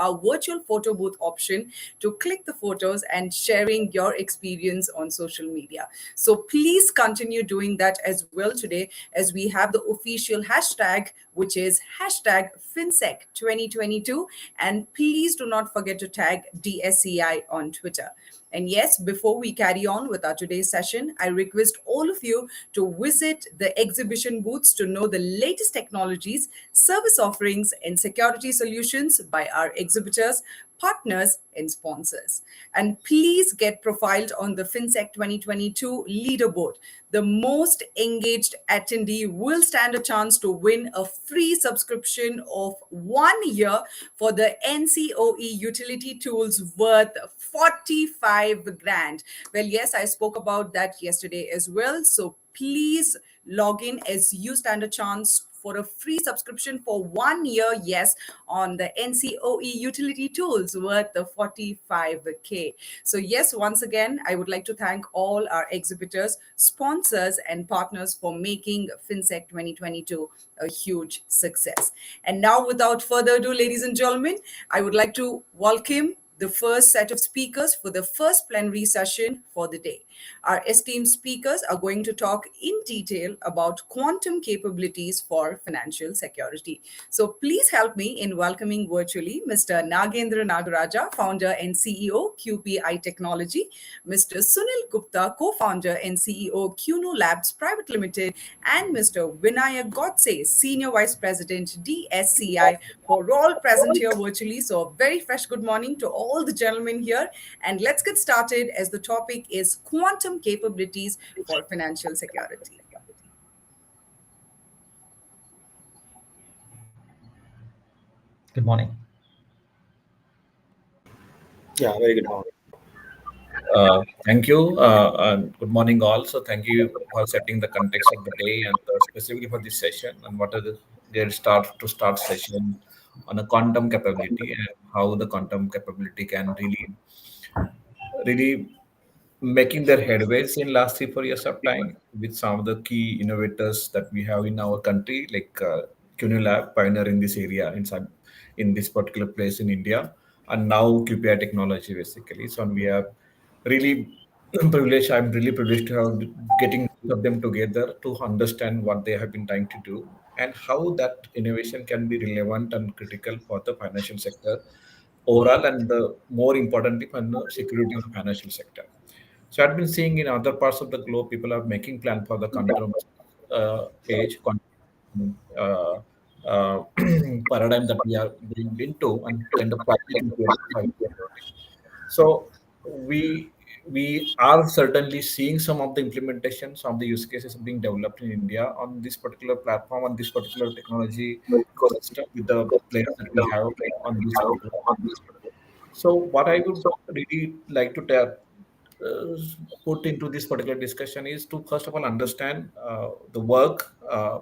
our virtual photo booth option to click the photos and sharing your experience on social media. So please continue doing that as well today, as we have the official hashtag, which is hashtag FinSec 2022. And please do not forget to tag DSCI on Twitter. And yes, before we carry on with our today's session, I request all of you to visit the exhibition booths to know the latest technologies, service offerings, and security solutions by our exhibitors, partners, and sponsors. And please get profiled on the FinSec 2022 leaderboard. The most engaged attendee will stand a chance to win a free subscription of 1 year for the NCOE utility tools worth 45 grand. Well, yes, I spoke about that yesterday as well. So please log in as you stand a chance for a free subscription for 1 year, yes, on the NCOE utility tools worth the 45K. So yes, once again, I would like to thank all our exhibitors, sponsors, and partners for making FinSec 2022 a huge success. And now, without further ado, ladies and gentlemen, I would like to welcome the first set of speakers for the first plenary session for the day. Our esteemed speakers are going to talk in detail about quantum capabilities for financial security. So please help me in welcoming virtually Mr. Nagendra Nagaraja, founder and CEO, QPI Technology, Mr. Sunil Gupta, co-founder and CEO, QNO Labs Private Limited, and Mr. Vinayak Godse, Senior Vice President, DSCI, who are all present here virtually. So a very fresh good morning to all the gentlemen here. And let's get started, as the topic is quantum capabilities for financial security. Good morning. Yeah, very good morning. Thank you. And good morning, all. So, thank you for setting the context of the day and specifically for this session and what are the their start session on a quantum capability and how the quantum capability can really making their headways in last 3 4 years of time with some of the key innovators that we have in our country, like CUNY Lab, pioneer in this area in this particular place in India, and now QPI Technology basically. So we are really privileged. I'm really privileged to have getting both of them together to understand what they have been trying to do and how that innovation can be relevant and critical for the financial sector overall, and more importantly for the security of the financial sector. So I've been seeing in other parts of the globe, people are making plan for the quantum quantum, paradigm that we are going into and kind of practicing to identify. So we are certainly seeing some of the implementation, some of the use cases being developed in India on this particular platform, on this particular technology ecosystem with the players that we have on this particular. So what I would really like to uh, put into this particular discussion is to first of all understand the work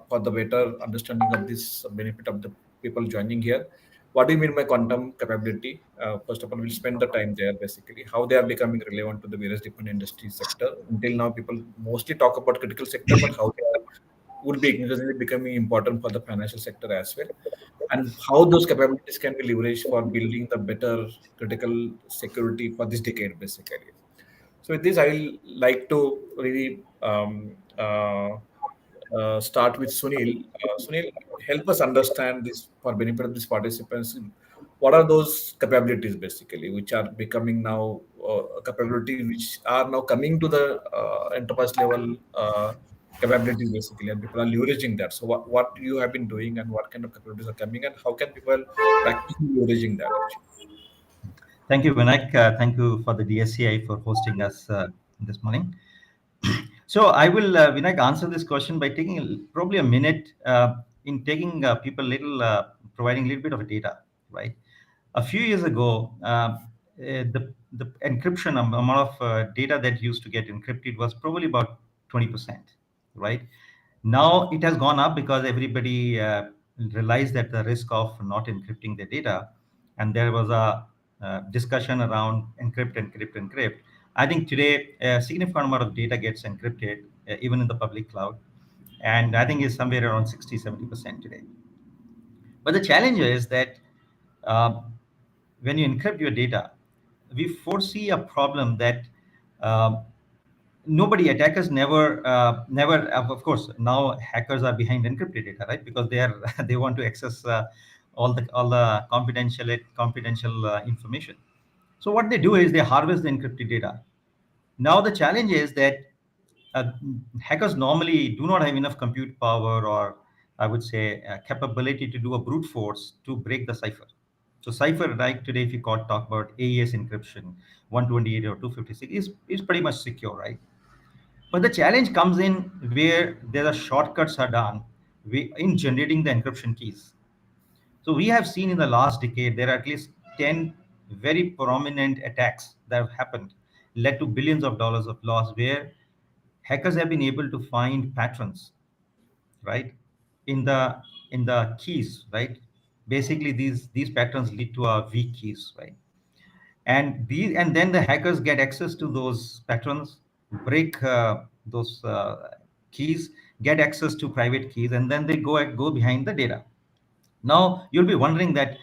for the better understanding of this benefit of the people joining here. What do you mean by quantum capability? First of all, we'll spend the time there basically, how they are becoming relevant to the various different industry sector. Until now, people mostly talk about critical sector, but how they are would be increasingly becoming important for the financial sector as well, and how those capabilities can be leveraged for building the better critical security for this decade, basically. So with this, I will like to really start with Sunil. Sunil, help us understand this for benefit of these participants. What are those capabilities basically, which are becoming now capabilities which are now coming to the enterprise level capabilities basically, and people are leveraging that. So what you have been doing and what kind of capabilities are coming, and how can people practically leveraging that actually? Thank you, Vinayak. Thank you for the DSCI for hosting us this morning. So I will, Vinayak, answer this question by taking probably a minute in taking people providing a little bit of data, right? A few years ago, the encryption amount of data that used to get encrypted was probably about 20%, right? Now it has gone up because everybody realized that the risk of not encrypting the data, and there was a discussion around encrypt. I think today a significant amount of data gets encrypted, even in the public cloud, and I think it's somewhere around 60, 70% today. But the challenge is that uh, when you encrypt your data, we foresee a problem that uh, nobody attackers never of course now hackers are behind encrypted data, right? Because they are they want to access all the confidential information. So what they do is they harvest the encrypted data. Now the challenge is that uh, hackers normally do not have enough compute power, or I would say capability to do a brute force to break the cipher. So cipher, like today, if you talk about AES encryption, 128 or 256 is pretty much secure, right? But the challenge comes in where there are shortcuts are done in generating the encryption keys. So we have seen in the last decade there are at least 10 very prominent attacks that have happened, led to billions of dollars of loss, where hackers have been able to find patterns, right, in the keys, right? Basically, these patterns lead to weak keys, right? And then the hackers get access to those patterns, break those keys, get access to private keys, and then they go behind the data. Now you'll be wondering that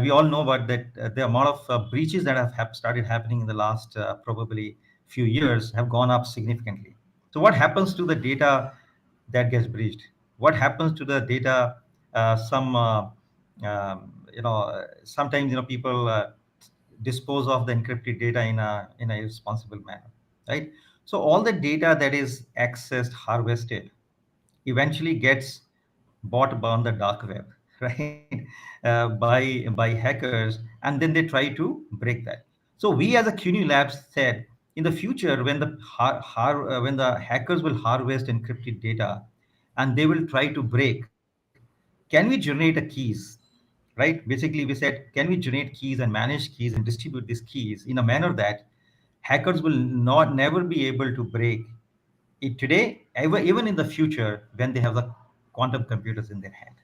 we all know about that the amount of breaches that have started happening in the last probably few years have gone up significantly. So what happens to the data that gets breached? What happens to the data? Some sometimes people dispose of the encrypted data in a irresponsible manner, right? So all the data that is accessed, harvested, eventually gets bought on the dark web, right? By hackers, and then they try to break that. So we as a CUNY Labs said, in the future, when when the hackers will harvest encrypted data, and they will try to break, can we generate a keys, right? Basically, we said, can we generate keys and manage keys and distribute these keys in a manner that hackers will not never be able to break it today, even in the future when they have the quantum computers in their hand.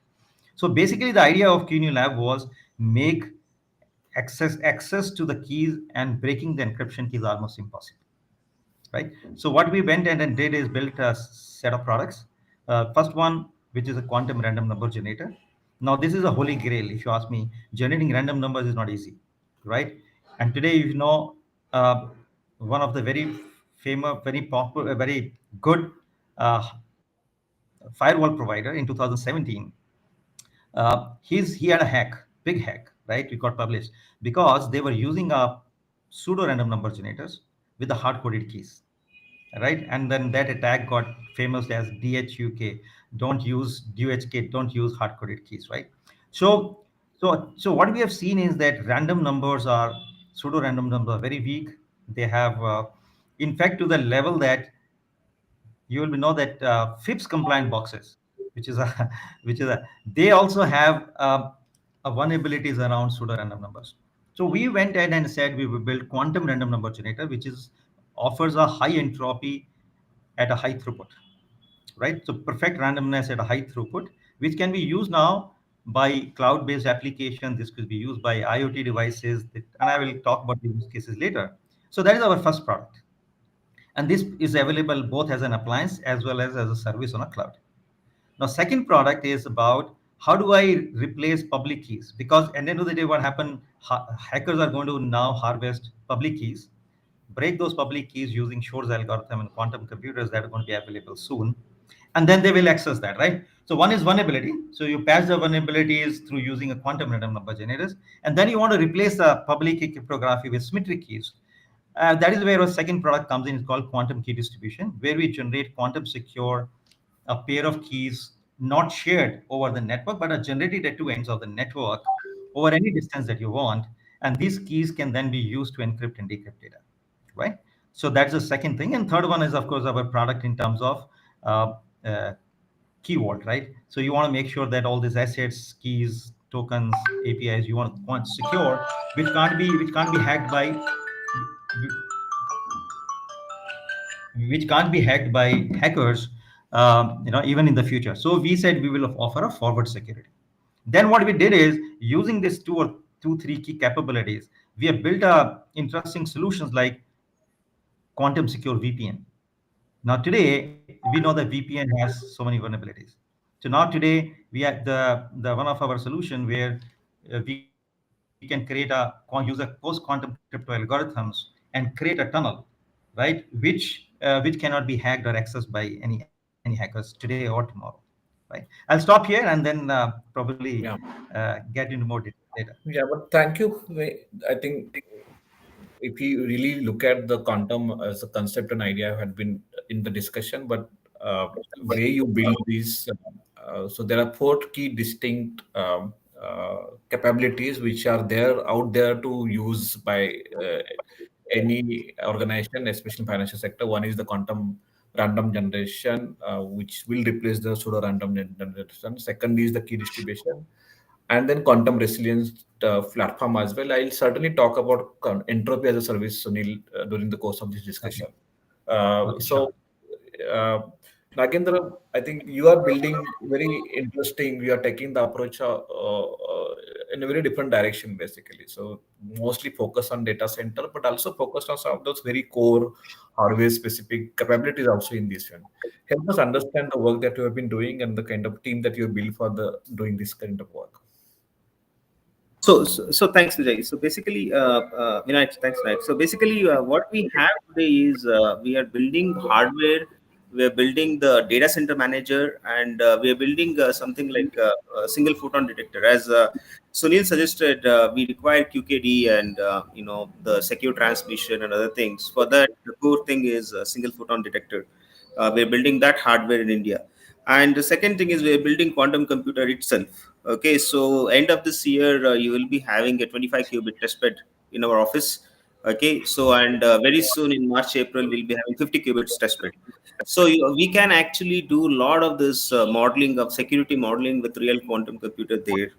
So basically, the idea of QNU Lab was make access to the keys and breaking the encryption keys almost impossible, right? So what we went and did is built a set of products. First one, which is a quantum random number generator. Now this is a holy grail. If you ask me, generating random numbers is not easy, right? And today, uh, one of the very famous, very popular, very good uh, firewall provider in 2017, he had a hack, big hack, right? It got published because they were using a pseudo random number generators with the hard coded keys, right? And then that attack got famous as DHUK. Don't use DHK. Don't use hard coded keys, right? So, so what we have seen is that random numbers are pseudo random numbers are very weak. They have, in fact, to the level that you will know that FIPS compliant boxes, which is a which is a they also have a vulnerabilities around pseudo random numbers. So we went ahead and said we will build quantum random number generator, which is offers a high entropy at a high throughput, right? So perfect randomness at a high throughput, which can be used now by cloud-based application. This could be used by IoT devices, and I will talk about the use cases later. So that is our first product, and this is available both as an appliance as well as a service on a cloud. Now, second product is about how do I replace public keys? Because at the end of the day, what happened? Hackers are going to now harvest public keys, break those public keys using Shor's algorithm and quantum computers that are going to be available soon, and then they will access that, right? So one is vulnerability. So you patch the vulnerabilities through using a quantum random number generators, and then you want to replace the public key cryptography with symmetric keys. That is where our second product comes in. It's called quantum key distribution, where we generate quantum secure a pair of keys not shared over the network, but are generated at two ends of the network over any distance that you want. And these keys can then be used to encrypt and decrypt data, right? So that's the second thing. And third one is, of course, our product in terms of uh, uh, key vault, right? So you want to make sure that all these assets, keys, tokens, APIs, you want secure, which can't be hacked by hackers, even in the future. So we said we will offer a forward security. Then what we did is, using these three key capabilities, we have built interesting solutions like quantum secure VPN. Now today we know that VPN has so many vulnerabilities. So now today we have the one of our solution where we can we can use a post-quantum crypto algorithms and create a tunnel, right? Which cannot be hacked or accessed by any hackers today or tomorrow, right? I'll stop here and then probably Yeah. get into more detail later. Yeah, but thank you. I think if you really look at the quantum as a concept and idea had been in the discussion, but way you build these, so there are four key distinct capabilities which are there out there to use by any organization, especially financial sector. One is the quantum random generation, which will replace the pseudo random generation. Second is the key distribution, and then quantum resilience platform as well. I'll certainly talk about entropy as a service, Sunil, during the course of this discussion. Okay. Okay, sure. So, uh, Nagendra, I think you are building very interesting. You are taking the approach in a very different direction, basically. So, mostly focus on data center, but also focused on some of those very core hardware specific capabilities also in this one. Help us understand the work that you have been doing and the kind of team that you have built for the doing this kind of work. So thanks, Vijay. So basically, Vinayak, thanks, Vinayak. So basically, what we have today is we are building hardware, we are building the data center manager, and we are building something like a single photon detector. As Sunil suggested, we require QKD and the secure transmission and other things. For that, the core thing is a single photon detector. We're building that hardware in India. And the second thing is we're building quantum computer itself. Okay, so end of this year, you will be having a 25 qubit testbed in our office. Okay, so and very soon in March, April, we'll be having 50 qubits testbed. So we can actually do a lot of this modeling of security modeling with real quantum computer there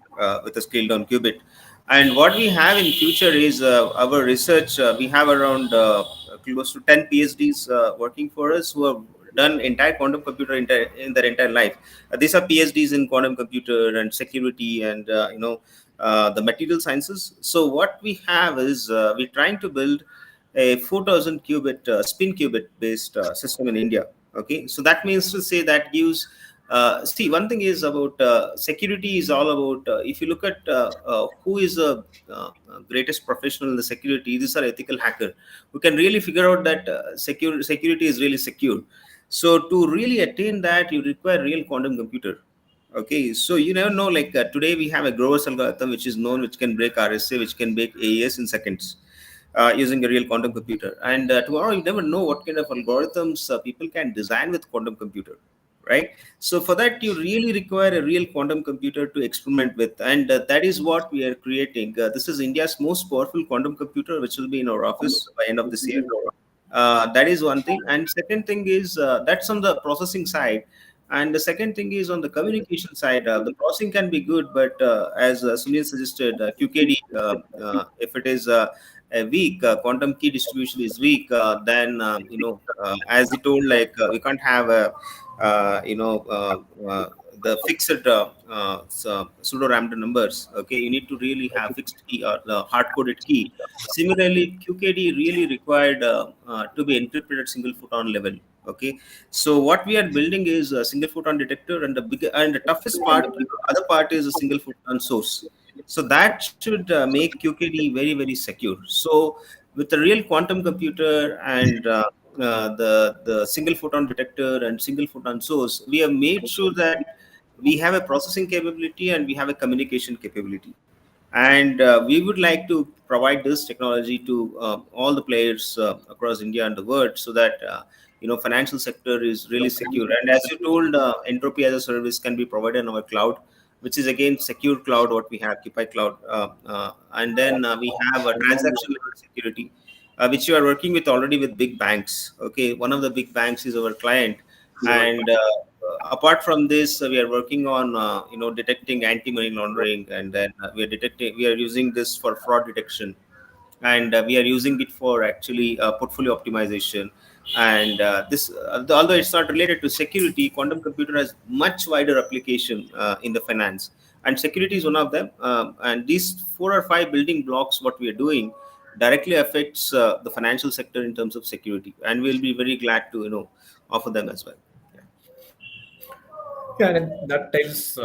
with a scaled down qubit. And what we have in future is our research. We have around close to 10 PhDs working for us who have done entire quantum computer in their entire life. These are PhDs in quantum computer and security and the material sciences. So what we have is we're trying to build a 4,000 qubit spin qubit based system in India. Okay, so that means to say that gives. See, one thing is about security is all about. If you look at who is the greatest professional in the security, these are ethical hacker who can really figure out that security is really secure. So to really attain that, you require real quantum computer. Okay, so you never know. Like today, we have a Grover's algorithm, which is known, which can break RSA, which can break AES in seconds, using a real quantum computer. And tomorrow, you never know what kind of algorithms people can design with quantum computer, right? So for that, you really require a real quantum computer to experiment with, and that is what we are creating. This is India's most powerful quantum computer, which will be in our office by end of this year. That is one thing. And second thing is that's on the processing side. And the second thing is on the communication side. The processing can be good, but as Sunil suggested, QKD, if it is a weak, quantum key distribution is weak, then as he told, like we can't have a the fixed pseudo random numbers. Okay, you need to really have fixed key or the hard coded key. Similarly, QKD really required to be encrypted at single photon level. Okay, so what we are building is a single photon detector, and the bigger and the toughest part, other part is a single photon source. So that should make QKD very secure. So with the real quantum computer and the single photon detector and single photon source, we have made sure that we have a processing capability and we have a communication capability. And we would like to provide this technology to all the players across India and the world, so that financial sector is really secure. And as you told, entropy as a service can be provided on our cloud, which is again secure cloud, what we have Occupy cloud. And then we have a transaction level security, which you are working with already with big banks. Okay, one of the big banks is our client. And apart from this, we are working on detecting anti-money laundering, and then we are using this for fraud detection, and we are using it for actually portfolio optimization. And this although it's not related to security, quantum computer has much wider application in the finance, and security is one of them. And these four or five building blocks, what we are doing, directly affects the financial sector in terms of security, and we'll be very glad to offer them as well. Yeah. Yeah, and that tells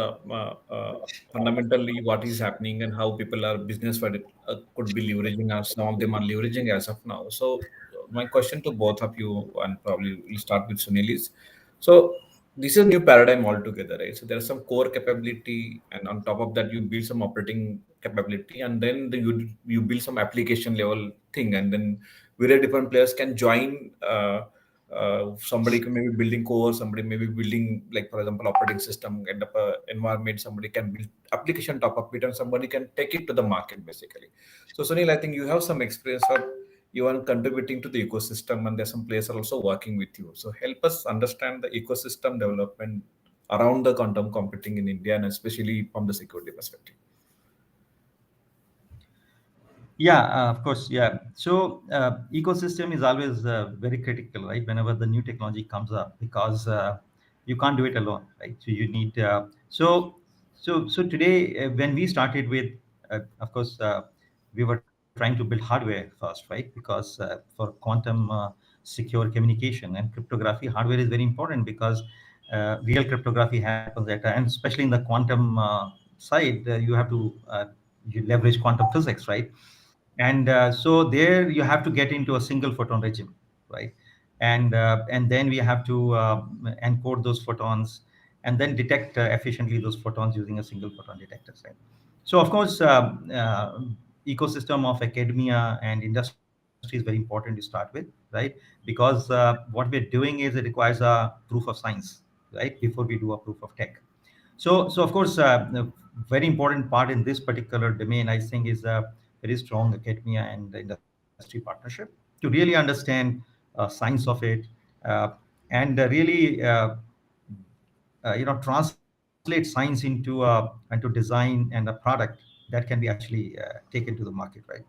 fundamentally what is happening and how people are business for it, could be leveraging, or some of them are leveraging as of now. So, my question to both of you, and probably we'll start with Sunil, is so this is a new paradigm altogether, right? So there's some core capability, and on top of that, you build some operating capability, and then you build some application level thing, and then very different players can join. Somebody can maybe building core, somebody maybe building, like for example, operating system, end up a environment, somebody can build application top of it, and somebody can take it to the market basically. So Sunil, I think you have some experience of you are contributing to the ecosystem, and there's some players are also working with you. So help us understand the ecosystem development around the quantum computing in India, and especially from the security perspective. Yeah, of course. Yeah. So ecosystem is always very critical, right? Whenever the new technology comes up, because you can't do it alone, right? So you need. So today, when we started with, of course, we were trying to build hardware first, right? Because for quantum secure communication and cryptography, hardware is very important because real cryptography happens at, and especially in the quantum side, you have to you leverage quantum physics, right? And so there you have to get into a single photon regime, right? And then we have to encode those photons and then detect efficiently those photons using a single photon detector, right? So of course, ecosystem of academia and industry is very important to start with, right? Because what we're doing is it requires a proof of science, right, before we do a proof of tech. So of course, a very important part in this particular domain, I think, is a very strong academia and industry partnership to really understand science of it, uh, and really, translate science into design and a product that can be actually taken to the market, right?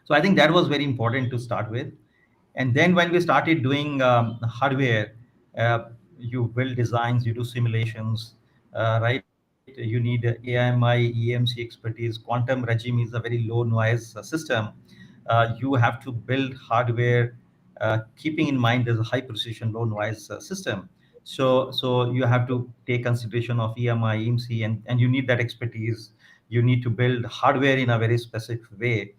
So I think that was very important to start with. And then when we started doing hardware, uh, you build designs, you do simulations, right? You need AMI, EMC expertise. Quantum regime is a very low noise system. You have to build hardware keeping in mind there's a high precision, low noise system. So you have to take consideration of EMI, EMC, and you need that expertise. You need to build hardware in a very specific way.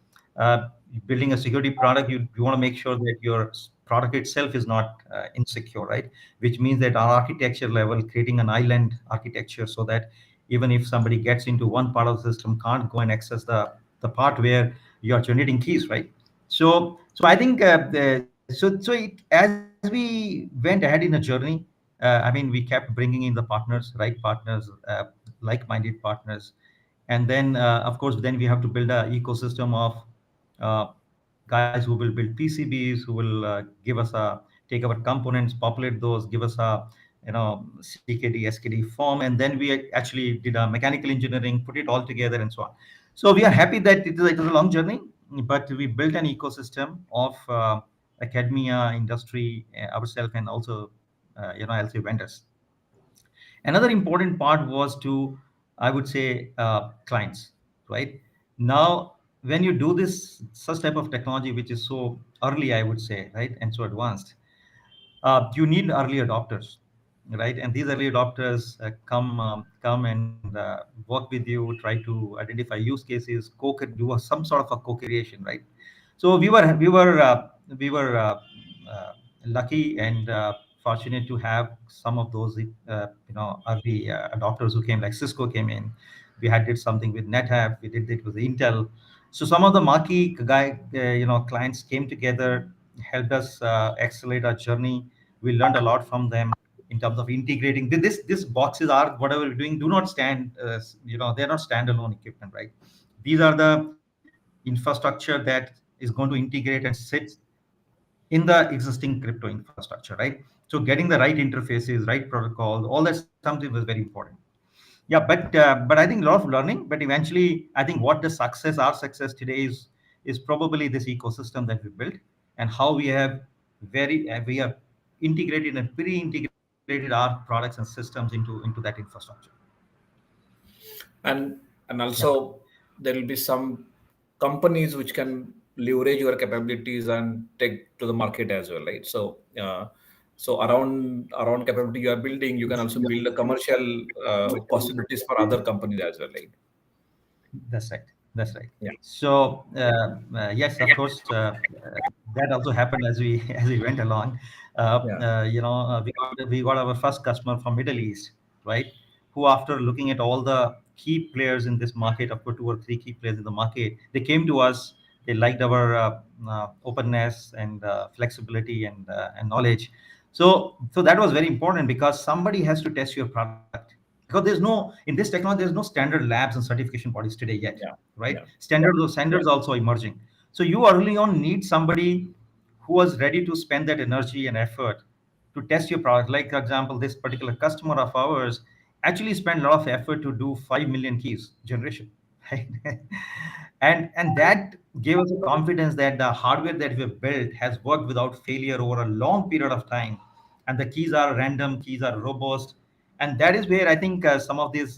Building a security product, you want to make sure that your product itself is not insecure, right? Which means that our architecture level, creating an island architecture so that even if somebody gets into one part of the system, can't go and access the part where you are generating keys, right? So I think as we went ahead in a journey, I mean, we kept bringing in the partners, right? Partners, like-minded partners, and then of course then we have to build a ecosystem of guys who will build PCBs, who will give us take our components, populate those, give us a CKD SKD form, and then we actually did a mechanical engineering, put it all together, and so on. So we are happy that it is a long journey, but we built an ecosystem of academia, industry, ourselves, and also I'll say vendors. Another important part was to, I would say, clients, right? Now, when you do this such type of technology, which is so early, I would say, right, and so advanced, you need early adopters, right? And these early adopters come and work with you, try to identify use cases, do some sort of a co-creation, right? So we were lucky and fortunate to have some of those early adopters who came, like Cisco came in. We had did something with NetApp. We did it with Intel. So some of the marquee clients came together, helped us accelerate our journey. We learned a lot from them in terms of integrating. This boxes are whatever we're doing. Do not stand. They're not standalone equipment, right? These are the infrastructure that is going to integrate and sit in the existing crypto infrastructure, right? So getting the right interfaces, right protocols, all that something was very important. Yeah, but I think a lot of learning. But eventually, I think what our success today is probably this ecosystem that we built and how we have integrated and pre-integrated our products and systems into that infrastructure. And Yeah. also there will be some companies which can leverage your capabilities and take to the market as well, right? So So around capability you are building, you can also build a commercial possibilities for other companies as well, right? That's right. That's right. Yeah. So yes, of course, that also happened as we as we went along. Yeah. We got our first customer from Middle East, right? Who, after looking at all the key players in this market, of course, two or three key players in the market, they came to us. They liked our openness and flexibility and knowledge. So that was very important because somebody has to test your product, because in this technology there's no standard labs and certification bodies today yet, Yeah. right? Yeah. Standards also emerging. So you early on need somebody who was ready to spend that energy and effort to test your product. Like, for example, this particular customer of ours actually spent a lot of effort to do 5 million keys generation, right? And that gave us a confidence that the hardware that we've built has worked without failure over a long period of time, and the keys are random, keys are robust. And that is where I think some of these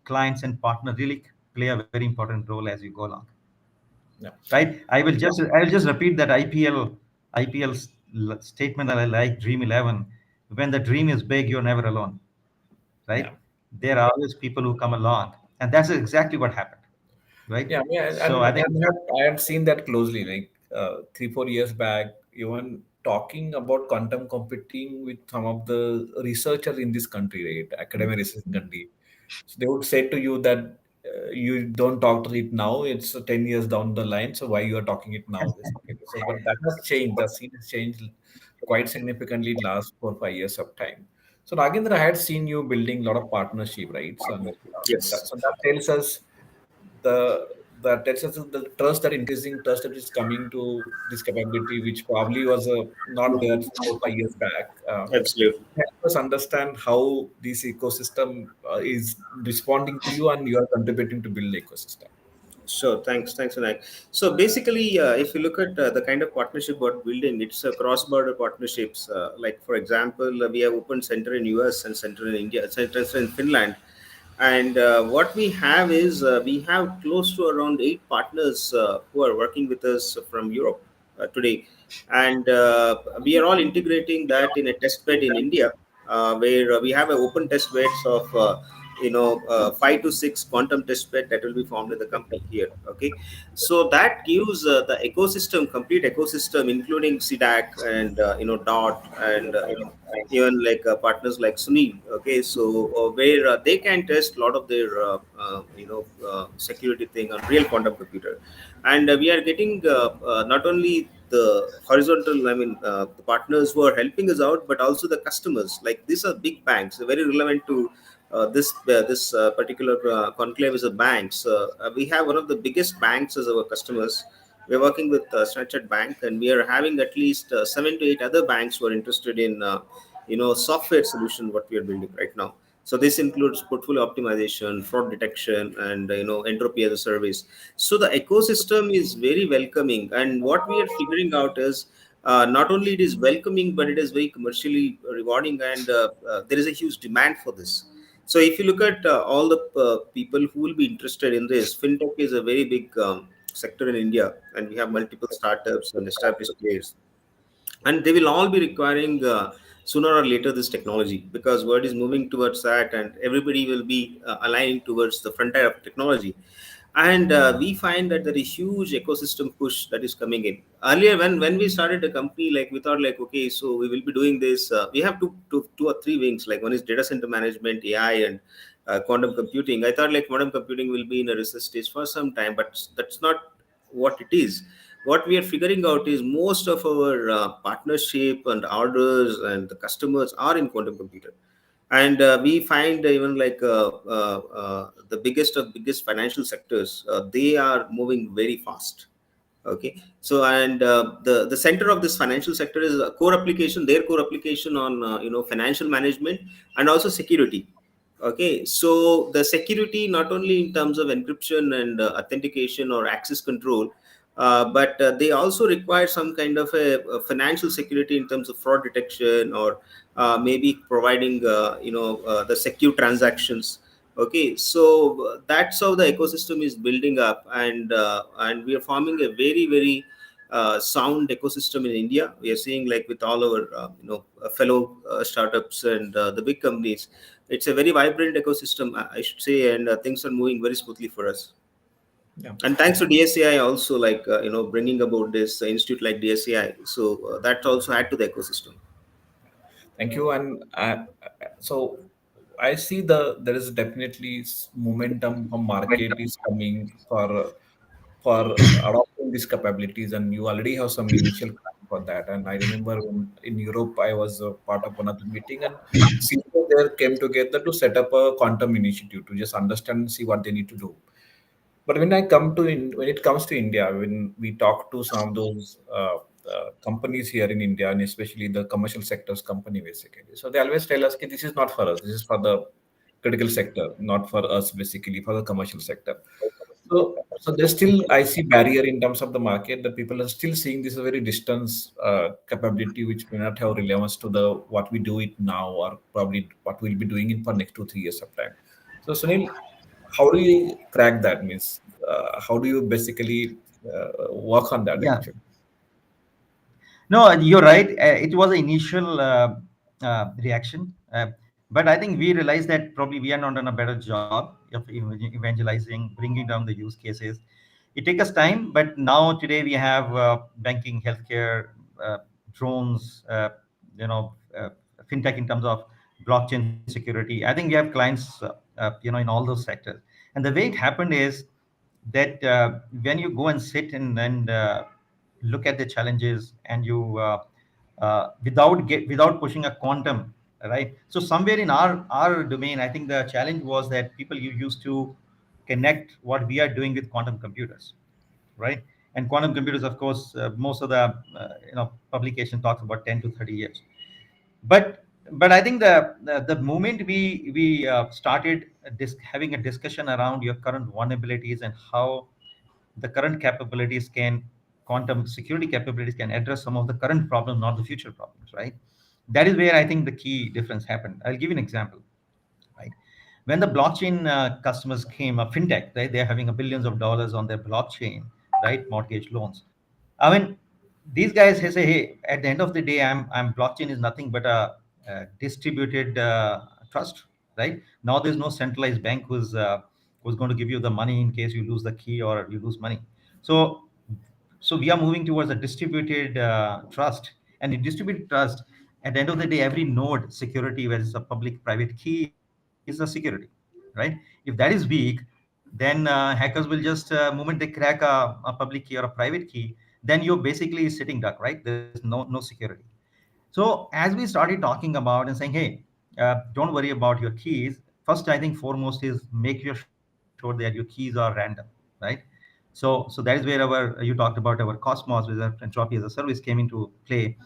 clients and partners really play a very important role as you go along, Yeah. right? I will just repeat that IPL statement that I like, Dream 11. When the dream is big, you're never alone, right? Yeah. There are always people who come along, and that's exactly what happened, right? Yeah, yeah, So I think I have seen that closely. Like 3 4 years back, even talking about quantum computing with some of the researchers in this country, right? Academic research country. So they would say to you that you don't talk to it now. It's 10 years down the line. So why you are talking it now? Basically. So, but that has changed. The scene has changed quite significantly in last 4 5 years of time. So Nagendra, I had seen you building a lot of partnership, right? So, Yes. that tells us the that tells us the trust that increasing trust that is coming to this capability, which probably was not there 4 5 years back. Absolutely. Help us understand how this ecosystem is responding to you, and you are contributing to build the ecosystem. Sure. Thanks, Vinayak. So basically, if you look at the kind of partnership we're building, it's a cross-border partnerships. Like for example, we have opened center in US and center in India, center in Finland, and what we have is we have close to around 8 partners who are working with us from Europe today, and we are all integrating that in a test bed in India, where we have an open test beds of 5 to 6 quantum test bed that will be formed in the company here. Okay, so that gives the ecosystem, complete ecosystem, including CDAC and DOT and even like partners like Sunil. Okay, so where they can test a lot of their security thing on real quantum computer, and we are getting not only the horizontal, the partners who are helping us out, but also the customers. Like these are big banks, very relevant to this particular conclave is a banks. We have one of the biggest banks as our customers. We are working with Snapchat Bank, and we are having at least 7 to 8 other banks who are interested in software solution what we are building right now. So this includes portfolio optimization, fraud detection, and entropy as a service. So the ecosystem is very welcoming, and what we are figuring out is not only it is welcoming, but it is very commercially rewarding, and there is a huge demand for this. So if you look at all the people who will be interested in this, fintech is a very big sector in India, and we have multiple startups and established players, and they will all be requiring sooner or later this technology, because world is moving towards that, and everybody will be aligning towards the frontier of technology. And we find that there is huge ecosystem push that is coming in. Earlier, when we started a company, like we thought like, okay, so we will be doing this, we have two or three wings. Like one is data center management, AI, and quantum computing. I thought like quantum computing will be in a research stage for some time, but that's not what it is. What we are figuring out is most of our partnership and orders and the customers are in quantum computer, and we find even like the biggest financial sectors, they are moving very fast. Okay, so and the center of this financial sector is a core application, their core application on financial management and also security. Okay, so the security not only in terms of encryption and authentication or access control, but they also require some kind of a financial security in terms of fraud detection, or maybe providing the secure transactions. Okay, so that's how the ecosystem is building up, and we are forming a very sound ecosystem in India. We are seeing, like, with all our fellow startups and the big companies, it's a very vibrant ecosystem, I should say, and things are moving very smoothly for us. Yeah. And thanks to DSCI also, like, bringing about this institute like DSCI, so that also add to the ecosystem. Thank you. And so I see there is definitely momentum from market is coming for adopting these capabilities, and you already have some initial plan for that. And I remember when in Europe, I was a part of another meeting, and CEO there came together to set up a quantum initiative to just understand and see what they need to do. But when it comes to India, when we talk to some of those companies here in India, and especially the commercial sectors company, basically, so they always tell us, "Okay, this is not for us. This is for the critical sector, not for us, basically for the commercial sector." So there's still, I see, barrier in terms of the market that people are still seeing this as a very distance capability, which may not have relevance to the what we do it now, or probably what we'll be doing it for next 2 3 years of time. So Sunil, how do you crack that? Means, how do you basically work on that Yeah. actually? No, you're right. It was an initial reaction, but I think we realized that probably we are not done a better job of evangelizing, bringing down the use cases. It takes us time, but now today we have banking, healthcare, drones, fintech in terms of blockchain security. I think we have clients, in all those sectors. And the way it happened is that when you go and sit and look at the challenges, and you without pushing a quantum, right? So somewhere in our domain, I think the challenge was that people you used to connect what we are doing with quantum computers, right? And quantum computers, of course, most of the publication talks about 10 to 30 years. But I think the moment we started having a discussion around your current vulnerabilities and how the current capabilities can quantum security capabilities can address some of the current problems, not the future problems, right? That is where I think the key difference happened. I'll give you an example, right? When the blockchain customers came, a fintech, right? They're having a billions of dollars on their blockchain, right? Mortgage loans. I mean, these guys say, hey, at the end of the day, I'm blockchain is nothing but a distributed trust, right? Now there's no centralized bank who's going to give you the money in case you lose the key or you lose money. So so we are moving towards a distributed trust. And in distributed trust, at the end of the day, every node security, whether it's a public private key, is a security, right? If that is weak, then hackers will just moment they crack a public key or a private key, then you're basically sitting duck, right? There's no security. So as we started talking about and saying, hey, don't worry about your keys. First, I think foremost is make sure that your keys are random, right? So that is where you talked about our Cosmos, where entropy as a service came into play.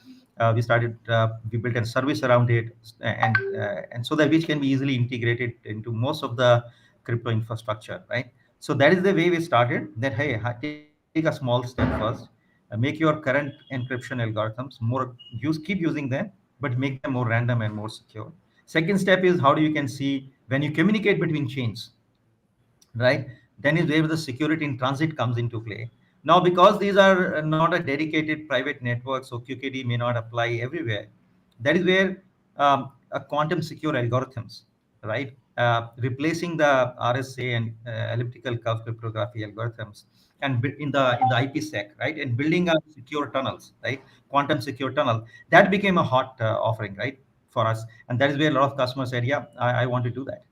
We built a service around it, and so that which can be easily integrated into most of the crypto infrastructure, right? So that is the way we started. That hey, take a small step first, make your current encryption algorithms more keep using them, but make them more random and more secure. Second step is how do you can see when you communicate between chains, right? Then is where the security in transit comes into play. Now, because these are not a dedicated private network, so QKD may not apply everywhere. That is where a quantum secure algorithms, right? Replacing the RSA and elliptical curve cryptography algorithms, and in the IPsec, right? And building up secure tunnels, right? Quantum secure tunnel, that became a hot offering, right, for us. And that is where a lot of customers said, yeah, I want to do that.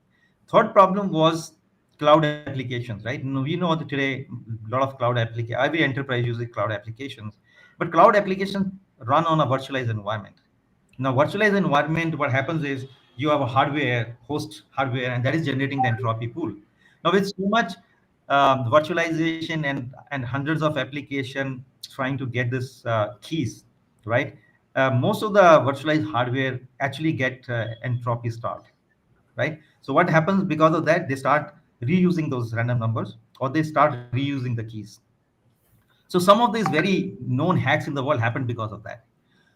Third problem was cloud applications, right? We know that today a lot of cloud applications, every enterprise uses cloud applications, but cloud applications run on a virtualized environment. Now, virtualized environment, what happens is you have a hardware, host hardware, and that is generating the entropy pool. Now, with so much virtualization and hundreds of application trying to get this keys, right? Most of the virtualized hardware actually get entropy starved, right? So what happens because of that? They start reusing those random numbers, or they start reusing the keys. So some of these very known hacks in the world happened because of that.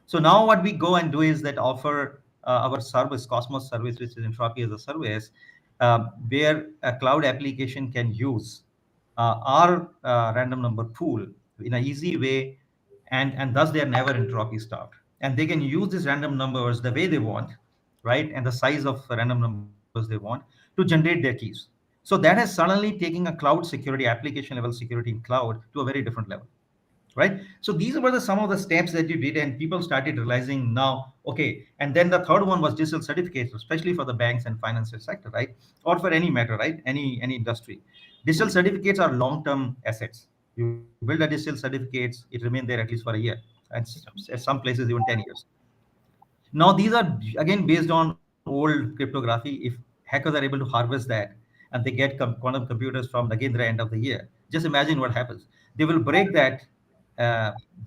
So now what we go and do is that offer our service, Cosmos service, which is Entropy as a service, where a cloud application can use our random number pool in an easy way and thus they are never entropy starved, and they can use these random numbers the way they want, right, and the size of random numbers they want to generate their keys. So that has suddenly taken a cloud security, application level security in cloud to a very different level, right? So these were some of the steps that you did, and people started realizing now, okay. And then the third one was digital certificates, especially for the banks and financial sector, right, or for any matter, right, any industry. Digital certificates are long-term assets. You build a digital certificates, it remains there at least for a year, and at some places even 10 years. Now, these are again based on old cryptography. If hackers are able to harvest that and they get quantum computers from again the end of the year, just imagine what happens. They will uh,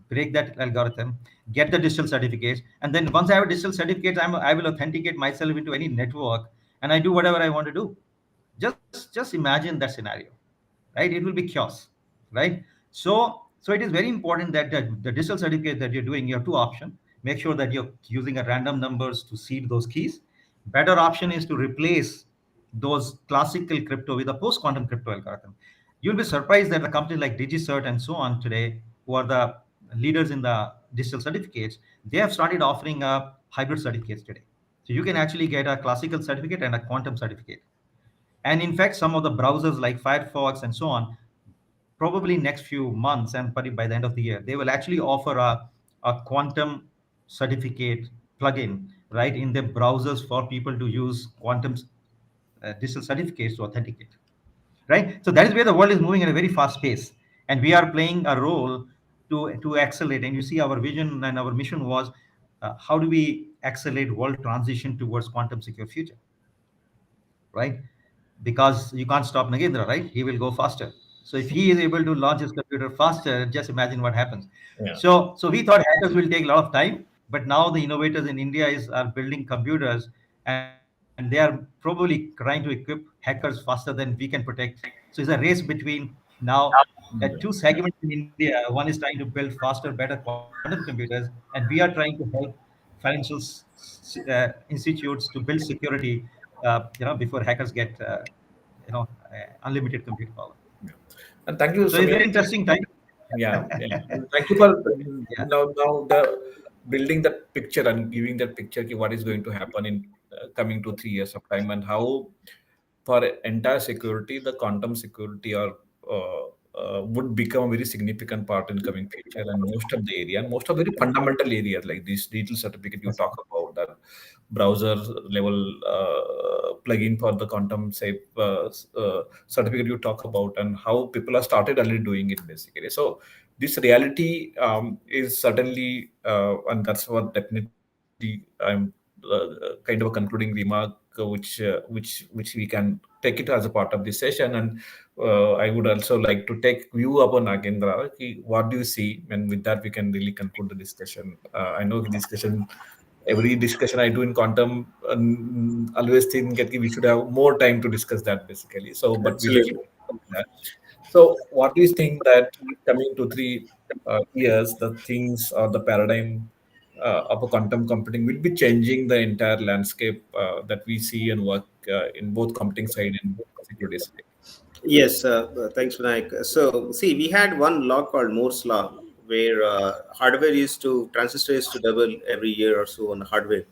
break that algorithm, get the digital certificates, and then once I have a digital certificate, I will authenticate myself into any network, and I do whatever I want to do. Just imagine that scenario, right? It will be chaos, right? So it is very important that the digital certificate that you're doing, you have two options. Make sure that you're using a random numbers to seed those keys. Better option is to replace those classical crypto with a post quantum crypto algorithm. You'll be surprised that the companies like digicert and so on today, who are the leaders in the digital certificates, they have started offering a hybrid certificates today. So you can actually get a classical certificate and a quantum certificate. And in fact, some of the browsers like Firefox and so on, probably next few months and probably by the end of the year, they will actually offer a quantum certificate plugin, right, in their browsers for people to use quantum digital certificates to authenticate, right? So that is where the world is moving at a very fast pace, and we are playing a role to accelerate. And you see, our vision and our mission was, how do we accelerate world transition towards quantum secure future, right? Because you can't stop Nagendra, right? He will go faster. So if he is able to launch his computer faster, just imagine what happens. Yeah. So we thought hackers will take a lot of time, but now the innovators in India are building computers, and they are probably trying to equip hackers faster than we can protect. So it's a race between now two Yeah. segments in India. One is trying to build faster, better quantum computers, and we are trying to help financial institutes to build security, before hackers get unlimited compute power. Yeah. And thank you, So it's Samir. very interesting time. Yeah, yeah. And thank you for Yeah. now the building that picture and giving that picture ki what is going to happen in coming to 3 years of time, and how for entire security the quantum security or would become a very significant part in coming future, and most of the area and most of very fundamental areas like this digital certificate you Yes. talk about, that browser level plugin for the quantum safe certificate you talk about, and how people have started already doing it basically. So this reality is certainly, and that's what definitely I'm kind of a concluding remark, which we can take it as a part of this session. And I would also like to take view upon Nagendra. What do you see? And with that, we can really conclude the discussion. I know discussion, every discussion I do in quantum, always think that we should have more time to discuss that basically. So, but we'll keep Absolutely. that. So, what do you think that coming to 3 years, the things or the paradigm of a quantum computing will be changing the entire landscape that we see and work in both computing side and security side? Yes, thanks, Vinayak. So, see, we had one law called Moore's law, where hardware used to transistor used to double every year or so on hardware.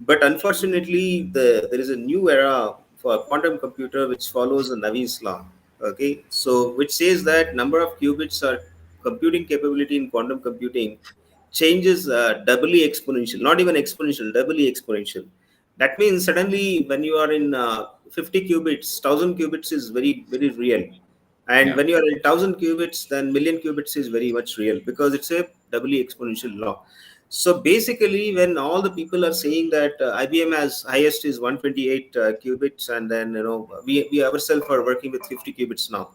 But unfortunately, there is a new era for quantum computer which follows the Navi's law. Okay, so which says that number of qubits or computing capability in quantum computing changes doubly exponential, not even exponential, doubly exponential. That means suddenly when you are in 50 qubits, 1,000 qubits is very real, and Yeah. when you are in 1,000 qubits, then million qubits is very much real because it's a doubly exponential law. So basically, when all the people are saying that IBM has highest is 128 qubits, and then we ourselves are working with 50 qubits now.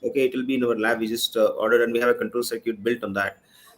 Okay, it will be in our lab. We just ordered, and we have a control circuit built on that.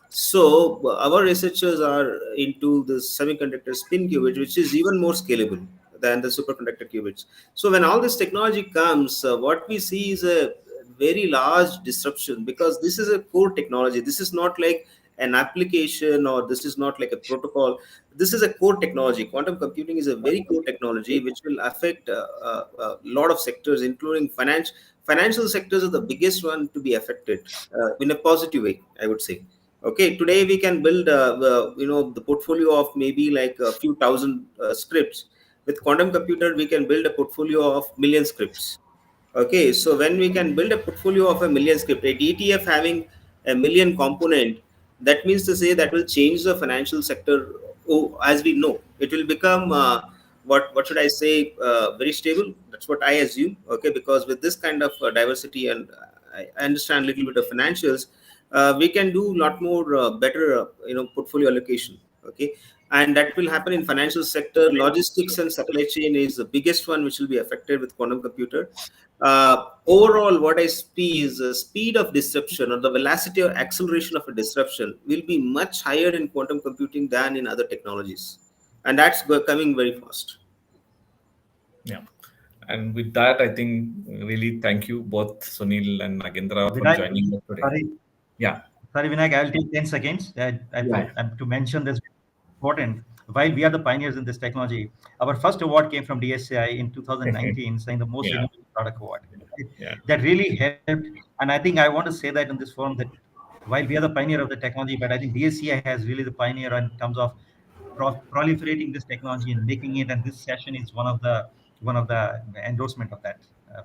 So our researchers are into the semiconductor spin qubit, which is even more scalable than the superconductor qubits. So when all this technology comes, what we see is a very large disruption because this is a core technology. This is not like an application, or this is not like a protocol. This is a core technology. Quantum computing is a very core technology which will affect a lot of sectors, including financial sectors are the biggest one to be affected in a positive way, I would say. Okay, today we can build the portfolio of maybe like a few thousand scripts. With quantum computer we can build a portfolio of million scripts. Okay, so when we can build a portfolio of a million script, a DTF having a million component, that means to say that will change the financial sector. Oh, as we know, it will become what should I say? Very stable. That's what I assume. Okay, because with this kind of diversity, and I understand a little bit of financials, we can do a lot more better portfolio allocation. Okay, and that will happen in financial sector. Logistics and supply chain is the biggest one which will be affected with quantum computer. Overall, what I see is the speed of disruption or the velocity or acceleration of a disruption will be much higher in quantum computing than in other technologies, and that's coming very fast. Yeah. And with that, I think really thank you both Sunil and Nagendra for Vinayak, joining us today. sorry, Yeah. sorry, Vinayak, I'll take 10 seconds. I Yeah. to mention this important. While we are the pioneers in this technology, our first award came from DSCI in 2019, saying the most Yeah. innovative product award. Yeah. That really helped. And I think I want to say that in this forum that while we are the pioneer of the technology, but I think DSCI has really the pioneer in terms of proliferating this technology and making it. And this session is one of the endorsement of that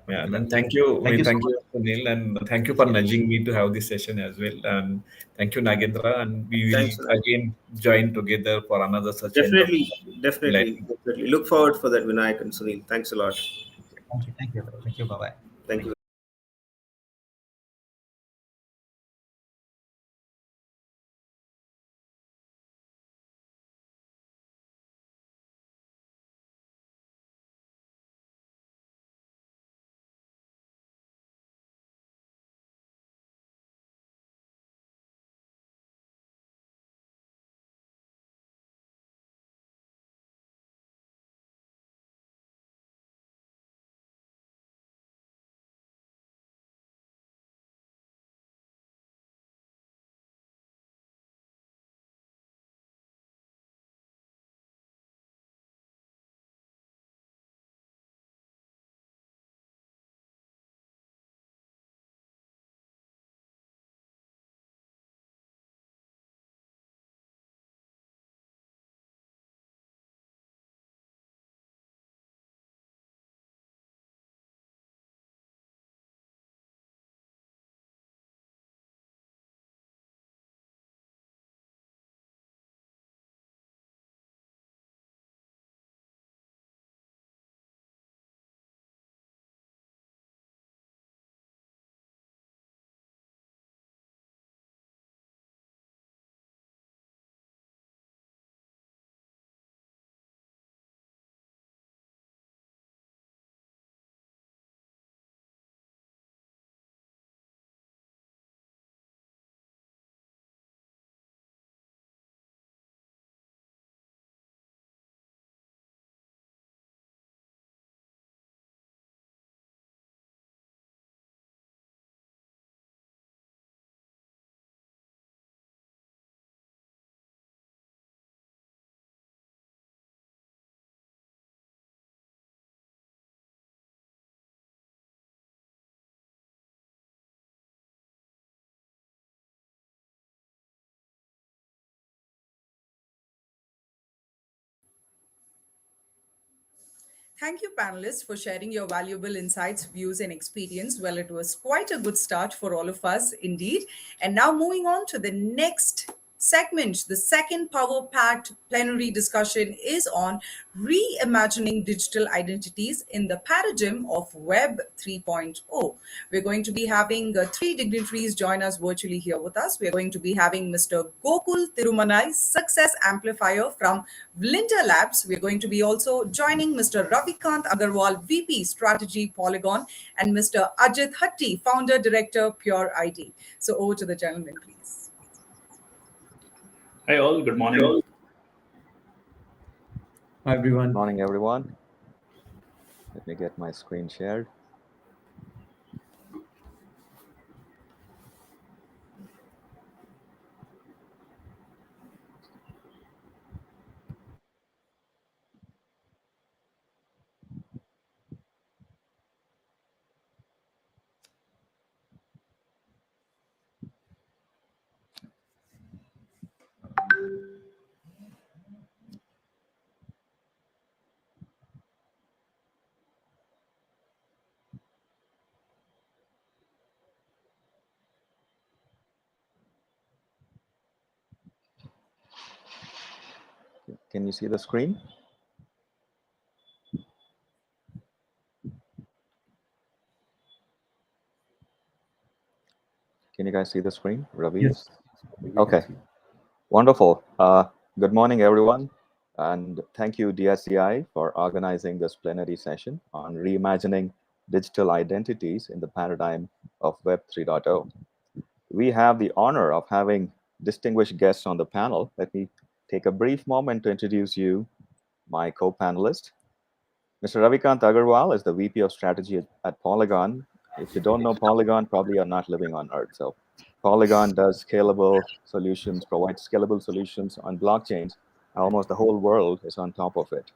Yeah, particular then thing. thank you. Thank you so Thank much. you, Sunil, and thank you for nudging me to have this session as well. And thank you, Nagendra. And we Thanks, will Vinay. again join together for another such Definitely, enlightening. definitely. Look forward for that, Vinayak and Sunil. Thanks a lot. Thank you. Bye bye. Thank you. Thank you, panelists, for sharing your valuable insights, views, and experience. Well, it was quite a good start for all of us, indeed. And now, moving on to the next segment, the second power packed plenary discussion is on reimagining digital identities in the paradigm of Web 3.0. We're going to be having three dignitaries join us virtually here with us. We're going to be having Mr. Gokul Tirumanai, Success Amplifier from Vlinda Labs. We're going to be also joining Mr. Ravikant Agarwal, VP Strategy Polygon, and Mr. Ajit Hatti, Founder Director Pure ID. So over to the gentlemen, please. Hi all, good morning. Hi everyone. Morning, everyone. Let me get my screen shared. Can you see the screen? Can you guys see the screen? Ravi? Yes. Okay, wonderful. Good morning, everyone. And thank you, DSCI, for organizing this plenary session on reimagining digital identities in the paradigm of Web 3.0. We have the honor of having distinguished guests on the panel. Let me take a brief moment to introduce you, my co-panelist. Mr. Ravikant Agarwal is the VP of Strategy at Polygon. If you don't know Polygon, probably you're not living on Earth. So Polygon does scalable solutions, provides scalable solutions on blockchains. Almost the whole world is on top of it.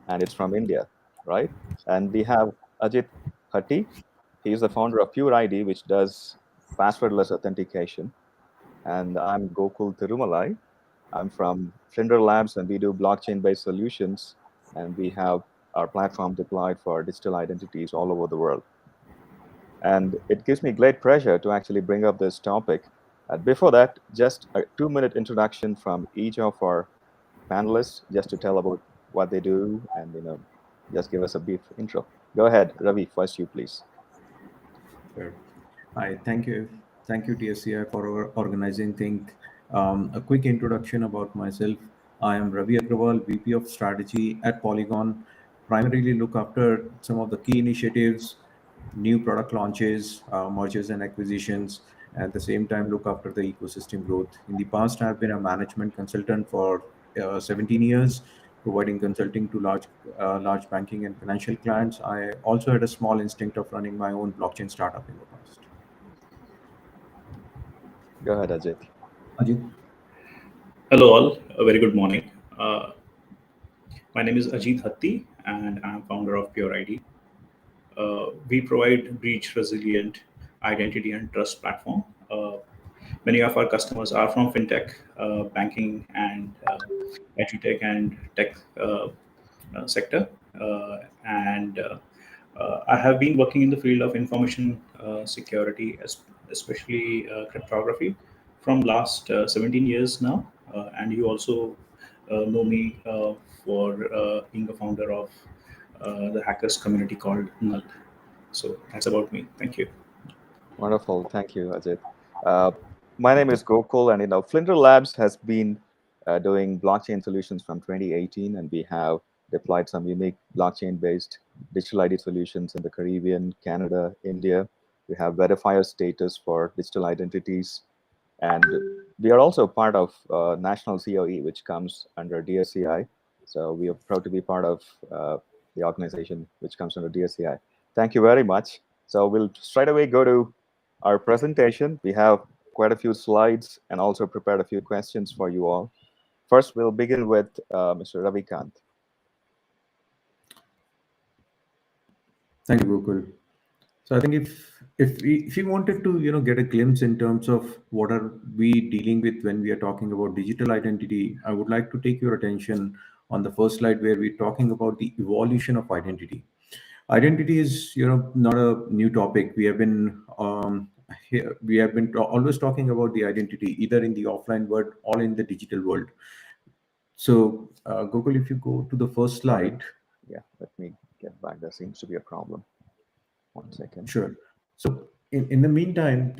And it's from India, right? And we have Ajit Hatti. He is the founder of Pure ID, which does passwordless authentication. And I'm Gokul Tirumalai. I'm from Flinder Labs, and we do blockchain-based solutions, and we have our platform deployed for digital identities all over the world. And it gives me great pleasure to actually bring up this topic. Before that, just a 2-minute introduction from each of our panelists, just to tell about what they do, and just give us a brief intro. Go ahead, Ravi. First, you please. Sure. Hi, thank you, TSCI, for organizing thing. A quick introduction about myself. I am Ravi Agrawal, VP of Strategy at Polygon. Primarily look after some of the key initiatives, new product launches, mergers and acquisitions. At the same time, look after the ecosystem growth. In the past, I've been a management consultant for 17 years, providing consulting to large banking and financial clients. I also had a small instinct of running my own blockchain startup in the past. Go ahead, Ajit. Ajit? Hello, all. A very good morning. My name is Ajit Hatti, and I'm founder of Pure ID. We provide breach resilient identity and trust platform. Many of our customers are from fintech, banking, and edutech and tech sector. I have been working in the field of information security, especially cryptography, from last 17 years now. And you also know me for being a founder of the hackers community called Null. So that's about me. Thank you. Wonderful. Thank you, Ajit. Uh, my name is Gokul, and Flinder Labs has been doing blockchain solutions from 2018, and we have deployed some unique blockchain-based digital ID solutions in the Caribbean, Canada, India. We have verifier status for digital identities, and we are also part of National COE, which comes under DSCI. So we are proud to be part of the organization which comes under DSCI. Thank you very much. So we'll straight away go to our presentation. We have quite a few slides and also prepared a few questions for you all. First, we'll begin with Mr. Ravikant. Thank you, Gokul. So I think if you wanted to get a glimpse in terms of what are we dealing with when we are talking about digital identity, I would like to take your attention on the first slide where we're talking about the evolution of identity. Identity is not a new topic. We have been always talking about the identity either in the offline world or in the digital world. So Gokul, if you go to the first slide. Yeah, let me get back. There seems to be a problem. 1 second. Sure. So in the meantime,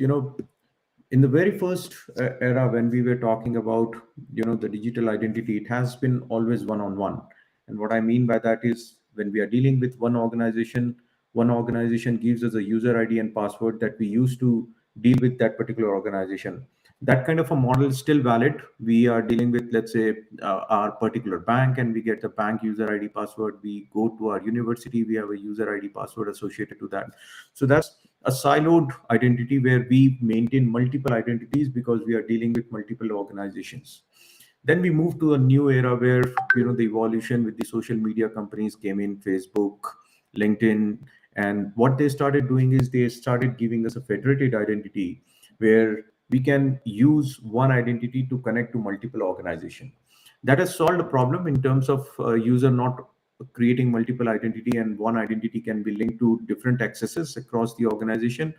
in the very first era when we were talking about the digital identity, it has been always one-on-one. And what I mean by that is when we are dealing with one organization gives us a user ID and password that we use to deal with that particular organization. That kind of a model is still valid. We are dealing with, let's say, our particular bank, and we get the bank user ID password. We go to our university, we have a user ID password associated to that. So that's a siloed identity where we maintain multiple identities because we are dealing with multiple organizations. Then we move to a new era where the evolution with the social media companies came in, Facebook, LinkedIn, and what they started doing is they started giving us a federated identity where we can use one identity to connect to multiple organizations. That has solved a problem in terms of user not creating multiple identity, and one identity can be linked to different accesses across the organization.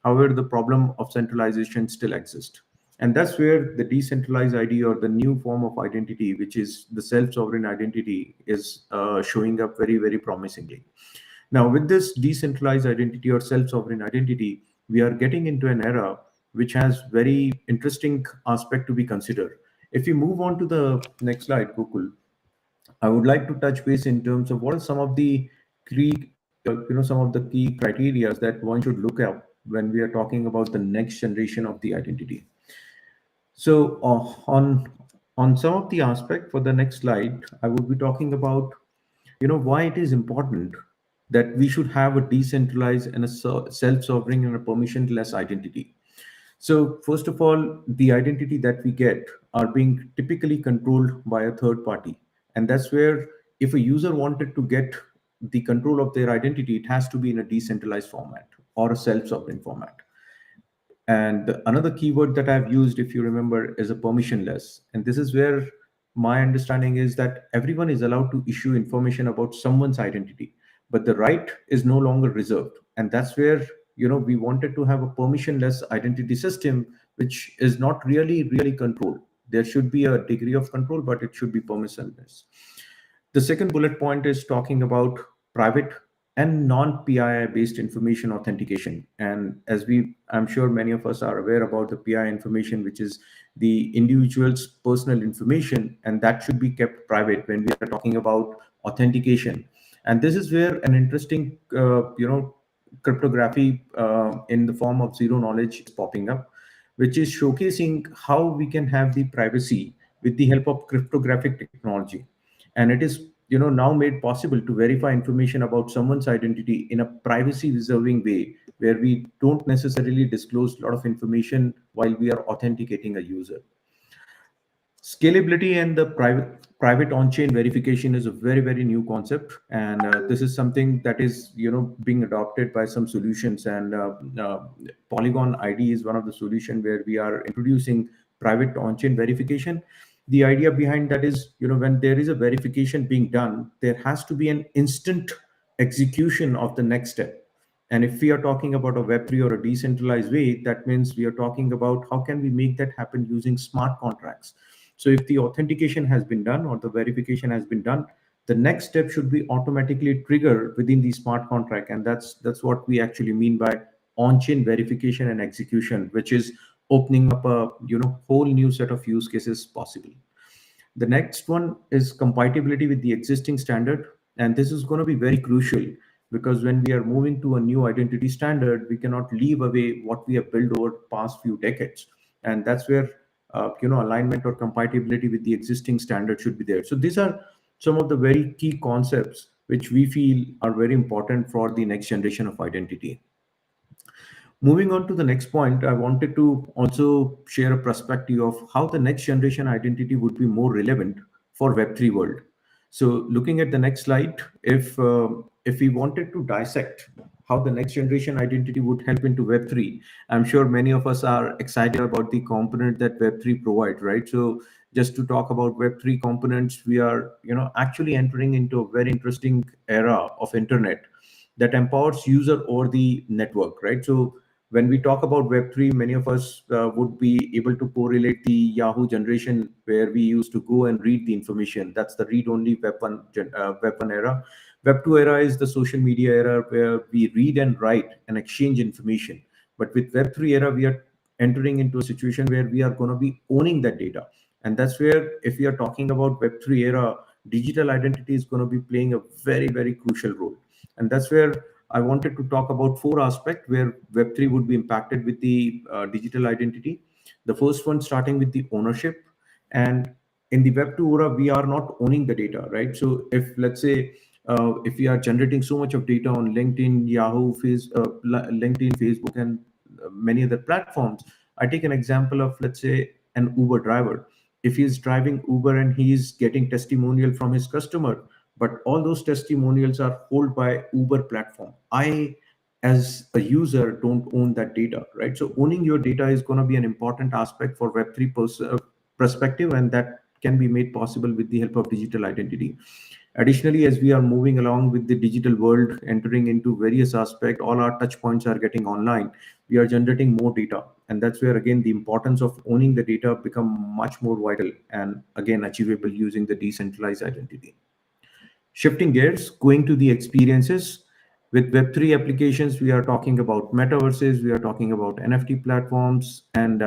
However, the problem of centralization still exists. And that's where the decentralized ID, or the new form of identity, which is the self-sovereign identity, is showing up very, very promisingly. Now, with this decentralized identity or self-sovereign identity, we are getting into an era which has very interesting aspect to be considered. If we move on to the next slide, Gokul, I would like to touch base in terms of what are some of the some of the key criteria that one should look at when we are talking about the next generation of the identity. So on some of the aspect for the next slide, I would be talking about why it is important that we should have a decentralized and a self-sovereign and a permissionless identity. So first of all, the identity that we get are being typically controlled by a third party. And that's where if a user wanted to get the control of their identity, it has to be in a decentralized format or a self-sovereign format. And another keyword that I've used, if you remember, is a permissionless. And this is where my understanding is that everyone is allowed to issue information about someone's identity, but the right is no longer reserved. And that's where, we wanted to have a permissionless identity system, which is not really controlled. There should be a degree of control, but it should be permissionless. The second bullet point is talking about private and non-PII based information authentication. And as I'm sure many of us are aware about the PII information, which is the individual's personal information, and that should be kept private when we are talking about authentication. And this is where an interesting, cryptography in the form of zero knowledge is popping up, which is showcasing how we can have the privacy with the help of cryptographic technology. And it is now made possible to verify information about someone's identity in a privacy reserving way, where we don't necessarily disclose a lot of information while we are authenticating a user. Scalability and the private on-chain verification is a very new concept, and this is something that is being adopted by some solutions. And Polygon ID is one of the solutions where we are introducing private on-chain verification. The idea behind that is, when there is a verification being done, there has to be an instant execution of the next step. And if we are talking about a Web3 or a decentralized way, that means we are talking about how can we make that happen using smart contracts. So if the authentication has been done or the verification has been done, the next step should be automatically triggered within the smart contract. And that's what we actually mean by on-chain verification and execution, which is opening up a whole new set of use cases possible. The next one is compatibility with the existing standard. And this is going to be very crucial, because when we are moving to a new identity standard, we cannot leave away what we have built over past few decades. And that's where alignment or compatibility with the existing standard should be there. So these are some of the very key concepts which we feel are very important for the next generation of identity. Moving on to the next point, I wanted to also share a perspective of how the next generation identity would be more relevant for Web3 world. So looking at the next slide, if we wanted to dissect how the next generation identity would help into Web3, I'm sure many of us are excited about the component that Web3 provides, right? So just to talk about Web3 components, we are actually entering into a very interesting era of internet that empowers user over the network, right? So when we talk about Web3, many of us would be able to correlate the Yahoo generation, where we used to go and read the information. That's the read-only Web1 era. Web2 era is the social media era, where we read and write and exchange information. But with Web3 era, we are entering into a situation where we are going to be owning that data. And that's where, if we are talking about Web3 era, digital identity is going to be playing a very crucial role. And that's where I wanted to talk about four aspects where Web3 would be impacted with the digital identity. The first one starting with the ownership. And in the Web2 era, we are not owning the data, right? So if, let's say, if we are generating so much of data on LinkedIn, Yahoo, LinkedIn, Facebook, and many other platforms, I take an example of, let's say, an Uber driver. If he's driving Uber and he's getting testimonial from his customer, but all those testimonials are held by Uber platform, I, as a user, don't own that data, right? So owning your data is going to be an important aspect for Web3 perspective, and that can be made possible with the help of digital identity. Additionally, as we are moving along with the digital world, entering into various aspects, all our touch points are getting online. we are generating more data. And that's where, again, the importance of owning the data become much more vital and, again, achievable using the decentralized identity. Shifting gears, going to the experiences. With Web3 applications, we are talking about metaverses, we are talking about NFT platforms, and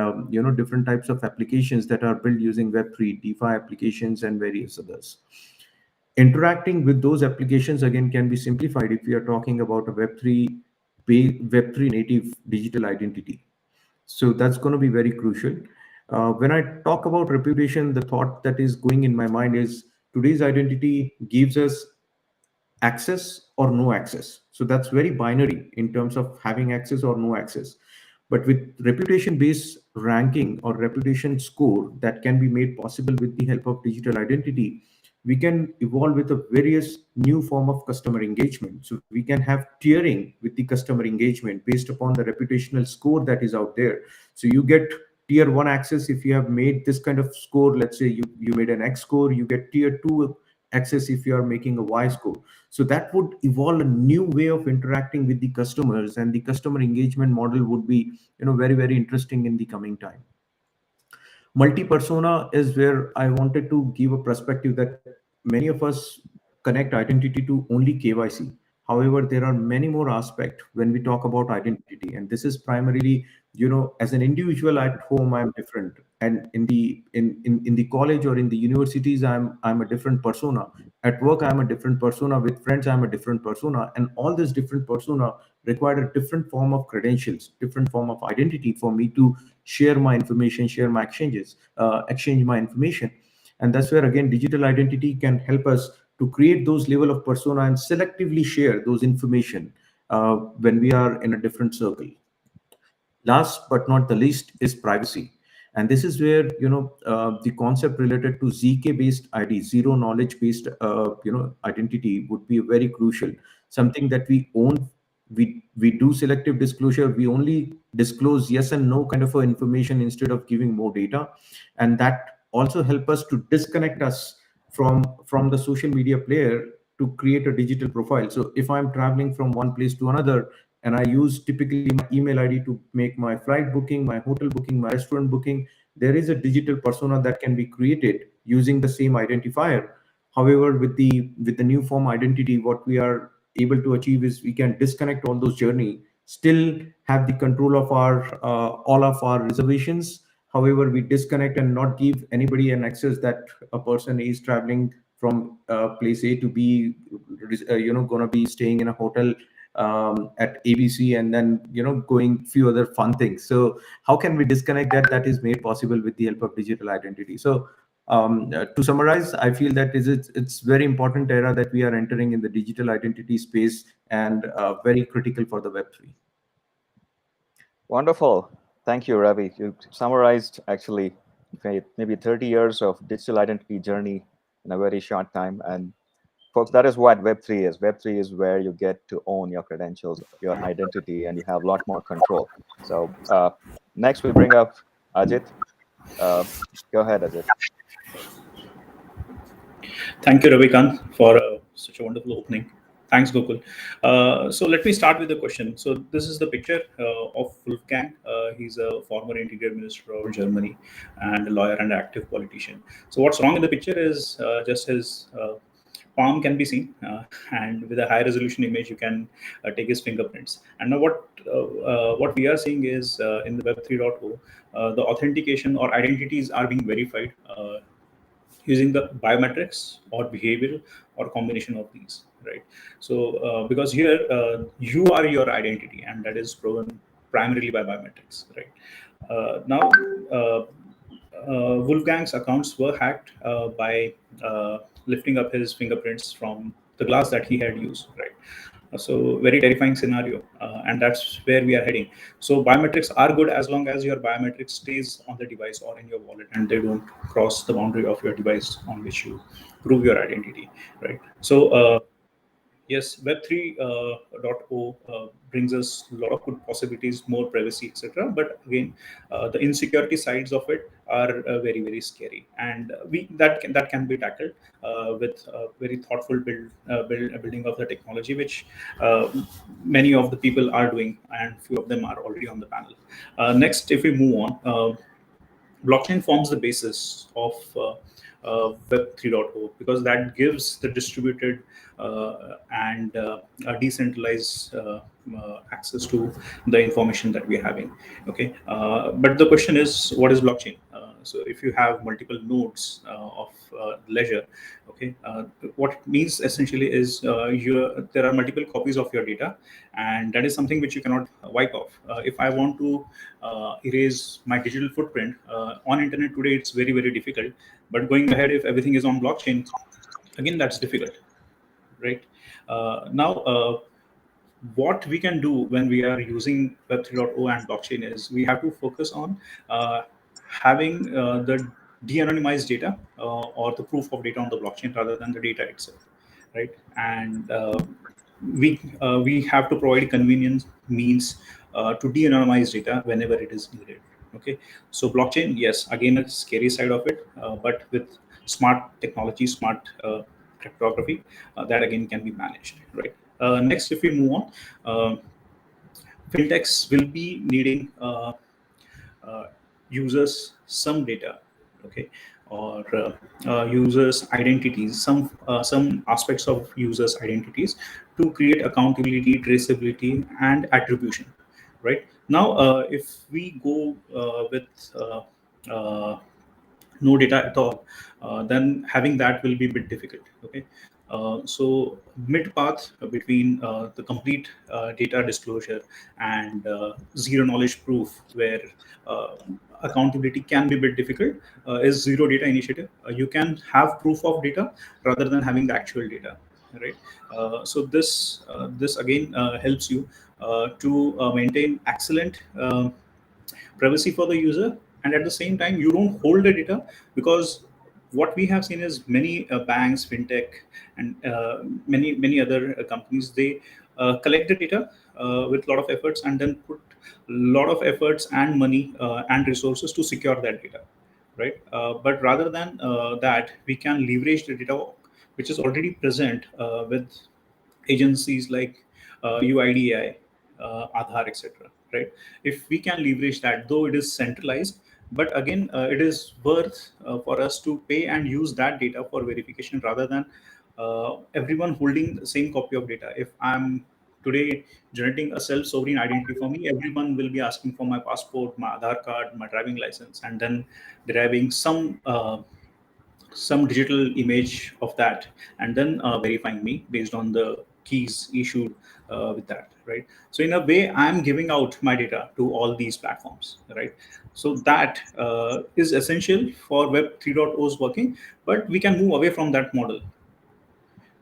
different types of applications that are built using Web3, DeFi applications, and various others. Interacting with those applications, again, can be simplified if we are talking about a Web3 native digital identity. So that's going to be very crucial. When I talk about reputation, the thought that is going in my mind is today's identity gives us access or no access. So that's very binary in terms of having access or no access. But with reputation based ranking or reputation score that can be made possible with the help of digital identity, we can evolve with a various new form of customer engagement. So we can have tiering with the customer engagement based upon the reputational score that is out there. So you get tier 1 access if you have made this kind of score. Let's say you made an X score, you get tier 2 access if you are making a Y score. So that would evolve a new way of interacting with the customers, and the customer engagement model would be, very, very interesting in the coming time. Multi-persona is where I wanted to give a perspective that many of us connect identity to only KYC. However, there are many more aspects when we talk about identity, and this is primarily, as an individual at home, I'm different, and in the college or in the universities, I'm a different persona. At work, I'm a different persona. With friends, I'm a different persona, and all this different persona required a different form of credentials, different form of identity for me to share my information, share my exchange my information. And that's where, again, digital identity can help us to create those level of persona and selectively share those information when we are in a different circle. Last but not the least is privacy. And this is where, the concept related to ZK based ID, zero knowledge based identity, would be very crucial. Something that we own. We do selective disclosure. We only disclose yes and no kind of information instead of giving more data. And that also help us to disconnect us from the social media player to create a digital profile. So if I'm traveling from one place to another, and I use typically my email ID to make my flight booking, my hotel booking, my restaurant booking, there is a digital persona that can be created using the same identifier. However, with the new form identity, what we are able to achieve is we can disconnect all those journey, still have the control of our all of our reservations. However, we disconnect and not give anybody an access that a person is traveling from place A to B, going to be staying in a hotel at ABC, and then going few other fun things. So how can we disconnect that? That is made possible with the help of digital identity. So to summarize, I feel that it's very important era that we are entering in the digital identity space, and very critical for the Web3. Wonderful. Thank you, Ravi. You summarized actually maybe 30 years of digital identity journey in a very short time. And folks, that is what Web3 is. Web3 is where you get to own your credentials, your identity, and you have a lot more control. So next we bring up Ajit. Go ahead, Ajit. Thank you, Ravikant, for such a wonderful opening. Thanks, Gokul. So let me start with the question. So this is the picture of Wolfgang. He's a former interior minister of Germany and a lawyer and active politician. So what's wrong in the picture is just his palm can be seen, and with a high resolution image, you can take his fingerprints. And now what we are seeing is in the Web 3.0, the authentication or identities are being verified using the biometrics or behavioral or combination of these, right? So because here you are your identity, and that is proven primarily by biometrics, right? Now Wolfgang's accounts were hacked by lifting up his fingerprints from the glass that he had used, right? So very terrifying scenario, and that's where we are heading. So biometrics are good as long as your biometrics stays on the device or in your wallet, and they don't cross the boundary of your device on which you prove your identity, right? So yes, Web 3.0 brings us a lot of good possibilities, more privacy, etc. But again, the insecurity sides of it are very scary, and that can be tackled with very thoughtful building of the technology, which many of the people are doing, and few of them are already on the panel. Next, if we move on, blockchain forms the basis of Web 3.0, because that gives the distributed and a decentralized access to the information that we're having. Okay, but the question is, what is blockchain? So if you have multiple nodes of ledger, okay, what it means essentially is there are multiple copies of your data, and that is something which you cannot wipe off. If I want to erase my digital footprint on internet today, it's very difficult. But going ahead, if everything is on blockchain, again, that's difficult, right? Now, what we can do when we are using Web 3.0 and blockchain is we have to focus on having the de-anonymized data or the proof of data on the blockchain rather than the data itself, right? And we have to provide convenience means to de-anonymize data whenever it is needed. Okay, so blockchain, yes, again, a scary side of it, but with smart technology, smart cryptography, that again can be managed, right? Next, if we move on, fintechs will be needing uh, users some data, okay, or users identities, some aspects of users identities to create accountability, traceability, and attribution, right? Now, if we go with uh, no data at all, then having that will be a bit difficult. Okay, so mid path between the complete data disclosure and zero knowledge proof, where uh, accountability can be a bit difficult, is zero data initiative. You can have proof of data rather than having the actual data, right? So this again helps you to maintain excellent privacy for the user, and at the same time you don't hold the data, because what we have seen is many banks, fintech, and many other companies, they collect the data with a lot of efforts and then put a lot of efforts and money and resources to secure that data, right? But rather than that, we can leverage the data which is already present with agencies like UIDAI, Aadhaar, etc. Right? If we can leverage that, though it is centralized, but again, it is worth for us to pay and use that data for verification rather than everyone holding the same copy of data. If I'm today generating a self-sovereign identity for me, everyone will be asking for my passport, my Aadhaar card, my driving license, and then deriving some digital image of that, and then verifying me based on the keys issued with that, right? So in a way, I'm giving out my data to all these platforms, right? So that is essential for Web 3.0's working, but we can move away from that model.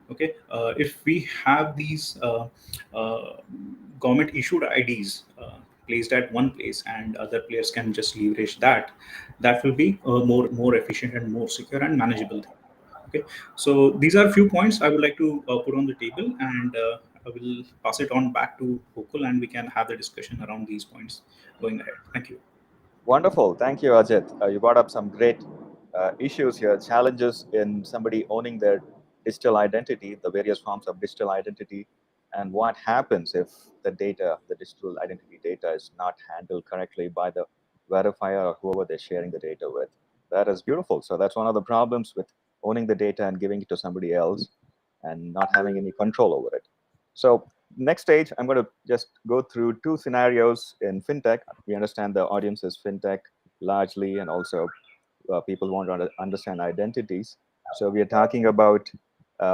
Okay, if we have these government issued IDs placed at one place and other players can just leverage that, that will be more efficient and more secure and manageable thing. Okay, so these are a few points I would like to put on the table, and I will pass it on back to Gokul, and we can have the discussion around these points going ahead. Thank you. Wonderful. Thank you, Ajit. You brought up some great issues here, challenges in somebody owning their digital identity, the various forms of digital identity, and what happens if the data, the digital identity data, is not handled correctly by the verifier or whoever they're sharing the data with. That is beautiful. So that's one of the problems with owning the data and giving it to somebody else and not having any control over it. So next stage, I'm going to just go through two scenarios in fintech. We understand the audience is fintech largely, and also people want to understand identities. So we are talking about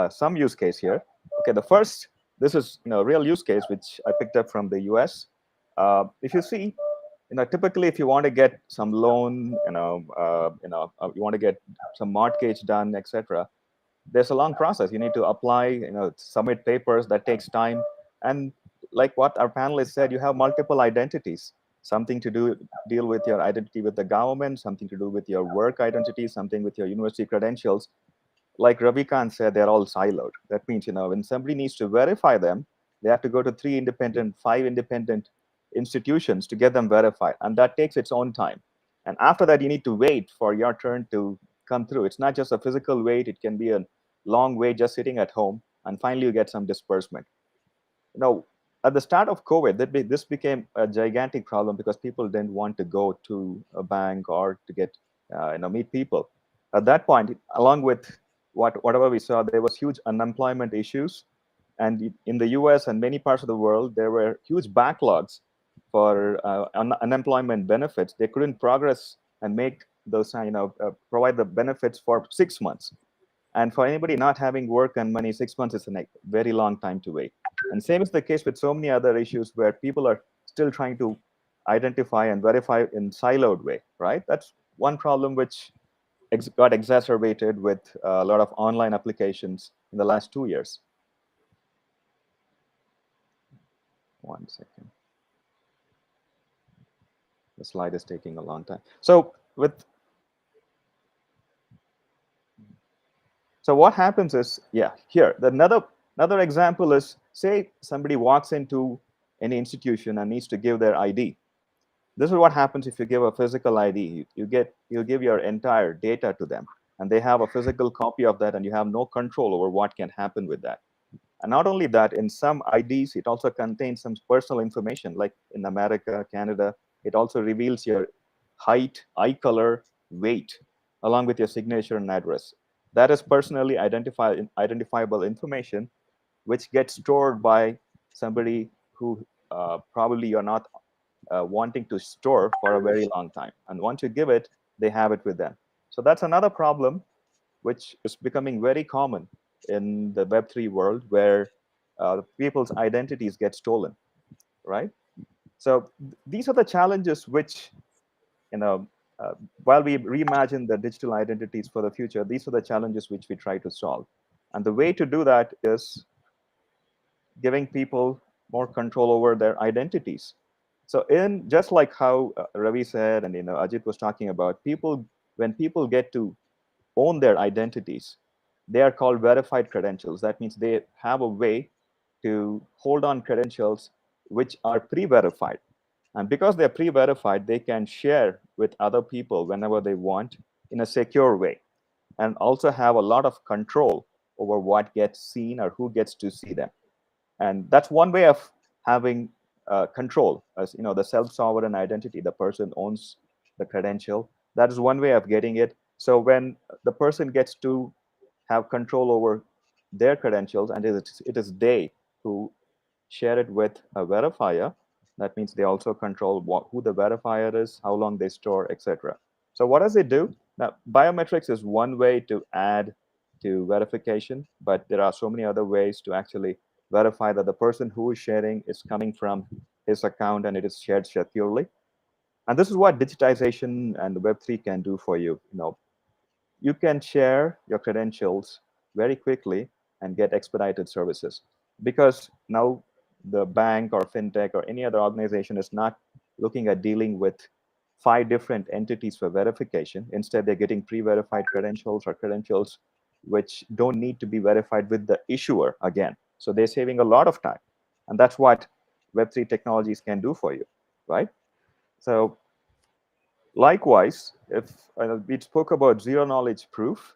some use case here. Okay, the first, this is real use case which I picked up from the US. If you see, typically if you want to get some loan, you want to get some mortgage done, etc. There's a long process. You need to apply, submit papers. That takes time. And like what our panelists said, you have multiple identities. Something to deal with your identity with the government, something to do with your work identity, something with your university credentials. Like Ravikant said, they're all siloed. That means, when somebody needs to verify them, they have to go to 5 independent institutions to get them verified. And that takes its own time. And after that, you need to wait for your turn to come through. It's not just a physical wait. It can be a long wait just sitting at home. And finally, you get some disbursement. At the start of COVID, this became a gigantic problem because people didn't want to go to a bank or to get, meet people. At that point, along with whatever we saw, there was huge unemployment issues. And in the US and many parts of the world, there were huge backlogs for unemployment benefits. They couldn't progress and make those, provide the benefits for 6 months. And for anybody not having work and money, 6 months is a very long time to wait. And same is the case with so many other issues where people are still trying to identify and verify in siloed way, right? That's one problem which got exacerbated with a lot of online applications in the last 2 years. 1 second. The slide is taking a long time. So what happens is, here, another example is, say somebody walks into any institution and needs to give their ID. This is what happens if you give a physical ID. You give your entire data to them, and they have a physical copy of that, and you have no control over what can happen with that. And not only that, in some IDs, it also contains some personal information, like in America, Canada, it also reveals your height, eye color, weight, along with your signature and address. That is personally identifiable information, which gets stored by somebody who probably you're not wanting to store for a very long time. And once you give it, they have it with them. So that's another problem which is becoming very common in the Web3 world, where people's identities get stolen, right? So these are the challenges which, while we reimagine the digital identities for the future, these are the challenges which we try to solve. And the way to do that is giving people more control over their identities. So just like how Ravi said, and Ajit was talking about, when people get to own their identities, they are called verified credentials. That means they have a way to hold on credentials which are pre-verified. And because they're pre-verified, they can share with other people whenever they want in a secure way, and also have a lot of control over what gets seen or who gets to see them. And that's one way of having control, as the self-sovereign identity. The person owns the credential. That is one way of getting it. So when the person gets to have control over their credentials, and it is they who share it with a verifier, that means they also control who the verifier is, how long they store, etc. So what does it do? Now, biometrics is one way to add to verification, but there are so many other ways to actually verify that the person who is sharing is coming from his account and it is shared securely. And this is what digitization and Web3 can do for you. You can share your credentials very quickly and get expedited services, because now the bank or fintech or any other organization is not looking at dealing with 5 different entities for verification. Instead, they're getting pre-verified credentials or credentials which don't need to be verified with the issuer again. So they're saving a lot of time. And that's what Web3 technologies can do for you, right? So likewise, if we spoke about zero-knowledge proof,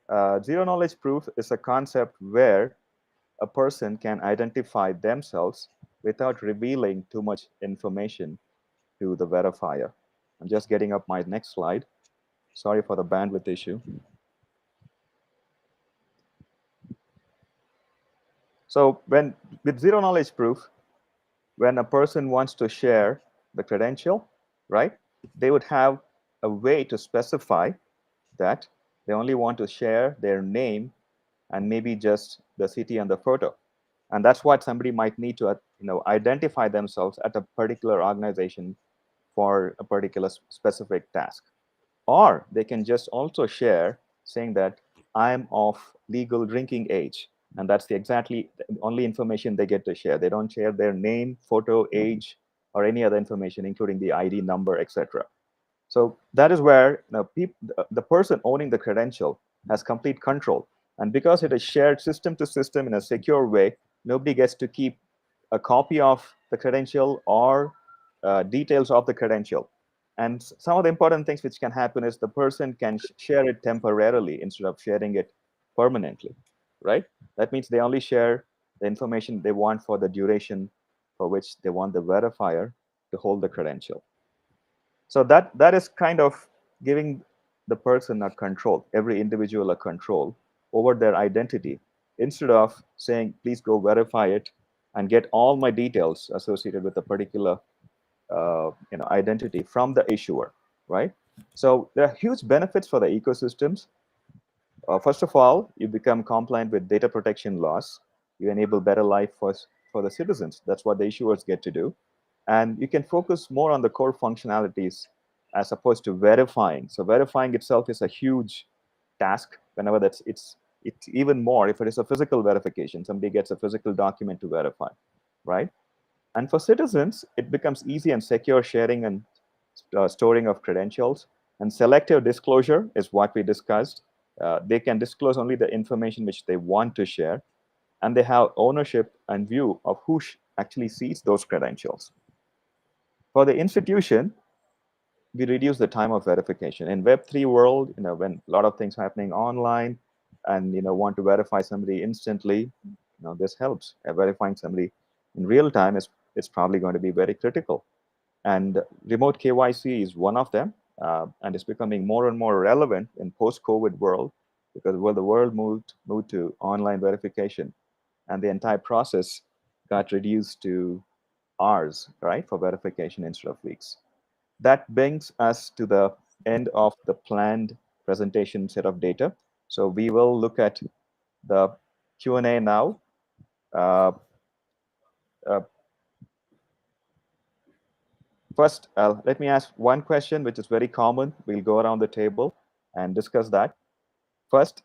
zero-knowledge proof is a concept where a person can identify themselves without revealing too much information to the verifier. I'm just getting up my next slide. Sorry for the bandwidth issue. So with zero-knowledge proof, when a person wants to share the credential, right, they would have a way to specify that they only want to share their name and maybe just the city and the photo. And that's what somebody might need to identify themselves at a particular organization for a particular specific task. Or they can just also share saying that I'm of legal drinking age. And that's the only information they get to share. They don't share their name, photo, age, or any other information, including the ID number, etc. So that is where the person owning the credential has complete control. And because it is shared system to system in a secure way, nobody gets to keep a copy of the credential or details of the credential. And some of the important things which can happen is the person can share it temporarily instead of sharing it permanently, right? That means they only share the information they want for the duration for which they want the verifier to hold the credential. So that is kind of giving the person a control, every individual a control over their identity, instead of saying, please go verify it and get all my details associated with a particular identity from the issuer, right? So there are huge benefits for the ecosystems. First of all, you become compliant with data protection laws. You enable better life for the citizens. That's what the issuers get to do. And you can focus more on the core functionalities as opposed to verifying. So verifying itself is a huge task. Whenever it's even more if it is a physical verification. Somebody gets a physical document to verify, right? And for citizens, it becomes easy and secure sharing and storing of credentials. And selective disclosure is what we discussed. They can disclose only the information which they want to share, and they have ownership and view of who actually sees those credentials. For the institution, we reduce the time of verification. In Web3 world, when a lot of things happening online, and want to verify somebody instantly, this helps. Verifying somebody in real time is probably going to be very critical. And remote KYC is one of them, and it's becoming more and more relevant in post-COVID world, because the world moved to online verification, and the entire process got reduced to hours, right, for verification instead of weeks. That brings us to the end of the planned presentation set of data. So we will look at the Q&A now. Uh, uh, First, let me ask one question, which is very common. We'll go around the table and discuss that. First,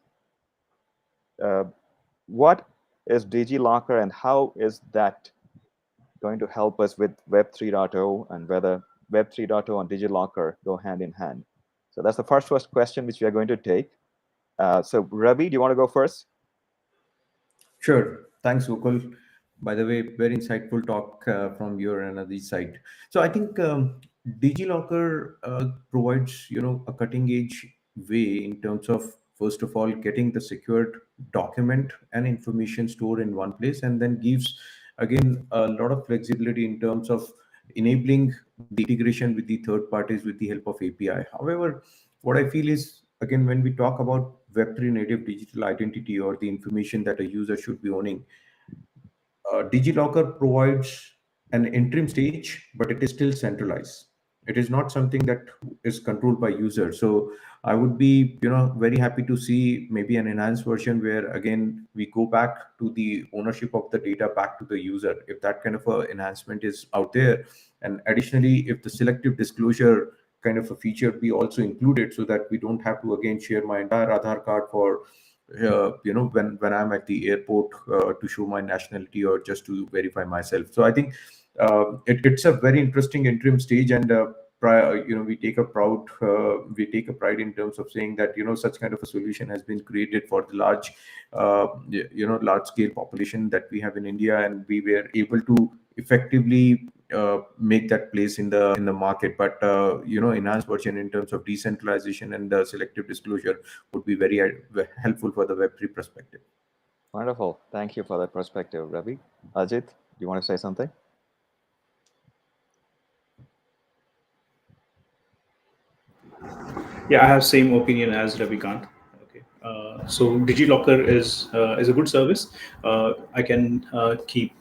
what is DigiLocker and how is that going to help us with Web 3.0, and whether Web 3.0 and DigiLocker go hand in hand? So that's the first question which we are going to take. So Ravi, do you want to go first? Sure. Thanks, Gokul. By the way, very insightful talk from your and Adit's side. So I think DigiLocker provides, a cutting edge way in terms of, first of all, getting the secured document and information stored in one place, and then gives again a lot of flexibility in terms of enabling the integration with the third parties with the help of API. However, what I feel is, again, when we talk about Web3 native digital identity or the information that a user should be owning, DigiLocker provides an interim stage, but it is still centralized. It is not something that is controlled by users. So I would be, very happy to see maybe an enhanced version where again we go back to the ownership of the data back to the user. If that kind of a enhancement is out there, and additionally, if the selective disclosure kind of a feature be also included, so that we don't have to again share my entire Aadhaar card for when I'm at the airport to show my nationality or just to verify myself. So I think it's a very interesting interim stage, and we take a pride in terms of saying that such kind of a solution has been created for the large scale population that we have in India, and we were able to effectively make that place in the market. But enhanced version in terms of decentralization and selective disclosure would be very helpful for the Web3 perspective. Wonderful. Thank you for that perspective, Ravi. Ajit, do you want to say something? Yeah, I have same opinion as Ravi Kant. Okay, so DigiLocker is a good service. I can keep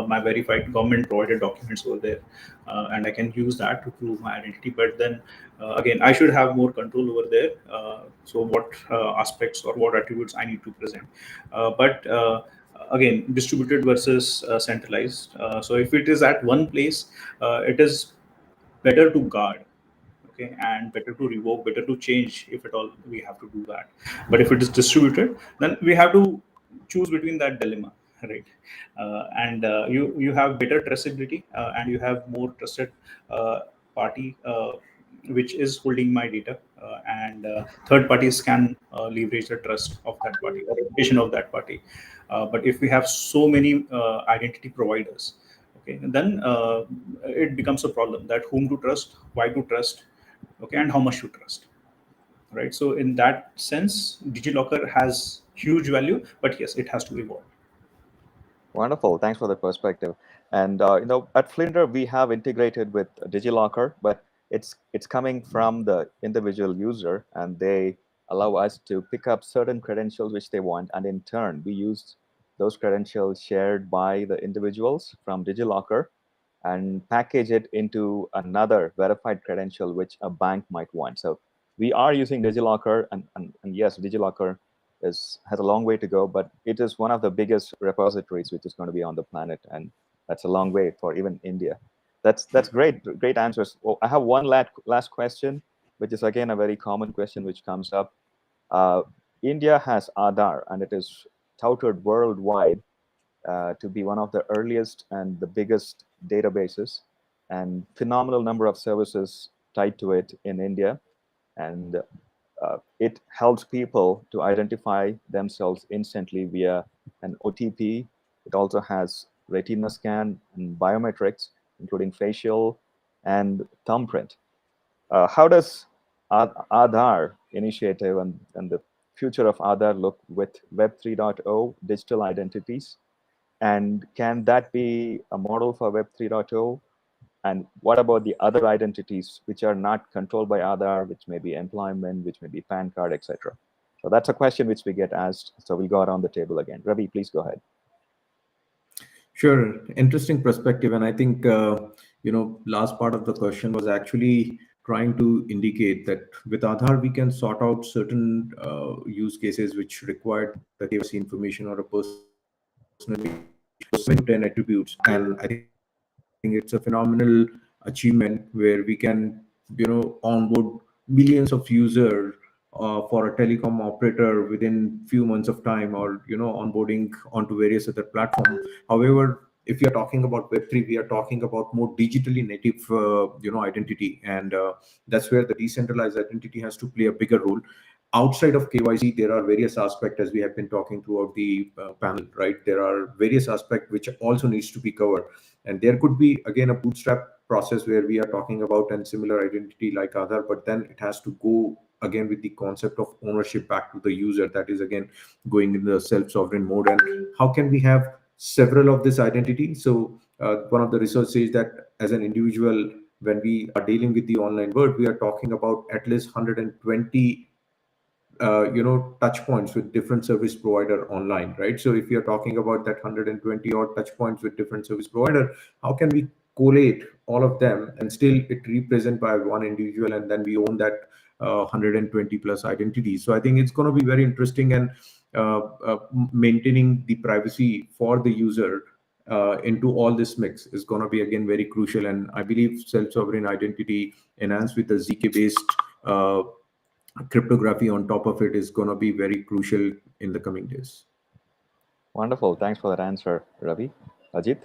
my verified government provided documents over there, and I can use that to prove my identity. But then again, I should have more control over there. So what aspects or what attributes I need to present, but. Again, distributed versus centralized. So if it is at one place, it is better to guard, okay, and better to revoke, better to change if at all we have to do that. But if it is distributed, then we have to choose between that dilemma, right? And you have better traceability, and you have more trusted party which is holding my data, and third parties can leverage the trust of that party or reputation of that party. But if we have so many identity providers, okay, then it becomes a problem that whom to trust, why to trust, okay, and how much you trust, right? So in that sense, DigiLocker has huge value, but yes, it has to evolve. Wonderful. Thanks for the perspective. And at Flinder, we have integrated with DigiLocker, but it's coming from the individual user, and they allow us to pick up certain credentials which they want, and in turn, we use those credentials shared by the individuals from DigiLocker and package it into another verified credential which a bank might want. So we are using DigiLocker, and yes, DigiLocker has a long way to go, but it is one of the biggest repositories which is going to be on the planet, and that's a long way for even India. That's great answers. Well, I have one last question, which is again a very common question which comes up. Uh, India has Aadhaar, and it is touted worldwide to be one of the earliest and the biggest databases, and phenomenal number of services tied to it in India. And it helps people to identify themselves instantly via an OTP. It also has retina scan and biometrics, including facial and thumbprint. How does Aadhaar initiative and the future of Aadhaar look with Web 3.0 digital identities? And can that be a model for Web 3.0? And what about the other identities which are not controlled by Aadhaar, which may be employment, which may be PAN card, etc.? So that's a question which we get asked. So we'll go around the table again. Ravi, please go ahead. Sure, interesting perspective, and I think last part of the question was actually trying to indicate that with Aadhaar we can sort out certain use cases which required the KYC information or a personal information, 10 attributes, and I think it's a phenomenal achievement where we can onboard millions of users for a telecom operator within few months of time, or onboarding onto various other platforms. However, if we are talking about Web3, we are talking about more digitally native identity, and that's where the decentralized identity has to play a bigger role. Outside of KYC, there are various aspects, as we have been talking throughout the panel, right? There are various aspects which also needs to be covered, and there could be again a bootstrap process where we are talking about a similar identity like Aadhaar, but then it has to go again with the concept of ownership back to the user. That is again going in the self-sovereign mode. And how can we have several of this identity? So one of the research says that as an individual, when we are dealing with the online world, we are talking about at least 120 touch points with different service provider online, right? So if you're talking about that 120 odd touch points with different service provider, how can we collate all of them and still it represent by one individual, and then we own that 120 plus identities? So I think it's going to be very interesting, and maintaining the privacy for the user into all this mix is going to be again very crucial. And I believe self-sovereign identity enhanced with the ZK based cryptography on top of it is going to be very crucial in the coming days. Wonderful. Thanks for that answer, Ravi. Ajit?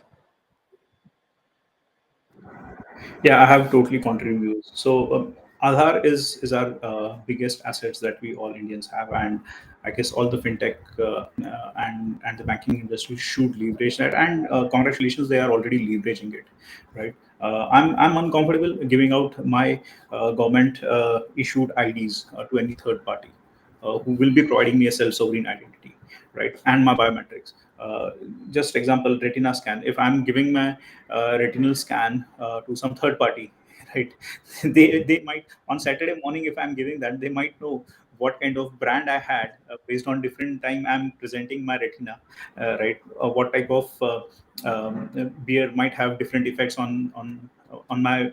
Yeah, I have totally contrary views. So Aadhaar is our biggest assets that we all Indians have, and I guess all the fintech and the banking industry should leverage that. And congratulations, they are already leveraging it, right? I'm uncomfortable giving out my government issued IDs to any third party who will be providing me a self-sovereign identity, right? And my biometrics. Just example, retina scan. If I'm giving my retinal scan to some third party, right? They might on Saturday morning, if I'm giving that, they might know what kind of brand I had based on different time I'm presenting my retina, right? What type of beer might have different effects on my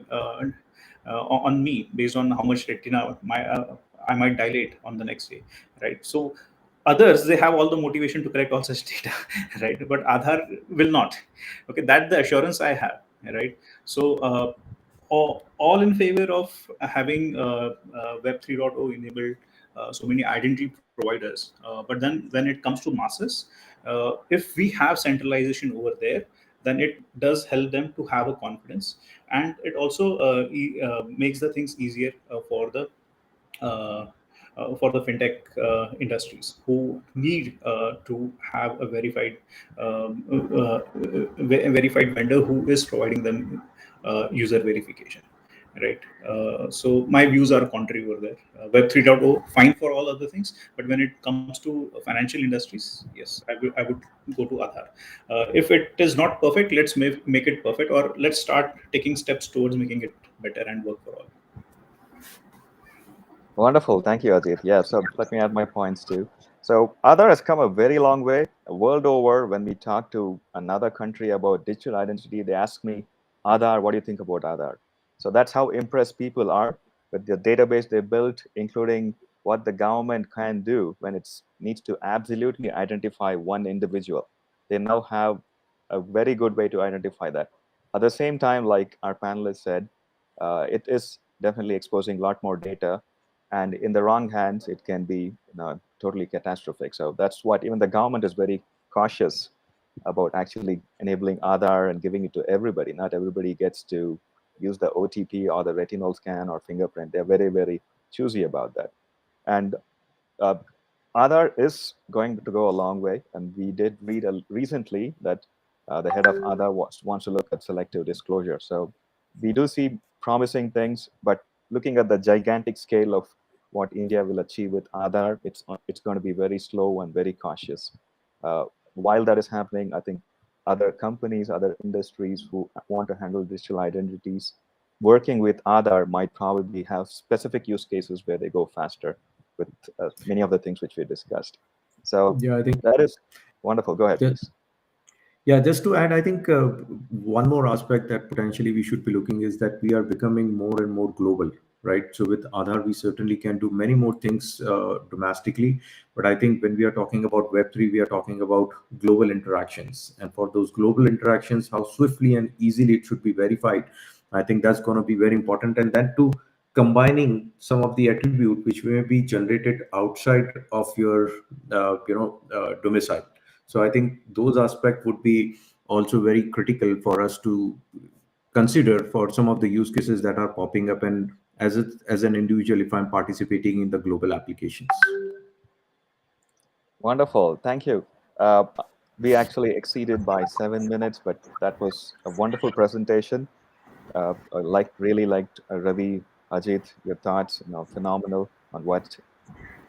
on me based on how much retina I might dilate on the next day, right? So others, they have all the motivation to collect all such data, right? But Aadhaar will not. Okay, that's the assurance I have, right? So all in favor of having Web 3.0 enabled so many identity providers. But then when it comes to masses, if we have centralization over there, then it does help them to have a confidence, and it also makes the things easier uh, for the fintech industries who need to have a verified vendor who is providing them user verification, right? So my views are contrary over there. Web 3.0 fine for all other things, but when it comes to financial industries, yes, I would go to Aadhaar. If it is not perfect, let's make it perfect, or let's start taking steps towards making it better and work for all. Wonderful. Thank you, Ajit. Yeah, so let me add my points too. So Aadhaar has come a very long way. World over, when we talk to another country about digital identity, they ask me, Aadhaar, what do you think about Aadhaar? So that's how impressed people are with the database they built, including what the government can do when it needs to absolutely identify one individual. They now have a very good way to identify that. At the same time, like our panelists said, it is definitely exposing a lot more data, and in the wrong hands it can be, totally catastrophic. So that's what even the government is very cautious about, actually enabling Aadhaar and giving it to everybody. Not everybody gets to use the OTP or the retinal scan or fingerprint. They're very, very choosy about that. And uh, Aadhaar is going to go a long way, and we did read recently that the head of Aadhaar wants to look at selective disclosure. So we do see promising things, but looking at the gigantic scale of what India will achieve with Aadhaar, it's going to be very slow and very cautious. While that is happening, I think other companies, other industries who want to handle digital identities, working with Aadhaar might probably have specific use cases where they go faster with many of the things which we discussed. So Yeah, I think that is wonderful. Go ahead, that, please. yeah, just to add, I think one more aspect that potentially we should be looking is that we are becoming more and more global, right? So with Aadhaar, we certainly can do many more things domestically. But I think when we are talking about Web3, we are talking about global interactions. And for those global interactions, how swiftly and easily it should be verified, I think that's going to be very important. And then to combining some of the attribute which may be generated outside of your, domicile. So I think those aspects would be also very critical for us to consider for some of the use cases that are popping up, and as an individual, if I'm participating in the global applications. Wonderful. Thank you. Uh, we actually exceeded by 7 minutes, but that was a wonderful presentation. Really liked Ravi, Ajit, your thoughts, phenomenal on what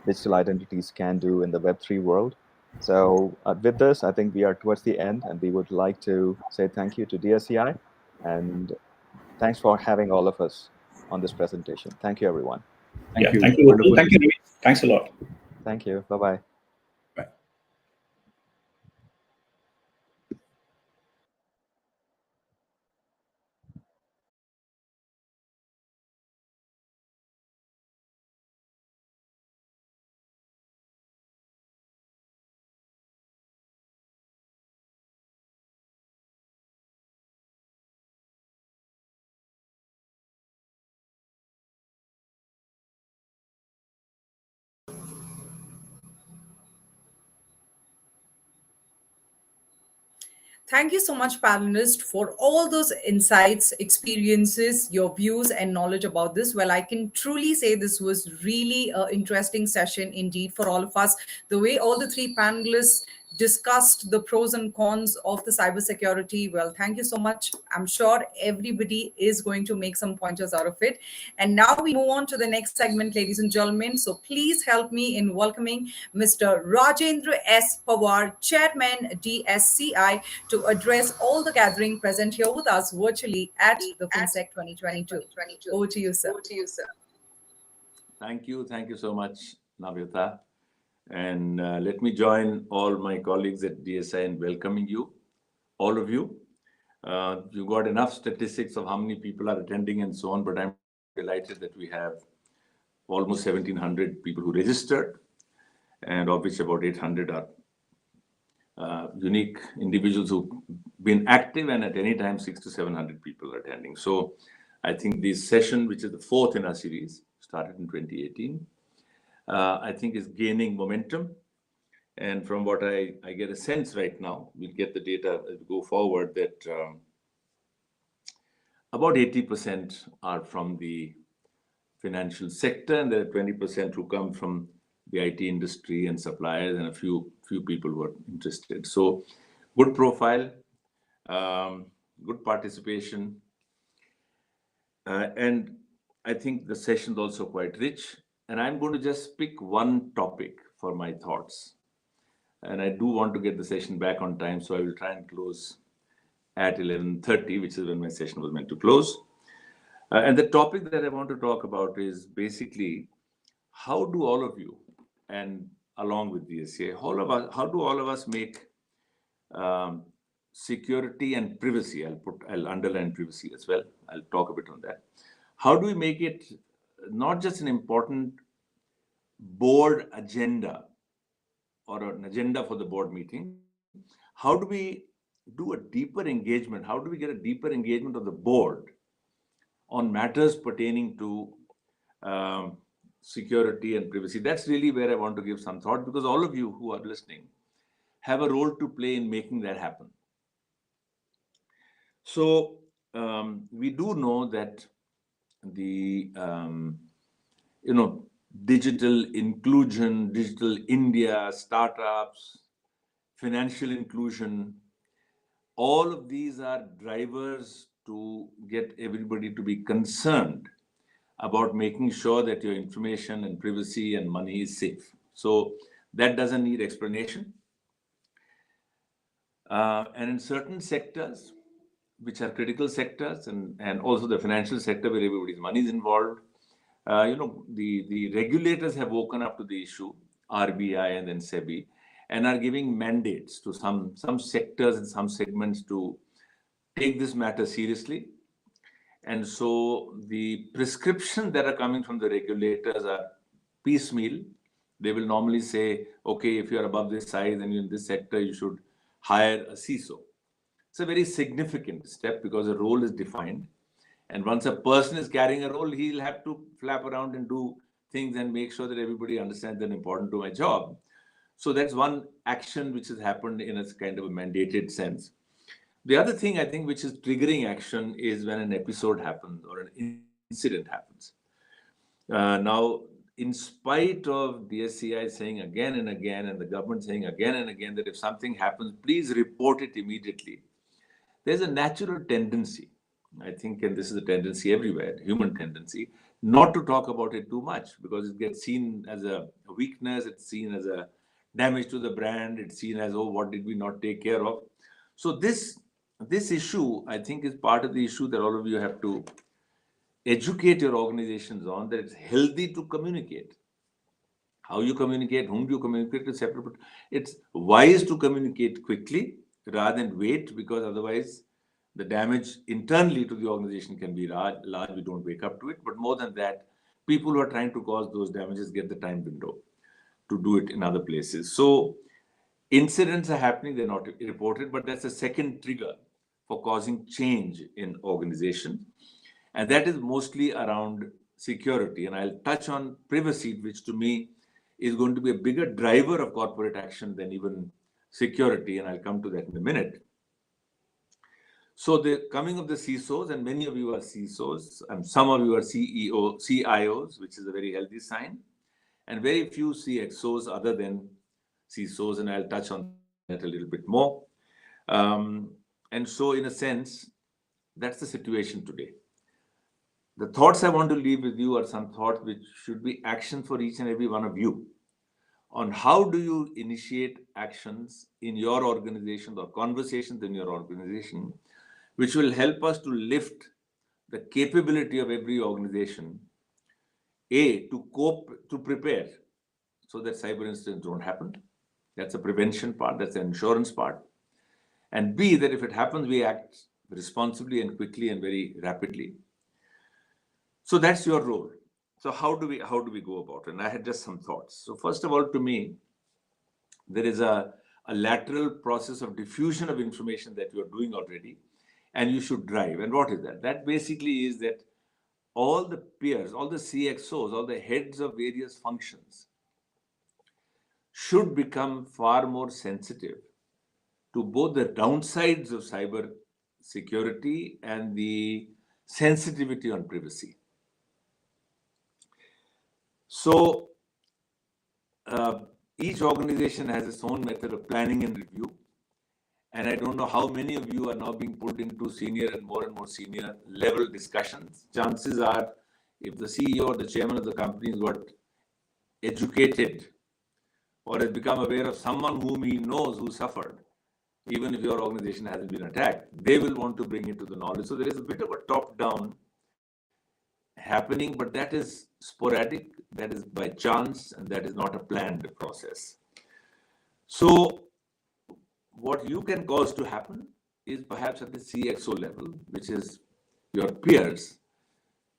digital identities can do in the Web3 world. So with this, I think we are towards the end, and we would like to say thank you to DSCI, and thanks for having all of us on this presentation. Thank you, everyone. Thank Yeah, you. thank you. Wonderful. Thank you, Ravi. Thanks a lot. Thank you. Bye-bye. Bye. Thank you so much, panelist, for all those insights, experiences, your views, and knowledge about this. Well, I can truly say this was really an interesting session indeed for all of us. The way all the three panelists discussed the pros and cons of the cybersecurity. Well, thank you so much. I'm sure everybody is going to make some pointers out of it. And now we move on to the next segment, ladies and gentlemen. So please help me in welcoming Mr. Rajendra S. Pawar, Chairman DSCI, to address all the gathering present here with us virtually at the FinSec 2022. Over to you, sir. Thank you. Thank you so much, Navyata. And let me join all my colleagues at DSI in welcoming you, all of you. You got enough statistics of how many people are attending and so on, but I'm delighted that we have almost 1,700 people who registered, and of which about 800 are unique individuals who've been active, and at any time 600 to 700 people are attending. So I think this session, which is the fourth in our series, started in 2018, I think is gaining momentum. And from what I get a sense right now, we'll get the data as we go forward, that about 80% are from the financial sector, and there are 20% who come from the IT industry and suppliers, and a few people who are interested. So good profile, good participation. And I think the session is also quite rich. And I'm going to just pick one topic for my thoughts. And I do want to get the session back on time, so I will try and close at 11:30, which is when my session was meant to close. And the topic that I want to talk about is basically how do all of you, and along with the SCA, how do all of us make um, security and privacy? I'll underline privacy as well. I'll talk a bit on that. How do we make it not just an important board agenda or an agenda for the board meeting? How do we do a deeper engagement? How do we get a deeper engagement of the board on matters pertaining to um, security and privacy? That's really where I want to give some thought, because all of you who are listening have a role to play in making that happen. So we do know that the digital inclusion, digital India, startups, financial inclusion, all of these are drivers to get everybody to be concerned about making sure that your information and privacy and money is safe. So that doesn't need explanation. And in certain sectors, which are critical sectors, and also the financial sector where everybody's money is involved, the regulators have woken up to the issue, RBI and then SEBI, and are giving mandates to some sectors and some segments to take this matter seriously. And so the prescriptions that are coming from the regulators are piecemeal. They will normally say, okay, if you're above this size and you're in this sector, you should hire a CISO. It's a very significant step because a role is defined. And once a person is carrying a role, he'll have to flap around and do things and make sure that everybody understands they're important to my job. So that's one action which has happened in a kind of a mandated sense. The other thing I think which is triggering action is when an episode happens or an incident happens. Now, in spite of DSCI saying again and again, and the government saying again and again that if something happens, please report it immediately, there's a natural tendency, I think, and this is a tendency everywhere, human tendency, not to talk about it too much because it gets seen as a weakness, it's seen as a damage to the brand, it's seen as, oh, what did we not take care of? So this issue, I think, is part of the issue that all of you have to educate your organizations on, that it's healthy to communicate. How you communicate, whom you communicate is separate, but it's wise to communicate quickly rather than wait, because otherwise the damage internally to the organization can be large. We don't wake up to it. But more than that, people who are trying to cause those damages get the time window to do it in other places. So incidents are happening, they're not reported, but that's a second trigger for causing change in organization. And that is mostly around security. And I'll touch on privacy, which to me is going to be a bigger driver of corporate action than even security. And I'll come to that in a minute. So the coming of the CISOs, and many of you are CISOs, and some of you are CIOs, which is a very healthy sign, and very few CXOs other than CISOs, and I'll touch on that a little bit more. And so in a sense, that's the situation today. The thoughts I want to leave with you are some thoughts which should be action for each and every one of you on how do you initiate actions in your organization or conversations in your organization, which will help us to lift the capability of every organization, A, to cope, to prepare, so that cyber incidents don't happen. That's a prevention part, that's the insurance part. And B, that if it happens, we act responsibly and quickly and very rapidly. So that's your role. So how do we go about it? And I had just some thoughts. So first of all, to me, there is a lateral process of diffusion of information that you're doing already, and you should drive. And what is that? That basically is that all the peers, all the CXOs, all the heads of various functions should become far more sensitive to both the downsides of cyber security and the sensitivity on privacy. So each organization has its own method of planning and review. And I don't know how many of you are now being pulled into senior and more senior level discussions. Chances are, if the CEO or the chairman of the company is got educated or has become aware of someone whom he knows who suffered, even if your organization hasn't been attacked, they will want to bring it to the knowledge. So there is a bit of a top-down happening, but that is sporadic, that is by chance, and that is not a planned process. So what you can cause to happen is perhaps at the CXO level, which is your peers,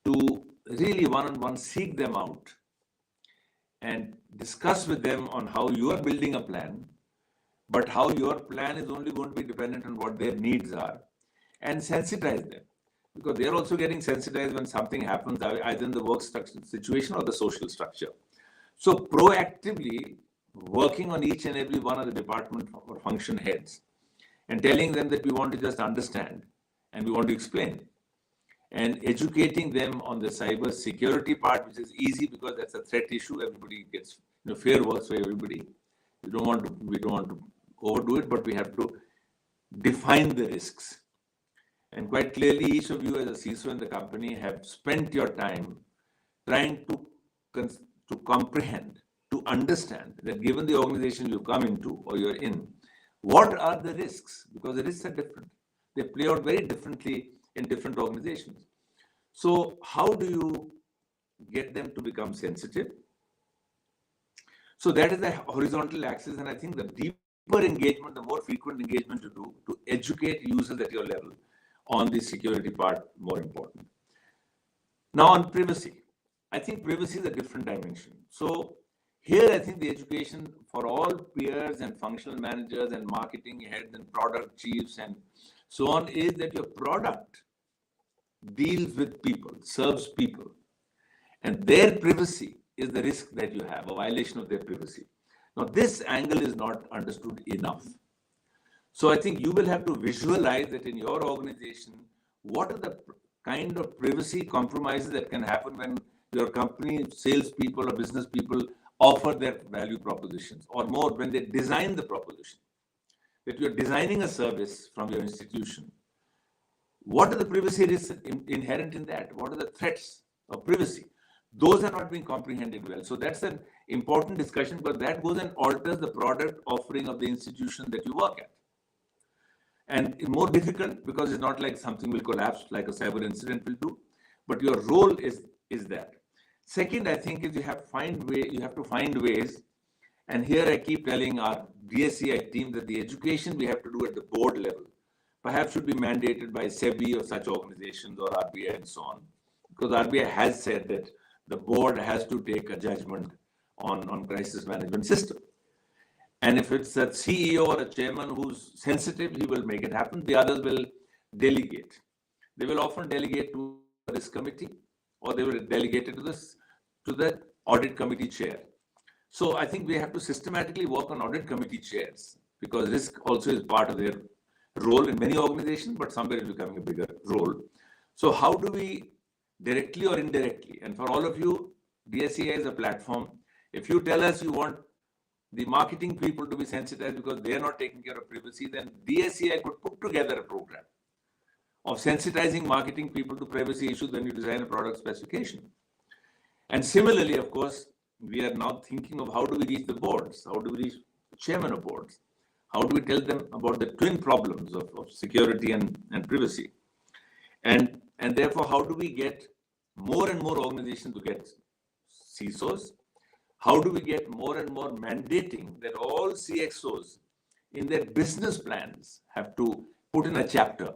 to really one-on-one seek them out and discuss with them on how you are building a plan, but how your plan is only going to be dependent on what their needs are, and sensitize them. Because they're also getting sensitized when something happens, either in the work structure situation or the social structure. So proactively working on each and every one of the department or function heads and telling them that we want to just understand and we want to explain, and educating them on the cyber security part, which is easy because that's a threat issue. Everybody gets, fear works for everybody. We don't want to overdo it, but we have to define the risks. And quite clearly, each of you as a CISO in the company have spent your time trying to comprehend, to understand that given the organization you come into or you're in, what are the risks? Because the risks are different. They play out very differently in different organizations. So how do you get them to become sensitive? So that is the horizontal axis, and I think the deeper engagement, the more frequent engagement you do to educate users at your level on the security part, more important. Now on privacy, I think privacy is a different dimension. So here I think the education for all peers and functional managers and marketing heads and product chiefs and so on is that your product deals with people, serves people, and their privacy is the risk that you have, a violation of their privacy. Now this angle is not understood enough. So I think you will have to visualize that in your organization, what are the kind of privacy compromises that can happen when your company, salespeople or business people offer their value propositions, or more, when they design the proposition, that you're designing a service from your institution. What are the privacy risks inherent in that? What are the threats of privacy? Those are not being comprehended well. So that's an important discussion, but that goes and alters the product offering of the institution that you work at. And it's more difficult because it's not like something will collapse like a cyber incident will do, but your role is that. Second, I think is you have to find ways, and here I keep telling our DSCI team that the education we have to do at the board level perhaps should be mandated by SEBI or such organizations or RBI and so on, because RBI has said that the board has to take a judgment on crisis management system. And if it's a CEO or a chairman who's sensitive, he will make it happen. The others will delegate. They will often delegate to this committee, or they will delegate it to the audit committee chair. So I think we have to systematically work on audit committee chairs, because risk also is part of their role in many organizations, but somewhere it's becoming a bigger role. So how do we directly or indirectly, and for all of you, DSCI is a platform. If you tell us you want the marketing people to be sensitized because they are not taking care of privacy, then DSCI could put together a program of sensitizing marketing people to privacy issues when you design a product specification. And similarly, of course, we are now thinking of how do we reach the boards? How do we reach the chairman of boards? How do we tell them about the twin problems of security and privacy? And therefore, how do we get more and more organizations to get CISOs? How do we get more and more mandating that all CXOs in their business plans have to put in a chapter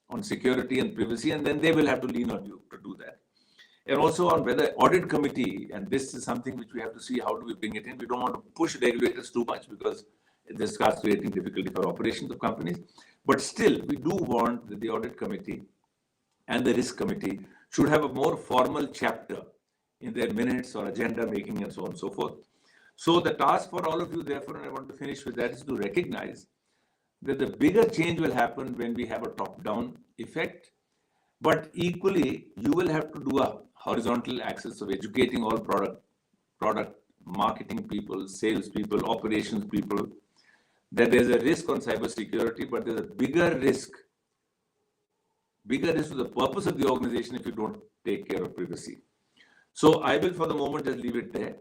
on security and privacy, and then they will have to lean on you to do that. And also on whether audit committee, and this is something which we have to see how do we bring it in. We don't want to push regulators too much because this starts creating difficulty for operations of companies. But still, we do want that the audit committee and the risk committee should have a more formal chapter in their minutes or agenda making and so on and so forth. So the task for all of you, therefore, and I want to finish with that, is to recognize that the bigger change will happen when we have a top-down effect. But equally, you will have to do a horizontal axis of educating all product marketing people, sales people, operations people, that there's a risk on cybersecurity, but there's a bigger risk to the purpose of the organization if you don't take care of privacy. So I will, for the moment, just leave it there.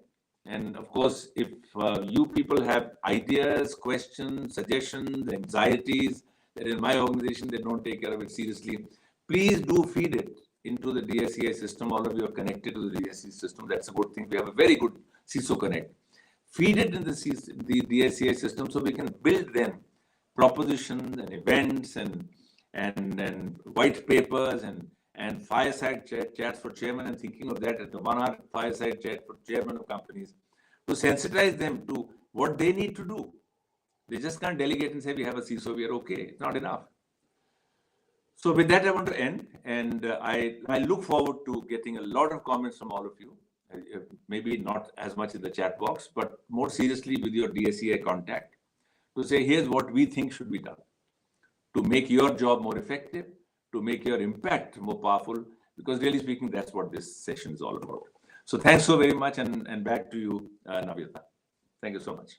And of course, if you people have ideas, questions, suggestions, anxieties that in my organization they don't take care of it seriously, please do feed it into the DSCI system. All of you are connected to the DSCI system. That's a good thing. We have a very good CISO Connect. Feed it in the DSCI system so we can build them propositions and events and white papers and fireside chats for chairman. I'm thinking of that at the 1 hour fireside chat for chairman of companies to sensitize them to what they need to do. They just can't delegate and say, we have a CISO, we are okay. It's not enough. So with that, I want to end. And I look forward to getting a lot of comments from all of you. Maybe not as much in the chat box, but more seriously with your DSCI contact to say, here's what we think should be done to make your job more effective, to make your impact more powerful, because really speaking, that's what this session is all about. So thanks so very much, and back to you, Navita. Thank you so much.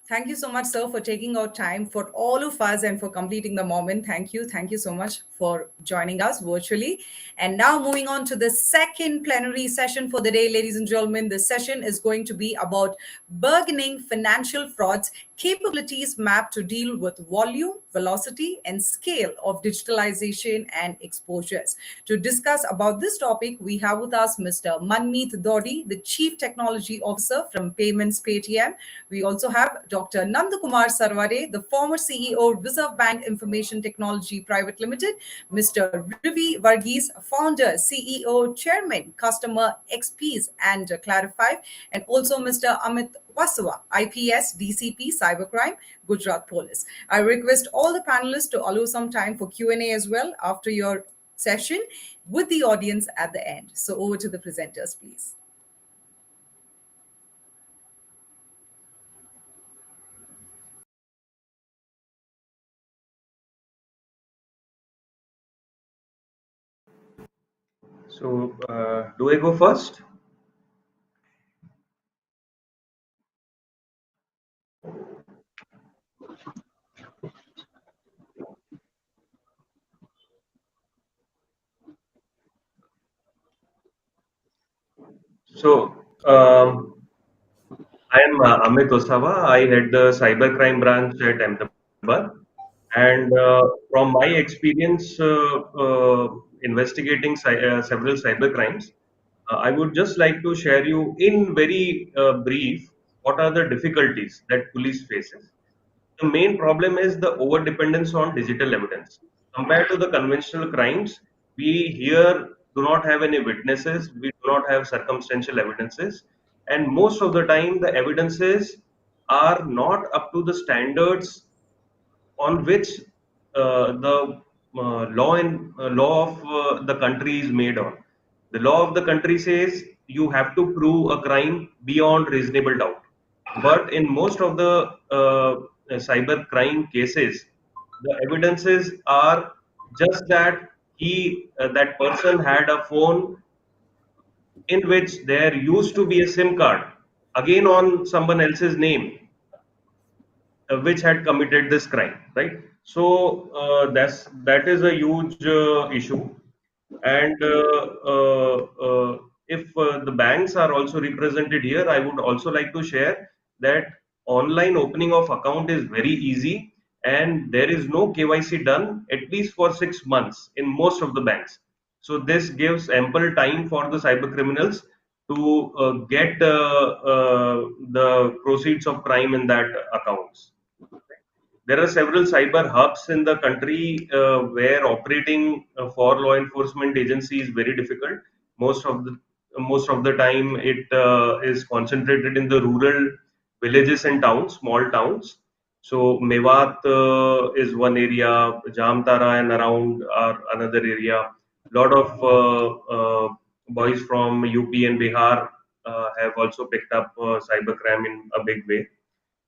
Thank you so much, sir, for taking out time for all of us and for completing the moment. Thank you. Thank you so much for joining us virtually. And now moving on to the second plenary session for the day, ladies and gentlemen. This session is going to be about bargaining financial frauds, capabilities mapped to deal with volume, velocity, and scale of digitalization and exposures. To discuss about this topic, we have with us Mr. Manmeet Dodi, the Chief Technology Officer from Payments Paytm. We also have Dr. Nandakumar Sarwade, the former CEO of Reserve Bank Information Technology Private Limited, Mr. Rivi Varghese, founder, CEO, Chairman, Customer XPs and Clarify, and also Mr. Amit Wasava, IPS, DCP, Cybercrime, Gujarat Police. I request all the panelists to allow some time for Q&A as well after your session with the audience at the end. So over to the presenters, please. So, do I go first? So, I am Amit Osava. I head the cybercrime branch at Ahmedabad. And from my experience investigating several cybercrimes, I would just like to share you in very brief what are the difficulties that police faces. The main problem is the over dependence on digital evidence. Compared to the conventional crimes, we here do not have any witnesses, we do not have circumstantial evidences, and most of the time the evidences are not up to the standards on which the law of the country is made on. The law of the country says you have to prove a crime beyond reasonable doubt. But in most of the cyber crime cases, the evidences are just that that person had a phone in which there used to be a SIM card again on someone else's name, which had committed this crime, right? So that is a huge issue, and if the banks are also represented here, I would also like to share that online opening of account is very easy, and there is no KYC done at least for 6 months in most of the banks. So this gives ample time for the cyber criminals to get the proceeds of crime in that accounts. There are several cyber hubs in the country where operating for law enforcement agency is very difficult. Most of the time, it is concentrated in the rural villages and towns, small towns. So Mewat is one area, Jamtara and around are another area. Lot of boys from UP and Bihar have also picked up cybercrime in a big way.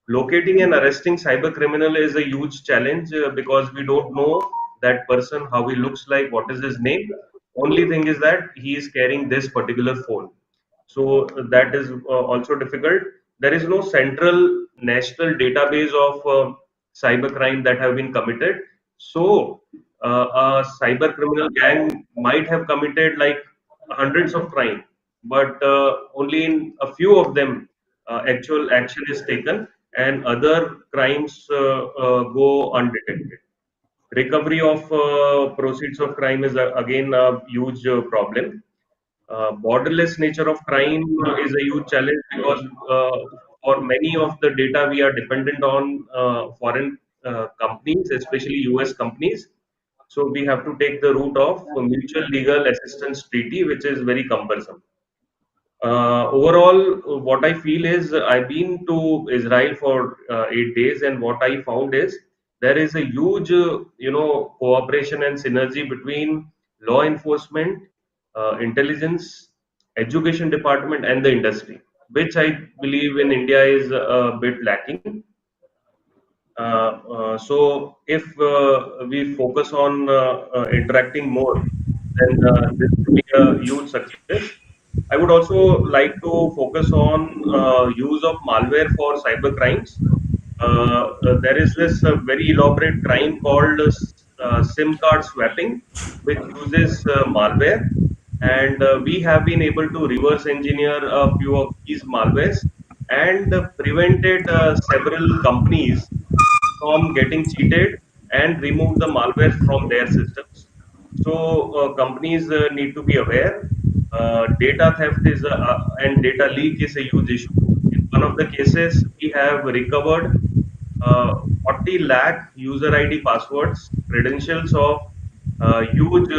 Locating and arresting cyber criminal is a huge challenge because we don't know that person, how he looks like, what is his name. Only thing is that he is carrying this particular phone. So that is also difficult. There is no central national database of cybercrime that have been committed. So a cyber criminal gang might have committed like hundreds of crime, but only in a few of them actual action is taken, and other crimes go undetected. Recovery of proceeds of crime is again a huge problem. Borderless nature of crime is a huge challenge because for many of the data we are dependent on foreign companies, especially US companies. So we have to take the route of mutual legal assistance treaty, which is very cumbersome. Overall, what I feel is I've been to Israel for 8 days, and what I found is there is a huge, cooperation and synergy between law enforcement, intelligence, education department, and the industry, which I believe in India is a bit lacking. So if we focus on interacting more, then this will be a huge success. I would also like to focus on use of malware for cyber crimes. There is this very elaborate crime called SIM card swapping, which uses malware, and we have been able to reverse engineer a few of these malwares and prevented several companies from getting cheated and remove the malware from their systems. So companies need to be aware. Data theft is and data leak is a huge issue. In one of the cases, we have recovered 40 lakh user ID passwords, credentials of huge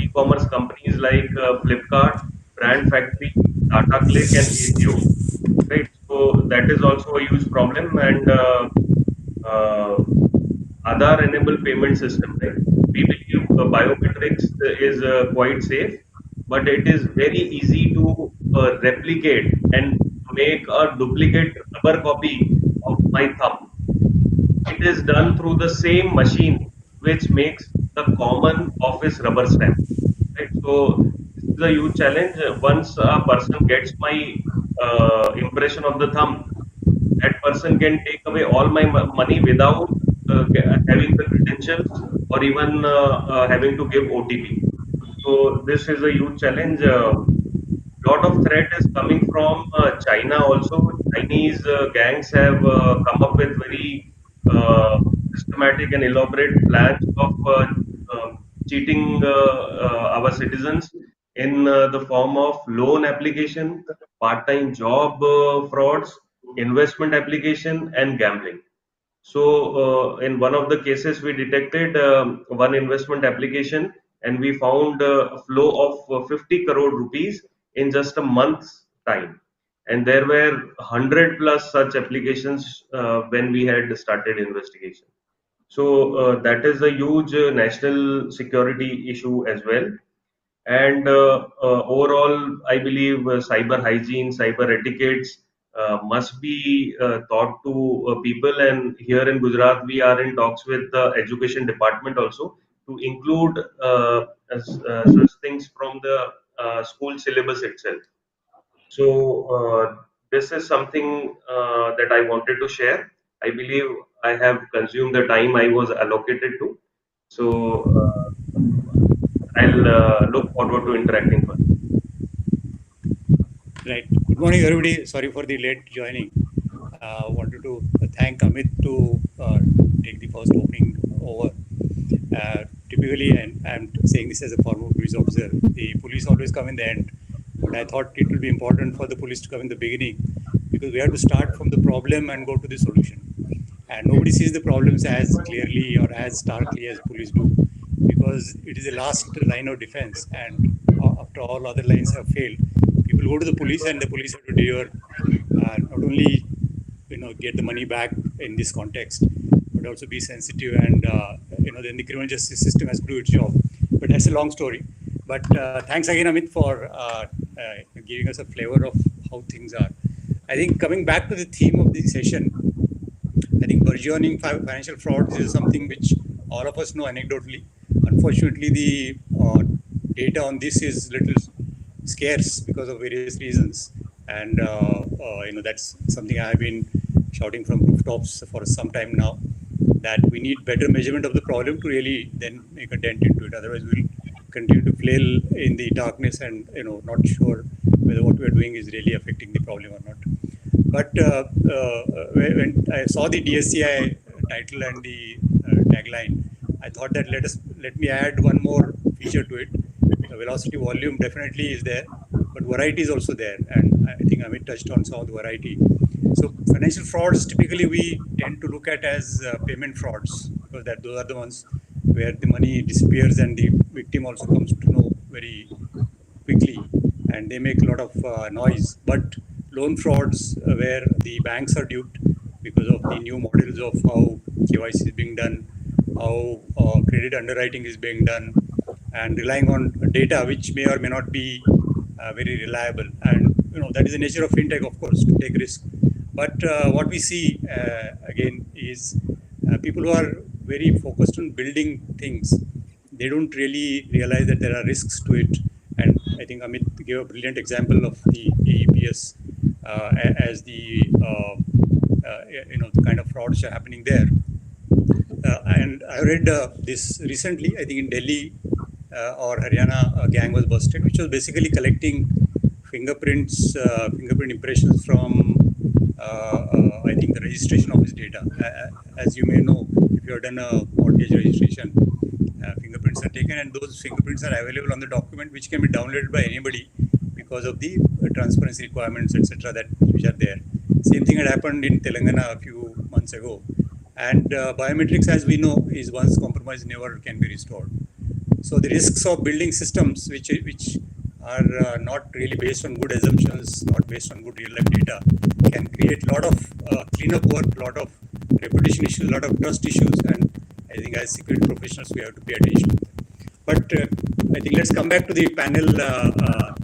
e-commerce companies like Flipkart, Brand Factory, Tata Click, and AGO. Right. So that is also a huge problem, and uh, Aadhaar enabled payment system, right? We believe biometrics is quite safe, but it is very easy to replicate and make a duplicate rubber copy of my thumb. It is done through the same machine which makes the common office rubber stamp. Right? So this is a huge challenge. Once a person gets my impression of the thumb, that person can take away all my money without having the credentials or even having to give OTP. So this is a huge challenge. Lot of threat is coming from China also. Chinese gangs have come up with very uh, systematic and elaborate plans of cheating our citizens in the form of loan application, part-time job frauds, investment application, and gambling. So, in one of the cases, we detected one investment application and we found a flow of 50 crore rupees in just a month's time. And there were 100 plus such applications when we had started investigation. So, that is a huge national security issue as well. And overall, I believe cyber hygiene, cyber etiquettes must be taught to people. And here in Gujarat, we are in talks with the education department also to include such things from the school syllabus itself. So this is something that I wanted to share. I believe I have consumed the time I was allocated to. So I'll look forward to interacting further. Right. Good morning, everybody. Sorry for the late joining. Wanted to thank Amit to take the first opening over. Typically, and I'm saying this as a former police officer, the police always come in the end. But I thought it will be important for the police to come in the beginning because we have to start from the problem and go to the solution. And nobody sees the problems as clearly or as starkly as police do because it is the last line of defense. And after all other lines have failed, people go to the police and the police have to deliver not only get the money back in this context, but also be sensitive and then the criminal justice system has to do its job. But that's a long story. But thanks again, Amit, for giving us a flavor of how things are. I think coming back to the theme of this session, I think burgeoning financial frauds is something which all of us know anecdotally. Unfortunately, the data on this is little scarce because of various reasons, and that's something I have been shouting from rooftops for some time now. That we need better measurement of the problem to really then make a dent into it. Otherwise, we'll continue to flail in the darkness and not sure whether what we are doing is really affecting the problem or not. But when I saw the DSCI title and the tagline, I thought that let me add one more feature to it. The velocity volume definitely is there, but variety is also there, and I think Amit touched on some of the variety. So financial frauds typically we tend to look at as payment frauds because those are the ones where the money disappears and the victim also comes to know very quickly and they make a lot of noise. But loan frauds, where the banks are duped because of the new models of how KYC is being done, how credit underwriting is being done, and relying on data which may or may not be very reliable. And that is the nature of fintech, of course, to take risk. But what we see again is people who are very focused on building things, they don't really realize that there are risks to it. And I think Amit gave a brilliant example of the AEPS as the kind of frauds are happening there. And I read this recently. I think in Delhi or Haryana, a gang was busted, which was basically collecting fingerprint impressions from I think the registration office data. As you may know, if you have done a mortgage registration, fingerprints are taken, and those fingerprints are available on the document, which can be downloaded by anybody because of the transparency requirements, etc., that which are there. Same thing had happened in Telangana a few months ago. And biometrics, as we know, is once compromised, never can be restored. So the risks of building systems which are not really based on good assumptions, not based on good real-life data, can create a lot of cleanup work, a lot of reputation issues, a lot of trust issues, and I think as security professionals we have to pay attention to them. But I think let's come back to the panel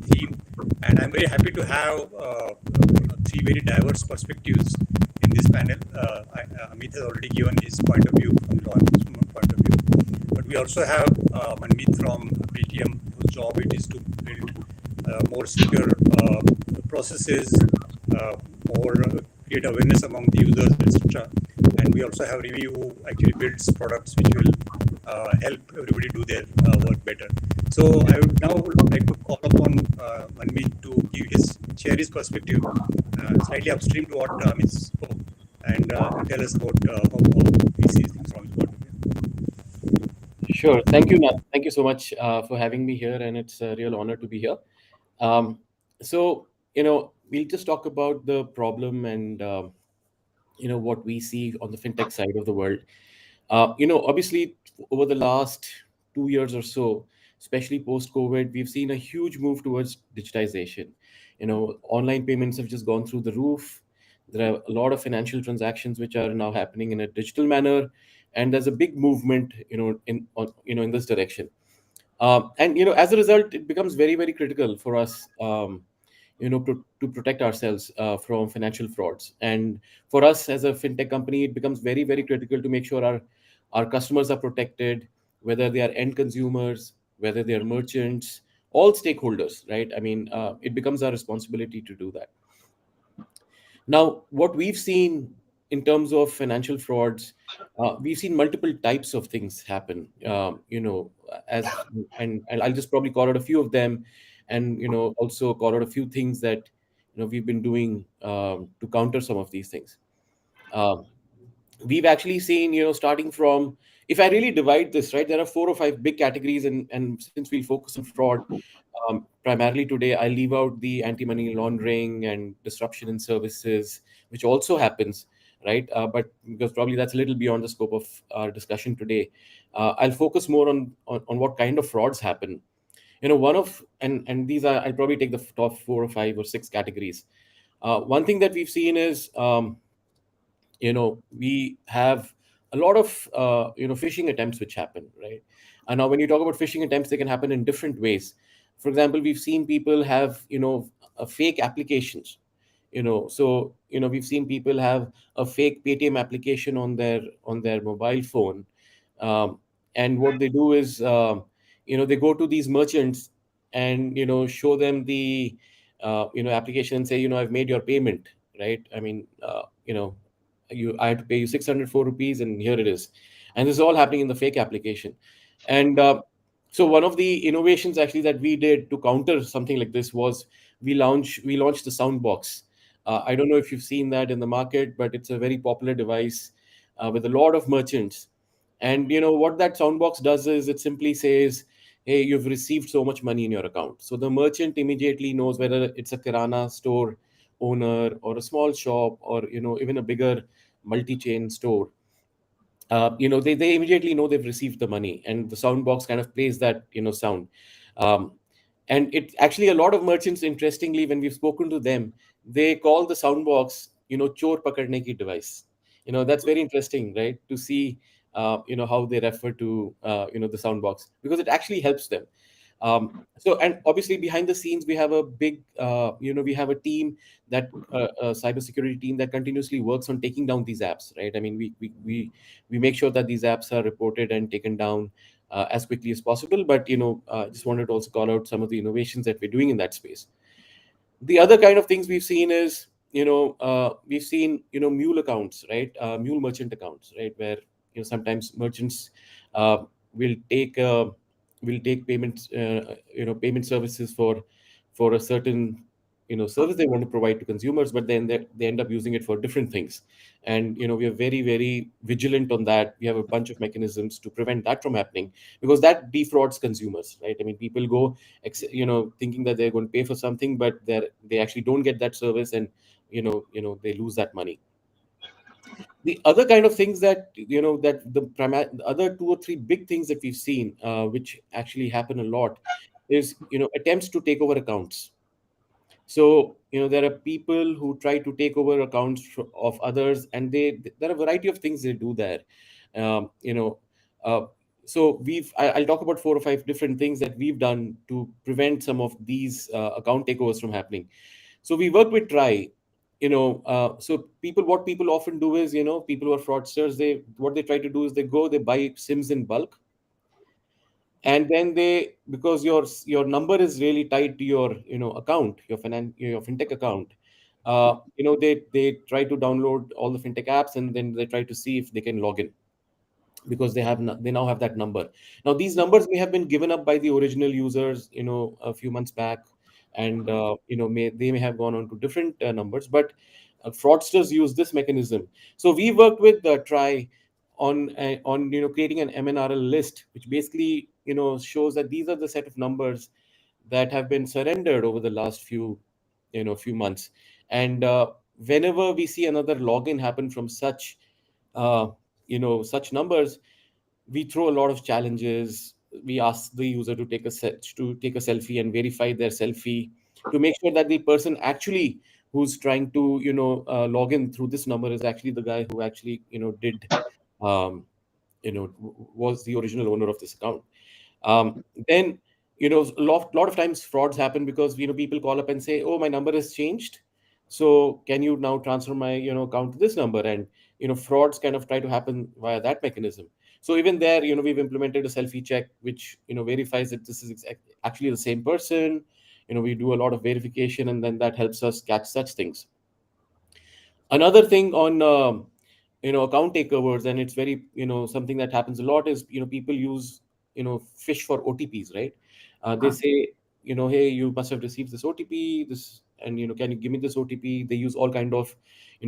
theme, and I'm very happy to have three very diverse perspectives in this panel. Amit has already given his point of view from law enforcement point of view, but we also have Manmeet from Paytm, whose job it is to build more secure processes, more create awareness among the users, etc. And we also have Rivi, who actually builds products which will help everybody do their work better. So I would now like to call upon Manmeet to share his perspective, slightly upstream to what Amit spoke, and tell us about how he sees things from his point of view. Sure. Thank you, Matt. Thank you so much for having me here, and it's a real honor to be here. So, we'll just talk about the problem and, what we see on the fintech side of the world. Obviously, over the last 2 years or so, especially post-COVID, we've seen a huge move towards digitization. Online payments have just gone through the roof. There are a lot of financial transactions which are now happening in a digital manner, and there's a big movement, in this direction. And as a result, it becomes very, very critical for us, to protect ourselves from financial frauds. And for us as a fintech company, it becomes very, very critical to make sure our customers are protected, whether they are end consumers, whether they are merchants, all stakeholders, right? I mean, it becomes our responsibility to do that. Now, what we've seen in terms of financial frauds, we've seen multiple types of things happen. And I'll just probably call out a few of them, and also call out a few things that we've been doing to counter some of these things. Um, we've actually seen, starting from, if I really divide this, right, there are 4 or 5 big categories, and since we'll focus on fraud primarily today, I leave out the anti-money laundering and disruption in services, which also happens, right? But because probably that's a little beyond the scope of our discussion today, I'll focus more on what kind of frauds happen. One of, and these are, I'll probably take the top 4 or 5 or 6 categories. One thing that we've seen is we have a lot of phishing attempts which happen, right? And now when you talk about phishing attempts, they can happen in different ways. For example, we've seen people have fake applications. So we've seen people have a fake Paytm application on their mobile phone. um, and what they do is, they go to these merchants and show them the application and say, I've made your payment, right? I mean, I had to pay you 604 rupees, and here it is. And this is all happening in the fake application. And so one of the innovations actually that we did to counter something like this was we launched the Soundbox. I don't know if you've seen that in the market, but it's a very popular device with a lot of merchants. And what that Soundbox does is it simply says, hey, you've received so much money in your account. So the merchant immediately knows whether it's a kirana store owner or a small shop, or even a bigger multi-chain store. They immediately know they've received the money, and the sound box kind of plays that sound. um, and it actually, a lot of merchants, interestingly, when we've spoken to them, they call the sound box chor pakadne ki device. That's very interesting, right, to see how they refer to the sound box, because it actually helps them. So, and obviously behind the scenes, we have a big, we have a team a cybersecurity team that continuously works on taking down these apps, right? I mean, we make sure that these apps are reported and taken down as quickly as possible. But just wanted to also call out some of the innovations that we're doing in that space. The other kind of things we've seen is, we've seen mule accounts, right? Mule merchant accounts, right, where sometimes merchants uh, will take payments, payment services for a certain service they want to provide to consumers, but then they end up using it for different things. And we are very, very vigilant on that. We have a bunch of mechanisms to prevent that from happening, because that defrauds consumers, right? I mean, people go thinking that they're going to pay for something, but they actually don't get that service, and they lose that money. The other kind of things that the other two or three big things that we've seen, which actually happen a lot, is attempts to take over accounts. So there are people who try to take over accounts of others, and there are a variety of things they do there. um, you know uh, so I'll talk about four or five different things that we've done to prevent some of these account takeovers from happening. So we work with Try. So what people often do is, people who are fraudsters, what they try to do is they buy SIMs in bulk, and then because your number is really tied to your account, your fintech account. They try to download all the fintech apps, and then they try to see if they can log in, because they now have that number. Now these numbers may have been given up by the original users a few months back, and they may have gone on to different numbers, but fraudsters use this mechanism. So we worked with Try on creating an MNRL list, which basically shows that these are the set of numbers that have been surrendered over the last few months. And whenever we see another login happen from uh, such numbers, we throw a lot of challenges. We ask the user to take a selfie and verify their selfie, to make sure that the person actually who's trying to log in through this number is actually the guy who actually did um, was the original owner of this account. Then lot of times frauds happen because people call up and say, oh, my number has changed, so can you now transfer my account to this number? And frauds kind of try to happen via that mechanism. So even there, we've implemented a selfie check, which verifies that this is actually the same person. We do a lot of verification, and then that helps us catch such things. Another thing on account takeovers, and it's very something that happens a lot, is people use fish for OTPs, right? They say, hey, you must have received this OTP, this, and can you give me this OTP? They use all kind of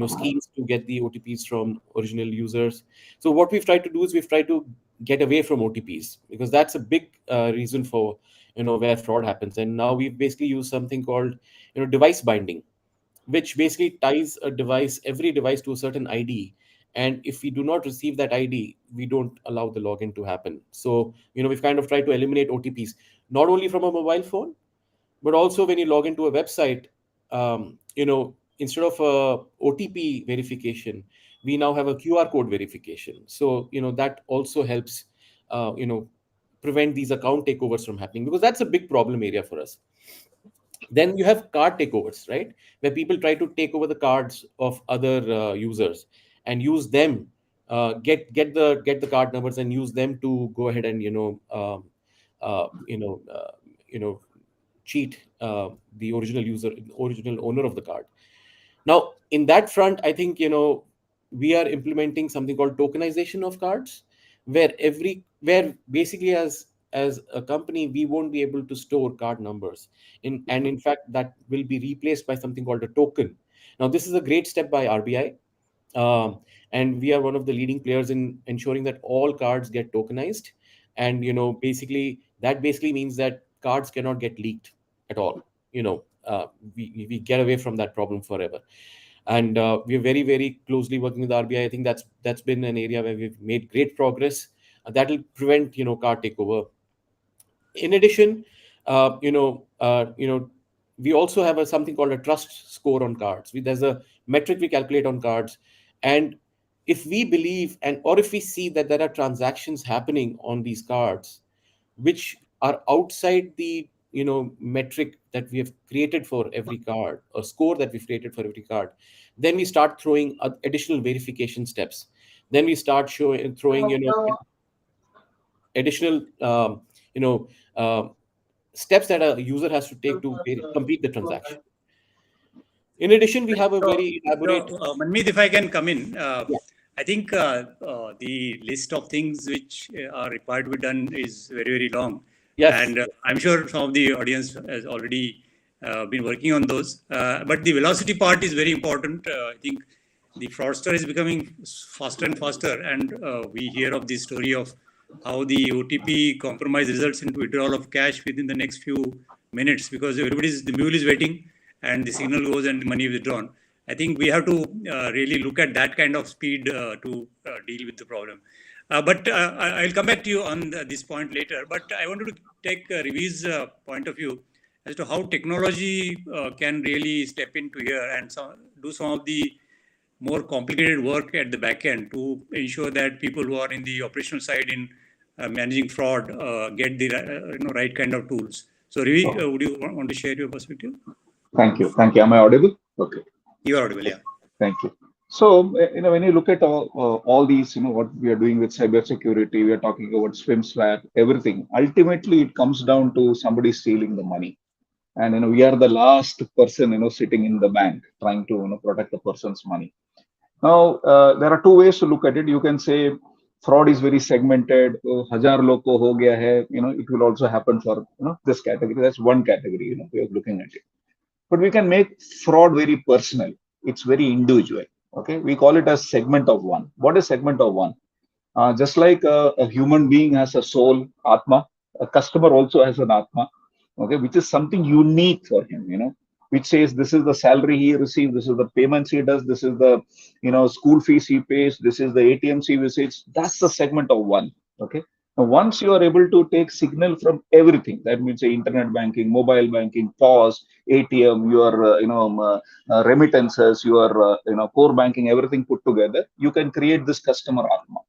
schemes to get the OTPs from original users. So what we've tried to do is we've tried to get away from OTPs, because that's a big reason for where fraud happens. And now we've basically used something called device binding, which basically ties every device to a certain ID. And if we do not receive that ID, we don't allow the login to happen. So, we've kind of tried to eliminate OTPs, not only from a mobile phone, but also when you log into a website, instead of OTP verification, we now have a QR code verification. So that also helps prevent these account takeovers from happening, because that's a big problem area for us. Then you have card takeovers, right, where people try to take over the cards of other users and use them, get the card numbers and use them to go ahead and uh, you know uh, you know cheat the original owner of the card. Now, in that front, I think we are implementing something called tokenization of cards, where basically as a company we won't be able to store card numbers, and in fact that will be replaced by something called a token. Now, this is a great step by RBI, and we are one of the leading players in ensuring that all cards get tokenized, and basically means that cards cannot get leaked at all. We get away from that problem forever, and we are very, very closely working with RBI. I think that's been an area where we've made great progress. That will prevent card takeover. In addition, we also have something called a trust score on cards. There's a metric we calculate on cards, and if we believe or if we see that there are transactions happening on these cards which are outside the metric that we have created for every card, a score that we've created for every card, then we start throwing additional verification steps. Then we start throwing additional you know steps that a user has to take to complete the transaction. In addition, we have a very elaborate. Manmeet, if I can come in, Yeah. I think the list of things which are required to be done is very, very long. Yes. And I'm sure some of the audience has already been working on those. But the velocity part is very important. I think the fraudster is becoming faster and faster. And we hear of the story of how the OTP compromise results into withdrawal of cash within the next few minutes, because the mule is waiting and the signal goes and the money is withdrawn. I think we have to really look at that kind of speed to deal with the problem. But I'll come back to you on this point later. But I wanted to take Ravi's point of view as to how technology can really step into here and do some of the more complicated work at the back end to ensure that people who are in the operational side in managing fraud get the right kind of tools. So, Ravi, would you want to share your perspective? Thank you. Thank you. Am I audible? Okay. You are audible, yeah. Thank you. So, when you look at all these, what we are doing with cybersecurity, we are talking about swim swap, everything. Ultimately, it comes down to somebody stealing the money. And, we are the last person, sitting in the bank trying to, protect the person's money. Now, there are two ways to look at it. You can say fraud is very segmented. 1000 log ko ho gaya hai, it will also happen for, this category. That's one category, way of looking at it. But we can make fraud very personal. It's very individual. Okay, we call it as segment of one. What is segment of one? Just like a human being has a soul, atma, a customer also has an atma. Okay, which is something unique for him. Which says this is the salary he receives, this is the payments he does, this is the school fees he pays, this is the ATMs he visits. That's the segment of one. Okay. Now, once you are able to take signal from everything, that means internet banking, mobile banking, POS, ATM, your remittances, your core banking, everything put together, you can create this customer atma.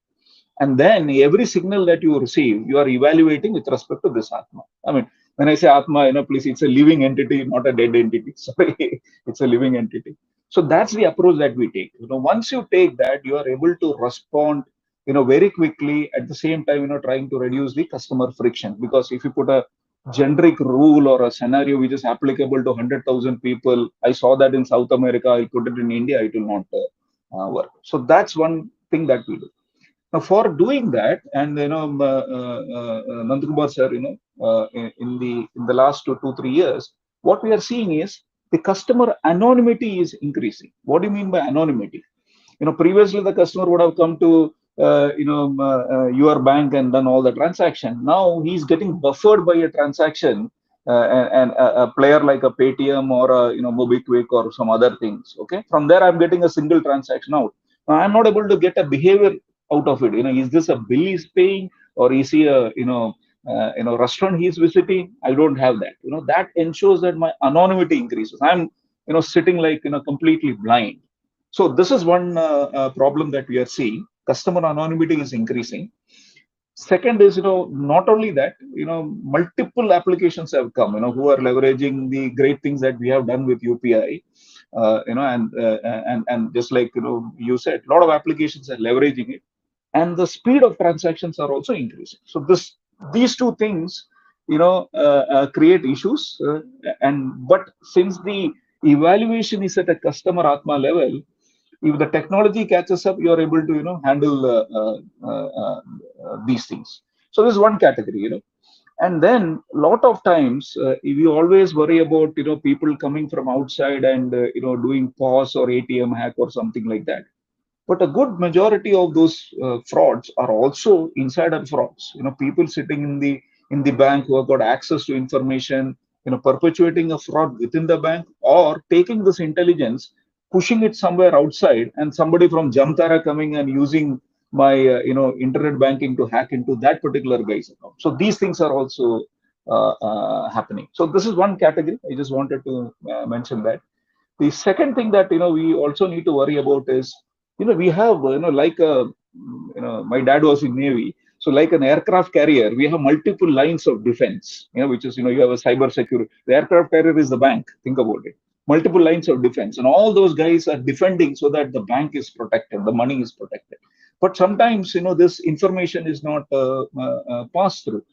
And then every signal that you receive, you are evaluating with respect to this atma. I mean, when I say atma, please, it's a living entity, not a dead entity. Sorry, it's a living entity. So that's the approach that we take. Once you take that, you are able to respond very quickly, at the same time, trying to reduce the customer friction. Because if you put a generic rule or a scenario which is applicable to 100,000 people, I saw that in South America, I'll put it in India, it will not work. So that's one thing that we do. Now, for doing that, and Nandakumar sir, in the last 2-3 years, what we are seeing is the customer anonymity is increasing. What do you mean by anonymity? Previously the customer would have come to your bank and done all the transaction. Now he's getting buffered by a transaction and a player like a Paytm or a MobiKwik or some other things. Okay, from there I'm getting a single transaction out. Now I'm not able to get a behavior out of it. Is this a bill he's paying, or is he a restaurant he's visiting? I don't have that. That ensures that my anonymity increases. I'm sitting like completely blind. So this is one problem that we are seeing. Customer anonymity is increasing. Second is, not only that, multiple applications have come, who are leveraging the great things that we have done with UPI, and just like, you said, a lot of applications are leveraging it, and the speed of transactions are also increasing. So these two things, create issues, but since the evaluation is at a customer Atma level, if the technology catches up, you are able to handle these things. So this is one category, and then lot of times we always worry about people coming from outside and doing POS or ATM hack or something like that. But a good majority of those frauds are also insider frauds. People sitting in the bank who have got access to information, perpetuating a fraud within the bank, or taking this intelligence, pushing it somewhere outside, and somebody from Jamtara coming and using my internet banking to hack into that particular guy's account. So these things are also happening. So this is one category. I just wanted to mention that. The second thing that we also need to worry about is, we have like my dad was in Navy, so like an aircraft carrier, we have multiple lines of defense, which is, you have a cyber security. The aircraft carrier is the bank. Think about it. Multiple lines of defense, and all those guys are defending so that the bank is protected, the money is protected. But sometimes this information is not passed through.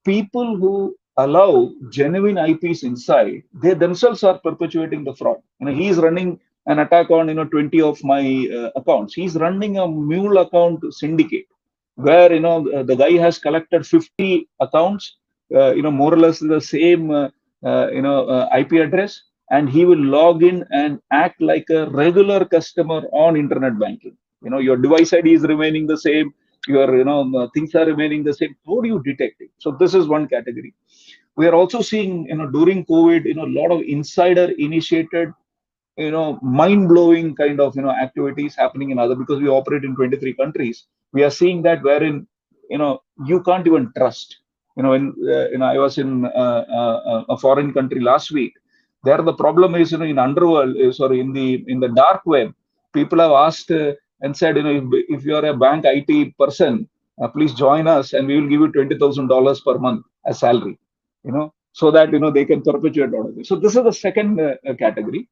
People who allow genuine IPs inside, they themselves are perpetuating the fraud. He is running an attack on 20 of my accounts. He's running a mule account syndicate where the guy has collected 50 accounts, more or less the same IP address, and he will log in and act like a regular customer on internet banking. Your device ID is remaining the same, your things are remaining the same. How do you detect it? So this is one category. We are also seeing during COVID a lot of insider initiated mind-blowing kind of activities happening in other, because we operate in 23 countries. We are seeing that wherein you can't even trust. When I was in a foreign country last week, there the problem is in underworld, sorry, in the dark web, people have asked and said, if you are a bank IT person, please join us and we will give you $20,000 per month as salary, so that they can perpetuate all of this. So this is the second category.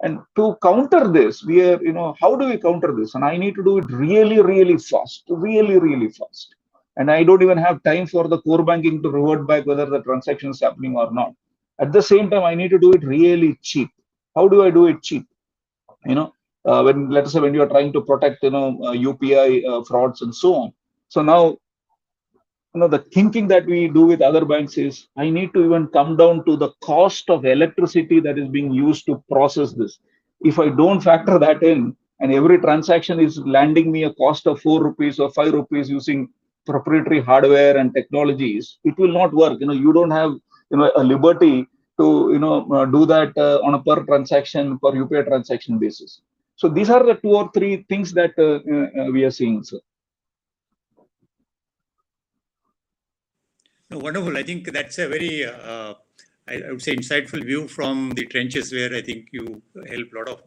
And to counter this, we are, how do we counter this? And I need to do it really, really fast, really, really fast. And I don't even have time for the core banking to revert back whether the transaction is happening or not. At the same time, I need to do it really cheap. How do I do it cheap? When, let's say, when you are trying to protect, UPI frauds and so on. So now, the thinking that we do with other banks is, I need to even come down to the cost of electricity that is being used to process this. If I don't factor that in, and every transaction is landing me a cost of 4 rupees or 5 rupees using proprietary hardware and technologies, it will not work. You don't have a liberty to do that on a per transaction, per UPI transaction basis. So these are the 2 or 3 things that we are seeing, sir. No, wonderful. I think that's a very, I would say, insightful view from the trenches, where I think you help a lot of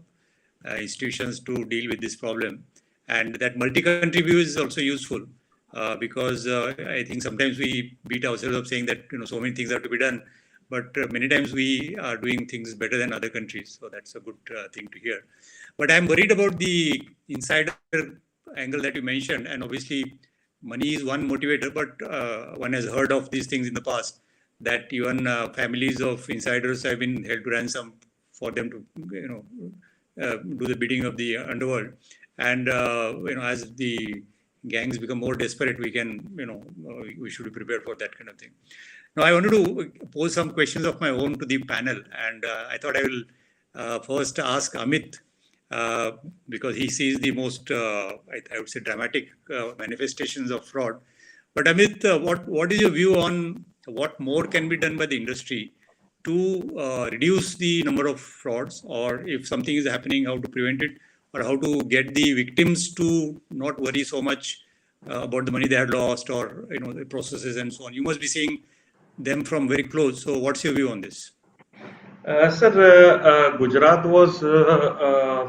institutions to deal with this problem. And that multi-country view is also useful because I think sometimes we beat ourselves up saying that so many things have to be done, but many times we are doing things better than other countries. So that's a good thing to hear. But I'm worried about the insider angle that you mentioned, and obviously money is one motivator, but one has heard of these things in the past, that even families of insiders have been held to ransom for them to do the bidding of the underworld. And as the gangs become more desperate, we can we should be prepared for that kind of thing. Now I wanted to pose some questions of my own to the panel, and I thought I will first ask Amit, because he sees the most, I would say, dramatic manifestations of fraud. But Amit, what is your view on what more can be done by the industry to reduce the number of frauds, or if something is happening, how to prevent it, or how to get the victims to not worry so much about the money they had lost, or the processes and so on? You must be seeing them from very close. So what's your view on this? Sir, Gujarat was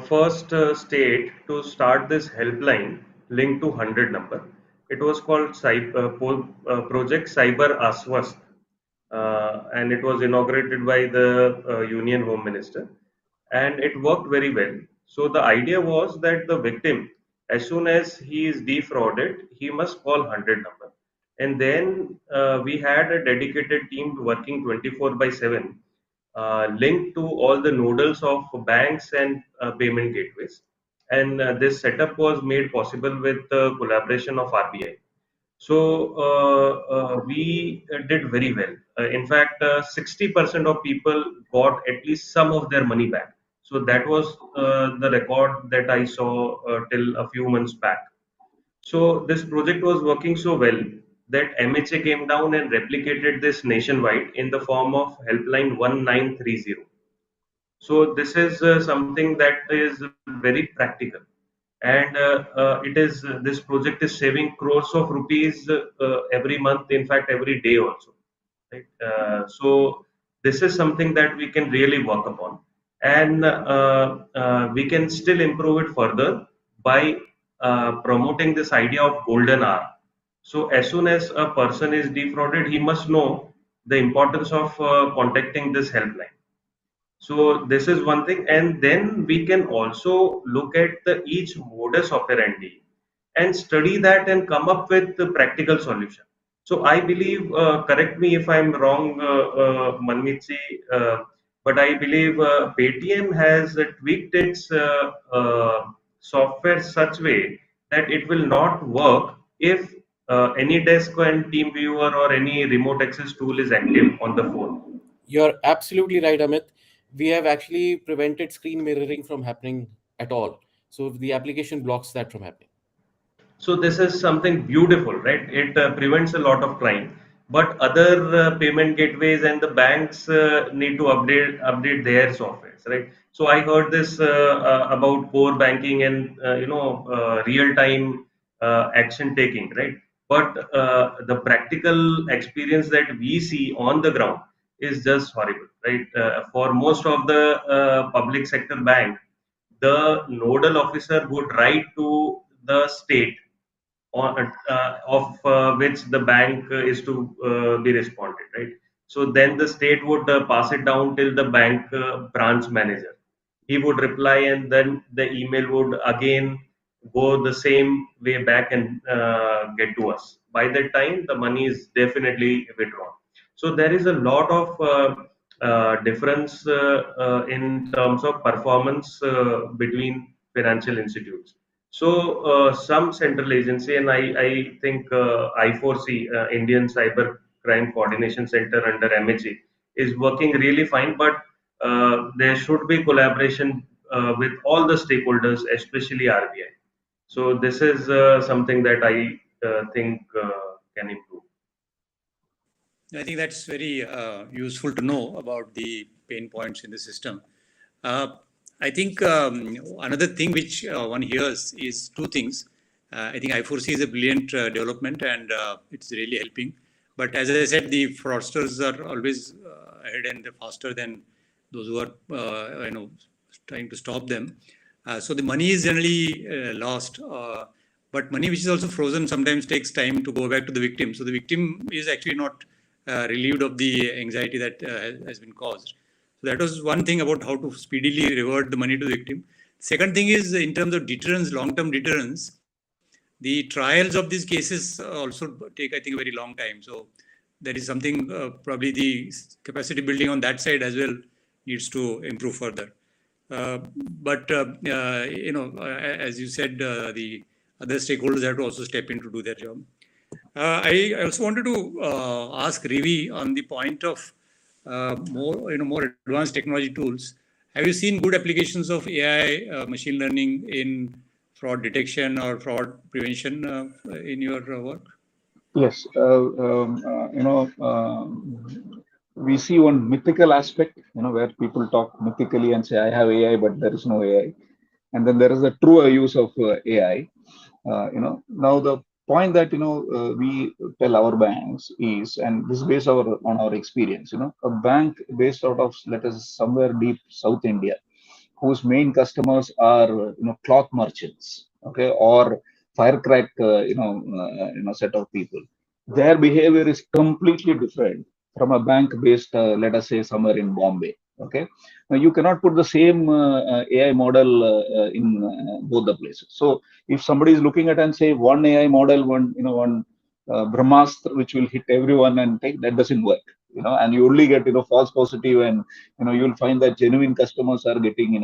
first state to start this helpline linked to 100 number. It was called Project Cyber Aswast, and it was inaugurated by the Union Home Minister, and it worked very well. So the idea was that the victim, as soon as he is defrauded, he must call 100 number, and then we had a dedicated team working 24 by 7, linked to all the nodals of banks and payment gateways. And this setup was made possible with the collaboration of RBI. So we did very well. In fact, 60% of people got at least some of their money back. So that was the record that I saw till a few months back. So this project was working so well that MHA came down and replicated this nationwide in the form of Helpline 1930. So this is something that is very practical, and this project is saving crores of rupees every month. In fact, every day also. Right? So this is something that we can really work upon, and we can still improve it further by promoting this idea of golden hour. So as soon as a person is defrauded, he must know the importance of contacting this helpline. So this is one thing, and then we can also look at the each modus operandi and study that and come up with the practical solution. So I believe, correct me if I'm wrong, Manmeet ji, but I believe Paytm has tweaked its software such way that it will not work if any desk and team viewer or any remote access tool is active on the phone. You're absolutely right, Amit. We have actually prevented screen mirroring from happening at all. So the application blocks that from happening. So this is something beautiful, right? It prevents a lot of crime. But other payment gateways and the banks need to update their softwares, right? So I heard this about core banking and real time action taking, right? But the practical experience that we see on the ground is just horrible, right? For most of the public sector bank, the nodal officer would write to the state of which the bank is to be responded, right? So then the state would pass it down till the bank branch manager. He would reply, and then the email would again go the same way back and get to us. By that time, the money is definitely withdrawn. So there is a lot of difference in terms of performance between financial institutes. So some central agency, and I think I4C, Indian Cyber Crime Coordination Center under MHA, is working really fine. But there should be collaboration with all the stakeholders, especially RBI. So this is something that I think can improve. I think that's very useful to know about the pain points in the system. I think another thing which one hears is two things. I think I4C is a brilliant development, and it's really helping. But as I said, the fraudsters are always ahead and faster than those who are trying to stop them. So the money is generally lost. But money which is also frozen sometimes takes time to go back to the victim. So the victim is actually not relieved of the anxiety that has been caused. So that was one thing about how to speedily revert the money to the victim. Second thing is, in terms of deterrence, long-term deterrence, the trials of these cases also take, I think, a very long time. So there is something, probably the capacity building on that side as well needs to improve further. But as you said, the other stakeholders have to also step in to do their job. I also wanted to ask Rivi on the point of more advanced technology tools. Have you seen good applications of AI, machine learning in fraud detection or fraud prevention in your work? Yes, we see one mythical aspect, where people talk mythically and say, "I have AI," but there is no AI, and then there is a truer use of AI. Now the point that we tell our banks is, and this is based on our experience. A bank based out of, let us, somewhere deep South India, whose main customers are cloth merchants, okay, or firecrack set of people. Their behavior is completely different from a bank based, let us say, somewhere in Bombay. Okay, now you cannot put the same AI model in both the places. So if somebody is looking at and say one AI model, one Brahmastra which will hit everyone and take, that doesn't work. And you only get false positive, and you'll find that genuine customers are getting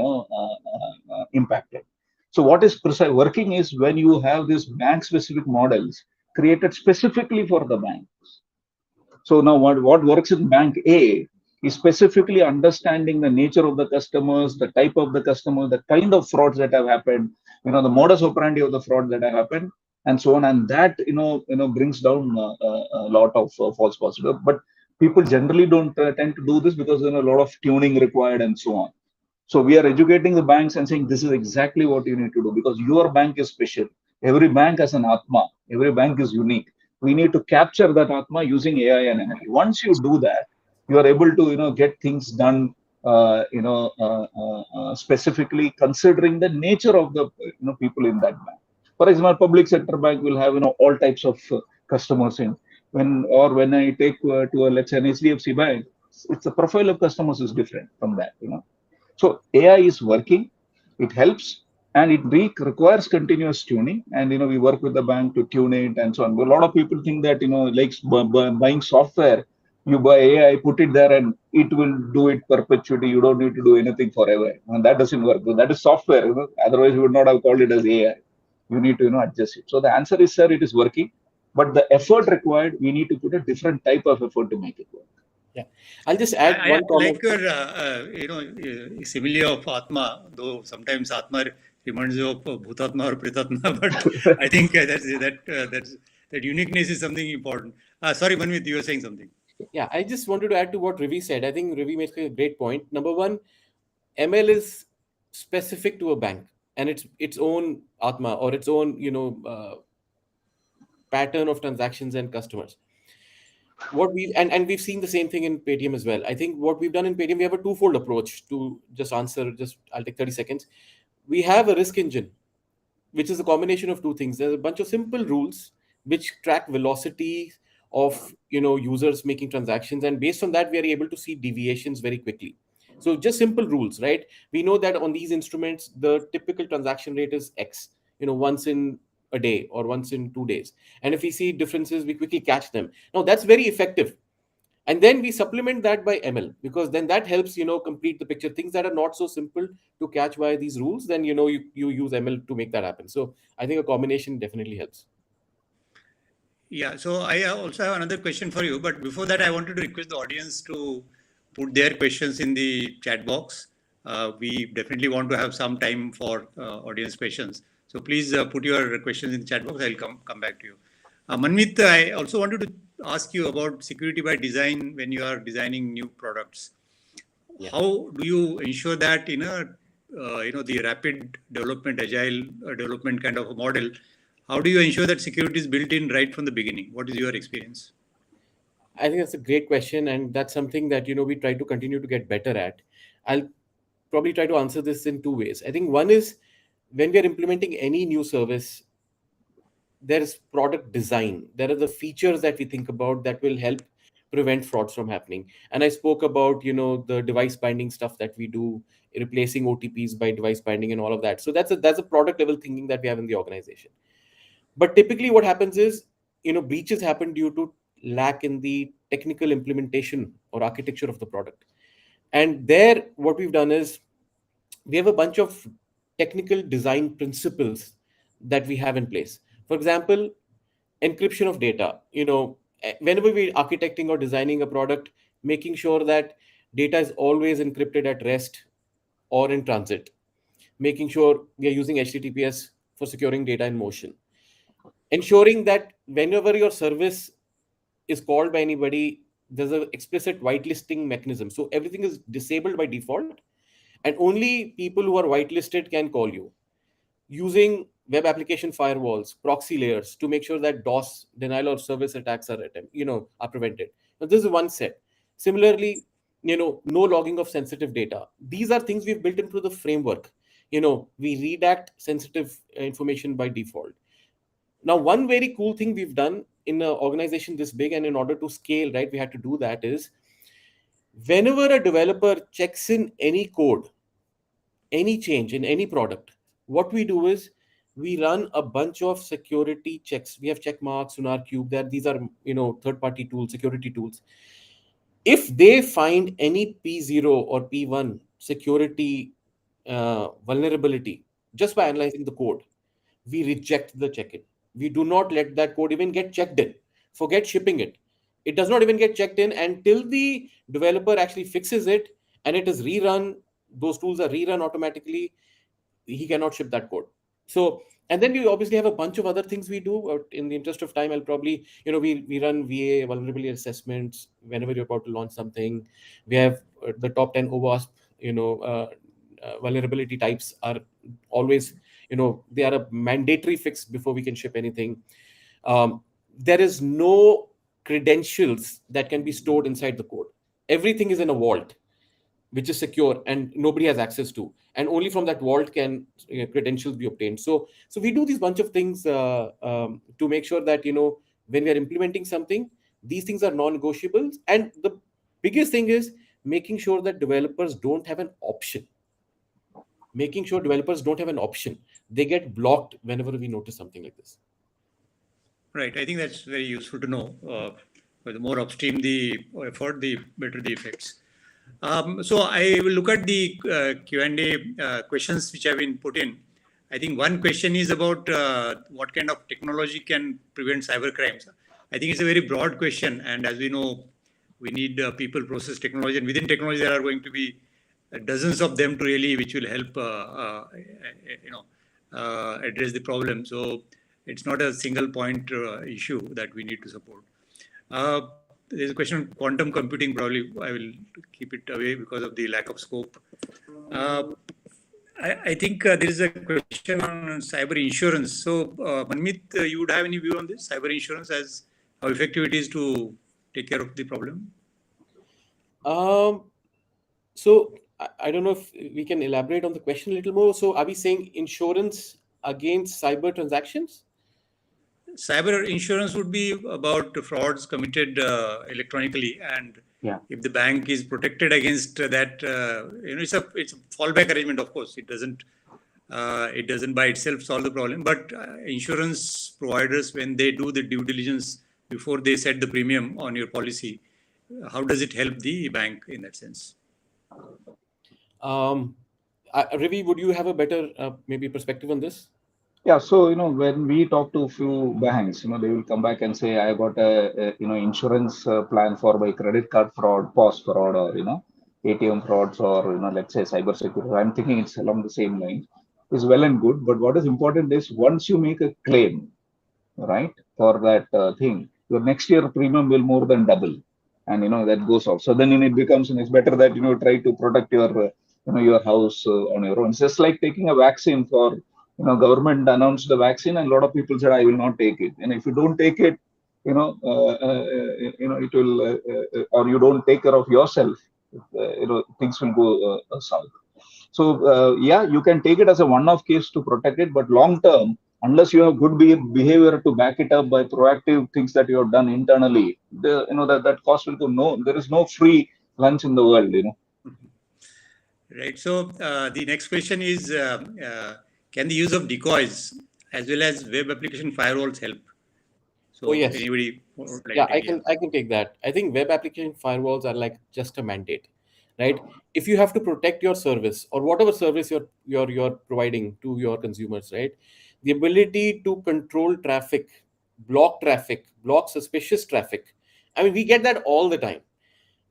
impacted. So what is working is when you have these bank specific models created specifically for the bank. So now what works in bank A is specifically understanding the nature of the customers, the type of the customer, the kind of frauds that have happened, the modus operandi of the fraud that have happened, and so on. And that brings down a lot of false positives. But people generally don't tend to do this because there's a lot of tuning required and so on. So we are educating the banks and saying this is exactly what you need to do because your bank is special. Every bank has an Atma. Every bank is unique. We need to capture that Atma using AI and ML. Once you do that, you are able to get things done specifically considering the nature of the people in that bank. For example, public sector bank will have all types of customers in. When I take to a, let's say, an HDFC bank, it's the profile of customers is different from that. So AI is working, it helps, and it requires continuous tuning. And we work with the bank to tune it and so on. But a lot of people think that like buying software, you buy AI, put it there, and it will do it perpetuity. You don't need to do anything forever, and that doesn't work. That is software. Otherwise, we would not have called it as AI. You need to adjust it. So the answer is, sir, it is working, but the effort required, we need to put a different type of effort to make it work. Yeah, I'll just add I one comment. like your simile of Atma, though sometimes Atma reminds you of Bhutatma or Pritatma, but I think that uniqueness is something important. Sorry, Manvit, you were saying something. Yeah, I just wanted to add to what Ravi said. I think Ravi makes a great point. Number one, ML is specific to a bank and its own Atma or its own pattern of transactions and customers. What we and we've seen the same thing in Paytm as well. I think what we've done in Paytm, we have a twofold approach to just answer. Just I'll take 30 seconds. We have a risk engine, which is a combination of two things. There's a bunch of simple rules which track velocity of users making transactions, and based on that, we are able to see deviations very quickly. So just simple rules, right? We know that on these instruments, the typical transaction rate is X. Once in a day or once in 2 days, and if we see differences, we quickly catch them. Now that's very effective, and then we supplement that by ML because then that helps complete the picture. Things that are not so simple to catch by these rules, then you use ML to make that happen. So I think a combination definitely helps. Yeah, so I also have another question for you, but before that, I wanted to request the audience to put their questions in the chat box. We definitely want to have some time for audience questions. So please put your questions in the chat box. I'll come back to you. Manvit, I also wanted to ask you about security by design when you are designing new products. Yeah. How do you ensure that the rapid development, agile development kind of a model? How do you ensure that security is built in right from the beginning? What is your experience? I think that's a great question, and that's something that we try to continue to get better at. I'll probably try to answer this in two ways. I think one is when we are implementing any new service, there is product design. There are the features that we think about that will help prevent frauds from happening. And I spoke about the device binding stuff that we do, replacing OTPs by device binding and all of that. So that's a product level thinking that we have in the organization. But typically what happens is breaches happen due to lack in the technical implementation or architecture of the product. And there what we've done is we have a bunch of technical design principles that we have in place. For example, encryption of data. Whenever we're architecting or designing a product, making sure that data is always encrypted at rest or in transit, making sure we are using HTTPS for securing data in motion, ensuring that whenever your service is called by anybody, there's an explicit whitelisting mechanism. So everything is disabled by default, and only people who are whitelisted can call you. Using web application firewalls, proxy layers to make sure that DOS, denial of service attacks are prevented. Now, this is one set. Similarly, no logging of sensitive data. These are things we've built into the framework. We redact sensitive information by default. Now, one very cool thing we've done in an organization this big, and in order to scale, right, we had to do that, is whenever a developer checks in any code, any change in any product, what we do is we run a bunch of security checks. We have check marks, SonarQube. These are third-party tools, security tools. If they find any P0 or P1 security vulnerability just by analyzing the code, we reject the check-in. We do not let that code even get checked in. Forget shipping it. It does not even get checked in until the developer actually fixes it and it is rerun. Those tools are rerun automatically. He cannot ship that code. So, and then we obviously have a bunch of other things we do. In the interest of time, I'll probably, we run VA vulnerability assessments whenever you're about to launch something. We have the top 10 OWASP, vulnerability types are always, they are a mandatory fix before we can ship anything. There is no credentials that can be stored inside the code. Everything is in a vault, which is secure and nobody has access to, and only from that vault can credentials be obtained. So we do these bunch of things to make sure that when we are implementing something, these things are non-negotiables. And the biggest thing is making sure that developers don't have an option. They get blocked whenever we notice something like this. Right. I think that's very useful to know. The more upstream the effort, the better the effects. So I will look at the Q&A questions which have been put in. I think one question is about what kind of technology can prevent cyber crimes. I think it's a very broad question, and as we know, we need people, process, technology, and within technology there are going to be dozens of them to really, which will help address the problem. So it's not a single point issue that we need to support. There's a question on quantum computing. Probably I will keep it away because of the lack of scope. I think there is a question on cyber insurance. So, Manmeet, you would have any view on this cyber insurance, as how effective it is to take care of the problem? So I don't know if we can elaborate on the question a little more. So are we saying insurance against cyber transactions? Cyber insurance would be about frauds committed electronically, and if the bank is protected against that, it's a fallback arrangement. Of course, it doesn't by itself solve the problem, but insurance providers, when they do the due diligence before they set the premium on your policy, how does it help the bank in that sense? Ravi, would you have a better maybe perspective on this? Yeah, so when we talk to a few banks, they will come back and say, I got a insurance plan for my credit card fraud, POS fraud, or ATM frauds, or let's say cyber security. I'm thinking it's along the same line. It's well and good, but what is important is once you make a claim, right, for that thing, your next year premium will more than double, and that goes off. So then it becomes, it's better that try to protect your your house on your own. It's just like taking a vaccine for government announced the vaccine, and a lot of people said I will not take it, and if you don't take it, it will or you don't take care of yourself, things will go south. So yeah, you can take it as a one-off case to protect it, but long term, unless you have good behavior to back it up by proactive things that you have done internally, that cost will go. No, there is no free lunch in the world. Right. So the next question is, can the use of decoys as well as web application firewalls help? So yes. Anybody? Yeah, I can take that. I think web application firewalls are like just a mandate, right? If you have to protect your service or whatever service you're providing to your consumers, right? The ability to control traffic, block suspicious traffic. I mean, we get that all the time.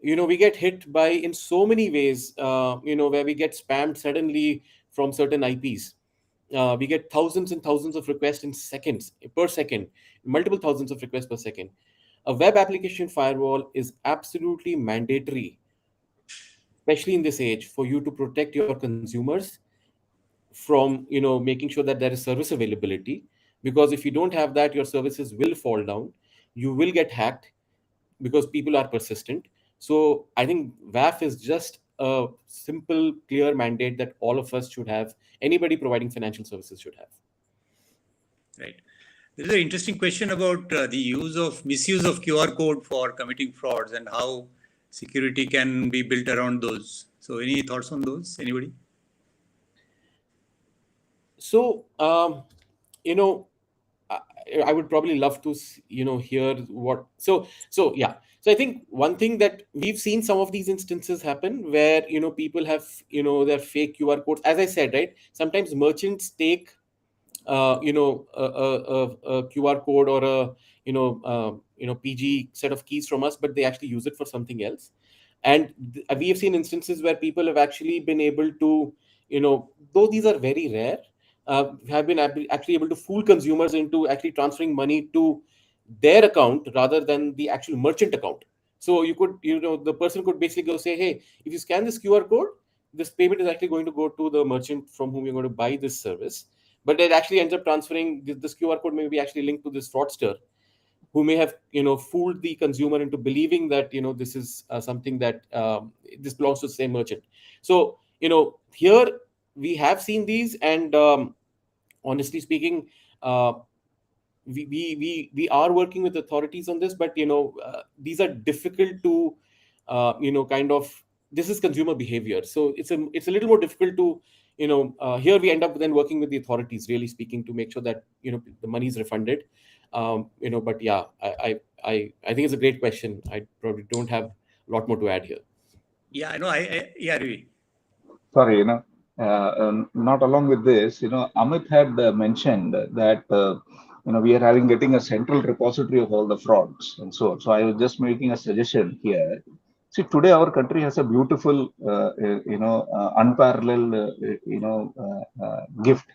We get hit by in so many ways, where we get spammed suddenly from certain IPs. We get thousands and thousands of requests per second, multiple thousands of requests per second. A web application firewall is absolutely mandatory, especially in this age, for you to protect your consumers from making sure that there is service availability, because if you don't have that, your services will fall down, you will get hacked, because people are persistent. So I think WAF is just a simple, clear mandate that all of us should have, anybody providing financial services should have. Right. There is an interesting question about the misuse of QR code for committing frauds and how security can be built around those. So, any thoughts on those? Anybody? So, you know, I, I would probably love to, hear what. So yeah. So I think one thing that we've seen some of these instances happen where people have their fake QR codes. As I said, right? Sometimes merchants take a QR code or a PG set of keys from us, but they actually use it for something else. And we have seen instances where people have actually been able to, though these are very rare, have been actually able to fool consumers into actually transferring money to their account rather than the actual merchant account. So you could, the person could basically go say, hey, if you scan this QR code, this payment is actually going to go to the merchant from whom you're going to buy this service. But it actually ends up transferring this QR code may be actually linked to this fraudster who may have fooled the consumer into believing that this is something that this belongs to the same merchant. So here we have seen these, and honestly speaking, we are working with authorities on this, but these are difficult to kind of, this is consumer behavior, so it's a little more difficult to here we end up then working with the authorities, really speaking, to make sure that the money is refunded. But yeah, I think it's a great question. I probably don't have a lot more to add here. Yeah, I know. Yeah, Ravi. Sorry, not along with this, Amit had mentioned that, we are getting a central repository of all the frauds and so on. So I was just making a suggestion here. See, today our country has a beautiful, unparalleled, gift.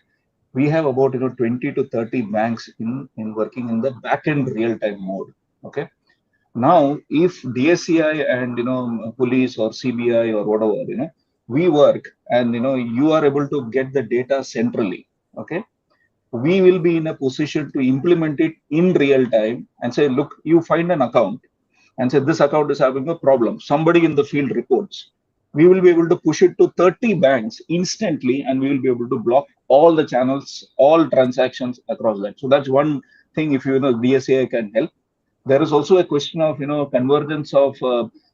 We have about 20 to 30 banks in working in the back end real time mode. Okay. Now, if DSCI and police or CBI or whatever, we work and you are able to get the data centrally. Okay, we will be in a position to implement it in real time and say, look, you find an account and say this account is having a problem. Somebody in the field reports. We will be able to push it to 30 banks instantly, and we will be able to block all the channels, all transactions across that. So that's one thing. If DSCI can help. There is also a question of convergence of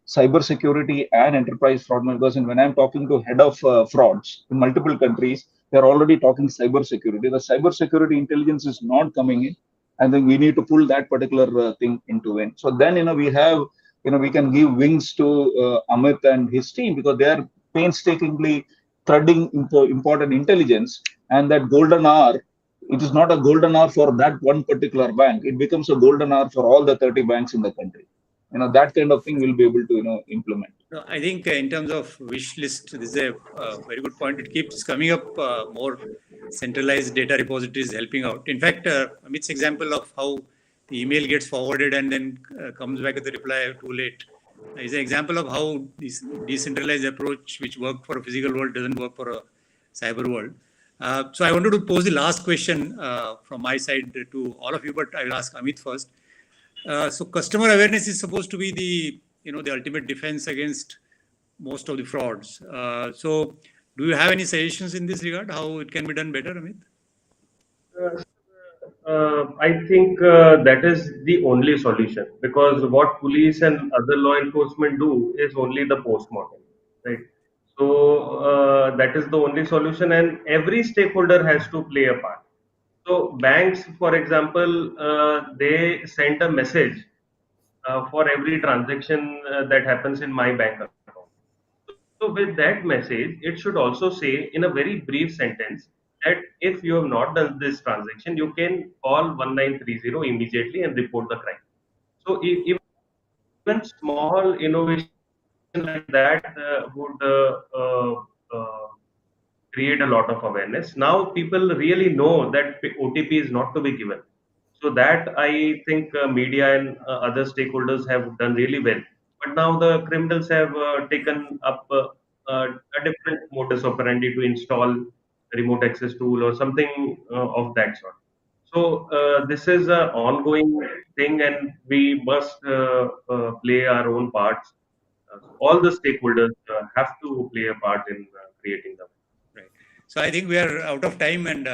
cyber security and enterprise fraud, because when I'm talking to head of frauds in multiple countries, they're already talking cyber security. The cyber security intelligence is not coming in. I think we need to pull that particular thing into it. So then we have we can give wings to Amit and his team, because they are painstakingly threading into important intelligence, and that golden hour, it is not a golden hour for that one particular bank. It becomes a golden hour for all the 30 banks in the country. That kind of thing we'll be able to implement. No, I think in terms of wish list, this is a very good point. It keeps coming up, more centralized data repositories helping out. In fact, Amit's example of how the email gets forwarded and then comes back with a reply too late is an example of how this decentralized approach, which worked for a physical world, doesn't work for a cyber world. So I wanted to pose the last question from my side to all of you, but I will ask Amit first. So customer awareness is supposed to be the ultimate defense against most of the frauds. So do you have any suggestions in this regard, how it can be done better, Amit? I think that is the only solution, because what police and other law enforcement do is only the postmortem, right? So that is the only solution, and every stakeholder has to play a part. So banks, for example, they send a message for every transaction that happens in my bank account. So with that message, it should also say in a very brief sentence that if you have not done this transaction, you can call 1930 immediately and report the crime. So even small innovation like that would create a lot of awareness. Now people really know that OTP is not to be given. So that I think media and other stakeholders have done really well. But now the criminals have taken up a different modus operandi to install remote access tool or something of that sort. So this is an ongoing thing, and we must play our own parts. So all the stakeholders have to play a part in creating them. Right. So I think we are out of time, and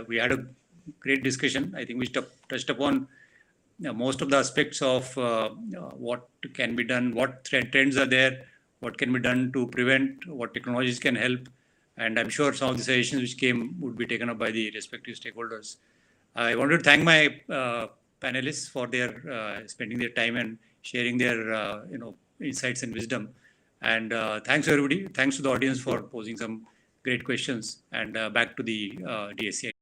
we had a great discussion. I think we touched upon most of the aspects of what can be done, what trends are there, what can be done to prevent, what technologies can help, and I'm sure some of the suggestions which came would be taken up by the respective stakeholders. I want to thank my panelists for their spending their time and sharing their insights and wisdom. And thanks to everybody. Thanks to the audience for posing some great questions. And back to the DSCI.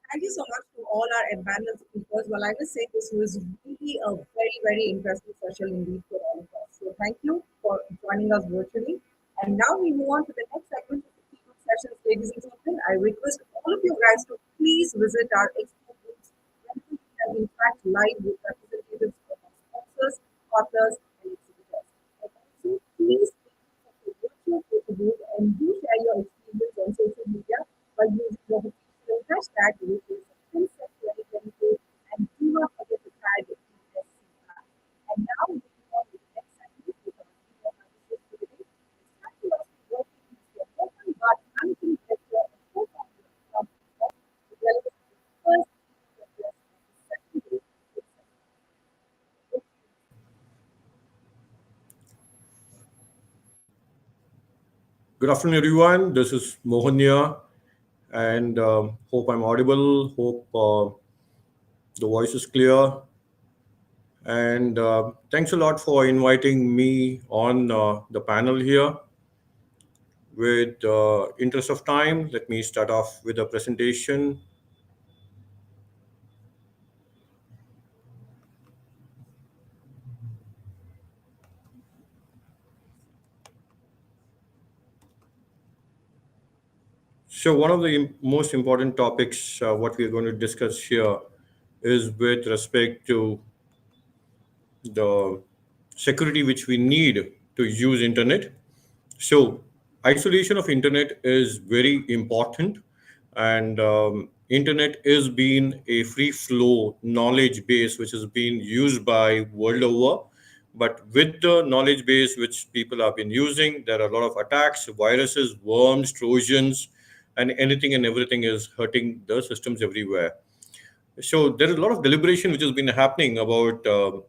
Thank you so much to all our advanced speakers. Well, I must say this was really a very, very interesting session indeed for all of us. So thank you for joining us virtually. And now we move on to the next segment of the keynote sessions, ladies and gentlemen. I request all of you guys to please visit our expo booths where you can interact live with representatives of our sponsors, partners, and exhibitors. And also, please take the virtual photo booth and do share your experience on social media by using the official hashtag, which is FinSec 2022, and do not forget to tag BFSI. And now we move on to the next segment with our keynote analysis for today. It's time for us to welcome Mr. Mohan Bhatt, Managing Director and co-founder of the company, to deliver the first keynote address of the second day of this session. Good afternoon, everyone. This is Mohan here, and hope I'm audible. Hope the voice is clear. And thanks a lot for inviting me on the panel here. With interest of time, let me start off with a presentation. So one of the most important topics, what we are going to discuss here, is with respect to the security which we need to use internet. So isolation of internet is very important, and internet is being a free flow knowledge base which is being used by world over. But with the knowledge base which people have been using, there are a lot of attacks, viruses, worms, trojans, and anything and everything is hurting the systems everywhere. So there is a lot of deliberation which has been happening about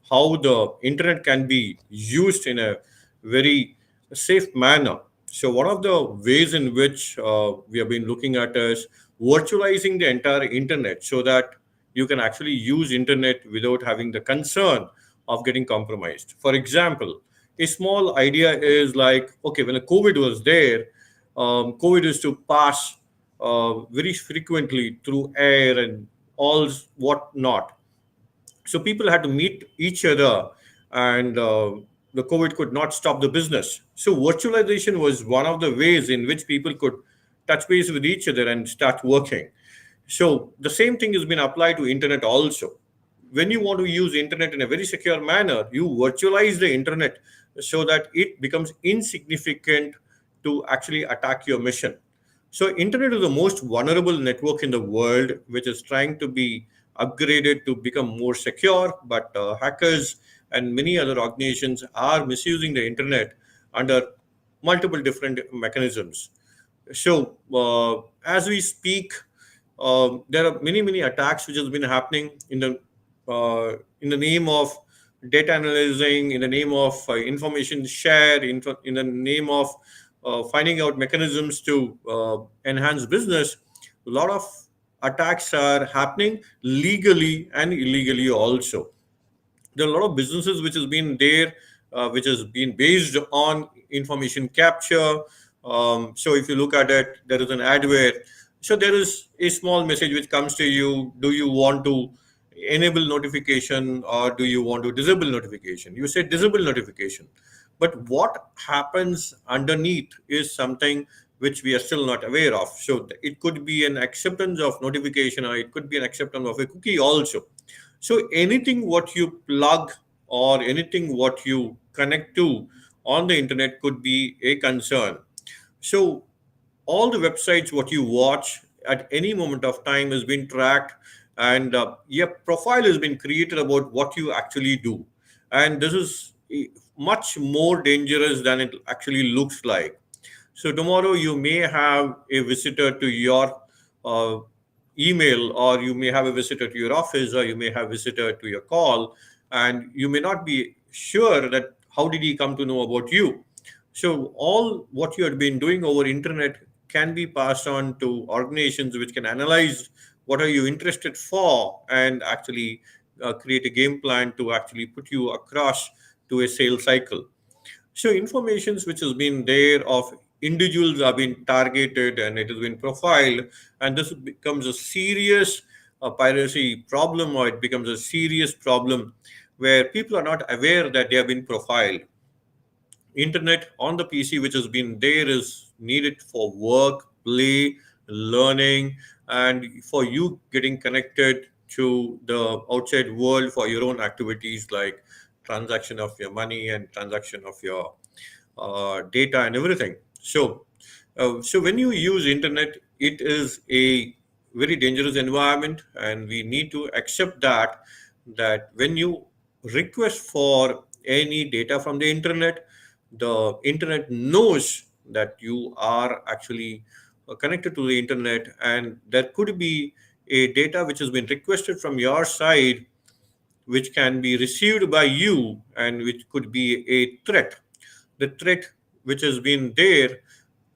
how the internet can be used in a very safe manner. So one of the ways in which we have been looking at is virtualizing the entire internet so that you can actually use internet without having the concern of getting compromised. For example, a small idea is like, okay, when the COVID was there, COVID is to pass very frequently through air and all what not. So people had to meet each other, and the COVID could not stop the business. So virtualization was one of the ways in which people could touch base with each other and start working. So the same thing has been applied to internet also. When you want to use internet in a very secure manner, you virtualize the internet so that it becomes insignificant to actually attack your mission. So internet is the most vulnerable network in the world, which is trying to be upgraded to become more secure. But hackers and many other organizations are misusing the internet under multiple different mechanisms. So as we speak, there are many attacks which has been happening in the name of data analyzing, in the name of information share, in the name of finding out mechanisms to enhance business. A lot of attacks are happening legally and illegally also. There are a lot of businesses which has been there, which has been based on information capture. So if you look at it, there is an adware. So there is a small message which comes to you. Do you want to enable notification or do you want to disable notification? You say disable notification. But what happens underneath is something which we are still not aware of. So it could be an acceptance of notification, or it could be an acceptance of a cookie also. So anything what you plug or anything what you connect to on the internet could be a concern. So all the websites what you watch at any moment of time has been tracked, and your profile has been created about what you actually do. And this is much more dangerous than it actually looks like. So tomorrow you may have a visitor to your uh, email, or you may have a visitor to your office, or you may have a visitor to your call, and you may not be sure that how did he come to know about you. So all what you have been doing over internet can be passed on to organizations which can analyze what are you interested for and actually create a game plan to actually put you across to a sales cycle. So informations which has been there of individuals are being targeted and it has been profiled, and this becomes a serious piracy problem, or it becomes a serious problem where people are not aware that they have been profiled. Internet on the PC which has been there is needed for work, play, learning, and for you getting connected to the outside world for your own activities like transaction of your money and transaction of your data and everything. So when you use internet, it is a very dangerous environment, and we need to accept that when you request for any data from the internet knows that you are actually connected to the internet, and there could be a data which has been requested from your side which can be received by you and which could be a threat. The threat which has been there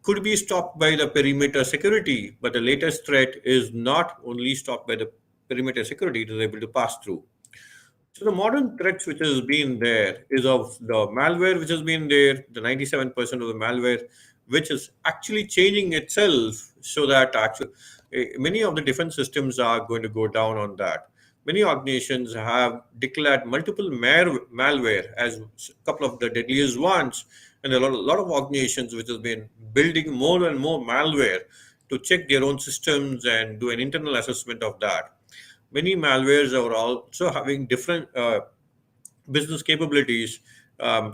could be stopped by the perimeter security, but the latest threat is not only stopped by the perimeter security, it is able to pass through. So the modern threats which has been there is of the malware which has been there, the 97% of the malware, which is actually changing itself so that actually many of the defense systems are going to go down on that. Many organizations have declared multiple malware as a couple of the deadliest ones, and a lot of organizations which have been building more and more malware to check their own systems and do an internal assessment of that. Many malwares are also having different business capabilities.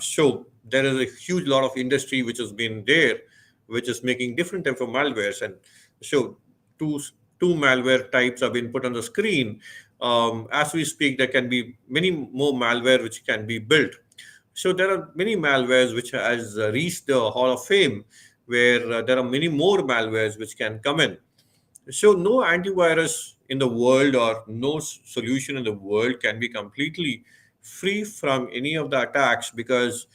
So there is a huge lot of industry which has been there, which is making different type of malwares. And so two two malware types have been put on the screen. As we speak, there can be many more malware which can be built. So there are many malwares which has reached the Hall of Fame, where there are many more malwares which can come in. So no antivirus in the world or no solution in the world can be completely free from any of the attacks, because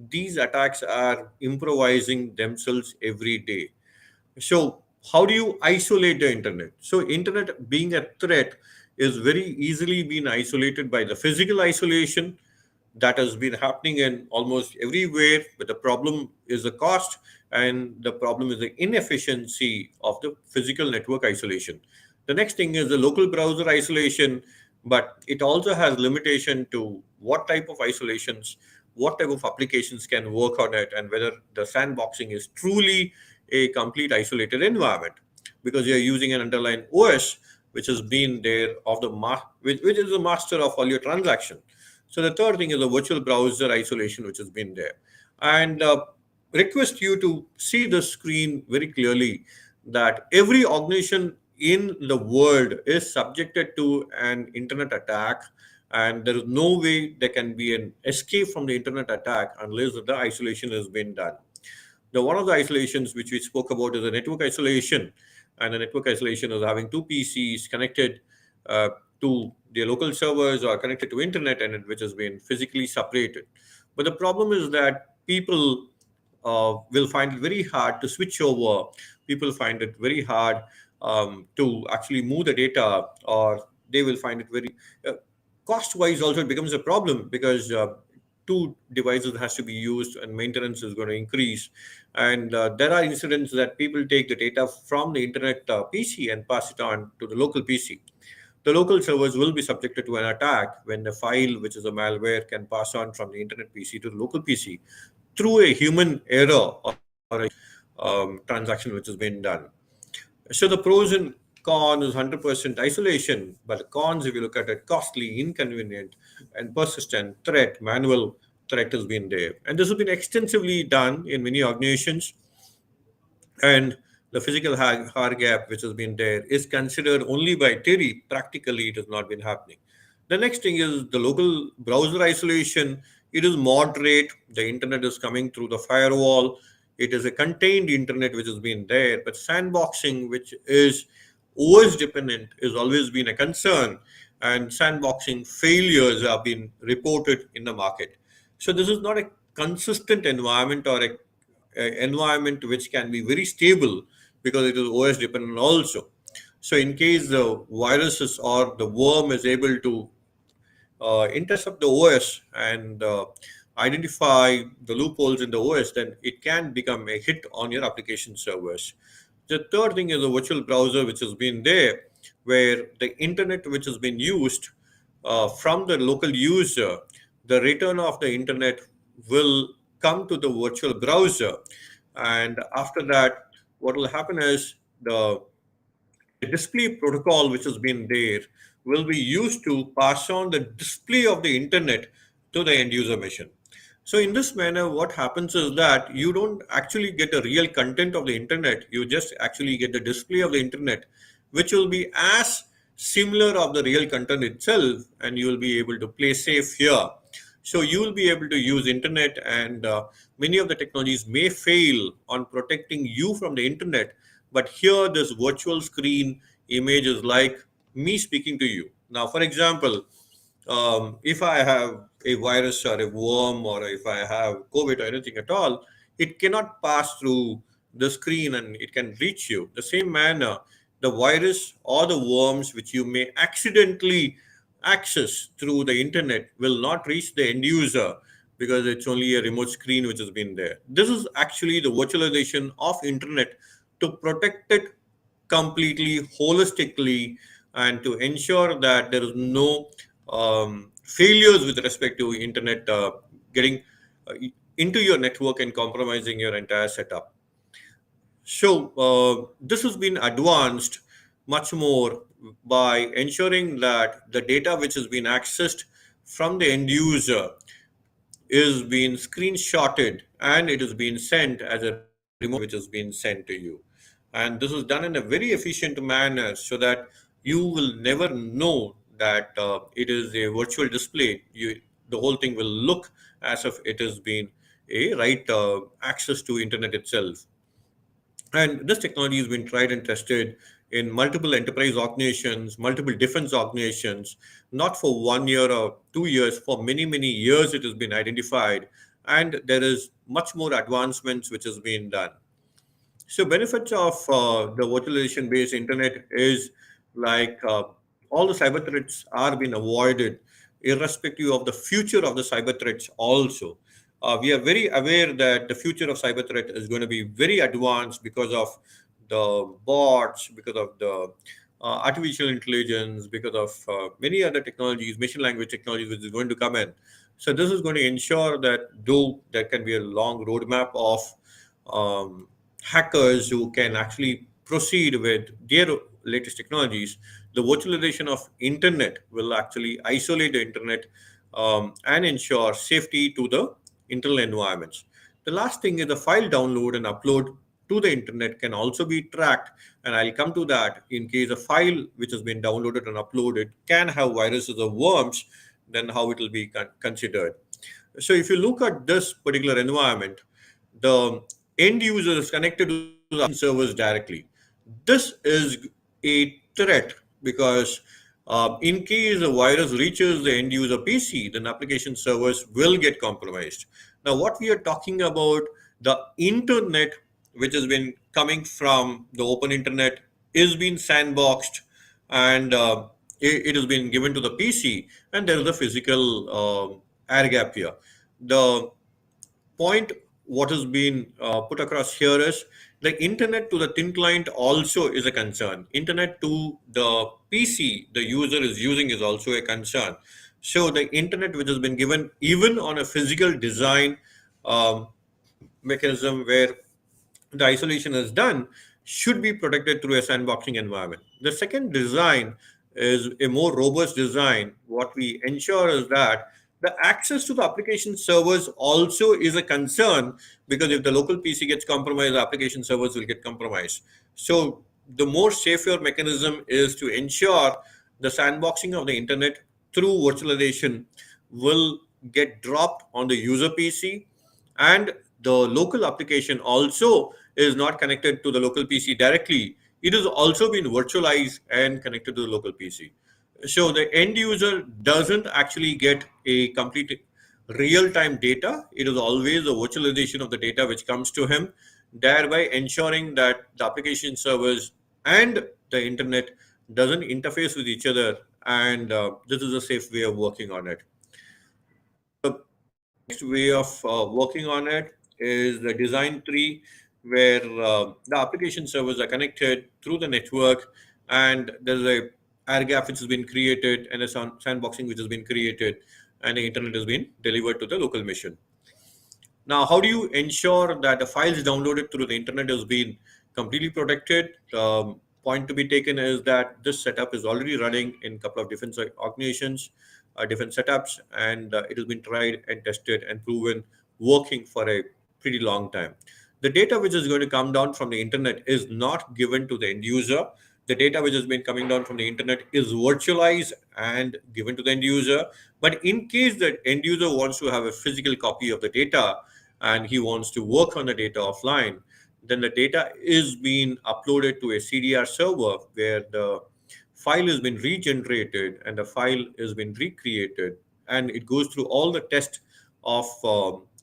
these attacks are improvising themselves every day. So how do you isolate the internet? So internet being a threat is very easily being isolated by the physical isolation that has been happening in almost everywhere. But the problem is the cost, and the problem is the inefficiency of the physical network isolation. The next thing is the local browser isolation, but it also has limitation to what type of isolations, what type of applications can work on it, and whether the sandboxing is truly a complete isolated environment, because you're using an underlying OS which has been there of the which is the master of all your transaction. So the third thing is the virtual browser isolation, which has been there. And request you to see the screen very clearly, that every organization in the world is subjected to an internet attack, and there is no way there can be an escape from the internet attack unless the isolation has been done. The one of the isolations which we spoke about is the network isolation, and the network isolation is having two PCs connected uh, to their local servers or connected to internet, and which has been physically separated. But the problem is that people will find it very hard to switch over. People find it very hard to actually move the data, or they will find it very cost wise also it becomes a problem, because two devices has to be used and maintenance is going to increase. And there are incidents that people take the data from the internet PC and pass it on to the local PC. The local servers will be subjected to an attack when the file, which is a malware, can pass on from the internet PC to the local PC through a human error or a transaction which has been done. So the pros and cons is 100% isolation, but the cons, if you look at it, costly, inconvenient, and persistent threat, manual threat has been there. And this has been extensively done in many organizations. And the physical hard gap which has been there is considered only by theory. Practically, it has not been happening. The next thing is the local browser isolation. It is moderate. The internet is coming through the firewall. It is a contained internet which has been there. But sandboxing, which is OS dependent, has always been a concern. And sandboxing failures have been reported in the market. So this is not a consistent environment, or a environment which can be very stable, because it is OS dependent also. So in case the viruses or the worm is able to intercept the OS and identify the loopholes in the OS, then it can become a hit on your application servers. The third thing is the virtual browser, which has been there, where the internet which has been used from the local user, the return of the internet will come to the virtual browser. And after that, what will happen is the display protocol which has been there will be used to pass on the display of the internet to the end user machine. So in this manner, what happens is that you don't actually get the real content of the internet. You just actually get the display of the internet, which will be as similar of the real content itself, and you will be able to play safe here. So you will be able to use internet, and many of the technologies may fail on protecting you from the internet. But here, this virtual screen image is like me speaking to you. Now, for example, if I have a virus or a worm, or if I have COVID or anything at all, it cannot pass through the screen and it can reach you. The same manner, the virus or the worms which you may accidentally access through the internet will not reach the end user, because it's only a remote screen which has been there. This is actually the virtualization of internet to protect it completely, holistically, and to ensure that there is no failures with respect to internet getting uh, into your network and compromising your entire setup. So this has been advanced much more by ensuring that the data which has been accessed from the end user is being screenshotted, and it is being sent as a remote which is being sent to you. And this is done in a very efficient manner, so that you will never know that it is a virtual display. The whole thing will look as if it has been a right access to internet itself. And this technology has been tried and tested in multiple enterprise organizations, multiple defense organizations, not for 1 year or 2 years, for many, many years it has been identified. And there is much more advancements which has been done. So benefits of the virtualization based internet is like all the cyber threats are being avoided, irrespective of the future of the cyber threats also. We are very aware that the future of cyber threat is going to be very advanced because of the bots, because of the artificial intelligence, because of many other technologies, machine language technologies, which is going to come in. So this is going to ensure that though there can be a long roadmap of hackers who can actually proceed with their latest technologies, the virtualization of internet will actually isolate the internet and ensure safety to the internal environments. The last thing is the file download and upload to the internet can also be tracked, and I'll come to that. In case a file which has been downloaded and uploaded can have viruses or worms, then how it will be considered. So if you look at this particular environment, the end user is connected to the application servers directly. This is a threat because in case a virus reaches the end user PC, then application servers will get compromised. Now, what we are talking about, the internet, which has been coming from the open internet, is being sandboxed, and it has been given to the PC, and there is a physical air gap here. The point what has been put across here is the internet to the thin client also is a concern. Internet to the PC the user is using is also a concern. So the internet which has been given even on a physical design um, mechanism where the isolation is done should be protected through a sandboxing environment. The second design is a more robust design. What we ensure is that the access to the application servers also is a concern, because if the local PC gets compromised, the application servers will get compromised. So the more safer mechanism is to ensure the sandboxing of the internet through virtualization will get dropped on the user PC, and the local application also is not connected to the local PC directly. It is also been virtualized and connected to the local PC. So the end user doesn't actually get a complete real-time data. It is always a virtualization of the data which comes to him, thereby ensuring that the application servers and the internet doesn't interface with each other. And this is a safe way of working on it. Next way of working on it is the design tree, where the application servers are connected through the network, and there's a air gap which has been created and a sandboxing which has been created, and the internet has been delivered to the local machine. Now, how do you ensure that the files downloaded through the internet has been completely protected? Point to be taken is that this setup is already running in a couple of different organizations, different setups, and it has been tried and tested and proven working for a pretty long time. The data which is going to come down from the internet is not given to the end user. The data which has been coming down from the internet is virtualized and given to the end user. But in case the end user wants to have a physical copy of the data and he wants to work on the data offline, then the data is being uploaded to a CDR server where the file has been regenerated and the file has been recreated, and it goes through all the tests of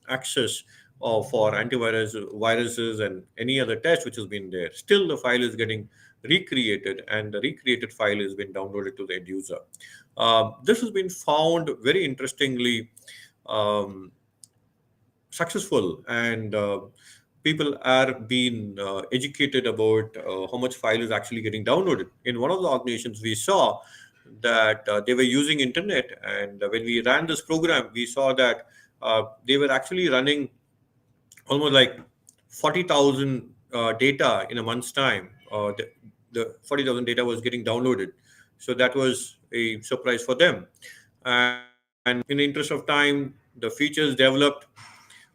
access for antivirus, viruses, and any other test which has been there. Still, the file is getting recreated, and the recreated file has been downloaded to the end user. This has been found very interestingly successful, and people are being educated about how much file is actually getting downloaded. In one of the organizations, we saw that they were using internet, and when we ran this program, we saw that they were actually running almost like 40,000 data in a month's time. The 40,000 data was getting downloaded. So that was a surprise for them. And in the interest of time, the features developed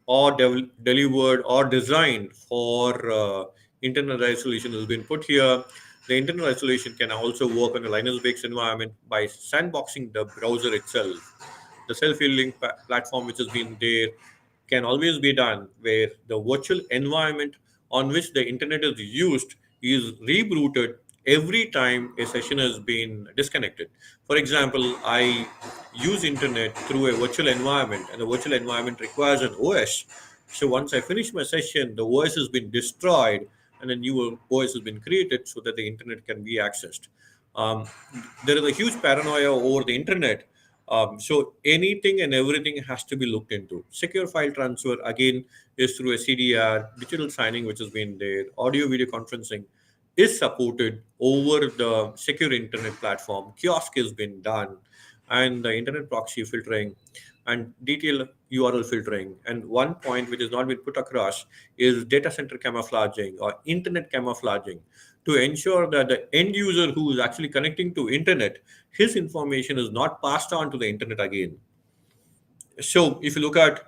or delivered or designed for internal isolation has been put here. The internal isolation can also work on a Linux-based environment by sandboxing the browser itself. The self-healing platform which has been there can always be done, where the virtual environment on which the internet is used is rebooted every time a session has been disconnected. For example, I use internet through a virtual environment, and the virtual environment requires an OS. So once I finish my session, the OS has been destroyed and a new OS has been created so that the internet can be accessed. Um, there is a huge paranoia over the internet. So anything and everything has to be looked into. Secure file transfer again is through a CDR, digital signing, which has been there. Audio video conferencing is supported over the secure internet platform. Kiosk has been done, and the internet proxy filtering and detailed URL filtering. And one point which has not been put across is data center camouflaging or internet camouflaging, to ensure that the end user who is actually connecting to internet, his information is not passed on to the internet again. So if you look at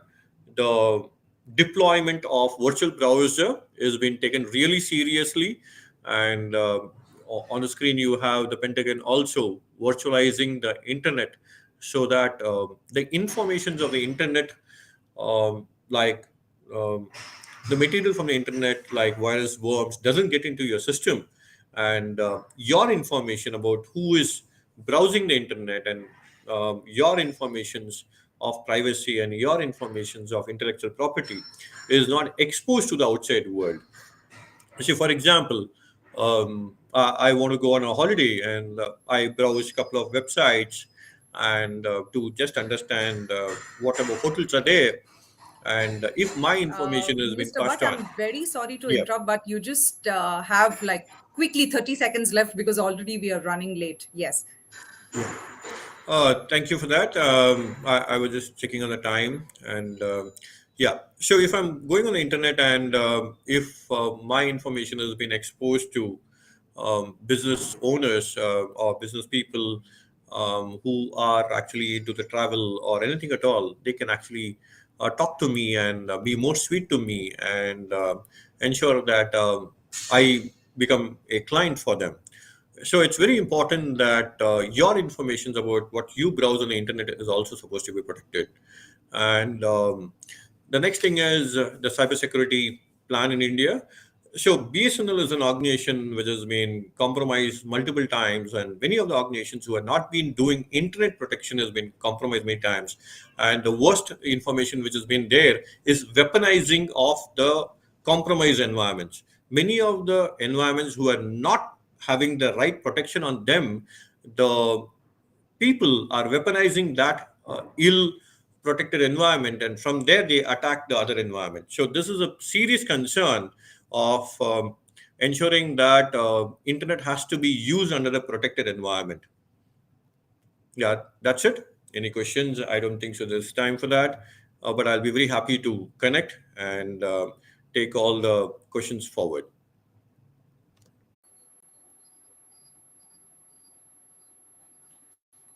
the deployment of virtual browser is being taken really seriously, and on the screen you have the Pentagon also virtualizing the internet, so that the informations of the internet, like um, the material from the internet like virus, worms, doesn't get into your system, and your information about who is browsing the internet, and your informations of privacy and your informations of intellectual property is not exposed to the outside world. See, for example, I want to go on a holiday, and I browse a couple of websites, and to just understand what about hotels are there, and if my information has been Mr. passed Bhatt, on. I'm very sorry to Yeah. interrupt, but you just have like quickly 30 seconds left because already we are running late. Yes. Thank you for that. I was just checking on the time, and yeah. So if I'm going on the internet, and if my information has been exposed to business owners or business people who are actually into the travel or anything at all, they can actually talk to me and be more sweet to me, and ensure that I become a client for them. So it's very important that your information about what you browse on the internet is also supposed to be protected. And the next thing is the cybersecurity plan in India. So BSNL is an organization which has been compromised multiple times, and many of the organizations who have not been doing internet protection has been compromised many times. And the worst information which has been there is weaponizing of the compromised environments. Many of the environments who are not having the right protection on them, the people are weaponizing that ill protected environment, and from there they attack the other environment. So this is a serious concern of ensuring that internet has to be used under a protected environment. Yeah, that's it. Any questions? I don't think so there's time for that, but I'll be very happy to connect and take all the questions forward.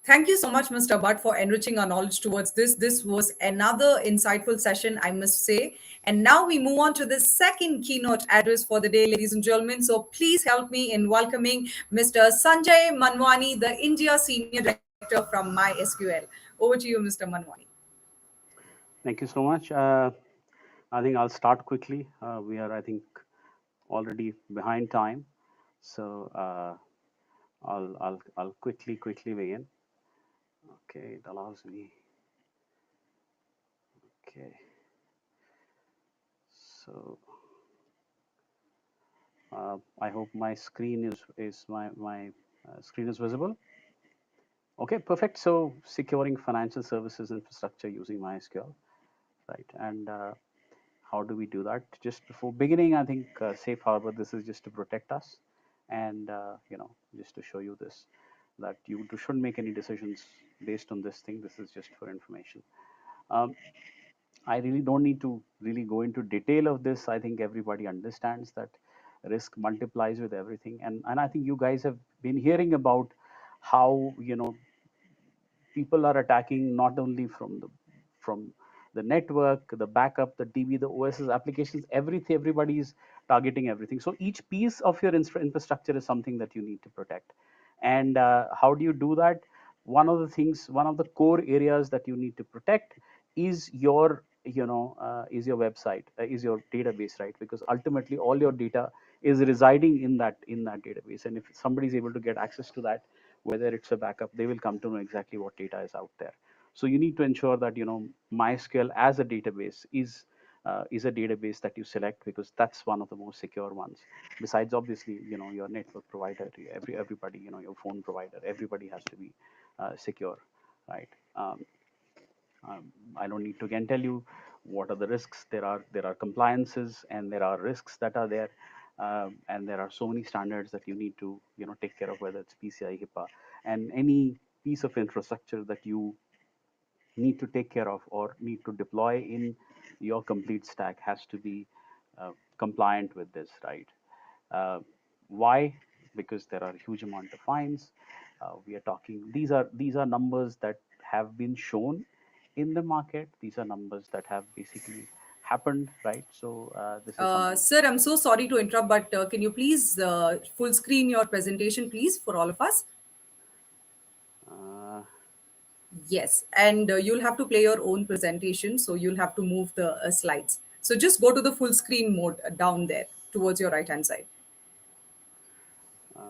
Thank you so much, Mr. Bhatt, for enriching our knowledge towards this. This was another insightful session, I must say. And now we move on to the second keynote address for the day, ladies and gentlemen. So please help me in welcoming Mr. Sanjay Manwani, the India Senior Director from MySQL. Over to you, Mr. Manwani. Thank you so much. I think I'll start quickly. We are, I think, already behind time, so I'll quickly begin. Okay, it allows me. Okay, so I hope my screen is my screen is visible. Okay, perfect. So securing financial services infrastructure using MySQL, right? And how do we do that? Just before beginning, I think safe harbor. This is just to protect us, and just to show you this, that you shouldn't make any decisions based on this thing. This is just for information. I really don't need to really go into detail of this. I think everybody understands that risk multiplies with everything, and I think you guys have been hearing about how people are attacking not only from the network, the backup, the DB, the OS's applications, everything. Everybody is targeting everything. So each piece of your infrastructure is something that you need to protect. And how do you do that? One of the things, one of the core areas that you need to protect is your is your website, is your database, right? Because ultimately all your data is residing in that database, and if somebody is able to get access to that, whether it's a backup, they will come to know exactly what data is out there. So you need to ensure that MySQL as a database is is a database that you select because that's one of the most secure ones. Besides, obviously, your network provider, everybody, your phone provider, everybody has to be secure, right? I don't need to again tell you what are the risks. There are compliances and there are risks that are there, and there are so many standards that you need to take care of, whether it's PCI, HIPAA, and any piece of infrastructure that you need to take care of or need to deploy in your complete stack has to be compliant with this, right? Uh, why? Because there are huge amount of fines. We are talking, these are numbers that have been shown in the market. These are numbers that have basically happened, right? So this is something. Sir, I'm so sorry to interrupt, but can you please full screen your presentation, please, for all of us? Uh, Yes, and you'll have to play your own presentation, so you'll have to move the slides. So just go to the full screen mode down there towards your right hand side.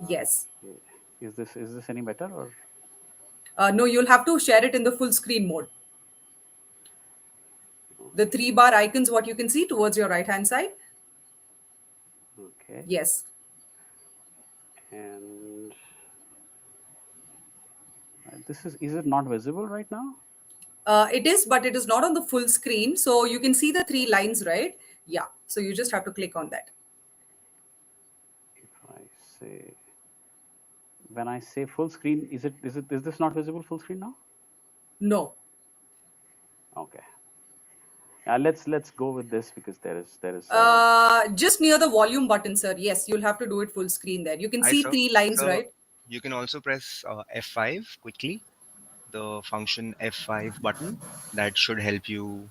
Yes. okay. Is this any better or? No, you'll have to share it in the full screen mode. The three Okay. bar icons, what you can see towards your right hand side. Okay. Yes. And this is it not visible right now? It is, but it is not on the full screen. So you can see the three lines, right? Yeah. So you just have to click on that. If I say, when I say full screen, is this not visible full screen now? No. Okay. Let's go with this because there is Just near the volume button, sir. Yes, you'll have to do it full screen there. You can Hi, see sir. three lines, So right? you can also press F5 quickly, the function F5 button that should help you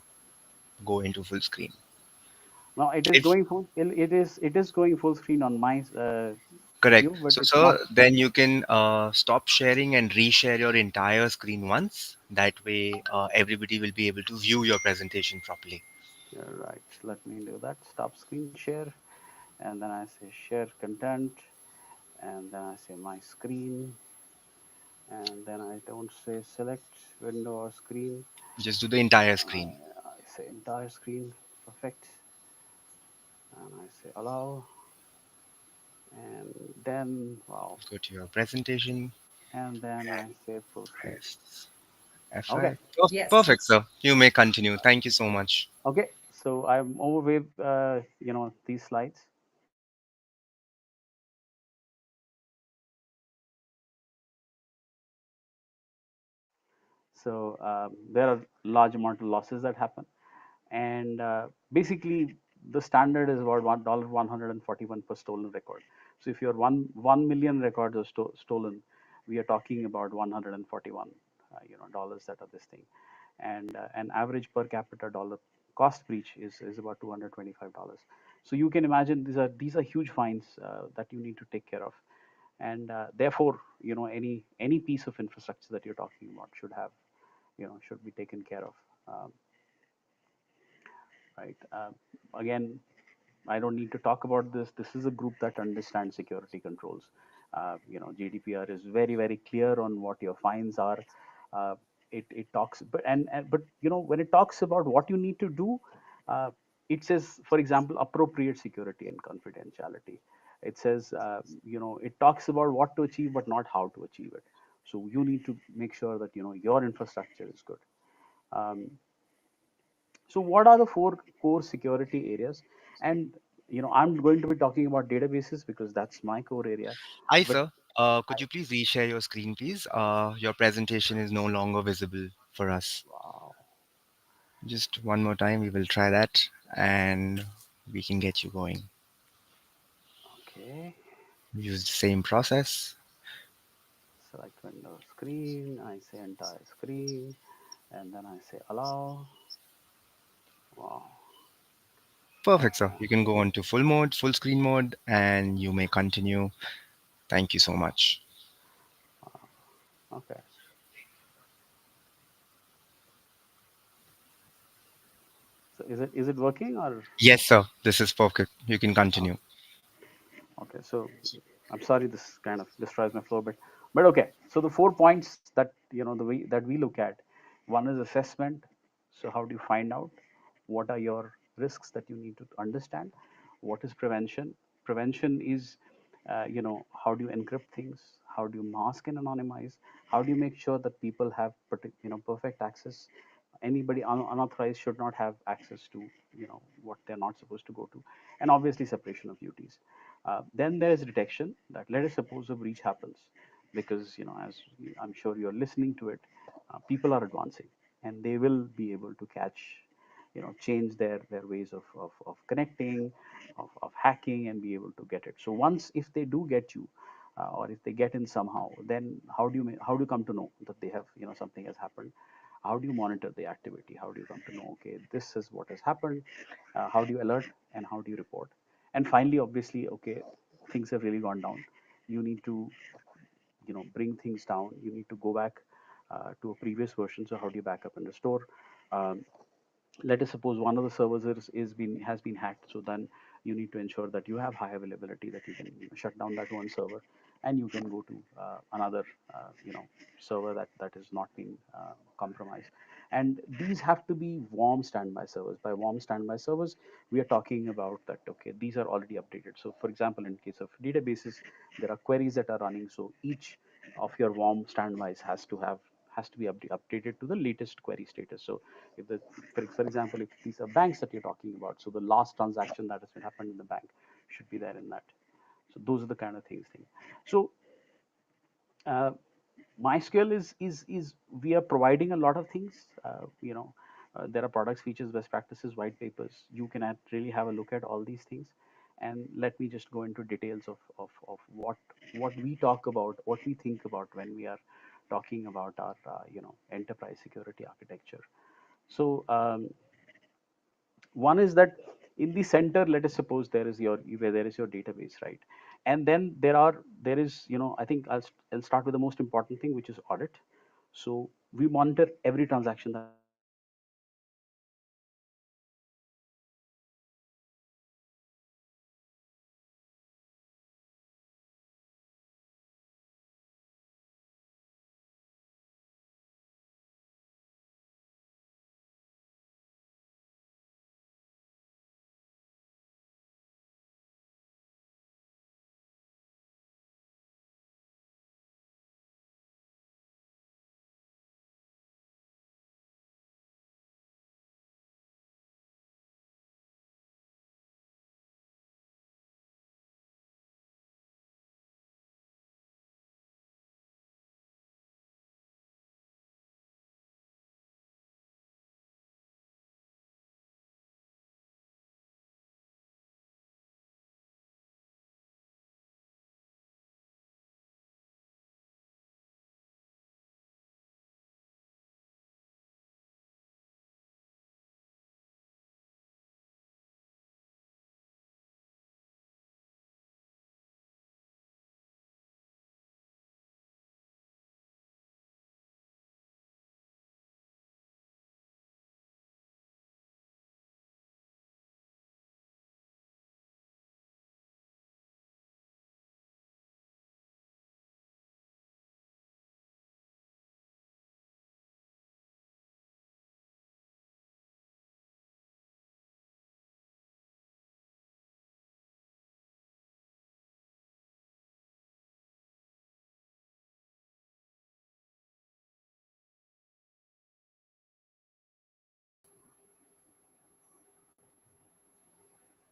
go into full screen. now it is If going full. It is going full screen on my correct, view, but so it's not. sir, then you can stop sharing and reshare your entire screen once. That way, everybody will be able to view your presentation properly. You're right. Let me do that. Stop screen share, and then I say share content, and then I say my screen, and then I don't say select window or screen. Just do the entire I, screen. I say entire screen. Perfect. And I say allow, and then wow, Go to your presentation. and then I And say full screen. press Okay. F5. Yes. Perfect, sir. You may continue. Thank you so much. Okay. So I'm over with these slides. So there are large amount of losses that happen, and basically the standard is about $141 per stolen record. So if your 1 million records are stolen, we are talking about 141 dollars that are this thing, and an average per capita dollar cost breach is about $225. So you can imagine these are huge fines that you need to take care of, and therefore any piece of infrastructure that you're talking about should be taken care of, right? Again, I don't need to talk about this. This is a group that understands security controls. GDPR is very, very clear on what your fines are. It talks, but when it talks about what you need to do, it says, for example, appropriate security and confidentiality. It says, it talks about what to achieve, but not how to achieve it. So you need to make sure that your infrastructure is good. Um, so what are the four core security areas? And I'm going to be talking about databases because that's my core area. Hi, But sir. Could you please reshare your screen, please? Your presentation is no longer visible for us. wow, Just one more time, we will try that and we can get you going. okay. Use the same process. Select window screen. I say entire screen, and then I say allow. Wow. Perfect, sir. Okay. You can go on to full mode, full screen mode, and you may continue. Thank you so much. Wow. Okay. So is it working or? Yes, sir. This is perfect. You can continue. Okay, so I'm sorry this kind of destroys my flow, but okay. So the 4 points that the way that we look at, one is assessment. So how do you find out what are your risks that you need to understand. What is prevention? Prevention is, how do you encrypt things? How do you mask and anonymize? How do you make sure that people have perfect access? Anybody unauthorized should not have access to what they're not supposed to go to. And obviously separation of duties. Then there is detection, that let us suppose a breach happens, because as I'm sure you're listening to it, people are advancing, and they will be able to catch, change their ways of connecting, of hacking, and be able to get it. So once, if they do get you, or if they get in somehow, then how do you come to know that they have, something has happened? How do you monitor the activity? How do you come to know, okay, this is what has happened? How do you alert, and how do you report? And finally, obviously, okay, things have really gone down. You need to, bring things down. You need to go back to a previous version. So how do you back up and restore? Um, let us suppose one of the servers has been hacked, so then you need to ensure that you have high availability, that you can shut down that one server, and you can go to another server that has not been compromised. And these have to be warm standby servers. By warm standby servers, we are talking about that, okay, these are already updated. So for example, in case of databases, there are queries that are running, so each of your warm standbys has to be updated to the latest query status. So if the for example, if these are banks that you're talking about, so the last transaction that has happened in the bank should be there in that. So those are the kind of things. So uh, MySQL is we are providing a lot of things. There are products, features, best practices, white papers. You can really have a look at all these things. And let me just go into details of what we talk about, what we think about when we are talking about our enterprise security architecture. So one is that in the center, let us suppose there is your database, right? And then there is, I think I'll start with the most important thing, which is audit. So we monitor every transaction that happens in the database. We monitor every transaction that happens in the database. We monitor every transaction that happens in the database. We monitor every transaction that happens in the database. We monitor every transaction that happens in the database. We monitor every transaction that happens in the database. We monitor every transaction that happens in the database. We monitor every transaction that happens in the database. We monitor every transaction that happens in the database. We monitor every transaction that happens in the database. We monitor every transaction that happens in the database. We monitor every transaction that happens in the database. We monitor every transaction that happens in the database. We monitor every transaction that happens in the database. We monitor every transaction that happens in the database. We monitor every transaction that happens in the database. We monitor every transaction that happens in the database. We monitor every transaction that happens in the database. We monitor every transaction that happens in the database. We monitor every transaction that happens in the database. We monitor every transaction that happens in the database. We monitor every transaction that happens in the database. We monitor every transaction that happens in the database. We monitor every transaction that happens in the database. We monitor every transaction that happens in the database. We monitor every transaction that happens in the database. We monitor every transaction that happens in the database. We monitor every transaction that happens in the database. We monitor every transaction that happens in the database. We monitor every transaction that happens in the database. We monitor every transaction that happens in the database. We monitor every transaction that happens in the database. We monitor every transaction that happens in the database. We monitor every transaction that happens in the database. We monitor every transaction that happens in the database. We monitor every transaction that happens in the database. We monitor every transaction that happens in the database. We monitor every transaction that happens in the database.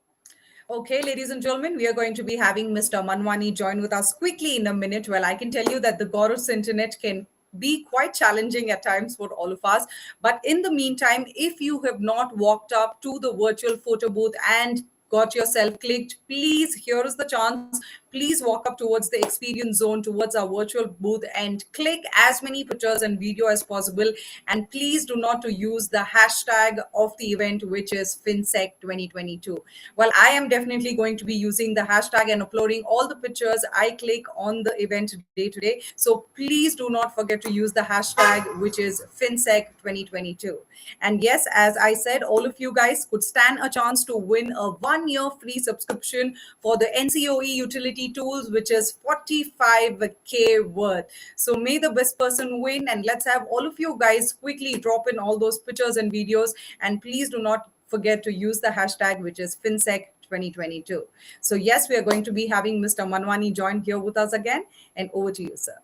Okay, ladies and gentlemen, we are going to be having Mr. Manwani join with us quickly in a minute. Well, I can tell you that the Gorus internet can be quite challenging at times for all of us. But in the meantime, if you have not walked up to the virtual photo booth and got yourself clicked, please, here is the chance. Please walk up towards the experience zone, towards our virtual booth, and click as many pictures and video as possible. And please do not to use the hashtag of the event, which is FinSec 2022. Well, I am definitely going to be using the hashtag and uploading all the pictures I click on the event today. So please do not forget to use the hashtag, which is FinSec 2022. And yes, as I said, all of you guys could stand a chance to win a 1 year free subscription for the NCOE utility tools, which is 45K worth. So may the best person win, and let's have all of you guys quickly drop in all those pictures and videos. And please do not forget to use the hashtag, which is FinSec 2022. So, yes, we are going to be having Mr. Manwani join here with us again. And over to you, sir.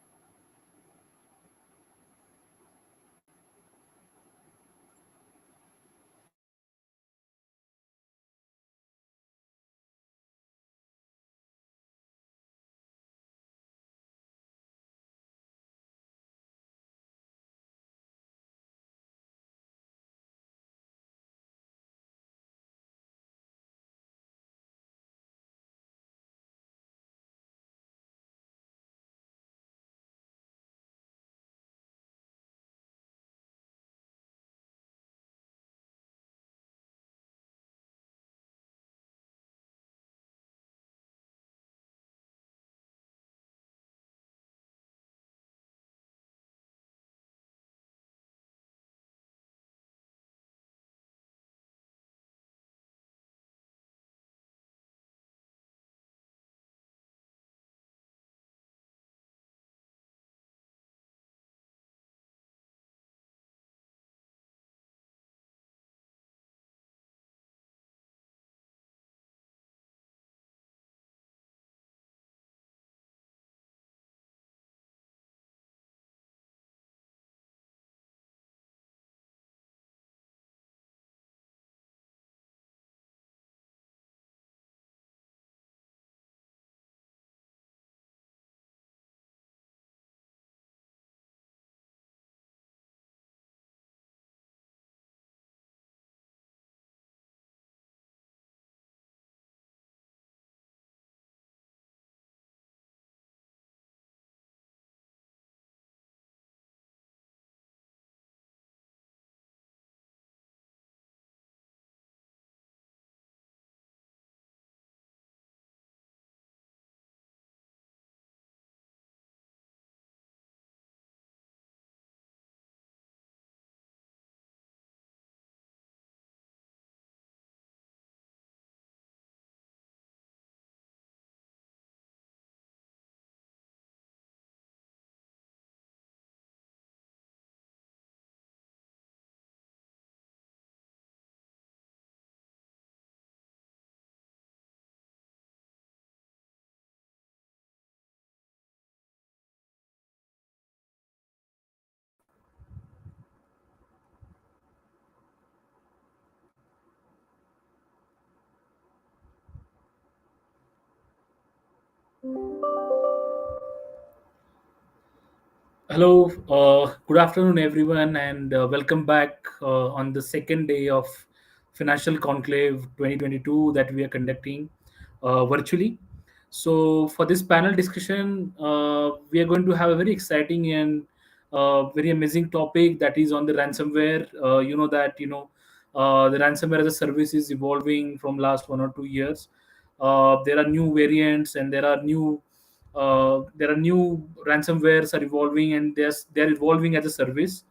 Hello, good afternoon, everyone, and welcome back on the second day of Financial Conclave 2022 that we are conducting virtually. So, for this panel discussion, we are going to have a very exciting and very amazing topic that is on the ransomware. The ransomware as a service is evolving from last 1 or 2 years. There are new variants and there are new ransomwares are evolving, and they're evolving as a service,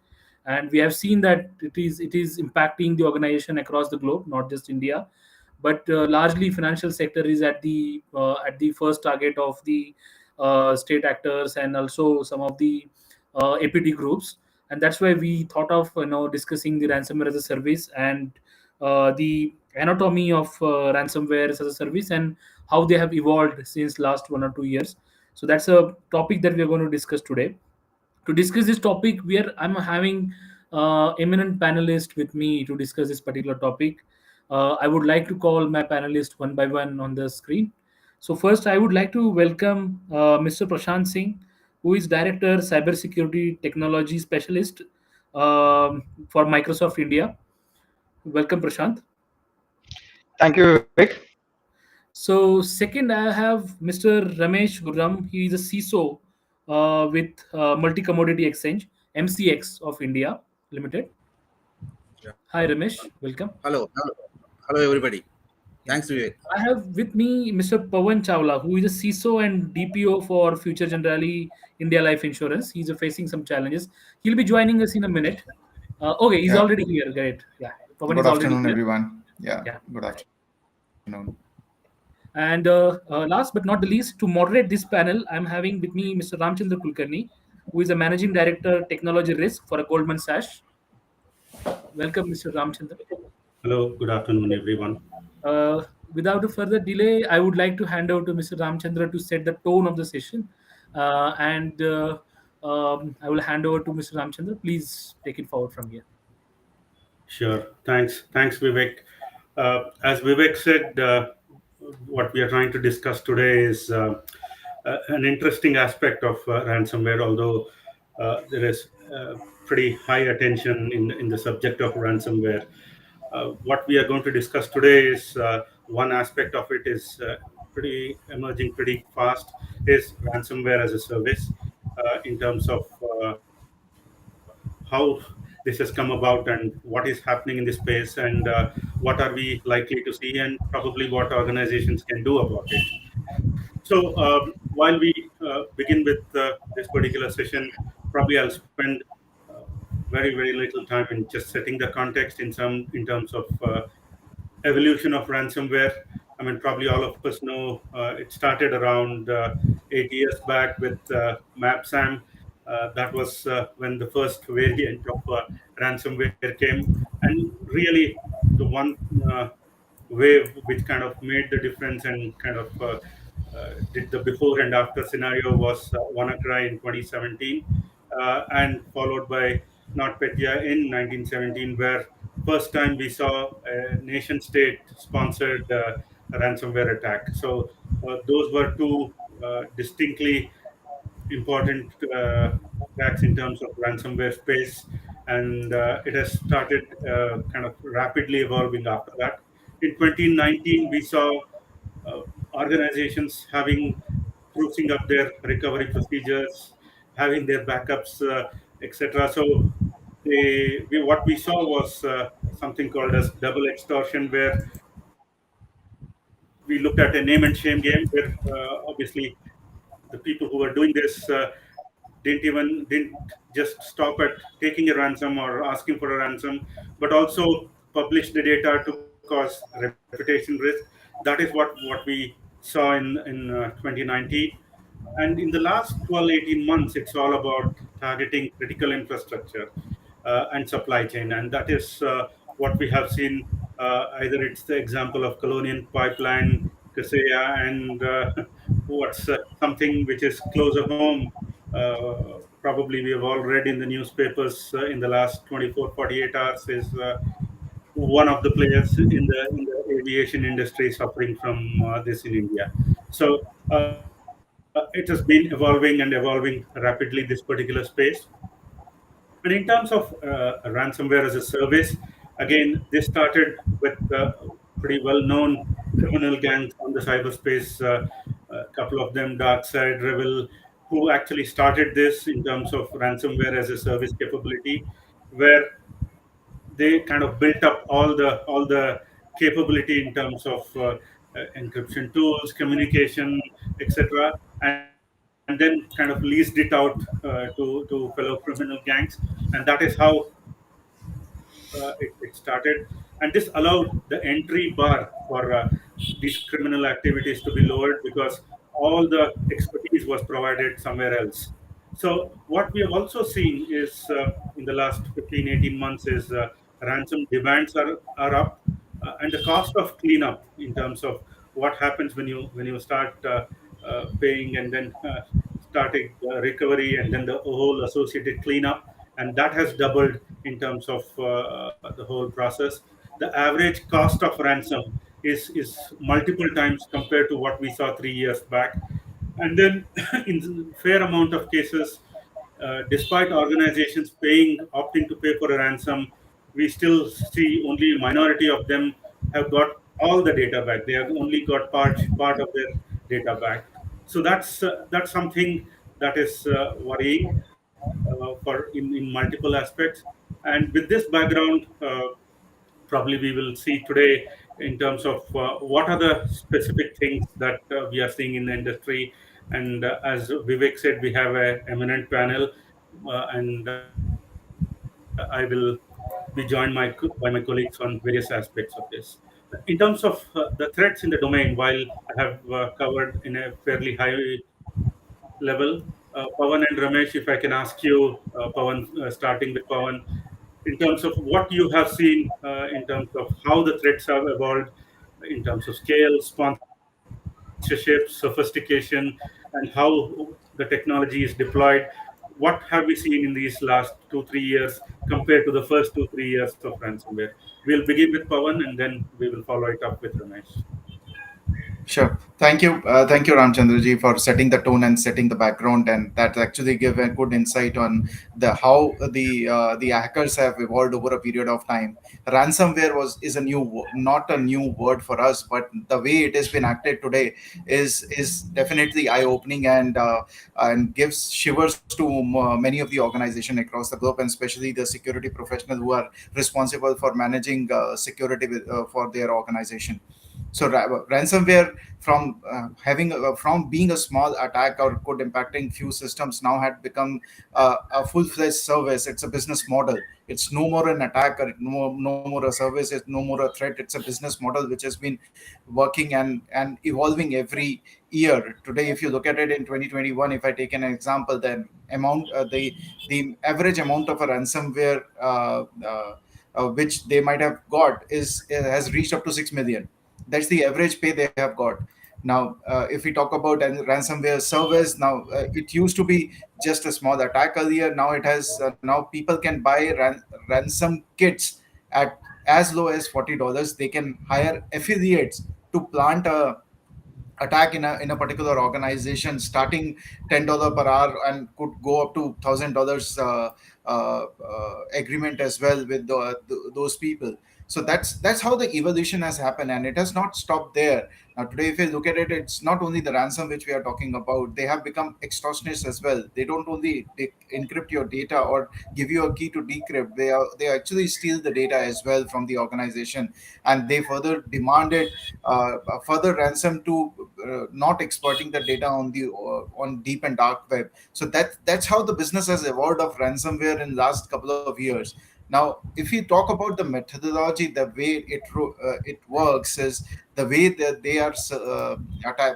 and we have seen that it is impacting the organization across the globe, not just India, but largely financial sector is at the first target of the state actors and also some of the APT groups, and that's why we thought of discussing the ransomware as a service and the anatomy of ransomware as a service and how they have evolved since last 1 or 2 years. So that's a topic that we are going to discuss today. To discuss this topic, I'm having eminent panelists with me to discuss this particular topic. I would like to call my panelists one by one on the screen. So first, I would like to welcome Mr. Prashant Singh, who is Director Cybersecurity Technology Specialist for Microsoft India. Welcome, Prashant. Thank you, Vivek. So second, I have Mr. Ramesh Gurram. He is a CISO with Multi Commodity Exchange, MCX of India Limited. Yeah. Hi, Ramesh. Welcome. Hello, everybody. Thanks, Vivek. I have with me Mr. Pawan Chawla, who is a CISO and DPO for Future Generali India Life Insurance. He's facing some challenges. He'll be joining us in a minute. Okay, he's Yeah. already here. Great. Yeah, Pawan Good is already afternoon, here. everyone. Yeah. Yeah. Good afternoon. And last but not the least, to moderate this panel, I'm having with me Mr. Ramchandra Kulkarni, who is a Managing Director, Technology Risk for a Goldman Sachs. Welcome, Mr. Ramchandra. Hello, good afternoon, everyone. Uh, Without a further delay, I would like to hand over to Mr. Ramchandra to set the tone of the session. And I will hand over to Mr. Ramchandra. Please take it forward from here. Sure. Thanks, Vivek. As Vivek said, what we are trying to discuss today is an interesting aspect of ransomware, although there is pretty high attention in the subject of ransomware. What we are going to discuss today is one aspect of it is pretty emerging pretty fast is ransomware as a service in terms of how this has come about and what is happening in this space and what are we likely to see and probably what organizations can do about it. So while we begin with this particular session, probably I'll spend uh, very little time in just setting the context in terms of evolution of ransomware. I mean, probably all of us know it started around 8 years back with MapSam. That was when the first variant of ransomware came, and really the one uh, wave which kind of made the difference and kind of did the before and after scenario was WannaCry in 2017, and followed by NotPetya in 1917, where first time we saw a nation state sponsored ransomware attack. So those were two distinctly important attacks in terms of ransomware space, and it has started kind of rapidly evolving after that. In 2019, we saw uh, organizations having sprucing up their recovery procedures, having their backups, etc. So what we saw was something called as double extortion, where we looked at a name and shame game where obviously the people who were doing this didn't just stop at taking a ransom or asking for a ransom, but also publish the data to cause reputation risk. That is what we saw in 2019. And in the last 12, 18 months, it's all about targeting critical infrastructure and supply chain. And that is what we have seen. Either it's the example of Colonial Pipeline, Kaseya, and what's something which is closer home. Probably we have all read in the newspapers in the last 24, 48 hours is one of the players in the aviation industry suffering from this in India. So it has been evolving and evolving rapidly this particular space. And in terms of ransomware as a service, again, this started with pretty well-known criminal gangs on the cyberspace. A couple of them, DarkSide, Revel, who actually started this in terms of ransomware as a service capability, where they kind of built up all the capability in terms of encryption tools, communication, etc., and then kind of leased it out to fellow criminal gangs, and that is how it started. And this allowed the entry bar for these criminal activities to be lowered because all the expertise was provided somewhere else. So what we have also seen is in the last 15, 18 months is ransom demands are up, and the cost of cleanup in terms of what happens when you start paying and then starting recovery and then the whole associated cleanup, and that has doubled in terms of the whole process. The average cost of ransom is multiple times compared to what we saw 3 years back. And then in fair amount of cases, despite organizations opting to pay for a ransom, we still see only a minority of them have got all the data back. They have only got part of their data back. So that's something that is worrying in multiple aspects. And with this background, probably we will see today in terms of what are the specific things that we are seeing in the industry. And as Vivek said, we have a eminent panel, and I will be joined by my colleagues on various aspects of this. In terms of the threats in the domain, while I have covered in a fairly high level, Pawan and Ramesh, if I can ask you, Pawan, starting with Pawan, in terms of what you have seen, in terms of how the threats have evolved, in terms of scale, sponsorship, sophistication, and how the technology is deployed. What have we seen in these last 2-3 years compared to the first 2-3 years of ransomware? We'll begin with Pawan and then we will follow it up with Ramesh. Sure. Thank you, Ramchandraji, for setting the tone and setting the background, and that actually give a good insight on the how the hackers have evolved over a period of time. Ransomware was is a not a new word for us, but the way it has been acted today is definitely eye opening and gives shivers to many of the organization across the globe, and especially the security professionals who are responsible for managing security for their organization. So ransomware from being a small attack or code impacting few systems now had become a full-fledged service. It's a business model. It's no more an attack or no more a service. It's no more a threat. It's a business model which has been working and evolving every year. Today, if you look at it in 2021, if I take an example, the average amount of a ransomware which they might have got is has reached up to 6 million. That's the average pay they have got. Now if we talk about ransomware service, now it used to be just a small attack earlier. Now it has now people can buy ransom kits at as low as $40. They can hire affiliates to plant a attack in a particular organization starting $10 per hour and could go up to $1,000 agreement as well with those people. So that's how the evolution has happened, and it has not stopped there. Now today, if you look at it, it's not only the ransom which we are talking about. They have become extortionists as well. They don't only encrypt your data or give you a key to decrypt. They actually steal the data as well from the organization, and they further demanded further ransom to not exploiting the data on deep and dark web. So that's how the business has evolved of ransomware in last couple of years. Now if we talk about the methodology, the way it works is the way that they are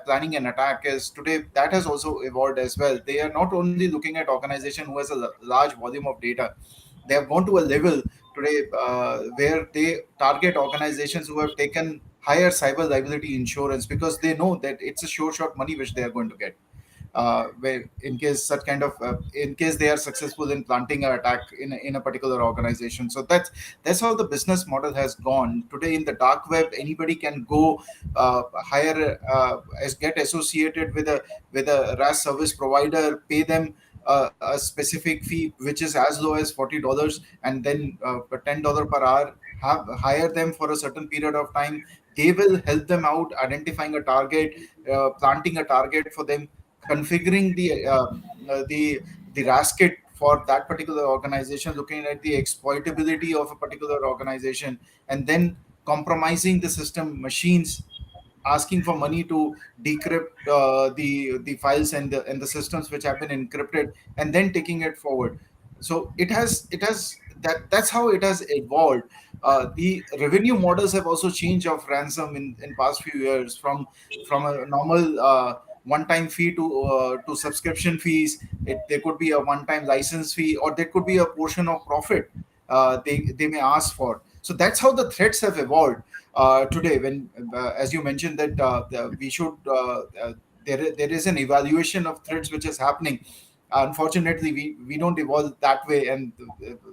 planning an attack is today, that has also evolved as well. They are not only looking at organization who has a large volume of data. They have gone to a level today where they target organizations who have taken higher cyber liability insurance, because they know that it's a sure shot money which they are going to get where in case such kind of in case they are successful in planting an attack in a particular organization. So that's how the business model has gone today. In the dark web, anybody can go hire get associated with a RAS service provider, pay them a specific fee which is as low as $40, and then $10 per hour, have hire them for a certain period of time. They will help them out identifying a target, planting a target for them, configuring the RAS kit for that particular organization, looking at the exploitability of a particular organization, and then compromising the system machines, asking for money to decrypt the files and the systems which have been encrypted, and then taking it forward. So it has that's how it has evolved. The revenue models have also changed of ransom in past few years, from a normal one-time fee to subscription fees. There could be a one-time license fee, or there could be a portion of profit they may ask for. So that's how the threats have evolved today. When as you mentioned that we should there is an evaluation of threats which is happening. Unfortunately, we don't evolve that way, and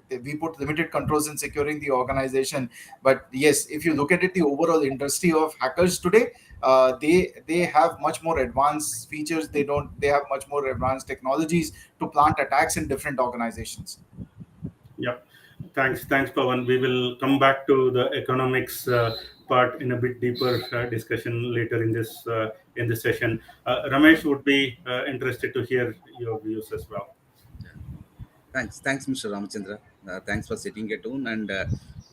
we put limited controls in securing the organization. But yes, if you look at it, the overall industry of hackers today, they have much more advanced features. They have much more advanced technologies to plant attacks in different organizations. Yeah, thanks, Pawan. We will come back to the economics part in a bit deeper discussion later in this session. Ramesh would be interested to hear your views as well. Thanks, Mr. Ramachandra. Thanks for setting a tone, and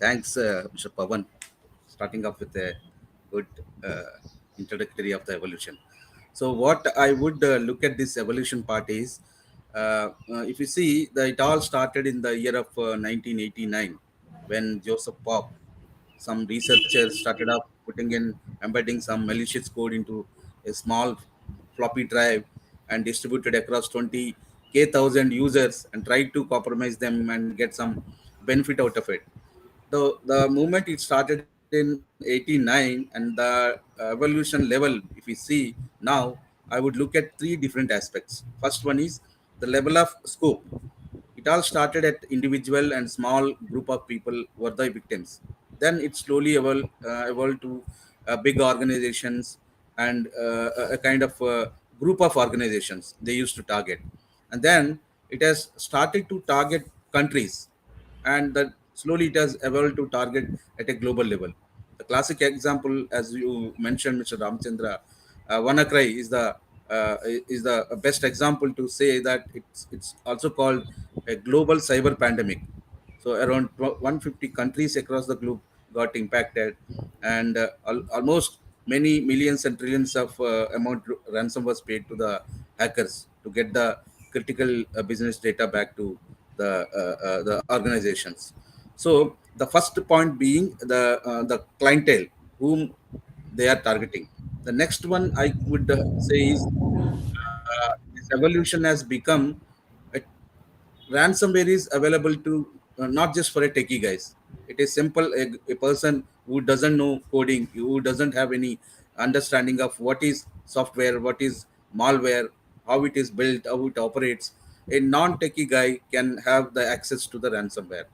thanks, Mr. Pavan, starting off with a good introductory of the evolution. So, what I would look at this evolution part is, if you see, it all started in the year of 1989 when Joseph Pop, some researchers started up putting in embedding some malicious code into a small floppy drive and distributed across 20k thousand users and tried to compromise them and get some benefit out of it. The movement it started in 89, and the evolution level, if we see now, I would look at three different aspects. First one is the level of scope. It all started at individual and small group of people were the victims. Then it slowly evolved to big organizations and a kind of group of organizations they used to target. And then it has started to target countries, and that slowly it has evolved to target at a global level. The classic example, as you mentioned, Mr. Ramchandra, WannaCry is the best example to say that it's also called a global cyber pandemic. So around 150 countries across the globe got impacted, and almost many millions and trillions of amount ransom was paid to the hackers to get the critical business data back to the organizations. So the first point being the clientele whom they are targeting. The next one I would say is this evolution has become a ransomware is available to not just for a techie guys. It is simple, a person who doesn't know coding, who doesn't have any understanding of what is software, what is malware, how it is built, how it operates. A non-techie guy can have the access to the ransomware.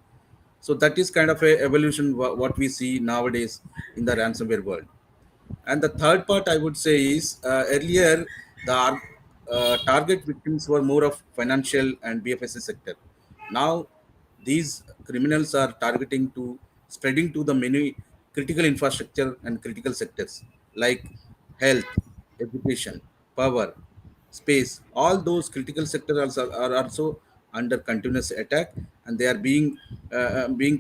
So that is kind of a evolution what we see nowadays in the ransomware world. And the third part I would say is earlier the target victims were more of financial and BFSI sector. Now these criminals are targeting to spreading to the many critical infrastructure and critical sectors like health, education, power, space. All those critical sectors are also under continuous attack, and they are being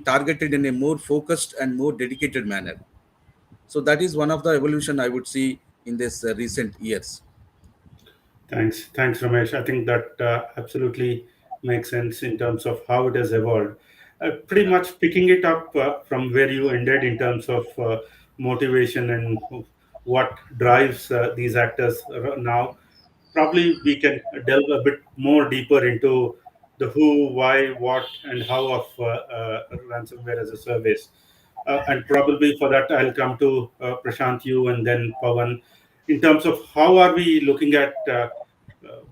targeted in a more focused and more dedicated manner. So that is one of the evolution I would see in this recent years. Thanks, Ramesh. I think that absolutely makes sense in terms of how it has evolved. Pretty much picking it up from where you ended in terms of motivation and what drives these actors now. Probably we can delve a bit more deeper into the who, why, what, and how of ransomware as a service. And probably for that, I'll come to Prashant, you, and then Pawan. In terms of how are we looking at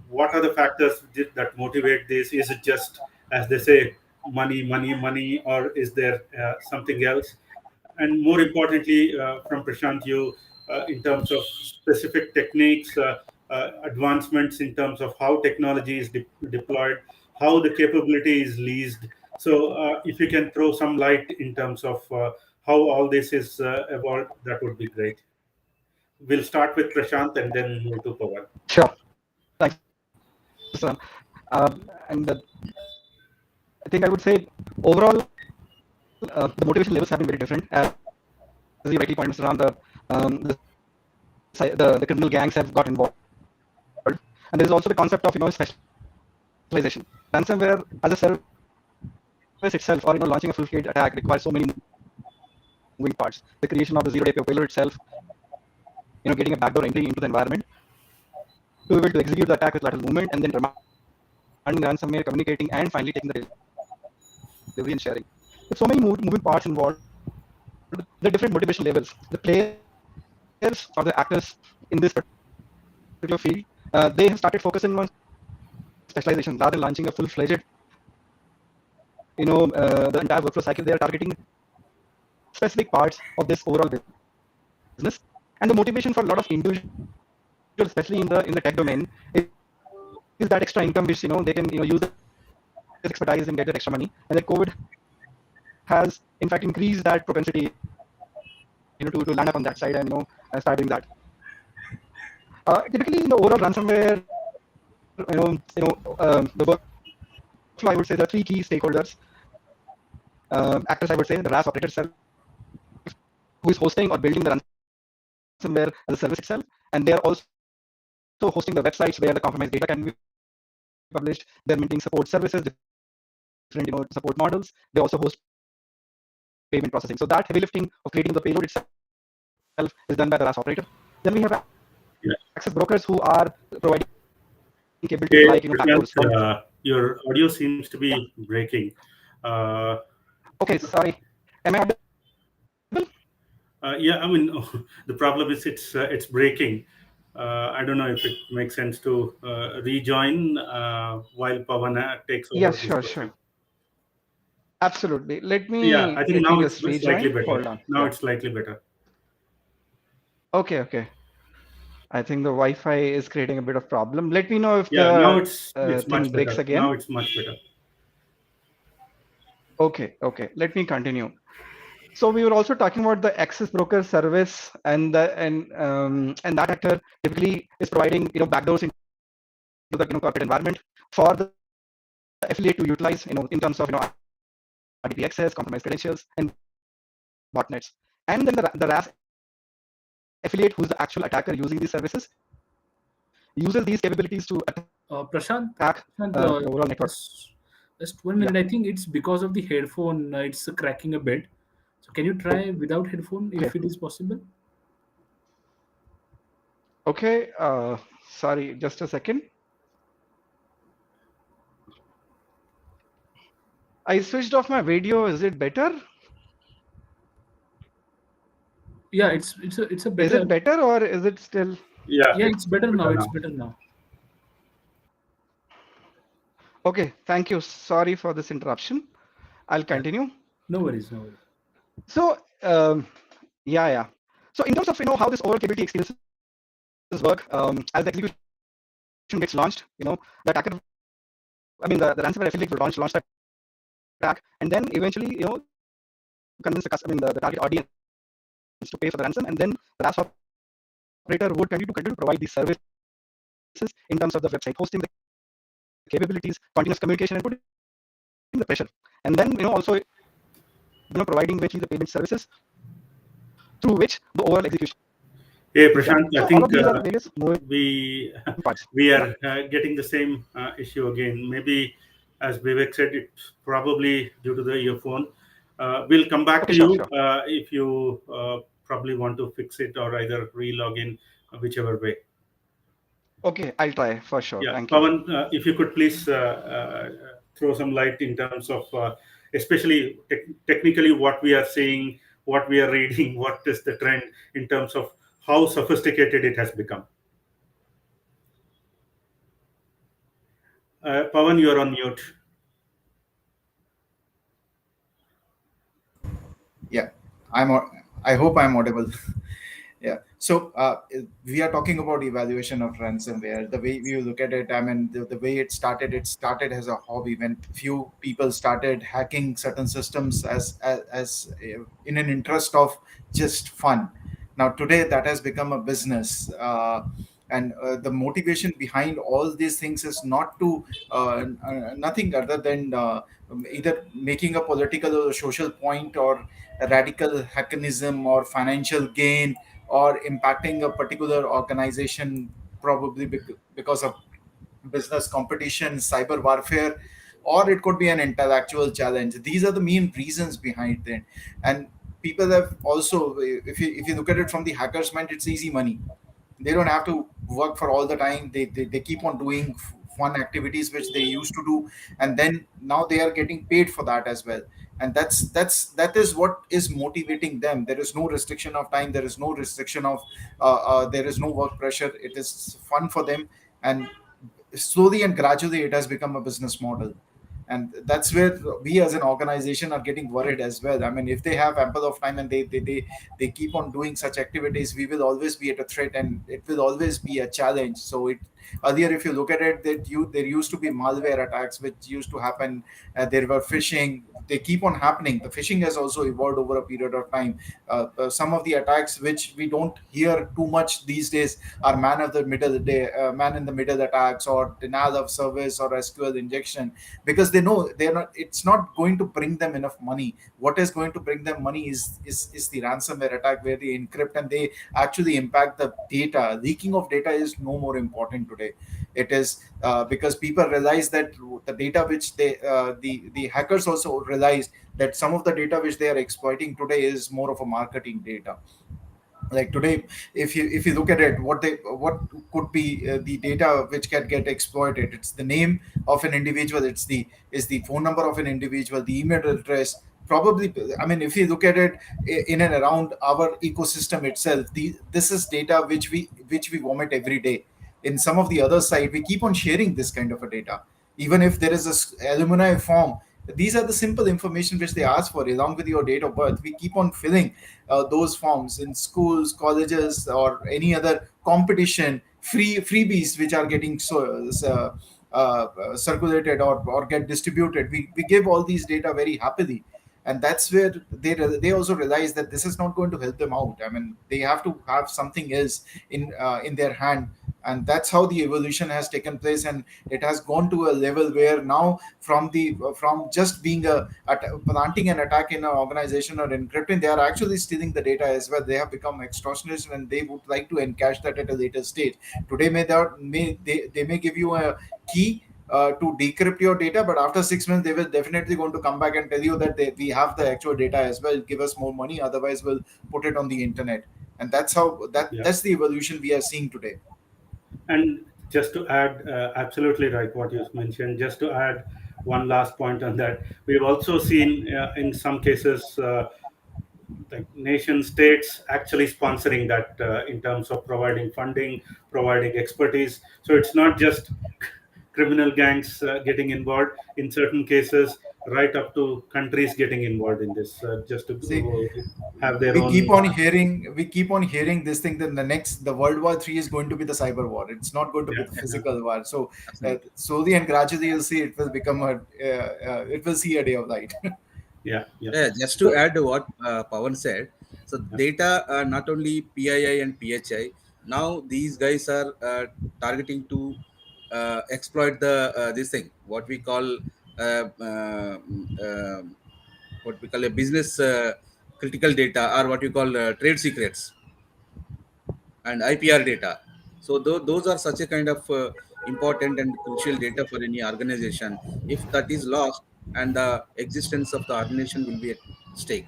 what are the factors that motivate this? Is it just, as they say, money, money, money, or is there something else? And more importantly, from Prashant, you, in terms of specific techniques, advancements in terms of how technology is deployed, how the capability is leased. So, if you can throw some light in terms of how all this is evolved, that would be great. We'll start with Prashant and then move to Pawan. Sure. Thanks, Mr. Ram. And I think I would say overall, the motivation levels have been very different. As you rightly pointed, Mr. Ram, the criminal gangs have got involved. And there is also the concept of specialization. Ransomware as a service itself, or launching a full-scale attack requires so many moving parts. The creation of the zero-day payload itself, getting a backdoor entry into the environment, to be able to execute the attack with lateral movement, and then running ransomware, communicating, and finally taking the delivery and sharing. With so many moving parts involved, the different motivation levels, the players or the actors in this particular field, they have started focusing on specialization rather than launching a full-fledged, the entire workflow cycle. They are targeting specific parts of this overall business, and the motivation for a lot of individuals, especially in the tech domain, is that extra income which they can use their expertise and get their extra money. And that COVID has in fact increased that propensity to land up on that side and start doing that. Typically, in the overall ransomware, the workflow, I would say there are three key stakeholders. Actors, I would say, the RAS operator itself, who is hosting or building the ransomware as a service itself, and they are also hosting the websites where the compromised data can be published. They're maintaining support services, different support models. They also host payment processing. So that heavy lifting of creating the payload itself is done by the RAS operator. Then we have access brokers who are providing capabilities like Prashant, backdoors. your audio seems to be breaking. Okay, sorry. Am I audible? Yeah, I mean, the problem is it's breaking. I don't know if it makes sense to rejoin while Pavan takes over Yes, this sure, question. sure. Absolutely. Yeah, I think Let now me it's just slightly rejoin. better. Hold on. Now Yeah. it's slightly better. Okay, okay. I think the Wi-Fi is creating a bit of problem. Let me know if Yeah, now the it's thing much breaks better. Now again. it's much better. Okay, okay. Let me continue. So we were also talking about the access broker service and that actor typically is providing backdoors into the corporate environment for the affiliate to utilize in terms of RDP access, compromised credentials, and botnets. And then the RAS affiliate, who's the actual attacker using these services, uses these capabilities to Prashant, attack Prashant, the overall network. just 1 minute. I think it's because of the headphone. It's cracking a bit. So can you try without headphone Okay. if it is possible? Okay. Sorry, just a second. I switched off my video. Is it better? Yeah, it's a Is better. it better or is it still? Yeah, Yeah, it's better now. better It's now. better now. Okay. Thank you. Sorry for this interruption. I'll continue. No worries, no worries. So, yeah. So, in terms of how this overall capability experiences work, as the execution gets launched, the attacker, I mean, the ransomware affiliate will launch the attack, and then eventually, convince the customer, I mean, the target audience to pay for the ransom, and then the RAS operator would continue to provide these services in terms of the website hosting, the capabilities, continuous communication, and putting the pressure, and then also providing eventually the payment services through which the overall execution Hey, is done. Prashant, I So all think of these are the various moving we parts. we are getting the same issue again. Maybe, as Vivek said, it's probably due to the earphone. We'll come back Okay, to sure, you sure. if you probably want to fix it or either re-log in, whichever way. Okay, I'll try for sure. Yeah, Thank you. Pawan, if you could please throw some light in terms of, especially technically, what we are seeing, what we are reading, what is the trend in terms of how sophisticated it has become. Pawan, you are on mute. Yeah, I hope I'm audible. Yeah. So we are talking about evaluation of ransomware. The way you look at it, I mean, the way it started as a hobby when few people started hacking certain systems as in an interest of just fun. Now today that has become a business. And the motivation behind all these things is not to nothing other than either making a political or social point, or a radical hackerism, or financial gain, or impacting a particular organization, probably because of business competition, cyber warfare, or it could be an intellectual challenge. These are the main reasons behind it. And people have also, if you look at it from the hacker's mind, it's easy money. They don't have to work for all the time. They keep on doing fun activities which they used to do, and then now they are getting paid for that as well. And that is what is motivating them. There is no restriction of time, there is no restriction of there is no work pressure. It is fun for them, and slowly and gradually it has become a business model. And that's where we as an organization are getting worried as well. I mean, if they have ample of time and they keep on doing such activities, we will always be at a threat, and it will always be a challenge. So it earlier, if you look at it, there used to be malware attacks which used to happen. There were phishing. They keep on happening. The phishing has also evolved over a period of time. Some of the attacks which we don't hear too much these days are man in the middle attacks, or denial of service, or SQL injection, because they know they're not. It's not going to bring them enough money. What is going to bring them money is the ransomware attack, where they encrypt and they actually impact the data. Leaking of data is no more important today. It is because people realize that the data which the hackers also realize that some of the data which they are exploiting today is more of a marketing data. Like today, if you look at it, what could be the data which can get exploited? It's the name of an individual, it's the phone number of an individual, the email address, probably, I mean, if you look at it in and around our ecosystem itself, this is data which we vomit every day. In some of the other side, we keep on sharing this kind of a data. Even if there is a alumni form, these are the simple information which they ask for along with your date of birth. We keep on filling those forms in schools, colleges, or any other competition, freebies which are getting circulated or get distributed. We give all these data very happily, and that's where they also realize that this is not going to help them out. I mean, they have to have something else in their hand, and that's how the evolution has taken place. And it has gone to a level where now, from just being planting an attack in an organization or encrypting, they are actually stealing the data as well. They have become extortionists, and they would like to encash that at a later stage. Today they may give you a key to decrypt your data, but after 6 months they will definitely going to come back and tell you that we have the actual data as well, give us more money, otherwise we'll put it on the internet. And that's how that's the evolution we are seeing today. And just to add, absolutely right what you mentioned. Just to add one last point on that, we've also seen in some cases like nation states actually sponsoring that in terms of providing funding, providing expertise. So it's not just criminal gangs getting involved. In certain cases, right up to countries getting involved in this, just to See, have their we own. keep on hearing this thing that the World War III is going to be the cyber war. It's not going to be the physical war. So slowly and gradually you'll see it will become it will see a day of light. Yeah. Just to add to what Pawan said, so data are not only PII and PHI. Now these guys are targeting to exploit the this thing, uh, uh, um, what we call a business critical data, or what you call trade secrets and IPR data. So those are such a kind of important and crucial data for any organization. If that is lost, and the existence of the organization will be at stake.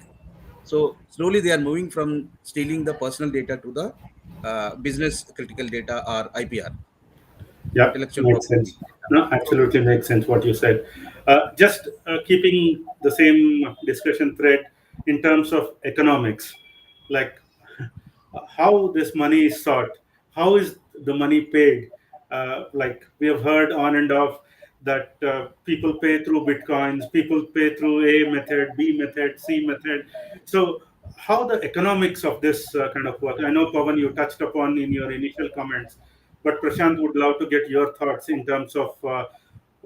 So slowly they are moving from stealing the personal data to the business critical data, or IPR, Yeah, intellectual makes property sense. data. No, absolutely makes sense what you said. Just keeping the same discussion thread in terms of economics, like how this money is sought, how is the money paid? Like we have heard on and off that people pay through bitcoins, people pay through A method, B method, C method. So how the economics of this kind of work? I know, Pawan, you touched upon in your initial comments, but Prashant would love to get your thoughts in terms of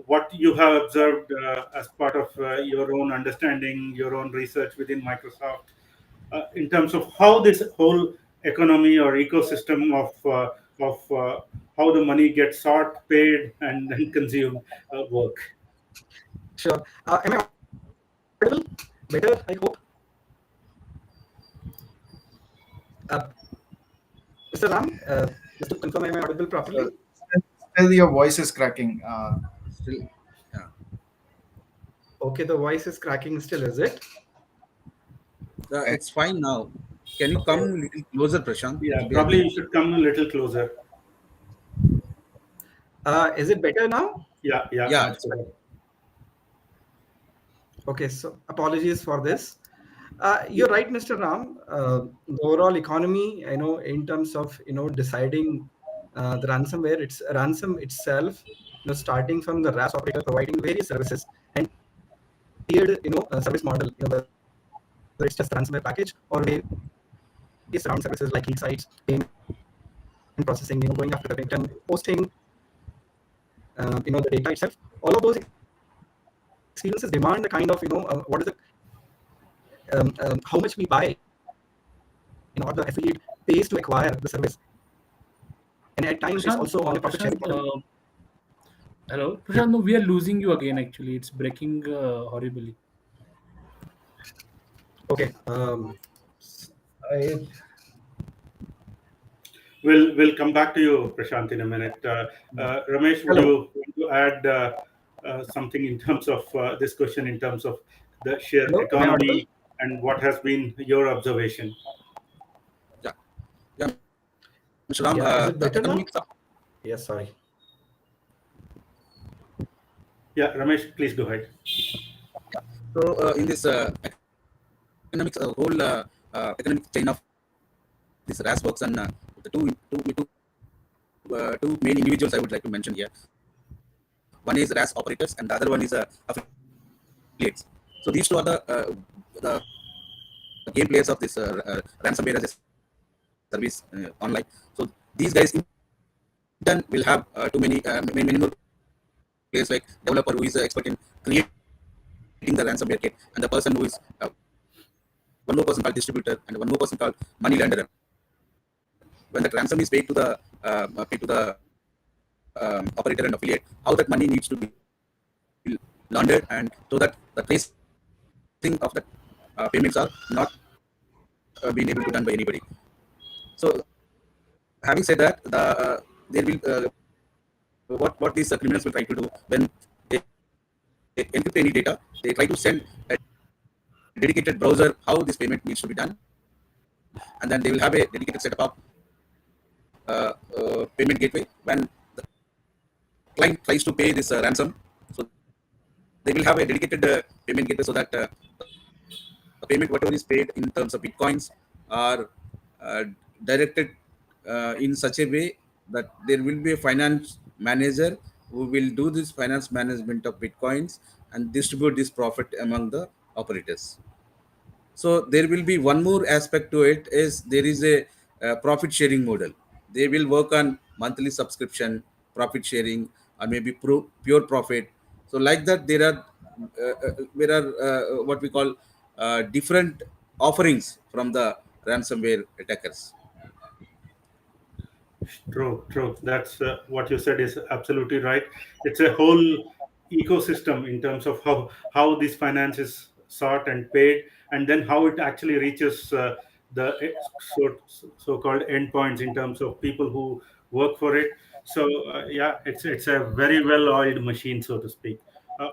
what you have observed as part of your own understanding, your own research within Microsoft, in terms of how this whole economy or ecosystem of how the money gets sought, paid, and then consumed work. Sure. Am I audible? Better, I hope. Uh, Mr. Ram, just to confirm, am I audible properly? Still your voice is cracking. Still, yeah. Okay, the voice is cracking still, is it? It's fine now. Can you come a little closer, Prashant? It Yeah, will be probably again. you should come a little closer. Is it better now? Yeah, Yeah, much it's fine. better. Okay, so apologies for this. You're right, Mr. Ram. The overall economy, in terms of deciding the ransomware, it's ransom itself, starting from the RAS operator providing various services and tiered, service model, whether it's just ransomware package or various surround services like lead sites, payment processing, going after the victim, hosting, the data itself. All of those experiences demand a kind of, what is the how much we buy, or the affiliate pays to acquire the service. And at times it's also on a profit sharing model. Hello, Prashant. No, we are losing you again. Actually, it's breaking horribly. Okay. I We'll come back to you, Prashant, in a minute. Ramesh, would Hello. you want to add something in terms of this question, in terms of the sheer Hello. Am I audible? economy and what has been your observation? Yeah, Mr. Ram, Yeah, is it the better now? economics. Yes, sorry. Yeah, Ramesh, please go ahead. So in this economic chain of this RAS works on two main individuals I would like to mention here. One is RAS operators and the other one is affiliates. So these two are the game players of this ransomware as a service online. So these guys in turn will have many more players like developer who is an expert in creating the ransomware kit, and the person who is one more person called distributor and one more person called money lender. When that ransom is paid to the operator and affiliate, how that money needs to be laundered, and so that the tracing of the payments are not being able to done by anybody. So, having said that, there will what these criminals will try to do when they encrypt any data, they try to send a dedicated browser how this payment needs to be done, and then they will have a dedicated setup of payment gateway when the client tries to pay this ransom. So they will have a dedicated payment gateway so that the payment whatever is paid in terms of bitcoins are directed in such a way that there will be a finance manager who will do this finance management of bitcoins and distribute this profit among the operators. So there will be one more aspect to it is there is a profit sharing model. They will work on monthly subscription, profit sharing, or maybe pure profit. So like that, there are what we call different offerings from the ransomware attackers. True, true. That's what you said is absolutely right. It's a whole ecosystem in terms of how this finance is sought and paid, and then how it actually reaches the so-called endpoints in terms of people who work for it. So yeah, it's a very well-oiled machine, so to speak.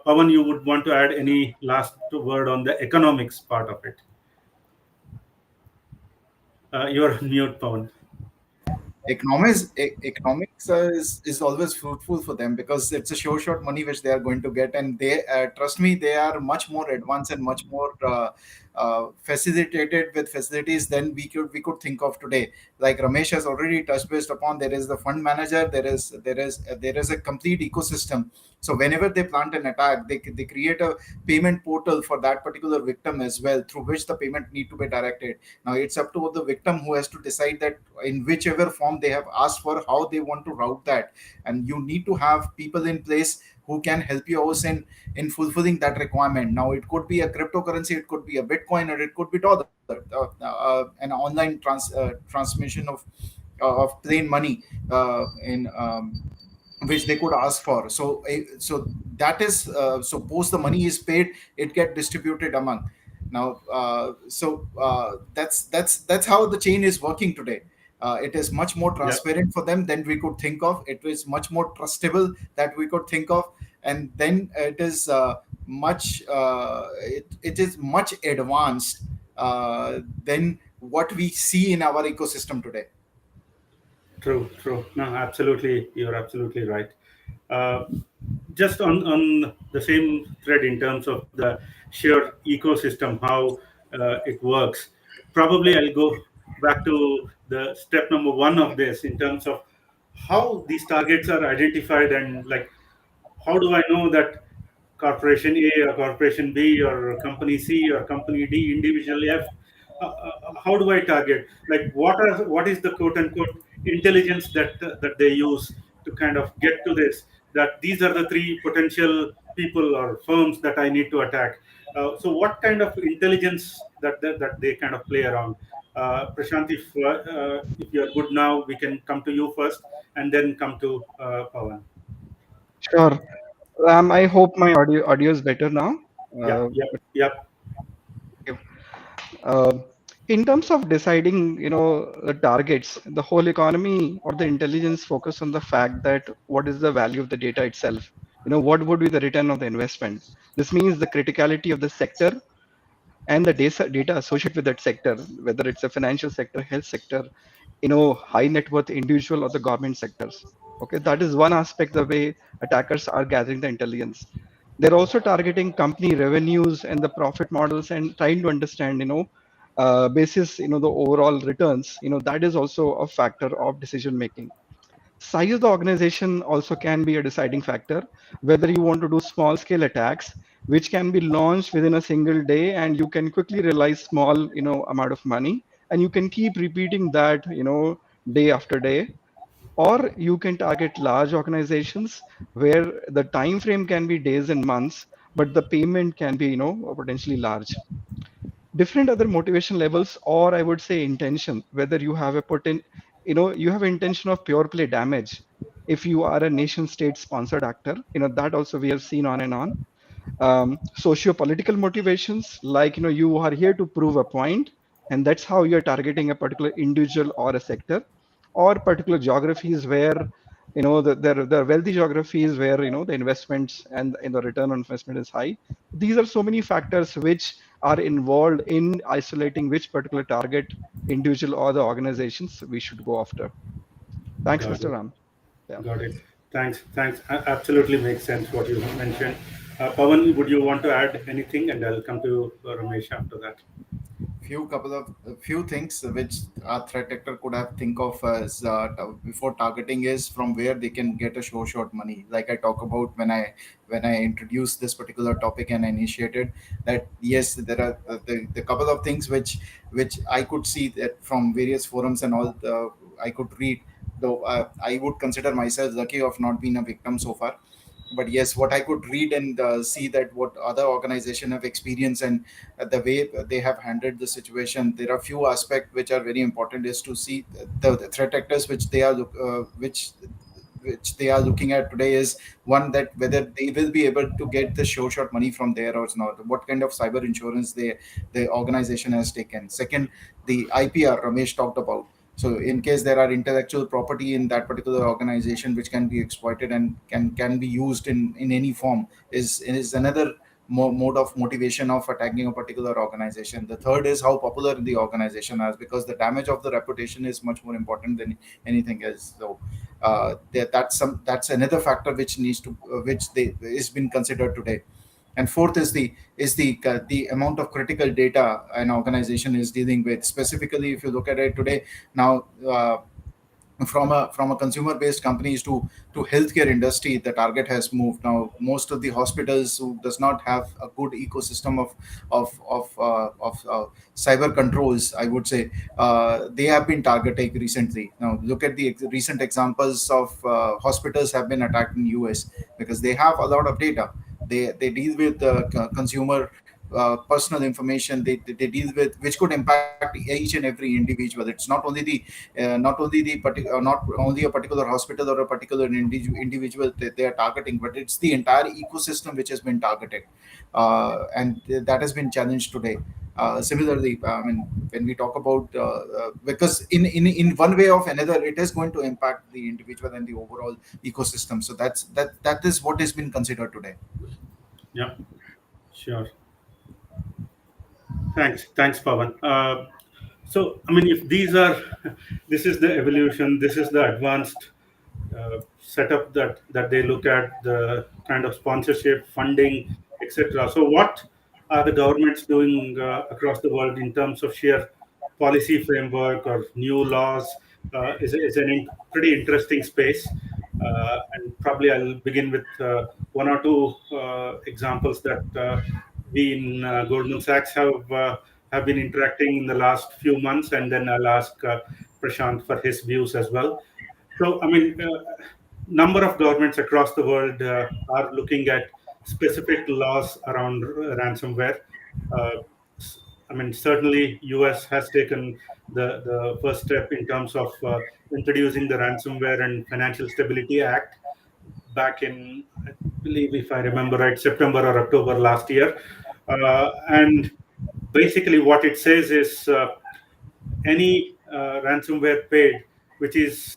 Pawan, you would want to add any last word on the economics part of it? You're on mute, Pawan. Economics is always fruitful for them because it's a sure shot money which they are going to get, and they trust me, they are much more advanced and much more facilitated with facilities than we could think of today. Like Ramesh has already touched based upon, there is the fund manager, there is a complete ecosystem. So whenever they plant an attack, they create a payment portal for that particular victim as well, through which the payment need to be directed. Now it's up to the victim who has to decide that in whichever form they have asked for, how they want to route that. And you need to have people in place who can help you out in fulfilling that requirement. Now it could be a cryptocurrency, it could be a bitcoin, or it could be dollar, an online transmission of plain money in which they could ask for. So that is post the money is paid, it get distributed among. Now that's how the chain is working today. It is much more transparent for them than we could think of. It is much more trustable that we could think of, and then it is it is much advanced than what we see in our ecosystem today. True, true. No, absolutely. You're absolutely right. Uh, just on the same thread in terms of the sheer ecosystem, how it works, probably I'll go back to the step number one of this in terms of how these targets are identified, and like how do I know that corporation A or corporation B or company C or company D, individual F, how do I target? Like what is the quote unquote intelligence that they use to kind of get to this? That these are the three potential people or firms that I need to attack. So what kind of intelligence that they kind of play around? Prashant, if you're good now, we can come to you first and then come to Pawan. Sure. I hope my audio is better now. Yep, Uh, yep, yep. uh, in terms of deciding, the targets, the whole economy or the intelligence focus on the fact that what is the value of the data itself. What would be the return of the investment? This means the criticality of the sector and the data associated with that sector, whether it's a financial sector, health sector, high net worth individual or the government sectors. Okay, that is one aspect the way attackers are gathering the intelligence. They're also targeting company revenues and the profit models and trying to understand, basis, the overall returns. That is also a factor of decision making. Size of the organization also can be a deciding factor, whether you want to do small scale attacks, which can be launched within a single day and you can quickly realize small, amount of money, and you can keep repeating that, day after day. Or you can target large organizations where the time frame can be days and months, but the payment can be, potentially large. Different other motivation levels, or I would say intention, whether you have you have intention of pure play damage. If you are a nation state sponsored actor, that also we have seen on and on. Socio-political motivations, like, you are here to prove a point, and that's how you're targeting a particular individual or a sector, or particular geographies where, the wealthy geographies where, the investments and the return on investment is high. These are so many factors which are involved in isolating which particular target individual or the organizations we should go after. Thanks, Got Mr. it. Ram. Yeah. Got it. Thanks. Thanks. Absolutely makes sense what you mentioned. Pawan, would you want to add anything? And I'll come to Ramesh after that. Few things which a threat actor could have think of as before targeting is from where they can get a short money. Like I talk about when I introduced this particular topic and initiated that, yes, there are the couple of things which I could see that from various forums and all, I could read, though I would consider myself lucky of not being a victim so far. But yes, what I could read and see that what other organization have experienced and the way they have handled the situation, there are few aspects which are very important, is to see the threat actors which they are looking at today is one, that whether they will be able to get the short money from there or not, what kind of cyber insurance the organization has taken. Second, the IPR Ramesh talked about. So in case there are intellectual property in that particular organization which can be exploited and can be used in any form, is another mode of motivation of attacking a particular organization. The third is how popular the organization is, because the damage of the reputation is much more important than anything else. So that's another factor which needs to which they is been considered today. And fourth is the amount of critical data an organization is dealing with. Specifically, if you look at it today now, from a consumer based companies to healthcare industry, the target has moved. Now most of the hospitals who does not have a good ecosystem of cyber controls, I would say, they have been targeted recently. Now look at the recent examples of hospitals have been attacked in US, because they have a lot of data. They deal with consumer personal information. They deal with which could impact each and every individual. It's not only a particular hospital or a particular individual that they are targeting, but it's the entire ecosystem which has been targeted, and that has been challenged today. Similarly, I mean, when we talk about because in one way or another, it is going to impact the individual and the overall ecosystem. So that is what has been considered today. Yeah, sure. Thanks, Pawan. So, I mean, if these are, this is the evolution, this is the advanced setup that they look at, the kind of sponsorship, funding, etc. So, what are the governments doing across the world in terms of sheer policy framework or new laws? Is pretty interesting space. And probably I'll begin with one or two examples that we in Goldman Sachs have been interacting in the last few months, and then I'll ask Prashant for his views as well. So, I mean, number of governments across the world are looking at specific laws around ransomware. Uh, I mean, certainly US has taken the first step in terms of introducing the Ransomware and Financial Stability Act back in, I believe, if I remember right, September or October last year. And basically what it says is any ransomware paid, which is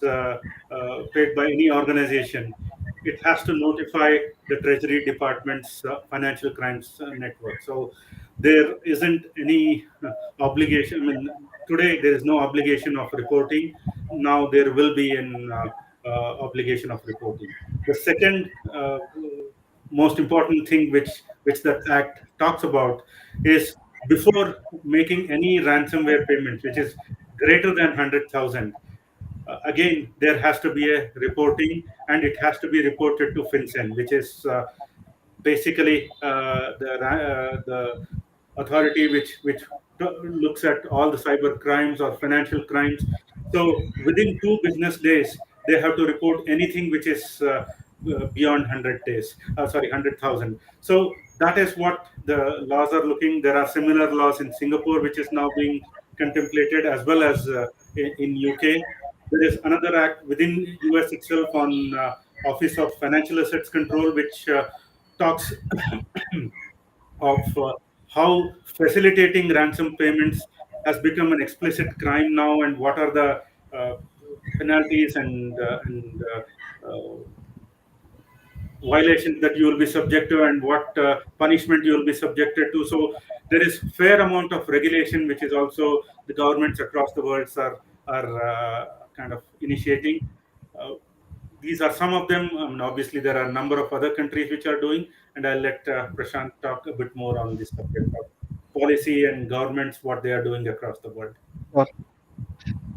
paid by any organization, it has to notify the Treasury Department's financial crimes network. So there isn't any obligation. I mean, today there is no obligation of reporting. Now there will be an obligation of reporting. The second most important thing which that act talks about is before making any ransomware payment, which is greater than 100,000. Again, there has to be a reporting, and it has to be reported to FinCEN, which is basically the authority which looks at all the cyber crimes or financial crimes. So within 2 business days, they have to report anything which is beyond 100 days. Sorry, 100,000. So that is what the laws are looking. There are similar laws in Singapore, which is now being contemplated, as well as in UK. There is another act within US itself on Office of Financial Assets Control, which talks of how facilitating ransom payments has become an explicit crime now, and what are the penalties and violations that you will be subject to, and what punishment you will be subjected to. So there is fair amount of regulation, which is also the governments across the world are kind of initiating. Uh, these are some of them. Obviously, there are a number of other countries which are doing, and I'll let Prashant talk a bit more on this subject of policy and governments, what they are doing across the world. Sure.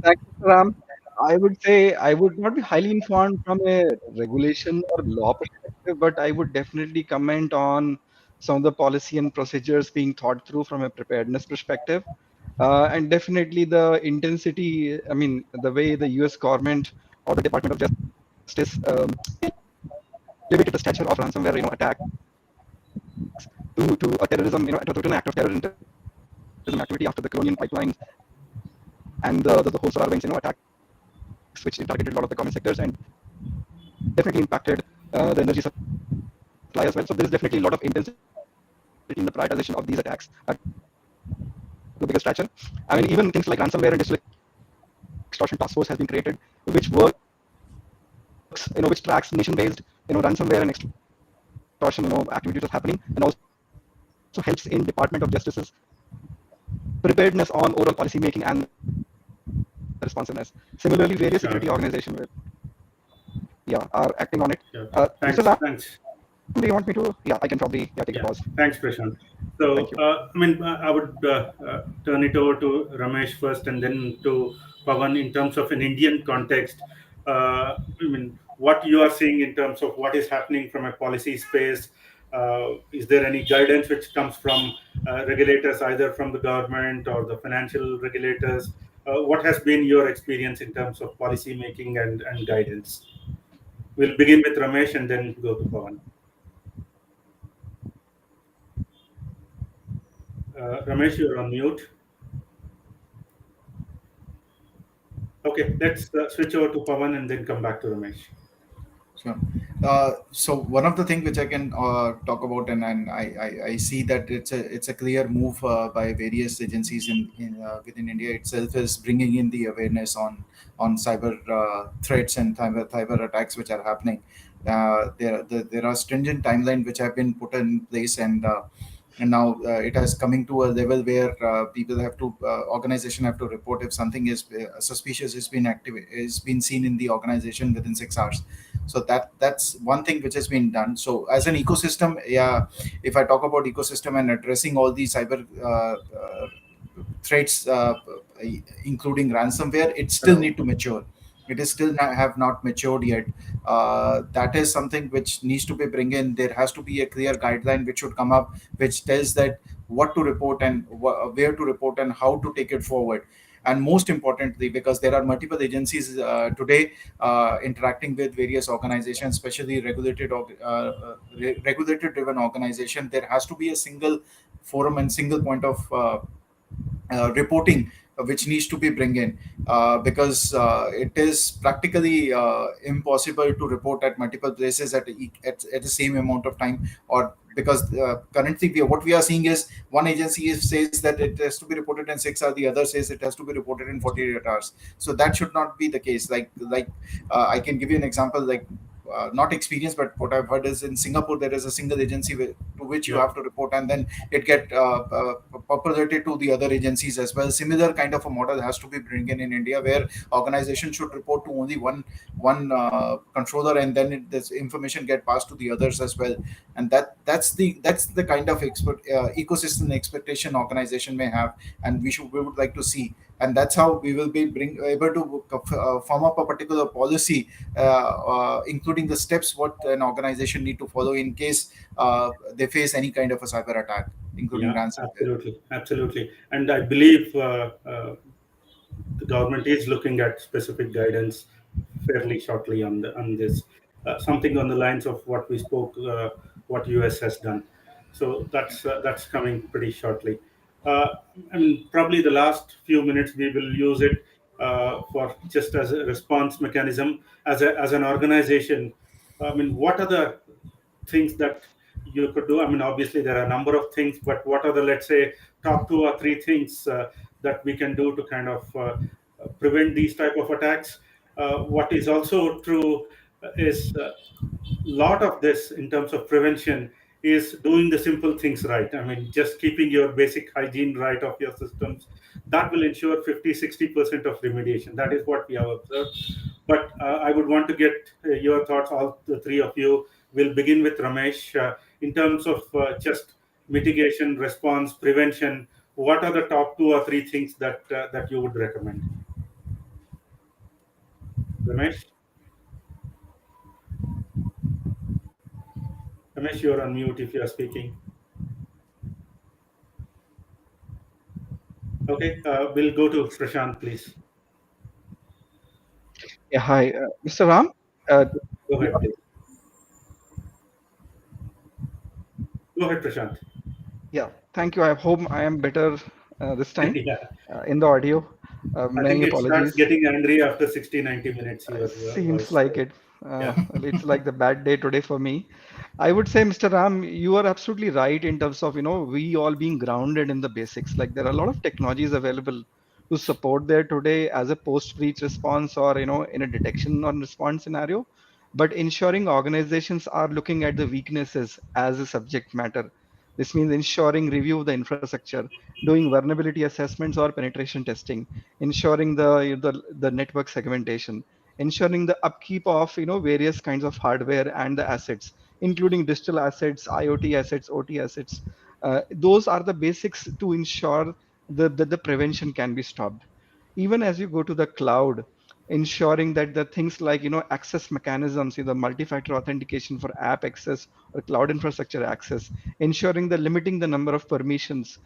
Thank you, Ram. I would say I would not be highly informed from a regulation or law perspective, but I would definitely comment on some of the policy and procedures being thought through from a preparedness perspective. And definitely the intensity, I mean, the way the US government or the Department of Justice elevated the stature of ransomware, attacks to a terrorism, to an act of terrorism activity after the colonial pipelines and the whole SolarWinds, attacks, which targeted a lot of the common sectors and definitely impacted the energy supply as well. So there is definitely a lot of intensity in the prioritization of these attacks to bigger stature. I mean, even things like ransomware and digital extortion task force has been created, which works, which tracks nation-based, ransomware and extortion, activities that's happening, and also helps in Department of Justice's preparedness on overall policy making and responsiveness. Similarly, various security organizations are acting on it. Thanks. Mr. Ram, Thanks. do you want me to? Yeah, I can probably take a pause. Thanks, Prashant. So, I would turn it over to Ramesh first, and then to Pawan in terms of an Indian context. What you are seeing in terms of what is happening from a policy space. Is there any guidance which comes from regulators, either from the government or the financial regulators? What has been your experience in terms of policy making and guidance? We'll begin with Ramesh and then go to Pawan. Ramesh, you're on mute. Okay, let's switch over to Pawan and then come back to Ramesh. Sure. So one of the things which I can talk about, and I see that it's a clear move by various agencies within India itself, is bringing in the awareness on cyber threats and cyber attacks which are happening. There are stringent timelines which have been put in place, and now it has coming to a level where people have to organization have to report if something is suspicious is been seen in the organization within 6 hours. So that's one thing which has been done. So as an ecosystem, if I talk about ecosystem and addressing all these cyber threats, including ransomware, it still need to mature. It is still have not matured yet. That is something which needs to be bring in. There has to be a clear guideline which should come up, which tells that what to report and where to report and how to take it forward. And most importantly, because there are multiple agencies today interacting with various organizations, especially regulated driven organization, there has to be a single forum and single point of reporting which needs to be bring in, because it is practically impossible to report at multiple places at the same amount of time, or because currently what we are seeing is one agency says that it has to be reported in 6 hours, the other says it has to be reported in 48 hours. So that should not be the case. I can give you an example, not experience, but what I've heard is in Singapore there is a single agency to which you have to report, and then it get populated to the other agencies as well. Similar kind of a model has to be bring in India, where organization should report to only one controller, and then this information get passed to the others as well. And that's the kind of ecosystem expectation organization may have, and we would like to see. And that's how we will be able to form up a particular policy, including the steps what an organization need to follow in case they face any kind of a cyber attack, including Yeah, ransomware. absolutely. And I believe the government is looking at specific guidance fairly shortly on this, something on the lines of what we spoke, what US has done. So that's coming pretty shortly. Uh, and probably the last few minutes we will use it for just as a response mechanism as an organization. I mean, what are the things that you could do? I mean, obviously there are a number of things, but what are the, let's say, top 2 or 3 things that we can do to kind of prevent these type of attacks? What is also true is lot of this in terms of prevention is doing the simple things right. I mean, just keeping your basic hygiene right of your systems, that will ensure 50-60% of remediation. That is what we have observed. But I would want to get your thoughts, all the 3 of you. We'll begin with Ramesh. In terms of just mitigation, response, prevention, what are the top 2 or 3 things that you would recommend? Ramesh? Ramesh, you're on mute if you are speaking. Okay, we'll go to Prashant, please. Yeah, hi, Mr. Ram. Uh, Go ahead, please. Go ahead, Prashant. yeah, thank you. I hope I am better this time Yeah. in the audio. I think Many it starts apologies. getting angry after 60-90 minutes, your Seems voice. like it. Yeah. It's like the bad day today for me. I would say, Mr. Ram, you are absolutely right in terms of, we all being grounded in the basics. Like there are a lot of technologies available to support there today as a post-breach response or, in a detection or response scenario. But ensuring organizations are looking at the weaknesses as a subject matter. This means ensuring review of the infrastructure, doing vulnerability assessments or penetration testing, ensuring the network segmentation, ensuring the upkeep of various kinds of hardware and the assets, including digital assets, IoT assets, OT assets. Those are the basics to ensure that the prevention can be stopped. Even as you go to the cloud, ensuring that the things like access mechanisms, either multi-factor authentication for app access or cloud infrastructure access, ensuring the limiting the number of permissions,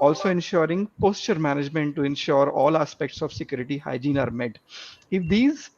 also ensuring posture management to ensure all aspects of security hygiene are met. If these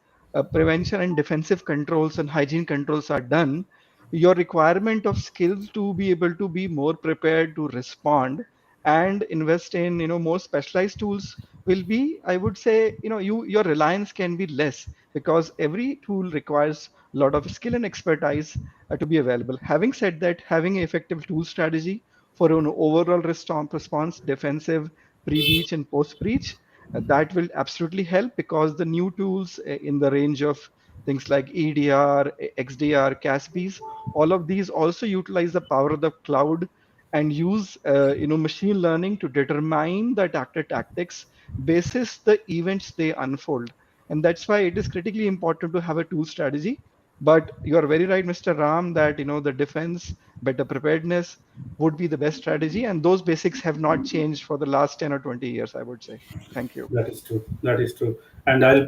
prevention and defensive controls and hygiene controls are done, your requirement of skills to be able to be more prepared to respond and invest in more specialized tools will be, I would say, your reliance can be less because every tool requires a lot of skill and expertise to be available. Having said that, having an effective tool strategy for an overall response, defensive, pre-breach and post-breach, that will absolutely help because the new tools in the range of things like EDR, XDR, CASBs, all of these also utilize the power of the cloud and use machine learning to determine the attacker tactics basis the events they unfold. And that's why it is critically important to have a tool strategy. But you are very right, Mr. Ram, that the defense, better preparedness would be the best strategy. And those basics have not changed for the last 10 or 20 years, I would say. Thank you. That is true. That is true. And I'll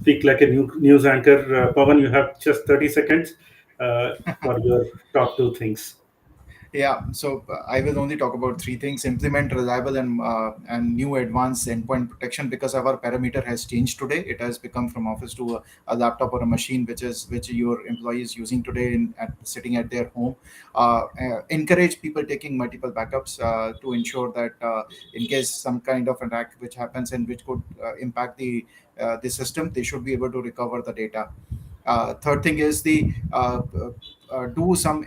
speak like a news anchor. Pawan, you have just 30 seconds for your top 2 things. Yeah, so I will only talk about 3 things: implement reliable and new advanced endpoint protection, because our parameter has changed today. It has become from office to a laptop or a machine, which your employee is using today sitting at their home. Encourage people taking multiple backups to ensure that in case some kind of attack which happens and which could impact the system, they should be able to recover the data. Third thing is the do some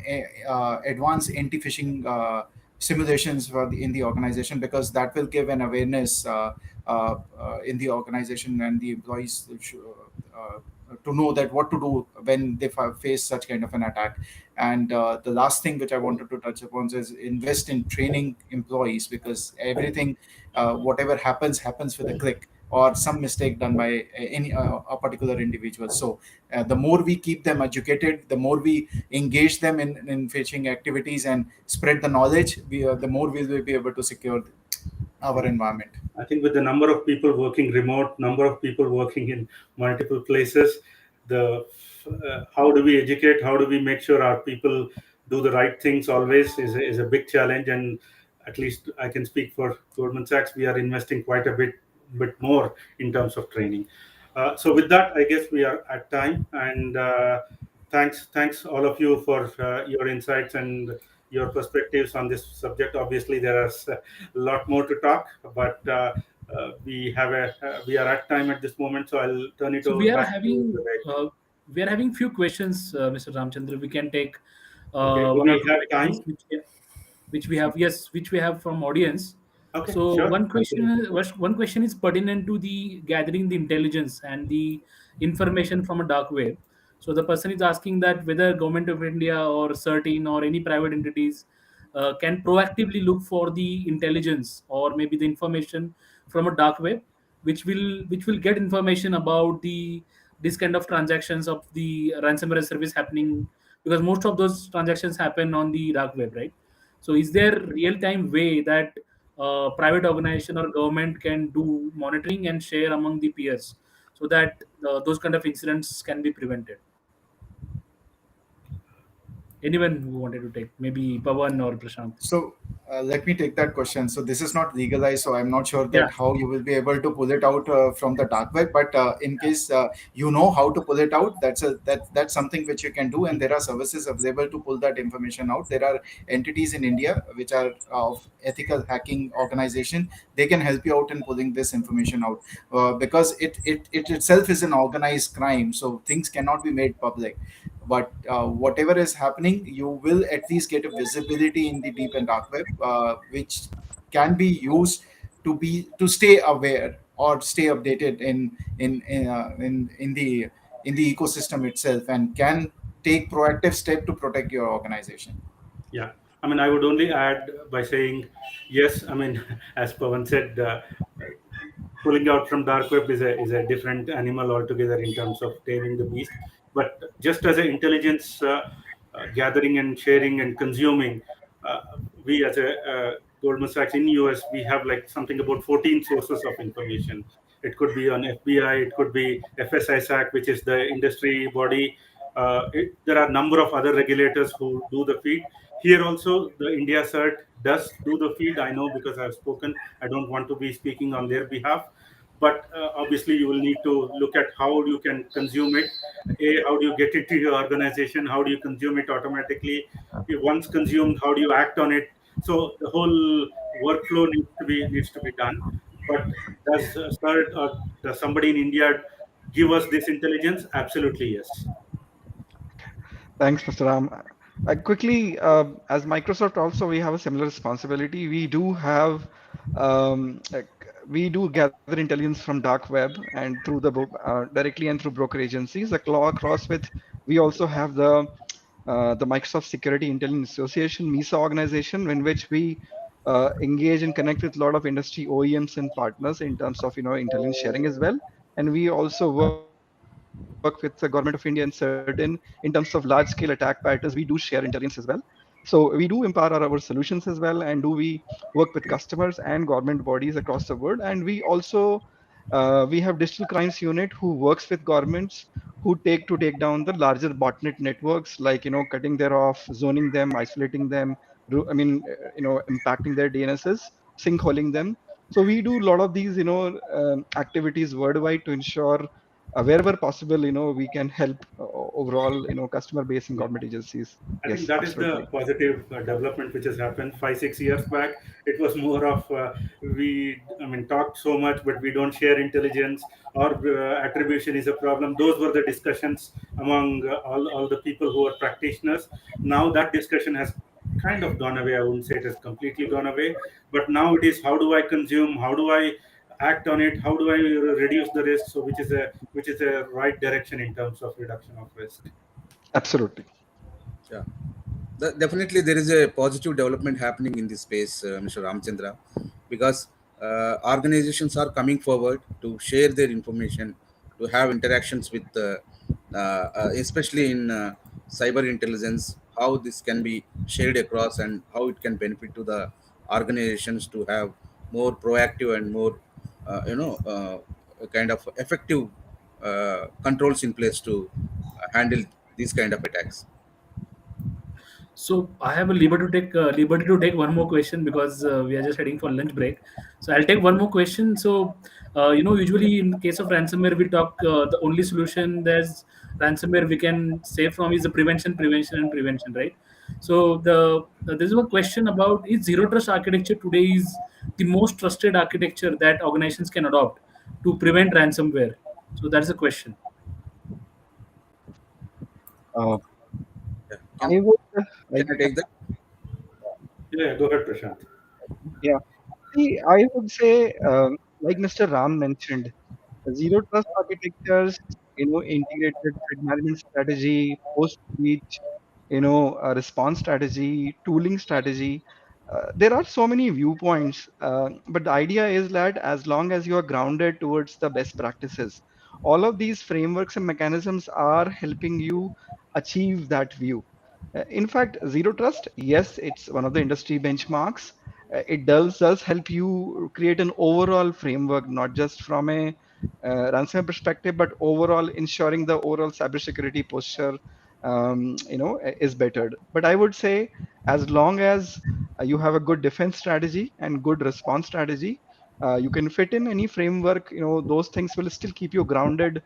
advanced anti-phishing simulations in the organization, because that will give an awareness in the organization, and the employees to know that what to do when they face such kind of an attack. And the last thing which I wanted to touch upon is invest in training employees, because everything, whatever happens with a click or some mistake done by any a particular individual. So the more we keep them educated, the more we engage them in phishing activities and spread the knowledge, the more we will be able to secure our environment. I think with the number of people working remote, number of people working in multiple places, the how do we educate, how do we make sure our people do the right things always is a big challenge. And at least I can speak for Goldman Sachs, we are investing quite a bit more in terms of training. So with that, I guess we are at time. And thanks all of you for your insights and your perspectives on this subject. Obviously, there is a lot more to talk, but we are at time at this moment, so I'll turn it So over back to Vivek. we are having few questions, Mr. Ramchandra. We can take Okay, do one or we two have questions time? which we have, yes, which we have from audience. Okay, So sure. one question is pertinent to the gathering the intelligence and the information from a dark web. So the person is asking that whether government of India or certain or any private entities can proactively look for the intelligence or maybe the information from a dark web, which will get information about the this kind of transactions of the ransomware service happening, because most of those transactions happen on the dark web, right? So is there real time way that private organization or government can do monitoring and share among the peers, so that those kind of incidents can be prevented? Anyone who wanted to take, maybe Pawan or Prashant? So let me take that question. So this is not legalized, so I'm not sure Yeah. that how you will be able to pull it out from the dark web. But in case you know how to pull it out, that's something which you can do, and there are services available to pull that information out. There are entities in India which are of ethical hacking organization. They can help you out in pulling this information out, because it itself is an organized crime, so things cannot be made public. But whatever is happening, you will at least get a visibility in the deep and dark web, which can be used to stay aware or stay updated in the ecosystem itself, and can take proactive step to protect your organization. Yeah, I mean, I would only add by saying, yes, I mean, as Pawan said, pulling out from dark web is a different animal altogether in terms of taming the beast. But just as an intelligence gathering and sharing and consuming, uh, we as a Goldman Sachs in US, we have like something about 14 sources of information. It could be on FBI, it could be FSI, which is the industry body. There are a number of other regulators who do the feed. Here also, the India CERT does do the feed. I know because I've spoken. I don't want to be speaking on their behalf, but obviously you will need to look at how you can consume it. How do you get it to your organization? How do you consume it automatically? If once consumed, how do you act on it? So the whole workflow needs to be done. But does CERT or does somebody in India give us this intelligence? Absolutely yes. Thanks, Mr. Ram. Quickly, as Microsoft also, we have a similar responsibility. We do gather intelligence from dark web and through directly and through broker agencies. Across with, we also have the Microsoft Security Intelligence Association, MISA organization, in which we engage and connect with a lot of industry OEMs and partners in terms of intelligence sharing as well. And we also work with the government of India and certain in terms of large scale attack patterns. We do share intelligence as well. So we do empower our solutions as well, and do we work with customers and government bodies across the world. And we also we have digital crimes unit who works with governments who take down the larger botnet networks, like cutting their off, zoning them, isolating them. Impacting their DNSs, sinkholing them. So we do a lot of these activities worldwide to ensure wherever possible we can help overall customer base and government agencies. I think Yes, that is the absolutely. positive development which has happened 5-6 years back. It was more of I mean, talked so much, but we don't share intelligence, or attribution is a problem. Those were the discussions among all the people who are practitioners. Now that discussion has kind of gone away. I wouldn't say it has completely gone away, but now it is how do I consume? How do I act on it? How do I reduce the risk? So which is a right direction in terms of reduction of risk. Absolutely. Yeah. Definitely, there is a positive development happening in this space, Mr. Ramchandra, because organizations are coming forward to share their information, to have interactions with, especially in cyber intelligence, how this can be shared across and how it can benefit to the organizations to have more proactive and more, kind of effective controls in place to handle these kind of attacks. So I have a liberty to take one more question because we are just heading for lunch break. So I'll take one more question. So usually in case of ransomware, we talk the only solution there's ransomware we can save from is the prevention, right? So there's one question about is zero trust architecture today is the most trusted architecture that organizations can adopt to prevent ransomware. So that's the question. Uh, Yeah. I would Can like, I take that? Yeah, go ahead, Prashant. yeah. See, I would say, like Mr. Ram mentioned, zero trust architectures, integrated threat management strategy, post breach, a response strategy, tooling strategy. There are so many viewpoints, but the idea is that as long as you are grounded towards the best practices, all of these frameworks and mechanisms are helping you achieve that view. In fact, zero trust, yes, it's one of the industry benchmarks. It does help you create an overall framework, not just from a ransomware perspective, but overall ensuring the overall cybersecurity posture, is bettered. But I would say, as long as you have a good defense strategy and good response strategy, you can fit in any framework. Those things will still keep you grounded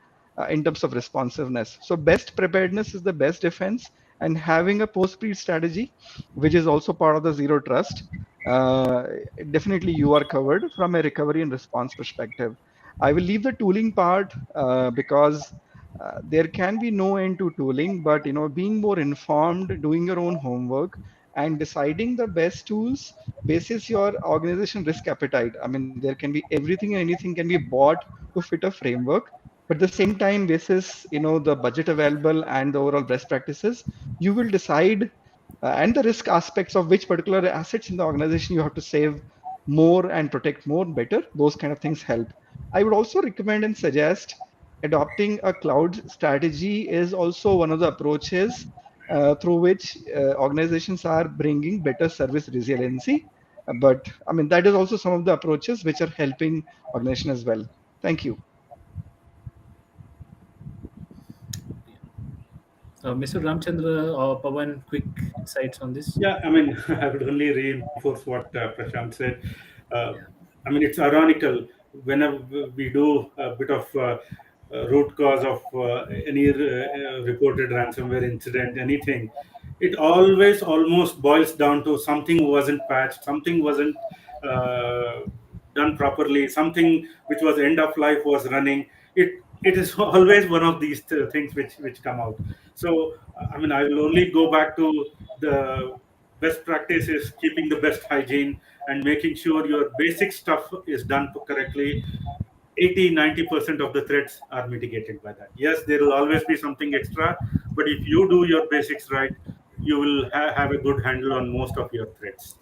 in terms of responsiveness. So best preparedness is the best defense, and having a post-breach strategy, which is also part of the zero trust, uh, definitely you are covered from a recovery and response perspective. I will leave the tooling part because there can be no end to tooling, but being more informed, doing your own homework, and deciding the best tools basis your organization risk appetite. I mean, there can be everything and anything can be bought to fit a framework, but at the same time, basis the budget available and the overall best practices, you will decide and the risk aspects of which particular assets in the organization you have to save more and protect more better. Those kind of things help. I would also recommend and suggest adopting a cloud strategy is also one of the approaches through which organizations are bringing better service resiliency. But I mean, that is also some of the approaches which are helping organization as well. Thank you. Mr. Ramchandra or Pawan, quick insights on this. Yeah, I mean, I would only reinforce what Prashant said. Uh, I mean, it's ironical whenever we do a bit of root cause of any reported ransomware incident, anything, it always almost boils down to something wasn't patched, something wasn't uh, done properly, something which was end of life was running. It is always one of these things which come out. So I mean, I will only go back to the best practice is keeping the best hygiene and making sure your basic stuff is done correctly. 80-90% of the threats are mitigated by that. Yes, there will always be something extra, but if you do your basics right, you will have a good handle on most of your threats.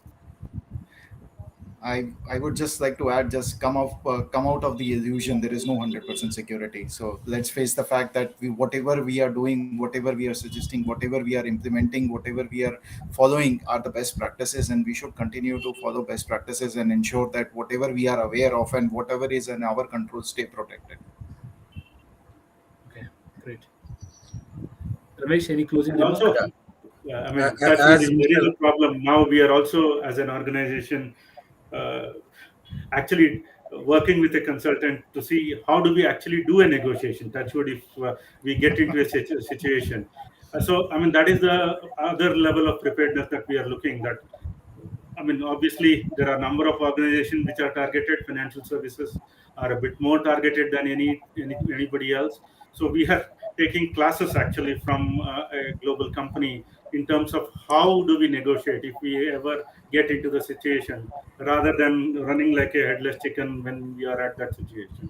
I would just like to add, just come out of the illusion there is no 100% security. So let's face the fact that whatever we are doing, whatever we are suggesting, whatever we are implementing, whatever we are following are the best practices, and we should continue to follow best practices and ensure that whatever we are aware of and whatever is in our control stay protected. Okay, great. Ramesh, any closing And remarks? also, Yeah. yeah, I mean, touch wood, As if there is Mr. a problem, now we are also, as an organization, uh, actually working with a consultant to see how do we actually do a negotiation. Touch wood, if we get into a situation. So, I mean, that is the other level of preparedness that we are looking at. I mean, obviously, there are a number of organizations which are targeted. Financial services are a bit more targeted than anybody else. So we are taking classes actually from a global company in terms of how do we negotiate if we ever get into the situation, rather than running like a headless chicken when we are at that situation.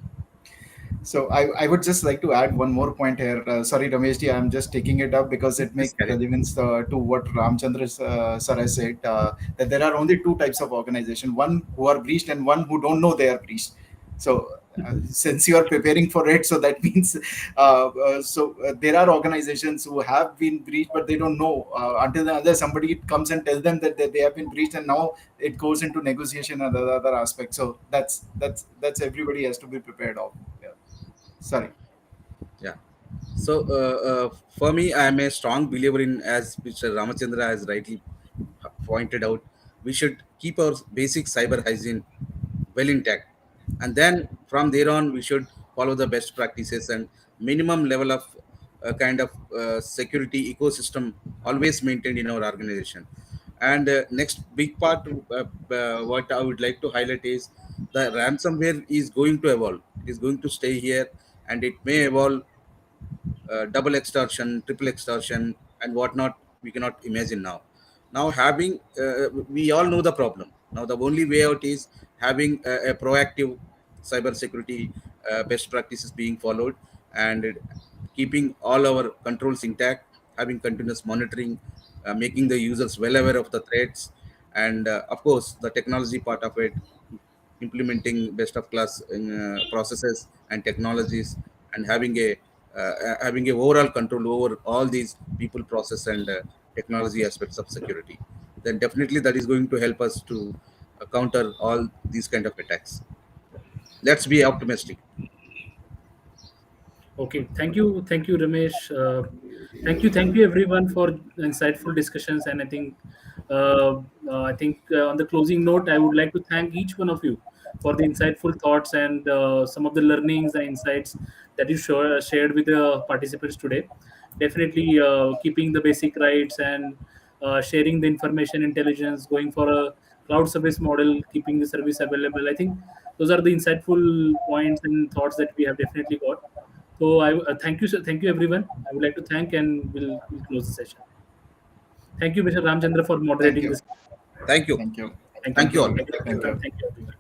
So I would just like to add one more point here. Sorry, Rameshji, I'm just taking it up because it makes relevance to what Ramchandra sir has said, that there are only two types of organization, one who are breached and one who don't know they are breached. So since you are preparing for it, so that means there are organizations who have been breached, but they don't know until the other somebody comes and tells them that they have been breached, and now it goes into negotiation and other aspects. So that's everybody has to be prepared of. Yeah. Sorry. Yeah. So for me, I am a strong believer in, as Mr. Ramachandra has rightly pointed out, we should keep our basic cyber hygiene well intact, and then from there on we should follow the best practices and minimum level of kind of security ecosystem always maintained in our organization. And next big part, what I would like to highlight is the ransomware is going to evolve. It is going to stay here, and it may evolve double extortion, triple extortion, and whatnot. We cannot imagine now. Now, having we all know the problem. Now, the only way out is having a proactive cybersecurity best practices being followed, and keeping all our controls intact, having continuous monitoring, making the users well aware of the threats, and of course, the technology part of it, implementing best of class processes and technologies, and having a overall control over all these people, process, and technology aspects of security. Then definitely that is going to help us to counter all these kind of attacks. Let's be optimistic. Okay, thank you, Ramesh. Thank you, everyone, for insightful discussions. And I think on the closing note, I would like to thank each one of you for the insightful thoughts and some of the learnings and insights that you shared with the participants today. Definitely keeping the basic rights and sharing the information intelligence, going for a cloud service model, keeping the service available. I think those are the insightful points and thoughts that we have definitely got. So I thank you, sir. Thank you, everyone. I would like to thank, and we'll close the session. Thank you, Mr. Ramchandra, for Thank moderating you. this. Thank you. Thank you. Thank you all. Thank you, Thank everyone. you. Thank you, everyone.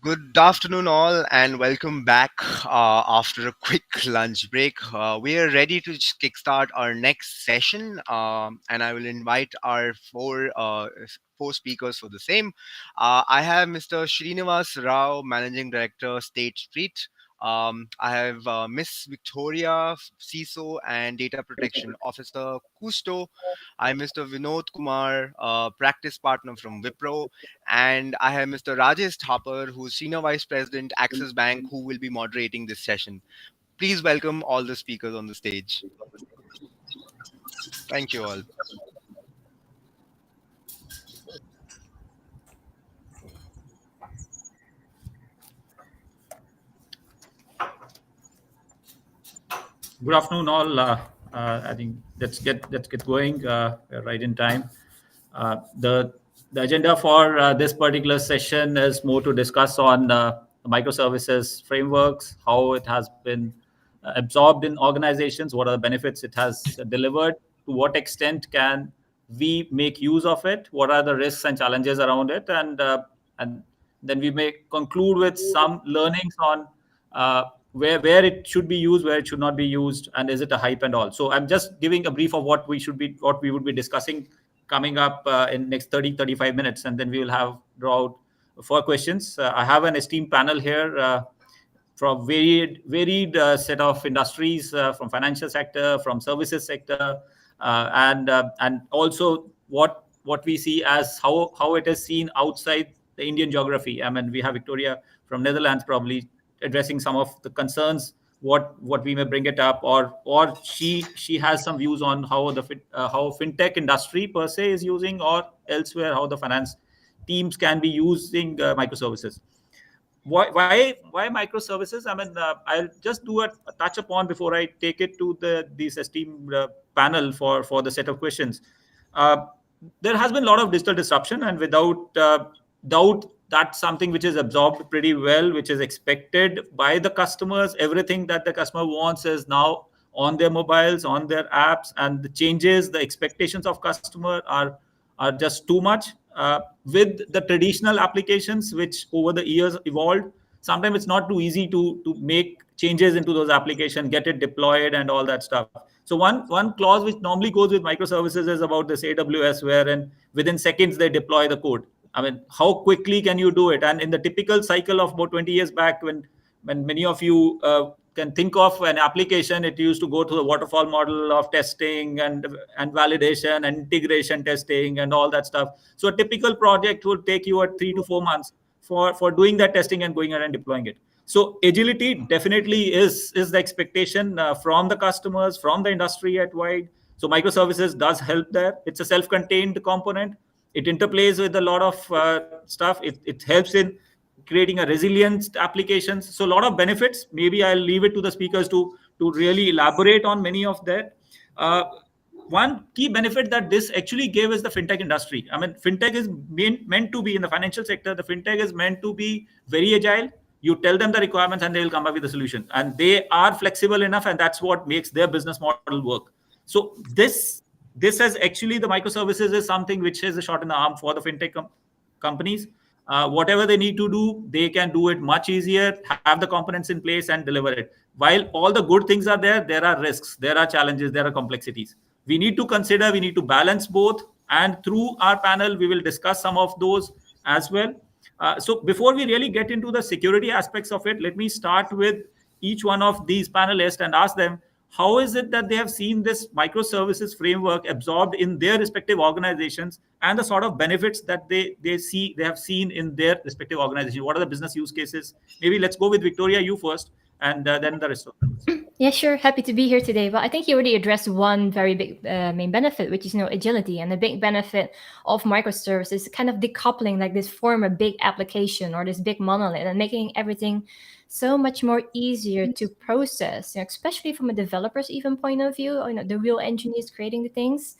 Good afternoon, all, and welcome back after a quick lunch break. We are ready to kickstart our next session, and I will invite our four speakers for the same. I have Mr. Srinivas Rao, Managing Director, State Street. I have Miss Victoria, CISO and Data Protection Officer, Kusto. I am Mr. Vinod Kumar, Practice Partner from Wipro, and I have Mr. Rajesh Thapar, who's Senior Vice President, Axis Bank, who will be moderating this session. Please welcome all the speakers on the stage. Thank you all. Good afternoon, all. I think let's get going. We're right in time. The agenda for this particular session is more to discuss on microservices frameworks, how it has been absorbed in organizations, what are the benefits it has delivered, to what extent can we make use of it, what are the risks and challenges around it, and then we may conclude with some learnings on where it should be used, where it should not be used, and is it a hype and all. So I'm just giving a brief of what we would be discussing coming up in next 35 minutes, and then we will have draw out 4 questions. I have an esteemed panel here from varied set of industries, from financial sector, from services sector, and also what we see as how it is seen outside the Indian geography. I mean, we have Victoria from Netherlands probably addressing some of the concerns, what we may bring it up, or she has some views on how how fintech industry per se is using, or elsewhere how the finance teams can be using microservices. Why microservices? I mean, I'll just do a touch upon before I take it to this esteemed panel for the set of questions. Uh, there has been a lot of digital disruption, and without doubt, that's something which is absorbed pretty well, which is expected by the customers. Everything that the customer wants is now on their mobiles, on their apps, and the changes, the expectations of customer are just too much. With the traditional applications, which over the years evolved, sometimes it's not too easy to make changes into those applications, get it deployed, and all that stuff. So one clause which normally goes with microservices is about this AWS, wherein within seconds they deploy the code. I mean, how quickly can you do it? And in the typical cycle of about 20 years back, when many of you can think of an application, it used to go through the waterfall model of testing and validation and integration testing and all that stuff. So a typical project would take you at 3 to 4 months for doing that testing and going ahead and deploying it. So agility definitely is the expectation from the customers, from the industry at wide. So microservices does help there. It's a self-contained component. It interplays with a lot of stuff. It helps in creating a resilient applications. So a lot of benefits. Maybe I'll leave it to the speakers to really elaborate on many of that. One key benefit that this actually gave is the fintech industry. I mean, fintech is meant to be in the financial sector. The fintech is meant to be very agile. You tell them the requirements and they will come up with a solution. And they are flexible enough, and that's what makes their business model work. So this has actually, the microservices is something which is a shot in the arm for the fintech companies. Whatever they need to do, they can do it much easier, have the components in place and deliver it. While all the good things are there are risks, there are challenges, there are complexities. We need to consider, we need to balance both. And through our panel, we will discuss some of those as well. So before we really get into the security aspects of it, let me start with each one of these panelists and ask them, how is it that they have seen this microservices framework absorbed in their respective organizations, and the sort of benefits that they have seen in their respective organization? What are the business use cases? Maybe let's go with Victoria, you first, and then the rest of us. Yeah, sure. Happy to be here today. But I think you already addressed one very big main benefit, which is agility. And the big benefit of microservices is kind of decoupling, like this form a big application or this big monolith, and making everything so much more easier to process, especially from a developer's even point of view, the real engineers creating the things.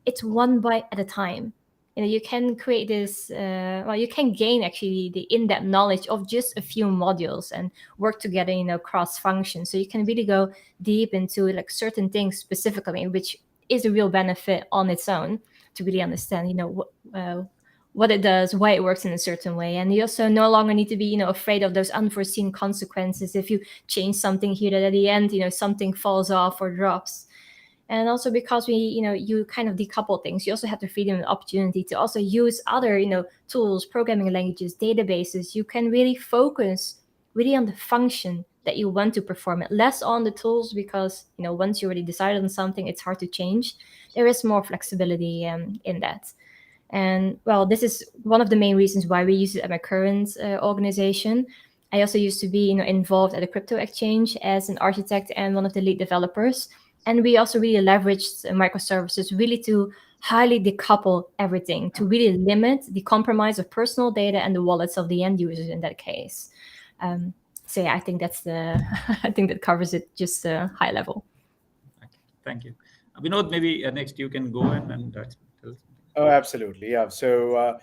It's one byte at a time. You can create this, you can gain actually the in-depth knowledge of just a few modules and work together, cross function. So you can really go deep into like certain things specifically, which is a real benefit on its own, to really understand, what it does, why it works in a certain way. And you also no longer need to be, afraid of those unforeseen consequences if you change something here that at the end, something falls off or drops. And also because you kind of decouple things, you also have the freedom and opportunity to also use other, tools, programming languages, databases. You can really focus really on the function that you want to perform it, less on the tools, because once you already decided on something, it's hard to change. There is more flexibility in that. And well, this is one of the main reasons why we use it at my current organization. I also used to be involved at a crypto exchange as an architect and one of the lead developers. And we also really leveraged microservices really to highly decouple everything, to really limit the compromise of personal data and the wallets of the end users in that case. So yeah, I think that's I think that covers it just high level. Okay, thank you. Vinod, maybe next you can go in and tell us. Oh, absolutely. Yeah. So,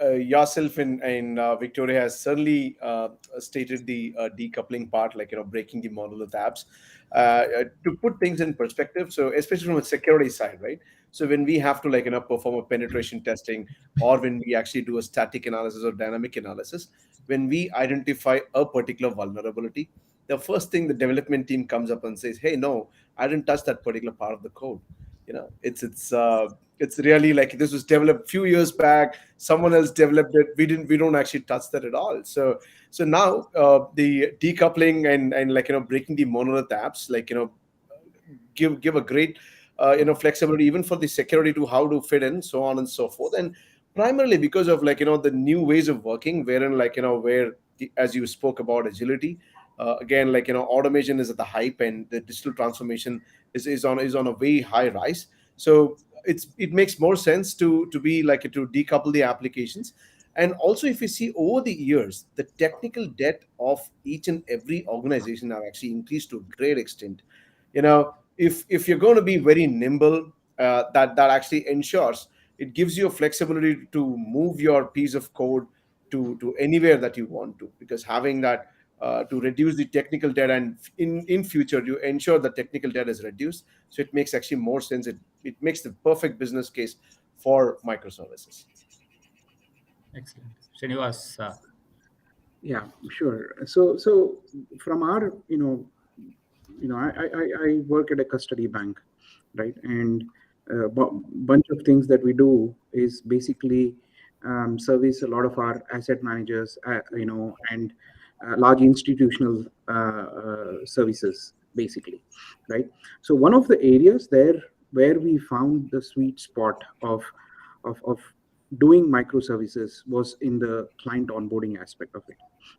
yourself in Victoria has certainly stated the decoupling part, like, breaking the monolith apps. To put things in perspective, so especially from a security side, right? So when we have to, like, perform a penetration testing, or when we actually do a static analysis or dynamic analysis, when we identify a particular vulnerability, the first thing the development team comes up and says, "Hey, no, I didn't touch that particular part of the code." It's really like this was developed a few years back, someone else developed it, we don't actually touch that at all. So now the decoupling and like breaking the monolith apps, like give a great flexibility even for the security to how to fit in, so on and so forth. And primarily because of like the new ways of working, wherein like where as you spoke about agility, again, like automation is at the hype, and the digital transformation is on a way high rise. So it makes more sense to be like to decouple the applications. And also, if you see over the years, the technical debt of each and every organization have actually increased to a great extent. If you're going to be very nimble, that actually ensures it gives you a flexibility to move your piece of code to anywhere that you want to, because having that to reduce the technical debt, and in future you ensure the technical debt is reduced. So it makes actually more sense. It makes the perfect business case for microservices. Excellent. Srinivas. Yeah, sure. So from our, I work at a custody bank, right? And a bunch of things that we do is basically service a lot of our asset managers, and large institutional services, basically, right? So one of the areas there where we found the sweet spot of doing microservices was in the client onboarding aspect of it,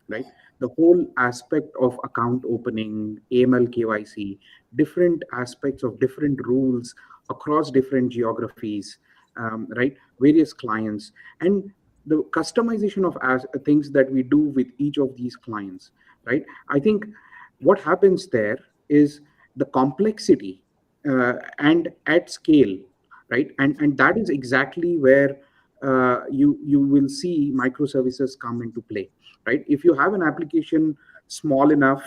right? The whole aspect of account opening, AML, KYC, different aspects of different rules across different geographies, right? Various clients, and the customization of things that we do with each of these clients, right? I think what happens there is the complexity and at scale, right? And that is exactly where you will see microservices come into play, right? If you have an application small enough,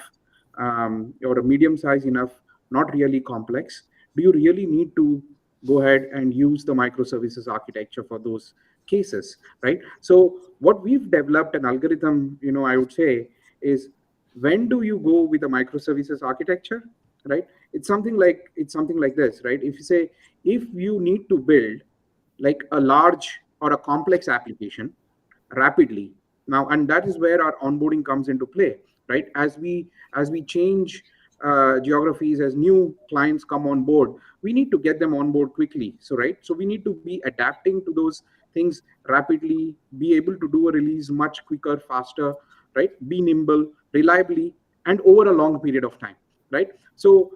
or a medium size enough, not really complex, do you really need to go ahead and use the microservices architecture for those cases, right? So what we've developed an algorithm, I would say, is when do you go with a microservices architecture, right? It's something like this, right? If you say, if you need to build like a large or a complex application rapidly now, and that is where our onboarding comes into play, right? As we change geographies, as new clients come on board, we need to get them on board quickly. So we need to be adapting to those things rapidly, be able to do a release much quicker, faster, right? Be nimble, reliably, and over a long period of time, right? So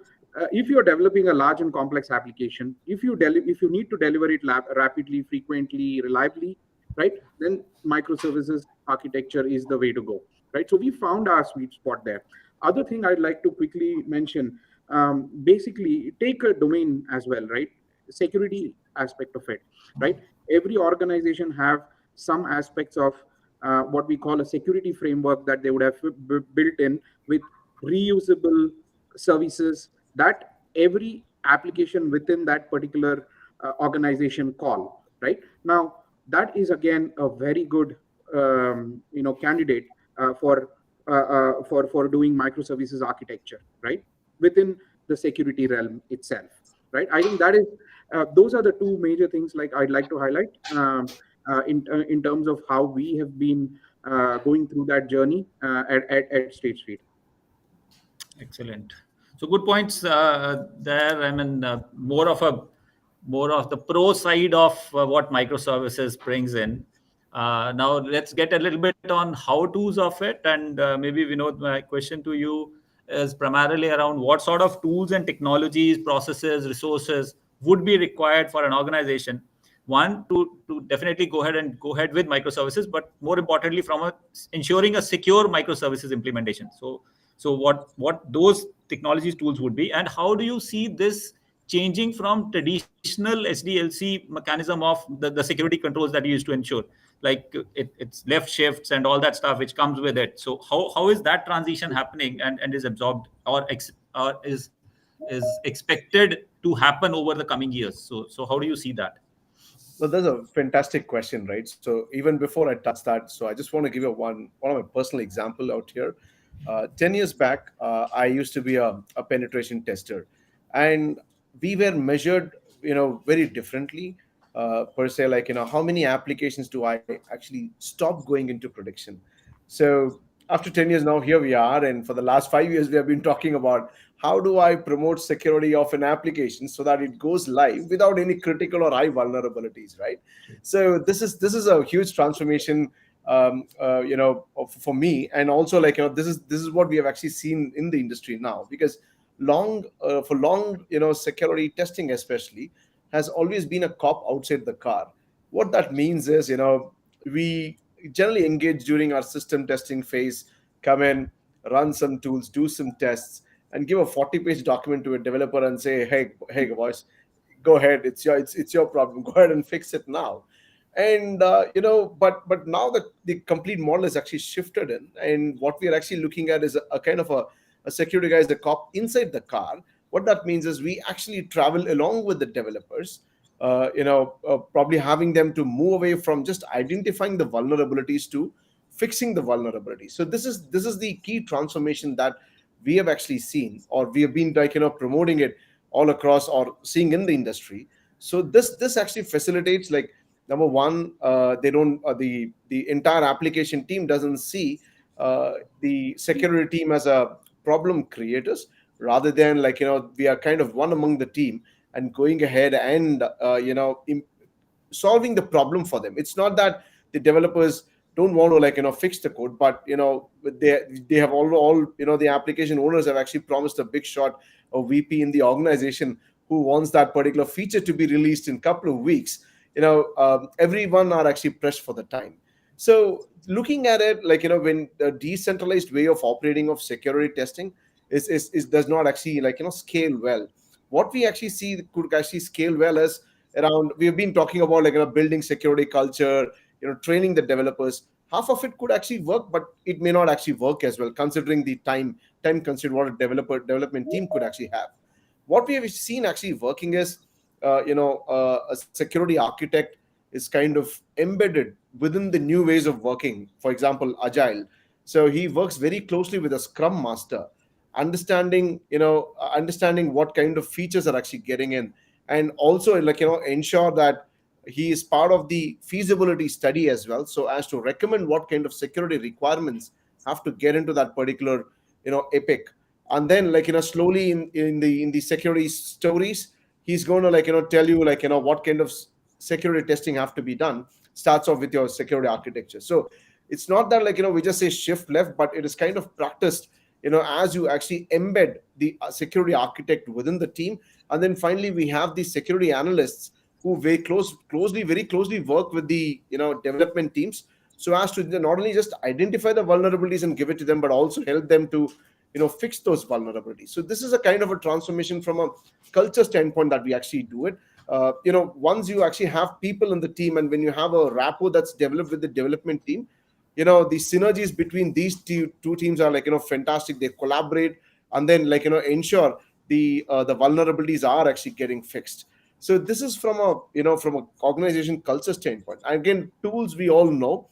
if you're developing a large and complex application, if you need to deliver it rapidly, frequently, reliably, right, then microservices architecture is the way to go, right? So we found our sweet spot there. Other thing I'd like to quickly mention, basically take a domain as well, right? Security aspect of it, right? Every organization have some aspects of what we call a security framework that they would have built in with reusable services that every application within that particular organization call, right? Now, that is again a very good candidate for doing microservices architecture, right, within the security realm itself, right? I think that is those are the two major things like I'd like to highlight in terms of how we have been going through that journey at State Street. Excellent. So good points there. I mean, more of the pro side of what microservices brings in. Now let's get a little bit on how to's of it, and maybe Vinod, my question to you is primarily around what sort of tools and technologies, processes, resources would be required for an organization. One, to definitely go ahead with microservices, but more importantly, ensuring a secure microservices implementation. So what those technologies tools would be, and how do you see this changing from traditional SDLC mechanism of the security controls that you used to ensure, like it's left shifts and all that stuff which comes with it. So how is that transition happening and is absorbed or is expected to happen over the coming years? So how do you see that? Well, that's a fantastic question, right? So even before I touch that, so I just want to give you one of my personal example out here. 10 years back, I used to be a penetration tester, and we were measured, very differently, per se. Like, how many applications do I actually stop going into production? So after 10 years now, here we are, and for the last 5 years, we have been talking about how do I promote security of an application so that it goes live without any critical or high vulnerabilities, right? So this is a huge transformation, for me, and also, like, this is what we have actually seen in the industry now, because long, security testing especially has always been a cop outside the car. What that means is, we generally engage during our system testing phase, come in, run some tools, do some tests, and give a 40-page document to a developer and say, hey boys, go ahead, it's your problem, go ahead and fix it now. And but now the complete model is actually shifted in, and what we are actually looking at is a kind of a security guy is the cop inside the car. What that means is we actually travel along with the developers, probably having them to move away from just identifying the vulnerabilities to fixing the vulnerabilities. So this is the key transformation that we have actually seen, or we have been, like, promoting it all across or seeing in the industry. So this actually facilitates, like, number one, they don't the entire application team doesn't see the security team as a problem creators, rather than, like, we are kind of one among the team and going ahead and solving the problem for them. It's not that the developers don't want to, like, fix the code, but they have all the application owners have actually promised a big shot, a VP in the organization, who wants that particular feature to be released in a couple of weeks. Everyone are actually pressed for the time. So looking at it, like, when the decentralized way of operating of security testing is does not actually, like, scale well. What we actually see could actually scale well is around, we've been talking about, like, building security culture, training the developers. Half of it could actually work, but it may not actually work as well, considering the time considered what a development team could actually have. What we have seen actually working is, a security architect is kind of embedded within the new ways of working. For example, agile. So he works very closely with a scrum master, understanding what kind of features are actually getting in, and also, like, ensure that he is part of the feasibility study as well, so as to recommend what kind of security requirements have to get into that particular, epic. And then, like, slowly in the security stories, he's going to, like, tell you, like, what kind of security testing have to be done. Starts off with your security architecture. So it's not that, like, we just say shift left, but it is kind of practiced, as you actually embed the security architect within the team. And then finally we have the security analysts who very closely work with the, development teams, so as to not only just identify the vulnerabilities and give it to them, but also help them to, fix those vulnerabilities. So this is a kind of a transformation from a culture standpoint that we actually do it. Once you actually have people in the team, and when you have a rapport that's developed with the development team, the synergies between these two teams are, like, fantastic. They collaborate, and then, like, ensure the vulnerabilities are actually getting fixed. So this is from a from a organization culture standpoint. Again, tools, we all know,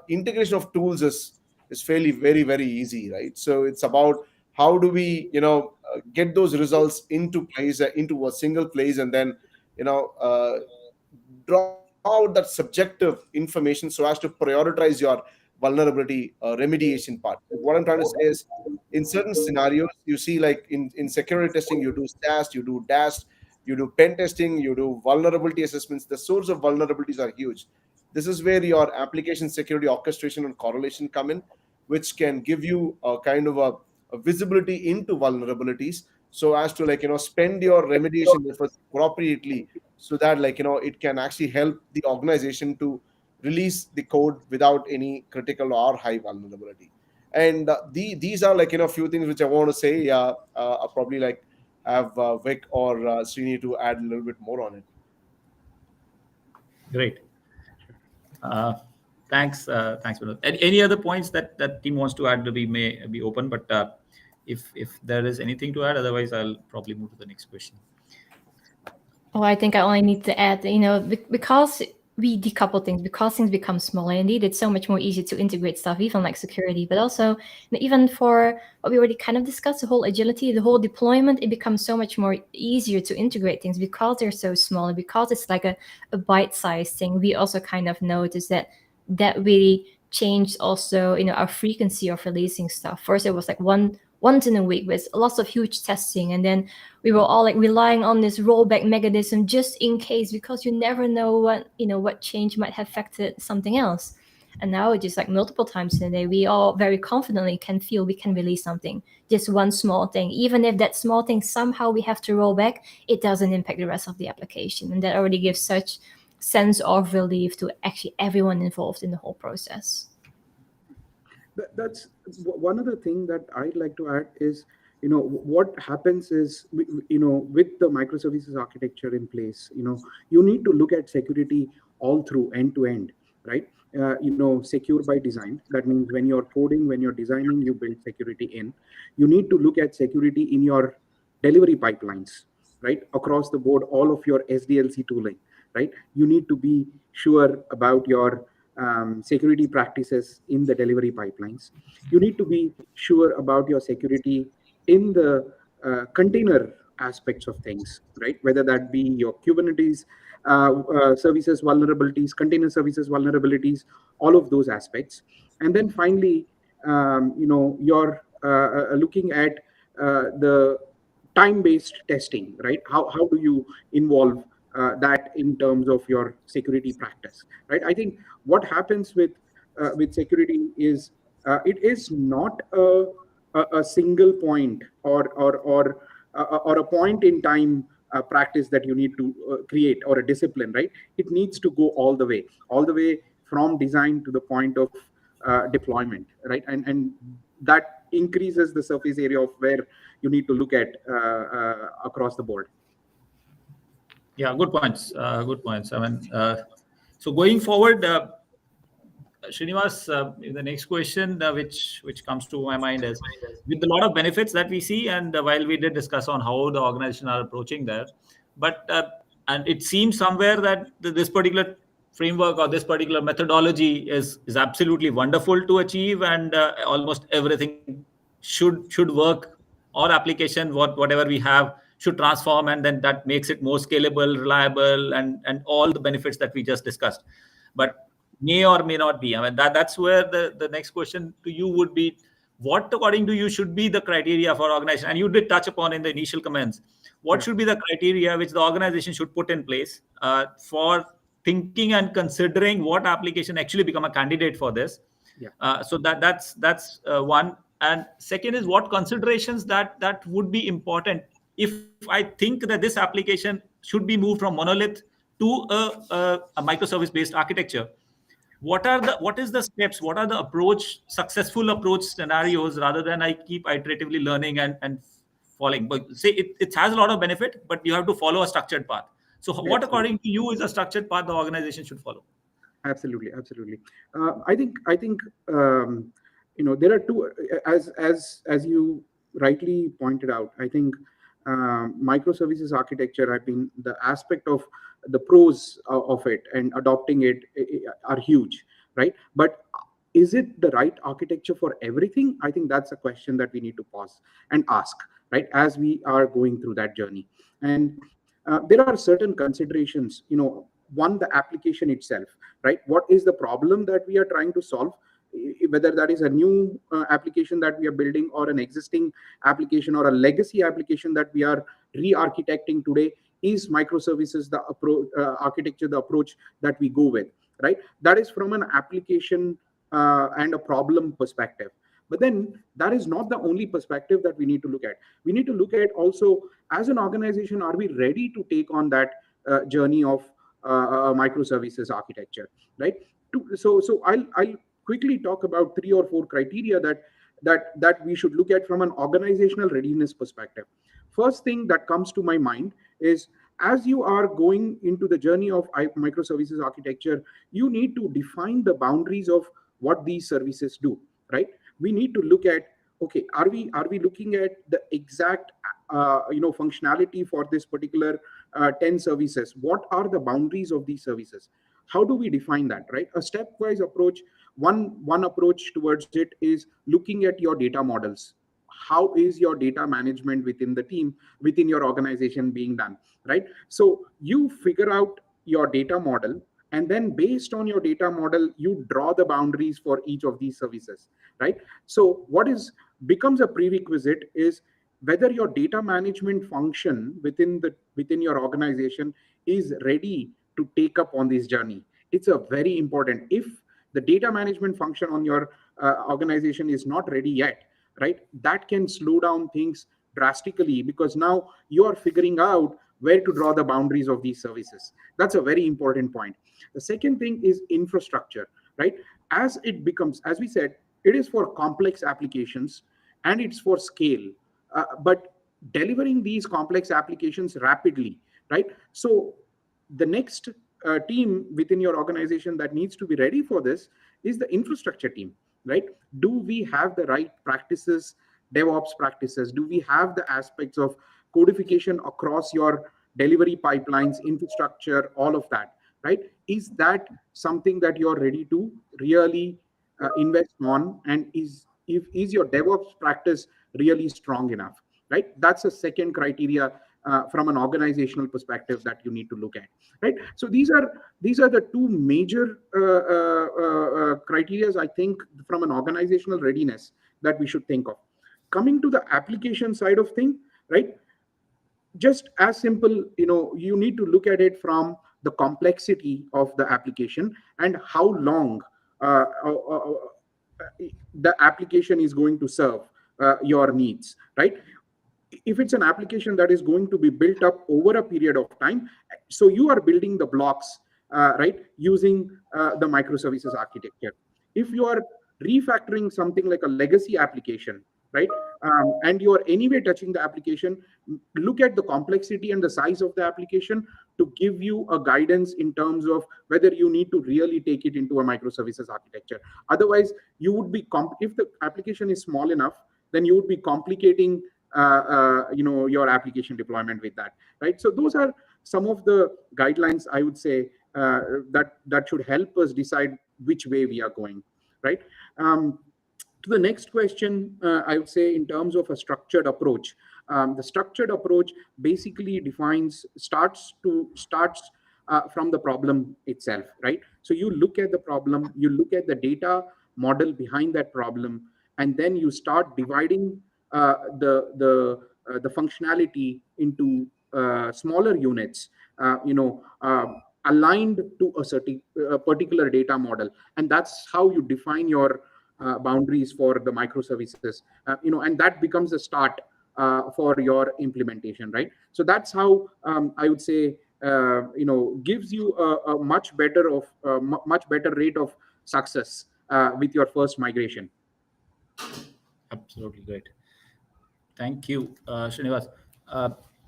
integration of tools is fairly very easy, right? So it's about how do we get those results into place, into a single place, and then you know uh, draw out that subjective information so as to prioritize your vulnerability remediation part. Like, what I'm trying to say is, in certain scenarios, you see, like in security testing, you do SAST, you do DAST, you do pen testing, you do vulnerability assessments. The source of vulnerabilities are huge. This is where your application security orchestration and correlation come in, which can give you a kind of a visibility into vulnerabilities, so as to spend your remediation efforts appropriately, so that it can actually help the organization to release the code without any critical or high vulnerability. And these are few things which I want to say. I'll probably have Vic or Srini to add a little bit more on it. Great. Thanks, Vinod. Any other points that team wants to add? We may be open, but if there is anything to add, otherwise I'll probably move to the next question. Oh, I think I only need to add, because we decouple things, because things become smaller, indeed, it's so much more easy to integrate stuff, even like security, but also even for what we already kind of discussed, the whole agility, the whole deployment, it becomes so much more easier to integrate things because they're so small, and because it's like a bite-sized thing. We also kind of noticed that really changed also, our frequency of releasing stuff. First, it was like once in a week with lots of huge testing, and then we were all like relying on this rollback mechanism just in case, because you never know what change might have affected something else. And now it's just like multiple times in a day, we all very confidently can feel we can release something, just one small thing, even if that small thing somehow we have to roll back, it doesn't impact the rest of the application. And that already gives such sense of relief to actually everyone involved in the whole process. That's one other thing that I'd like to add is, what happens is, with the microservices architecture in place, you need to look at security all through end to end, right? Secure by design. That means when you're coding, when you're designing, you build security in. You need to look at security in your delivery pipelines, right? Across the board, all of your SDLC tooling, right? You need to be sure about your security practices in the delivery pipelines. You need to be sure about your security in the container aspects of things, right? Whether that be your Kubernetes services vulnerabilities, container services vulnerabilities, all of those aspects. And then finally, you're looking at the time-based testing, right? How do you involve that in terms of your security practice, right? I think what happens with security is it is not a single point or a point in time practice that you need to create, or a discipline, right? It needs to go all the way from design to the point of deployment, right? And that increases the surface area of where you need to look at across the board. Yeah, good points. Good points. I mean, so going forward, Srinivas, the next question which comes to my mind is, with a lot of benefits that we see, and while we did discuss on how the organization are approaching that, but and it seems somewhere that this particular framework or this particular methodology is absolutely wonderful to achieve, and almost everything should work, or application whatever we have should transform, and then that makes it more scalable, reliable, and all the benefits that we just discussed. But may or may not be. I mean, that's where the next question to you would be: what, according to you, should be the criteria for organization? And you did touch upon in the initial comments, what should be the criteria which the organization should put in place for thinking and considering what application actually become a candidate for this? So that's one. And second is, what considerations that would be important if I think that this application should be moved from monolith to a microservice based architecture. What is the steps, what are the successful approach scenarios, rather than I keep iteratively learning and following? But say it has a lot of benefit, but you have to follow a structured path. So what, according to you, is a structured path the organization should follow? Absolutely. I think there are two, as you rightly pointed out. I think microservices architecture, I mean, the aspect of the pros of it and adopting it are huge, right? But is it the right architecture for everything? I think that's a question that we need to pause and ask, right, as we are going through that journey. And there are certain considerations, one, the application itself, right? What is the problem that we are trying to solve? Whether that is a new application that we are building, or an existing application, or a legacy application that we are re-architecting today, is microservices the approach, architecture, the approach that we go with, right? That is from an application and a problem perspective. But then that is not the only perspective that we need to look at. We need to look at also, as an organization, are we ready to take on that journey of microservices architecture, right? So I'll quickly talk about 3 or 4 criteria that we should look at from an organizational readiness perspective. First thing that comes to my mind is, as you are going into the journey of microservices architecture, you need to define the boundaries of what these services do, right? We need to look at, okay, are we looking at the exact functionality for this particular 10 services? What are the boundaries of these services? How do we define that, right? A stepwise approach. One approach towards it is looking at your data models. How is your data management within the team, within your organization being done, right? So you figure out your data model, and then based on your data model, you draw the boundaries for each of these services, right? So what becomes a prerequisite is whether your data management function within your organization is ready to take up on this journey. It's a very important. If the data management function on your organization is not ready yet, right, that can slow down things drastically, because now you are figuring out where to draw the boundaries of these services. That's a very important point. The second thing is infrastructure, right? As we said, it is for complex applications and it's for scale, but delivering these complex applications rapidly, right? So the next team within your organization that needs to be ready for this is the infrastructure team, right? Do we have the right practices, DevOps practices? Do we have the aspects of codification across your delivery pipelines, infrastructure, all of that, right? Is that something that you're ready to really invest on? And is your DevOps practice really strong enough, right? That's a second criteria from an organizational perspective that you need to look at, right? So these are the two major criteria, I think, from an organizational readiness that we should think of. Coming to the application side of thing, right? Just as simple, you need to look at it from the complexity of the application and how long the application is going to serve your needs, right? If it's an application that is going to be built up over a period of time, so you are building the blocks, right, using the microservices architecture. If you are refactoring something like a legacy application, right, and you are anyway touching the application, look at the complexity and the size of the application to give you a guidance in terms of whether you need to really take it into a microservices architecture. Otherwise, you would be if the application is small enough, then you would be complicating your application deployment with that, right? So those are some of the guidelines, I would say, that should help us decide which way we are going, right? To the next question, I would say, in terms of a structured approach, the structured approach basically starts from the problem itself, right? So you look at the problem, you look at the data model behind that problem, and then you start dividing the functionality into smaller units, aligned to a particular data model, and that's how you define your boundaries for the microservices, and that becomes a start for your implementation, right? So that's how I would say, gives you a much better rate of success with your first migration. Absolutely great. Thank you, Srinivas.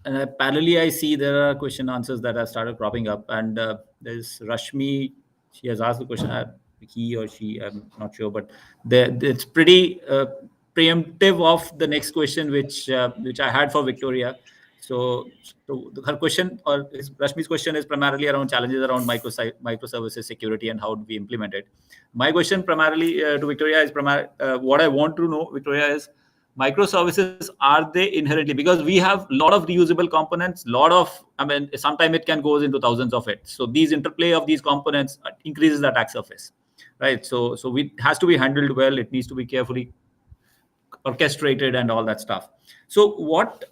And parallelly, I see there are question answers that have started cropping up. And there's Rashmi. She has asked the question. He or she, I'm not sure, but it's pretty preemptive of the next question, which I had for Victoria. So her question, or Rashmi's question, is primarily around challenges around microservices security and how do we implement it. My question primarily to Victoria is what I want to know, Victoria, is microservices, are they inherently, because we have a lot of reusable components, sometimes it can goes into thousands of it. So these interplay of these components increases the attack surface, right? So it has to be handled well. It needs to be carefully orchestrated and all that stuff. So what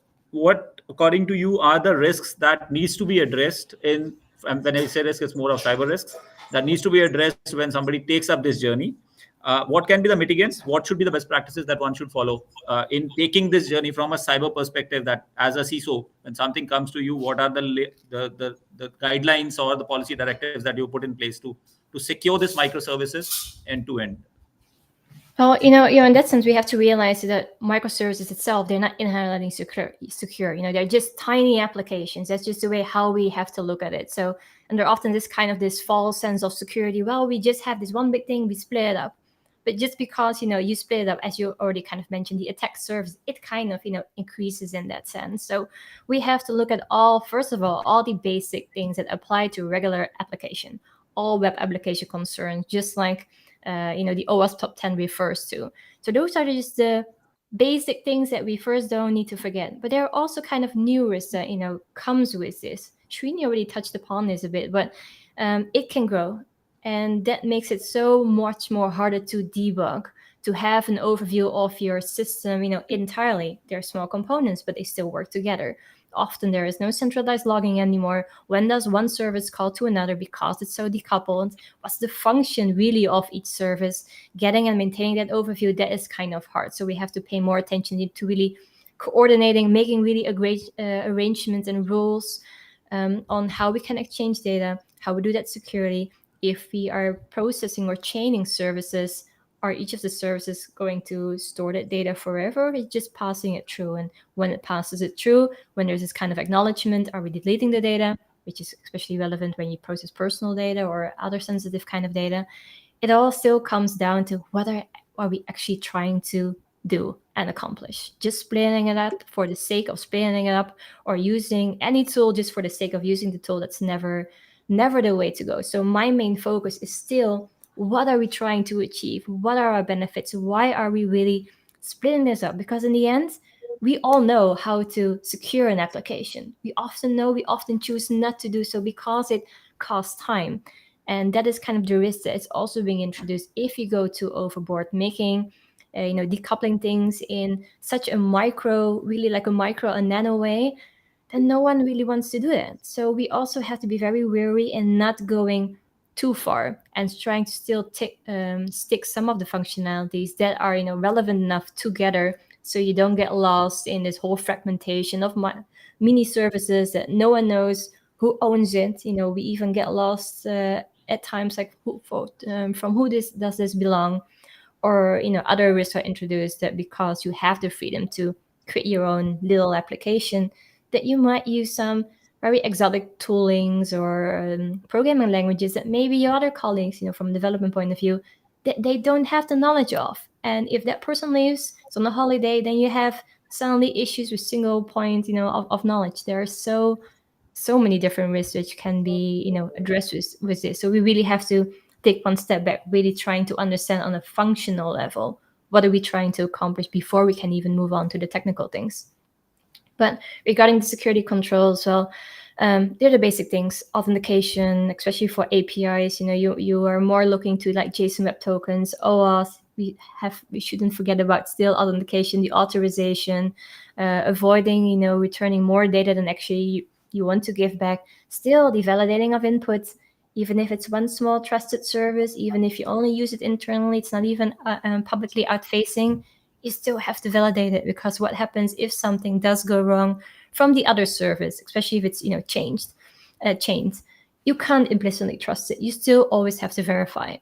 according to you are the risks that needs to be addressed in, and when I say risk, it's more of cyber risks that needs to be addressed when somebody takes up this journey? What can be the mitigants? What should be the best practices that one should follow in taking this journey from a cyber perspective? That as a CISO, when something comes to you, what are the guidelines or the policy directives that you put in place to secure this microservices end to end? Well, in that sense, we have to realize that microservices itself, they're not inherently secure. They're just tiny applications. That's just the way how we have to look at it. So, and they're often this false sense of security. Well, we just have this one big thing, we split it up. But just because, you split it up, as you already kind of mentioned, the attack surface, it kind of, increases in that sense. So we have to look at first of all the basic things that apply to regular application, all web application concerns, just like the OWASP top 10 refers to. So those are just the basic things that we first don't need to forget. But there are also kind of new risks that, comes with this. Srini already touched upon this a bit, but it can grow. And that makes it so much more harder to debug, to have an overview of your system, entirely. They're small components, but they still work together. Often there is no centralized logging anymore. When does one service call to another because it's so decoupled? What's the function really of each service? Getting and maintaining that overview, that is kind of hard. So we have to pay more attention to really coordinating, making really a great arrangements and rules on how we can exchange data, how we do that securely. If we are processing or chaining services, are each of the services going to store that data forever? Or is just passing it through? And when it passes it through, when there's this kind of acknowledgement, are we deleting the data? Which is especially relevant when you process personal data or other sensitive kind of data. It all still comes down to whether are we actually trying to do and accomplish. Just splitting it up for the sake of splitting it up, or using any tool just for the sake of using the tool, that's never the way to go. So my main focus is still, what are we trying to achieve? What are our benefits? Why are we really splitting this up? Because in the end, we all know how to secure an application. We often choose not to do so because it costs time. And that is kind of the risk that is also being introduced if you go too overboard, making decoupling things in such a micro, really like a micro and nano way, then no one really wants to do that. So we also have to be very wary and not going too far, and trying to still stick some of the functionalities that are relevant enough together, so you don't get lost in this whole fragmentation of mini services that no one knows who owns it. We even get lost at times, like from who does this belong, or other risks are introduced, that because you have the freedom to create your own little application, that you might use some very exotic toolings or programming languages that maybe your other colleagues, from a development point of view, that they don't have the knowledge of. And if that person leaves, it's on a holiday, then you have suddenly issues with single point, of knowledge. There are so many different risks which can be, addressed with this. So we really have to take one step back, really trying to understand on a functional level, what are we trying to accomplish before we can even move on to the technical things. But regarding the security controls, well, they're the basic things. Authentication, especially for APIs, you are more looking to like JSON Web Tokens, OAuth. We shouldn't forget about still authentication, the authorization, avoiding, returning more data than actually you want to give back. Still the validating of inputs, even if it's one small trusted service, even if you only use it internally, it's not even publicly out-facing, you still have to validate it, because what happens if something does go wrong from the other service, especially if it's chained, you can't implicitly trust it. You still always have to verify.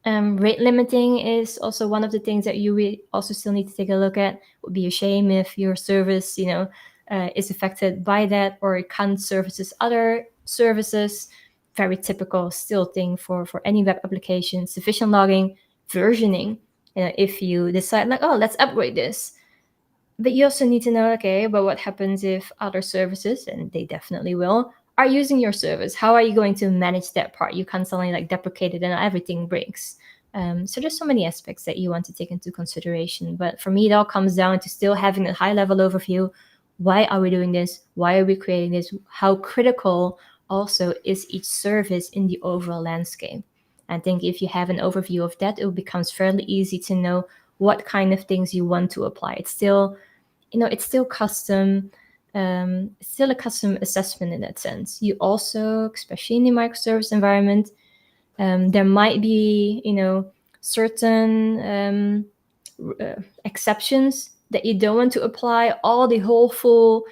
Rate limiting is also one of the things that you also still need to take a look at. It would be a shame if your service is affected by that, or it can't services other services. Very typical still thing for any web application. Sufficient logging, versioning. If you decide like, oh, let's upgrade this, But you also need to know, okay, but what happens if other services, and they definitely will, are using your service? How are you going to manage that part? You can't suddenly like deprecate it and everything breaks. So there's so many aspects that you want to take into consideration. But for me, it all comes down to still having a high level overview. Why are we doing this? Why are we creating this? How critical also is each service in the overall landscape? I think if you have an overview of that, it becomes fairly easy to know what kind of things you want to apply. It's still, it's still custom. It's still a custom assessment in that sense. You also, especially in the microservice environment, there might be, certain exceptions that you don't want to apply all the whole full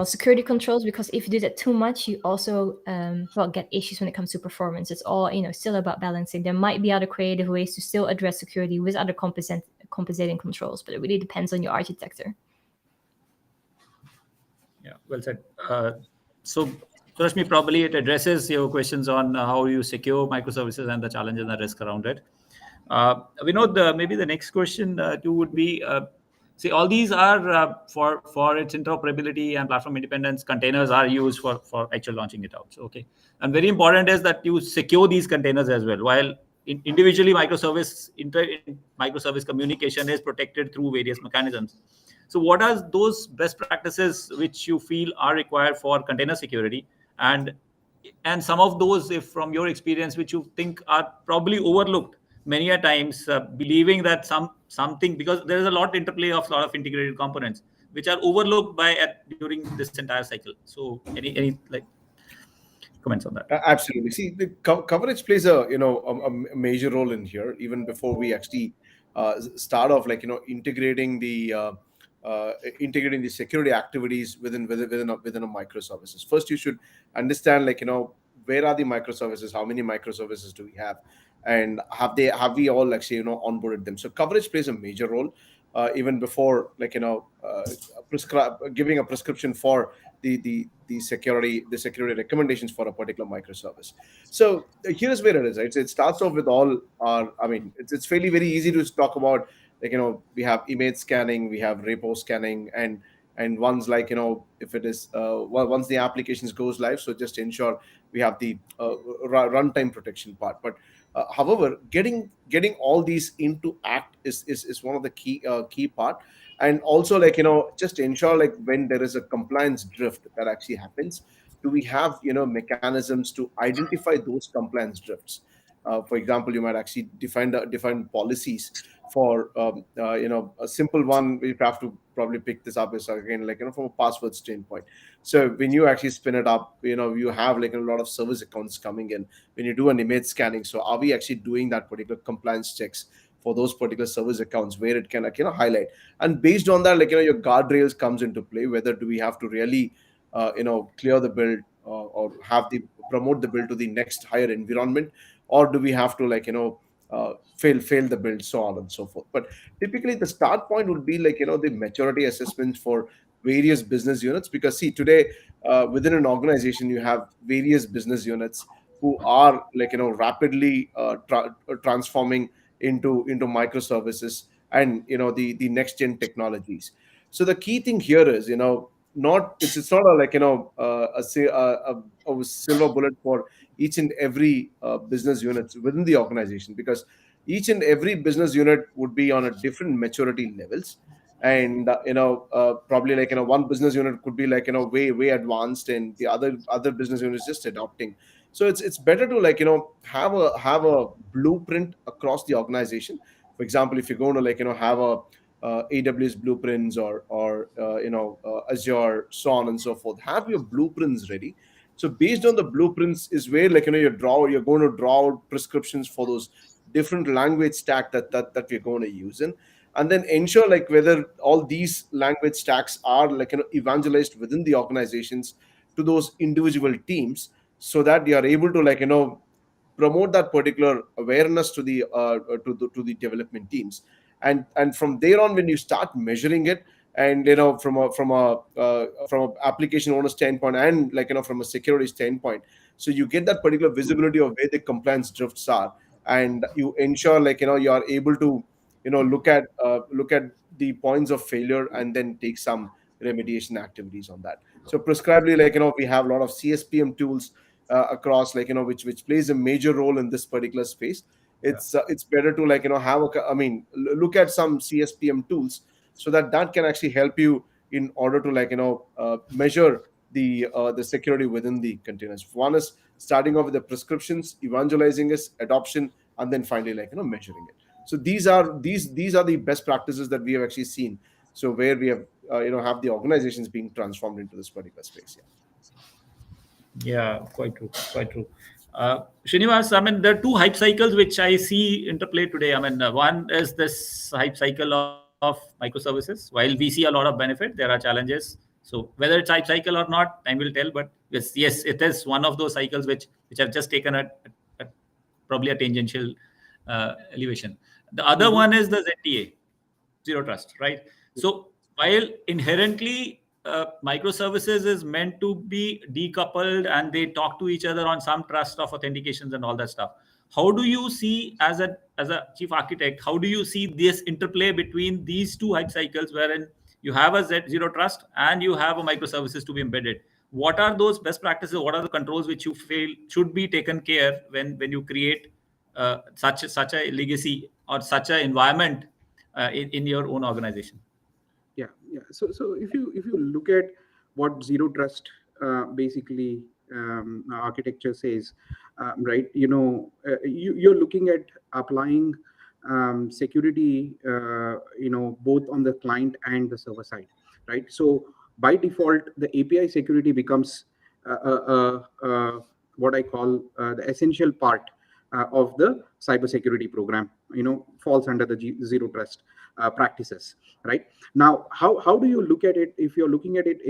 security controls, because if you do that too much, you also get issues when it comes to performance. It's all still about balancing. There might be other creative ways to still address security with other compensating controls, but it really depends on your architecture. Yeah, well said. So, Rashmi, probably it addresses your questions on how you secure microservices and the challenges and the risk around it. We know maybe the next question too would be, see, all these are for its interoperability and platform independence. Containers are used for actual launching it out. So, okay, and very important is that you secure these containers as well. While individually microservice communication is protected through various mechanisms. So what are those best practices which you feel are required for container security, and some of those, if from your experience, which you think are probably overlooked many a times, believing that something, because there is a lot interplay of a lot of integrated components which are overlooked during this entire cycle. So any like comments on that? Absolutely. See, the coverage plays a major role in here. Even before we actually start off, integrating the security activities within a microservices. First, you should understand where are the microservices, how many microservices do we have, and have we all actually onboarded them. So coverage plays a major role even before giving a prescription for the security recommendations for a particular microservice. So here's where it is. Right? It starts off with all our. I mean, it's fairly very easy to talk about. We have image scanning, we have repo scanning, and once if it is once the applications goes live, so just ensure we have the runtime protection part. But however, getting all these into act is one of the key part. And also just ensure when there is a compliance drift that actually happens, do we have mechanisms to identify those compliance drifts. For example, you might actually define policies for a simple one. We have to probably pick this up as again from a password standpoint. So when you actually spin it up, you have a lot of service accounts coming in when you do an image scanning. So are we actually doing that particular compliance checks for those particular service accounts where it can highlight? And based on that, your guardrails comes into play. Whether do we have to really clear the build or have the promote the build to the next higher environment, or do we have to fail the build, so on and so forth. But typically the start point would be the maturity assessments for various business units. Because see, today within an organization you have various business units who are rapidly transforming into microservices and the next gen technologies. So the key thing here is not it's not a a silver bullet for each and every business units within the organization, because each and every business unit would be on a different maturity levels. And probably one business unit could be way advanced, and the other business unit is just adopting. So it's better to have a blueprint across the organization. For example, if you're going to have a AWS blueprints or Azure, so on and so forth, have your blueprints ready. So based on the blueprints is where you're going to draw out prescriptions for those different language stack that we're going to use in. And then ensure whether all these language stacks are evangelized within the organizations to those individual teams, so that you are able to promote that particular awareness to the development teams. And from there on, when you start measuring it, and from a application owner standpoint, and from a security standpoint, so you get that particular visibility of where the compliance drifts are, and you ensure you are able to look at the points of failure and then take some remediation activities on that. So prescribably, we have a lot of CSPM tools across, which plays a major role in this particular space. It's better to have look at some CSPM tools, so that can actually help you in order to measure the security within the containers. One is starting off with the prescriptions, evangelizing is adoption, and then finally measuring it. So these are the best practices that we have actually seen. So where we have have the organizations being transformed into this particular space. Yeah, quite true. Quite true. Srinivas, I mean, there are two hype cycles which I see interplay today. I mean, one is this hype cycle of microservices. While we see a lot of benefit, there are challenges. So whether it's hype cycle or not, time will tell. But yes, it is one of those cycles which have just taken a probably a tangential elevation. The other one is the ZTA, zero trust, right? So while inherently microservices is meant to be decoupled and they talk to each other on some trust of authentications and all that stuff, how do you see as a chief architect, how do you see this interplay between these two hype cycles, wherein you have a zero trust and you have a microservices to be embedded? What are those best practices? What are the controls which you feel should be taken care when you create such a legacy or such an environment in your own organization? Yeah. So if you look at what zero trust basically architecture says, right? You're looking at applying security, both on the client and the server side, right? So by default, the API security becomes what I call the essential part of the cybersecurity program. Falls under the zero trust practices, right? Now, how do you look at it? If you're looking at it,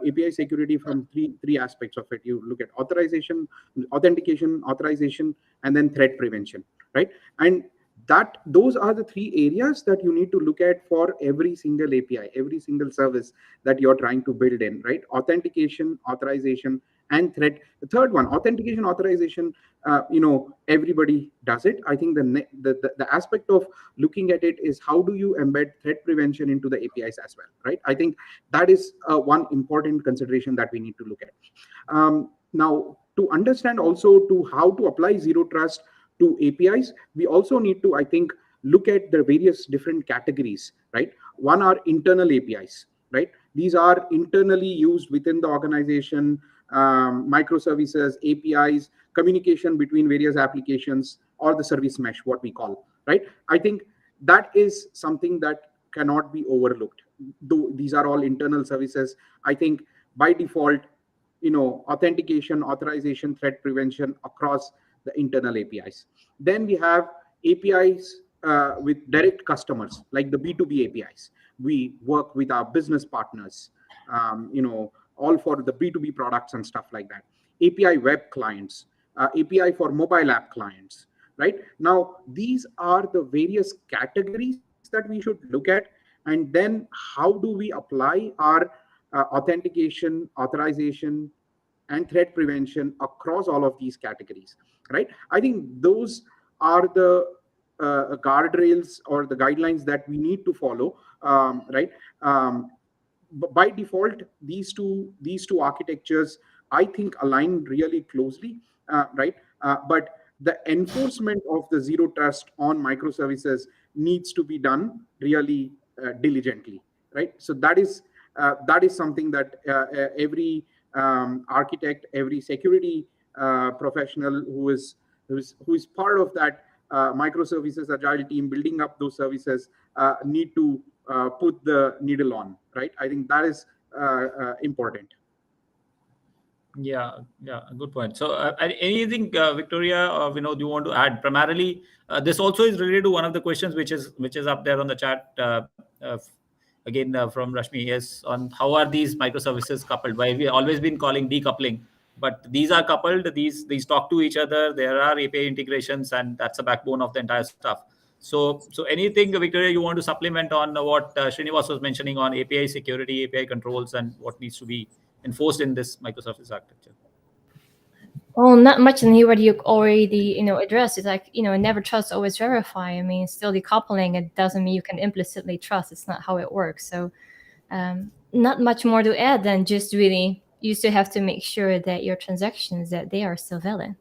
API security from three aspects of it. You look at authentication, authorization, and then threat prevention, right? And those are the three areas that you need to look at for every single API, every single service that you're trying to build in, right? Authentication, authorization, and threat. The third one, authentication, authorization, everybody does it. I think the aspect of looking at it is how do you embed threat prevention into the APIs as well, right? I think that is one important consideration that we need to look at. Now, to understand also to how to apply zero trust to APIs, we also need to, I think, look at the various different categories, right? One are internal APIs, right? These are internally used within the organization, microservices, APIs, communication between various applications, or the service mesh, what we call, right? I think that is something that cannot be overlooked. Though these are all internal services, I think by default, authentication, authorization, threat prevention across the internal APIs. Then we have APIs with direct customers, like the B2B APIs. We work with our business partners, all for the B2B products and stuff like that. API web clients, API for mobile app clients, right? Now, these are the various categories that we should look at. And then how do we apply our authentication, authorization, and threat prevention across all of these categories, right? I think those are the guardrails or the guidelines that we need to follow, right? By default, these two architectures, I think, align really closely, right? But the enforcement of the zero trust on microservices needs to be done really diligently, right? So that is something that every architect, every security professional who is part of that microservices agile team building up those services need to put the needle on, right? I think that is important. Yeah, good point. So, anything, Victoria or Vinod, you want to add? Primarily, this also is related to one of the questions which is up there on the chat. Again, from Rashmi, is on how are these microservices coupled? Why we always been calling decoupling, but these are coupled. These talk to each other. There are API integrations, and that's the backbone of the entire stuff. So anything, Victoria, you want to supplement on what Srinivas was mentioning on API security, API controls, and what needs to be enforced in this microservices architecture? Well, not much in here what you already, addressed. It's like, never trust, always verify. I mean, still decoupling, it doesn't mean you can implicitly trust. It's not how it works. So not much more to add than just really you still have to make sure that your transactions, that they are still valid.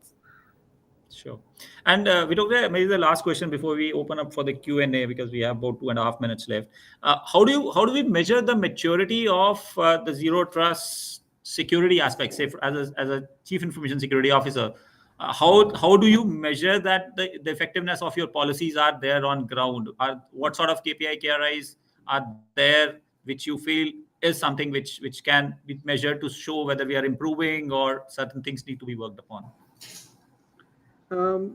Sure. And Victoria, maybe the last question before we open up for the Q&A, because we have about 2.5 minutes left. How do we measure the maturity of the zero trust security aspect? Say, as a chief information security officer, how do you measure that the effectiveness of your policies are there on ground? What sort of KPI KRIs are there which you feel is something which can be measured to show whether we are improving or certain things need to be worked upon? I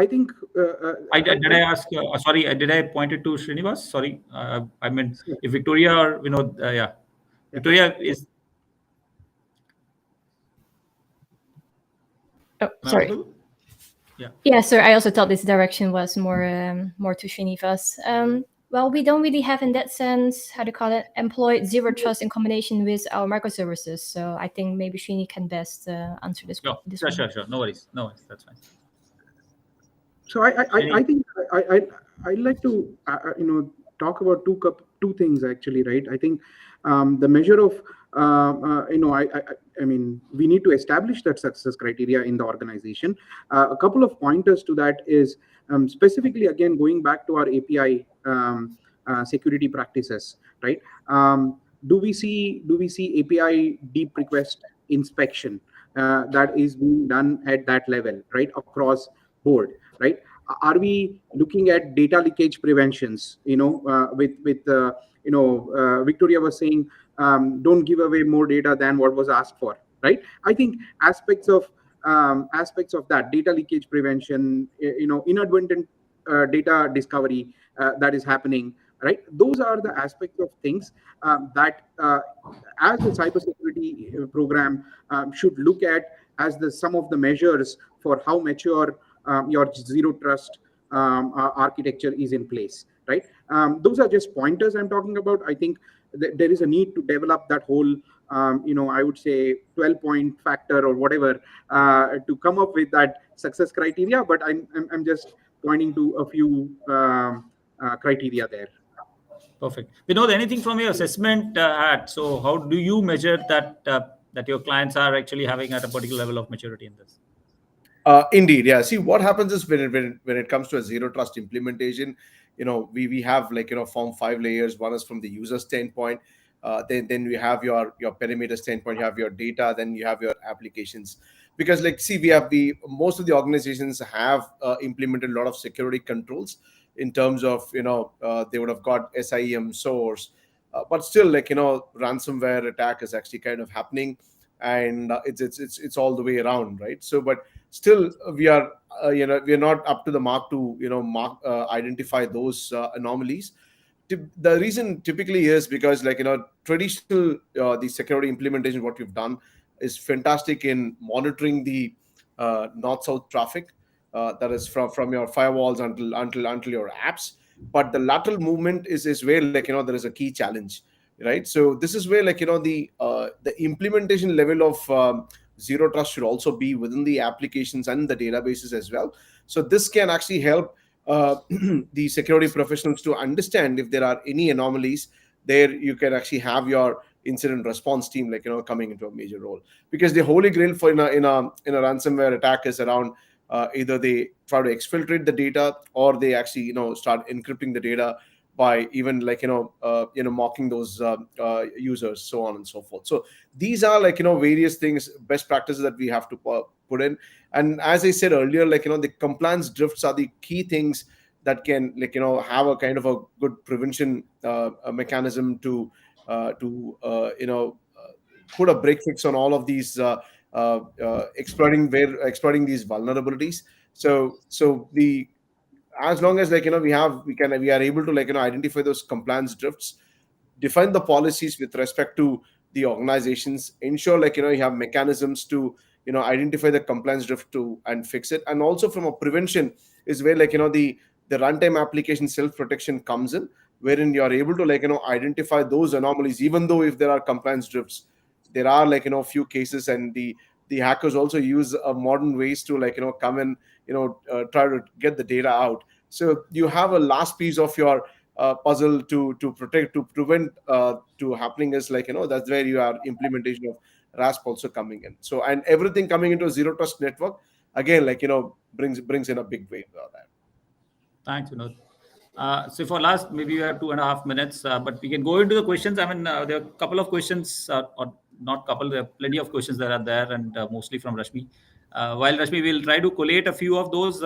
think Did I ask? Sorry, did I point it to Srinivas? Sorry, I meant if Victoria or Vinod. Yeah, Victoria is. Oh, Am I sorry. audible? Yeah. Yeah, sir. I also thought this direction was more to Srinivas. Well, we don't really have in that sense, how to call it, employed zero trust in combination with our microservices. So I think maybe Srini can best answer this. Sure, this sure, one. sure, sure. No worries, that's fine. So I think I'd like to talk about two things actually, right? I think the measure of I mean we need to establish that success criteria in the organization. A couple of pointers to that is specifically again going back to our API security practices, right? Do we see API deep request inspection that is being done at that level, right, across board, right? Are we looking at data leakage preventions? Victoria was saying, don't give away more data than what was asked for, right? I think aspects of that data leakage prevention, inadvertent data discovery that is happening, right? Those are the aspects of things that as a cybersecurity program should look at as the some of the measures for how mature your zero trust architecture is in place, right? Those are just pointers I'm talking about. I think there is a need to develop that whole I would say 12-point factor or whatever to come up with that success criteria, but I'm just pointing to a few criteria there. Perfect. Vinod, anything from your assessment so how do you measure that your clients are actually having at a particular level of maturity in this? Indeed, yeah. See, what happens is when it comes to a zero trust implementation, we have form 5 layers. One is from the user standpoint. Then you have your perimeter standpoint. You have your data. Then you have your applications. Because see, most of the organizations have implemented a lot of security controls in terms of they would have got SIEM source, but still ransomware attack is actually kind of happening, and it's all the way around, right? So, but still we are we are not up to the mark to identify those anomalies. The reason typically is because traditional the security implementation what we've done is fantastic in monitoring the north south traffic that is from your firewalls until your apps. But the lateral movement is where there is a key challenge, right? So this is where the implementation level of zero trust should also be within the applications and the databases as well. So this can actually help the security professionals to understand if there are any anomalies. There you can actually have your incident response team coming into a major role, because the holy grail for in a ransomware attack is around either they try to exfiltrate the data, or they actually start encrypting the data by even mocking those users, so on and so forth. So these are various things, best practices that we have to put in. And as I said earlier, the compliance drifts are the key things that can have a kind of a good prevention mechanism to put a break fix on all of these exploiting these vulnerabilities. So the as long as we are able to identify those compliance drifts, define the policies with respect to the organizations, ensure you have mechanisms to identify the compliance drift to and fix it. And also from a prevention is where the runtime application self protection comes in, wherein you are able to identify those anomalies. Even though if there are compliance drifts, there are few cases, and the the hackers also use modern ways to come and try to get the data out. So you have a last piece of your puzzle to protect, to prevent to happening is that's where you are implementation of RASP also coming in. So, and everything coming into a zero trust network again, brings in a big wave of that. Thanks, Vinod. So for last, maybe we have 2.5 minutes, but we can go into the questions. I mean, there are a couple of questions, or not couple, there are plenty of questions that are there, and mostly from Rashmi. While Rashmi will try to collate a few of those,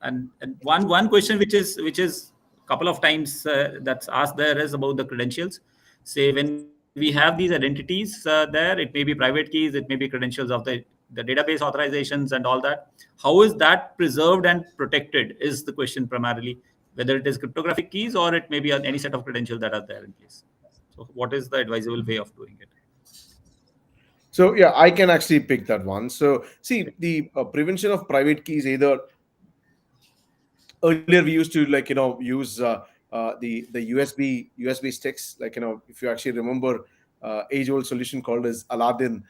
and one question which is a couple of times that's asked there is about the credentials. Say when we have these identities there, it may be private keys, it may be credentials of the database authorizations and all that. How is that preserved and protected is the question primarily, whether it is cryptographic keys or it may be any set of credentials that are there in place. So what is the advisable way of doing it? So yeah, I can actually pick that one. So see, the prevention of private keys, either earlier we used to use the USB sticks, if you actually remember, age old solution called as Aladdin.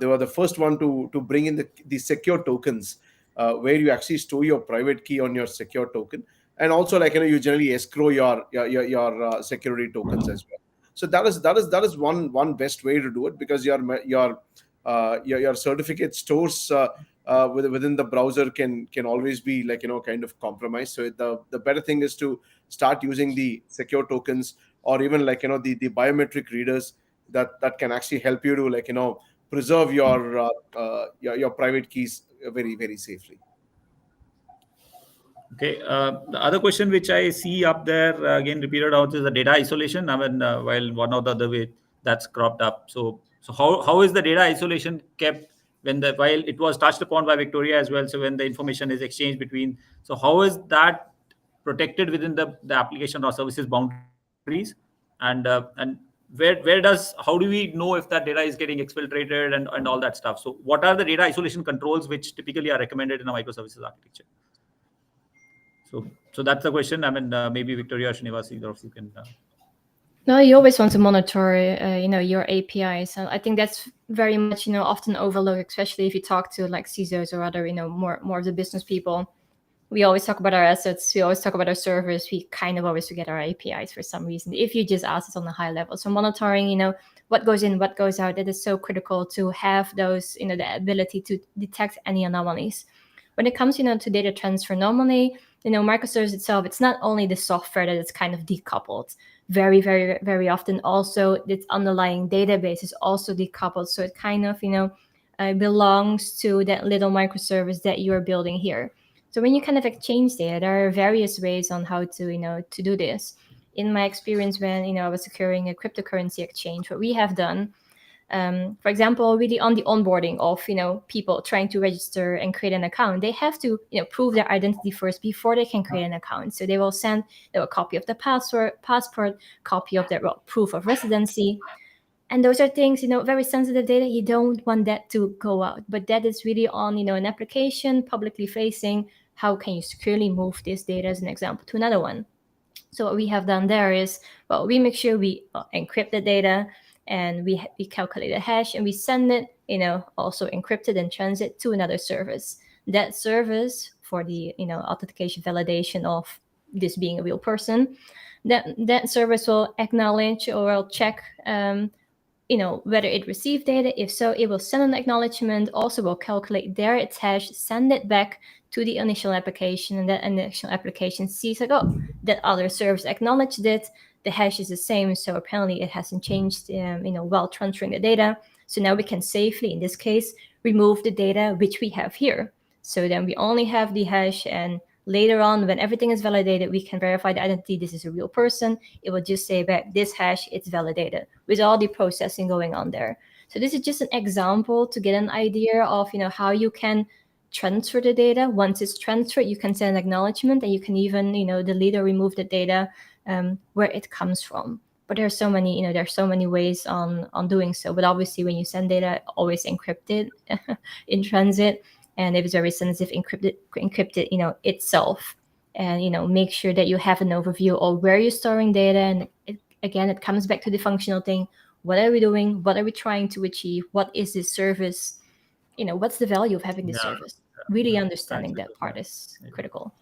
They were the first one to bring in the secure tokens, where you actually store your private key on your secure token, and also you generally escrow your security tokens as well. So that is one best way to do it, because your certificate stores within the browser can always be kind of compromised. So the better thing is to start using the secure tokens, or even the biometric readers that can actually help you to preserve your private keys very, very safely. Okay. The other question which I see up there again repeated out is the data isolation. I mean, while one or the other way that's cropped up. So how is the data isolation kept while it was touched upon by Victoria as well? So when the information is exchanged between, so how is that protected within the application or services boundaries? And how do we know if that data is getting exfiltrated and all that stuff? So what are the data isolation controls which typically are recommended in a microservices architecture? So that's the question. I mean, maybe Victoria or Srinivas, either of you can. No, you always want to monitor, your APIs. So I think that's very much, often overlooked, especially if you talk to like CISOs or other, more of the business people. We always talk about our assets. We always talk about our servers. We kind of always forget our APIs for some reason, if you just ask us on a high level. So monitoring, what goes in, what goes out, that is so critical to have those, the ability to detect any anomalies. When it comes, to data transfer, normally, microservice itself, it's not only the software that is kind of decoupled. Very, very, very often also its underlying database is also decoupled. So it kind of, belongs to that little microservice that you're building here. So when you kind of exchange data, there are various ways on how to, to do this. In my experience when, I was securing a cryptocurrency exchange, what we have done, for example, really on the onboarding of, people trying to register and create an account, they have to, prove their identity first before they can create an account. So they will send a copy of the passport, copy of their proof of residency. And those are things, very sensitive data. You don't want that to go out. But that is really on, an application publicly facing. How can you securely move this data, as an example, to another one? So what we have done there is, we make sure we encrypt the data, and we calculate a hash, and we send it, also encrypted in transit to another service. That service, for the, authentication validation of this being a real person, that service will acknowledge or will check, whether it received data. If so, it will send an acknowledgement, also will calculate there its hash, send it back to the initial application, and that initial application sees like, oh, that other service acknowledged it, the hash is the same, so apparently it hasn't changed, while transferring the data. So now we can safely, in this case, remove the data which we have here. So then we only have the hash, and later on, when everything is validated, we can verify the identity. This is a real person. It will just say back, this hash, it's validated, with all the processing going on there. So this is just an example to get an idea of, how you can transfer the data. Once it's transferred, you can send an acknowledgement, and you can even, delete or remove the data where it comes from. But there are so many ways on doing so. But obviously, when you send data, always encrypt it in transit. And if it's very sensitive, encrypt it, itself. And, make sure that you have an overview of where you're storing data. And it comes back to the functional thing. what are we doing, what are we trying to achieve, what is this service, what's the value of having this service. Really understanding that part is critical.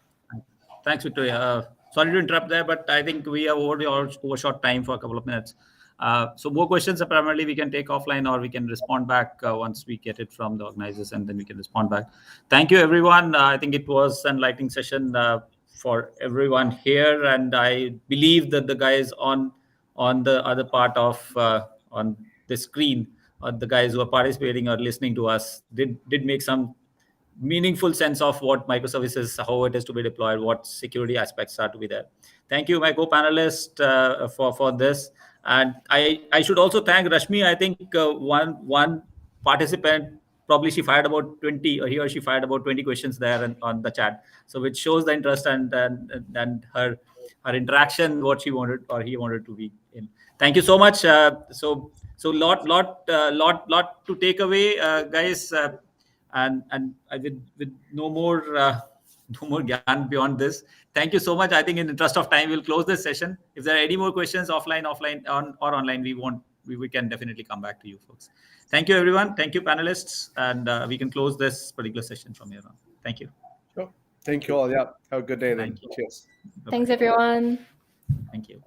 Thanks, Victoria. Sorry to interrupt there, but I think we have already overshot time for a couple of minutes. So more questions primarily we can take offline, or we can respond back once we get it from the organizers, and then we can respond back. Thank you, everyone. I think it was an enlightening session for everyone here, and I believe that the guys on the other part of on the screen, the guys who are participating or listening to us, did make some meaningful sense of what microservices, how it is to be deployed, what security aspects are to be there. Thank you, my co-panelist, for this. And I should also thank Rashmi. I think one participant, probably she fired about 20, or he or she fired about 20 questions there on the chat. So which shows the interest and her interaction, what she wanted or he wanted to be in. Thank you so much. So lot to take away, guys. And with no more gyan beyond this. Thank you so much. I think in the interest of time, we'll close this session. If there are any more questions offline, or online, we can definitely come back to you folks. Thank you, everyone. Thank you, panelists. And we can close this particular session from here on. Thank you. Sure. Thank you all. Yeah. Have a good day then. Cheers. Thanks, everyone. Thank you.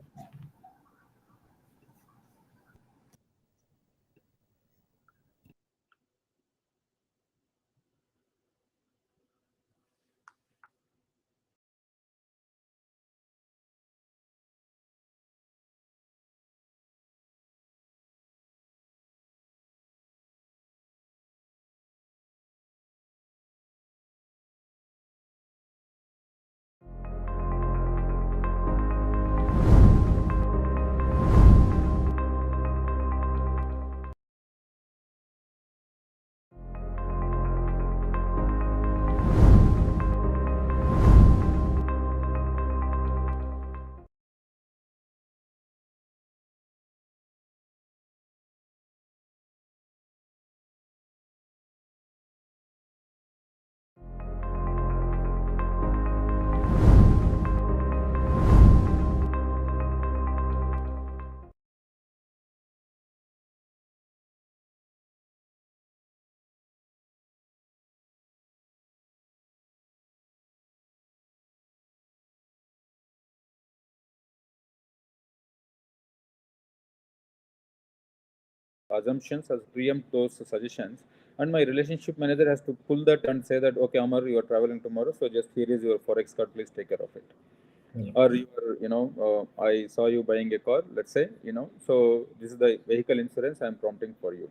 Assumptions as preempt those suggestions, and my relationship manager has to pull that and say that, okay, Amar, you are traveling tomorrow, so just here is your forex card, please take care of it. Or you are, I saw you buying a car, let's say, so this is the vehicle insurance I'm prompting for you.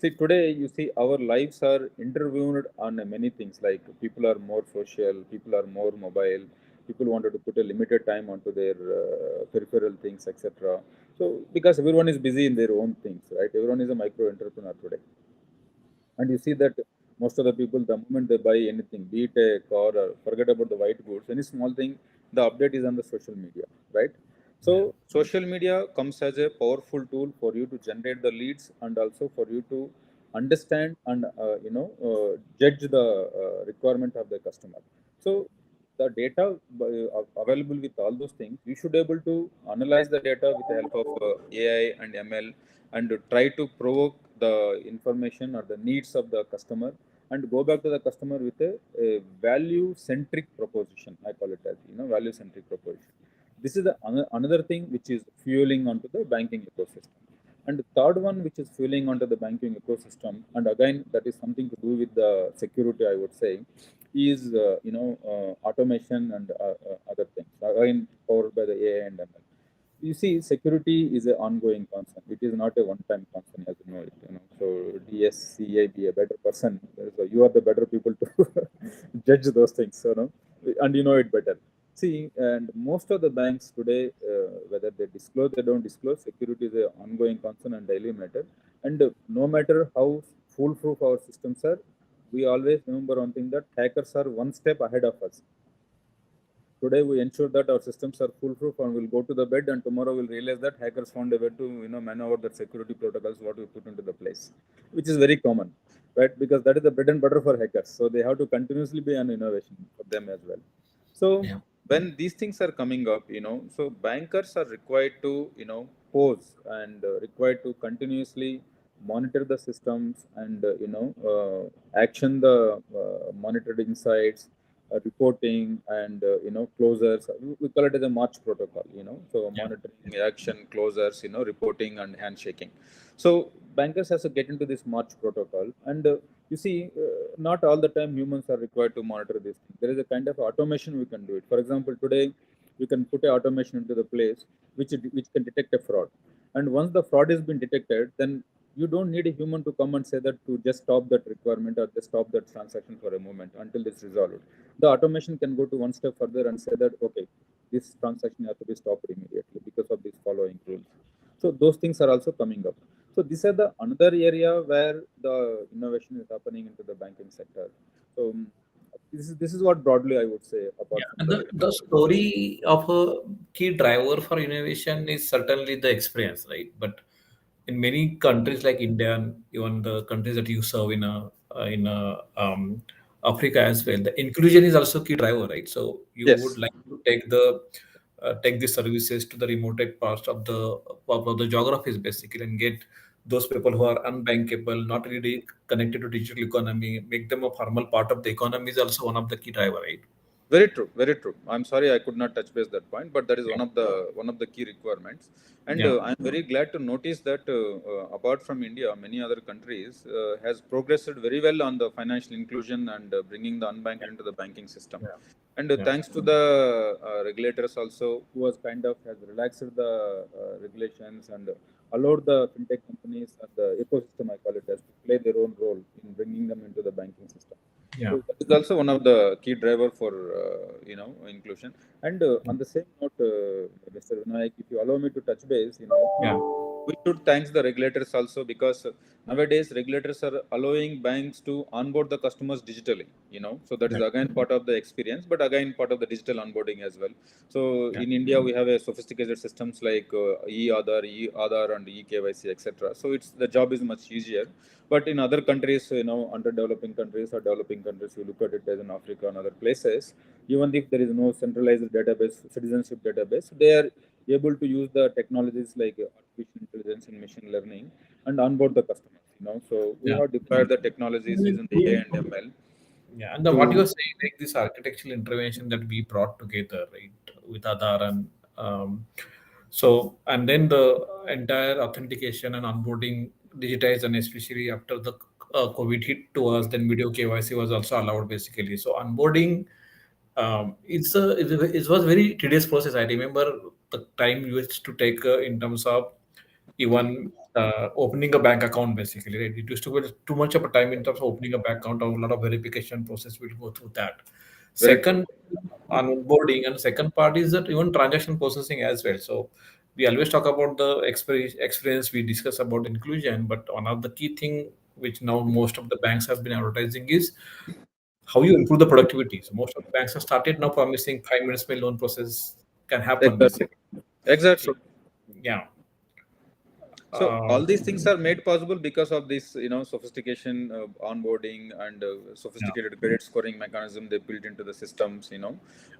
See, today you see our lives are interviewed on many things, like people are more social, people are more mobile, people wanted to put a limited time onto their peripheral things, etc. So because everyone is busy in their own things, right? Everyone is a micro entrepreneur today. And you see that most of the people, the moment they buy anything, be it a car or forget about the white goods, any small thing, the update is on the social media, right? So social media comes as a powerful tool for you to generate the leads, and also for you to understand and judge the requirement of the customer. So the data available with all those things, you should be able to analyze the data with the help of AI and ML, and try to provoke the information or the needs of the customer, and go back to the customer with a value centric proposition. I call it as value centric proposition. This is another thing which is fueling onto the banking ecosystem. And the third one which is fueling onto the banking ecosystem, and again that is something to do with the security, I would say, is automation and other things, again powered by the AI and ML. You see, security is an ongoing concern. It is not a one-time concern, as you know it. So DSCA, be a better person. So you are the better people to judge those things, and you know it better. See, and most of the banks today, whether they disclose, they don't disclose, security is an ongoing concern and daily matter. And no matter how foolproof our systems are, we always remember one thing, that hackers are one step ahead of us. Today we ensure that our systems are foolproof, and we'll go to the bed, and tomorrow we'll realize that hackers found a way to maneuver that security protocols what we put into the place, which is very common, right? Because that is the bread and butter for hackers. So they have to continuously be an innovation for them as well. So when these things are coming up, so bankers are required to pose and required to continuously monitor the systems and action the monitored insights, reporting and closures. We call it as a march protocol. So monitoring, action, closures, reporting and handshaking. So bankers has to get into this march protocol, and you see, not all the time humans are required to monitor this thing. There is a kind of automation we can do it. For example, today you can put a automation into the place which can detect a fraud, and once the fraud has been detected, then you don't need a human to come and say that to just stop that requirement or just stop that transaction for a moment until it's resolved. The automation can go to one step further and say that, okay, this transaction has to be stopped immediately because of these following rules. So those things are also coming up. So these are the another area where the innovation is happening into the banking sector. So this is what broadly I would say apart from And the the story of a key driver for innovation is certainly the experience, right? But in many countries like India and even the countries that you serve in Africa as well, the inclusion is also key driver, right? So you would yes. like to take the services to the remote parts of the geographies basically, and get those people who are unbankable, not really connected to digital economy, make them a formal part of the economy is also one of the key driver, right? Very true, very true. I'm sorry I could not touch base that point, but that is one of the key requirements. And Yeah. I'm very glad to notice that apart from India, many other countries has progressed very well on the financial inclusion and bringing the unbanked into the banking system. Yeah. And Yeah. thanks to the regulators also, who has kind of has relaxed the regulations and allowed the fintech companies and the ecosystem, I call it, as to play their own role in bringing them into the banking system. Yeah. So that is also one of the key driver for inclusion. And on the same note, Mr. Vinayak, if you allow me to touch base, Yeah. we should thank the regulators also, because nowadays regulators are allowing banks to onboard the customers digitally. So that is Right. again part of the experience, but again part of the digital onboarding as well. So Yeah. in India we have a sophisticated systems like e-Aadhaar and e-KYC, etc. So it's the job is much easier. But in other countries, underdeveloping countries or developing countries, you look at it as in Africa and other places, even if there is no centralized database, citizenship database, they are able to use the technologies like artificial intelligence and machine learning and onboard the customers. So we Yeah. have deployed the technologies using the AI and ML Yeah, and what to you're saying, like this architectural intervention that we brought together, right, with Aadhaar and and then the entire authentication and onboarding digitized, and especially after the COVID hit to us, then video KYC was also allowed basically. So onboarding, it was very tedious process. I remember the time you used to take in terms of even opening a bank account basically, right? It used to be too much of a time in terms of opening a bank account, or a lot of verification process will go through that. very true. Second, onboarding, and second part is that even transaction processing as well. So we always talk about the experience, we discuss about inclusion, but one of the key thing which now most of the banks have been advertising is how you improve the productivity. So most of the banks have started now promising 5 minutes my loan process can happen Exactly. basically. Exactly. So yeah. So Uh, all these things are made possible because of this, sophistication, onboarding, and yeah. sophisticated credit scoring mechanism they built into the systems,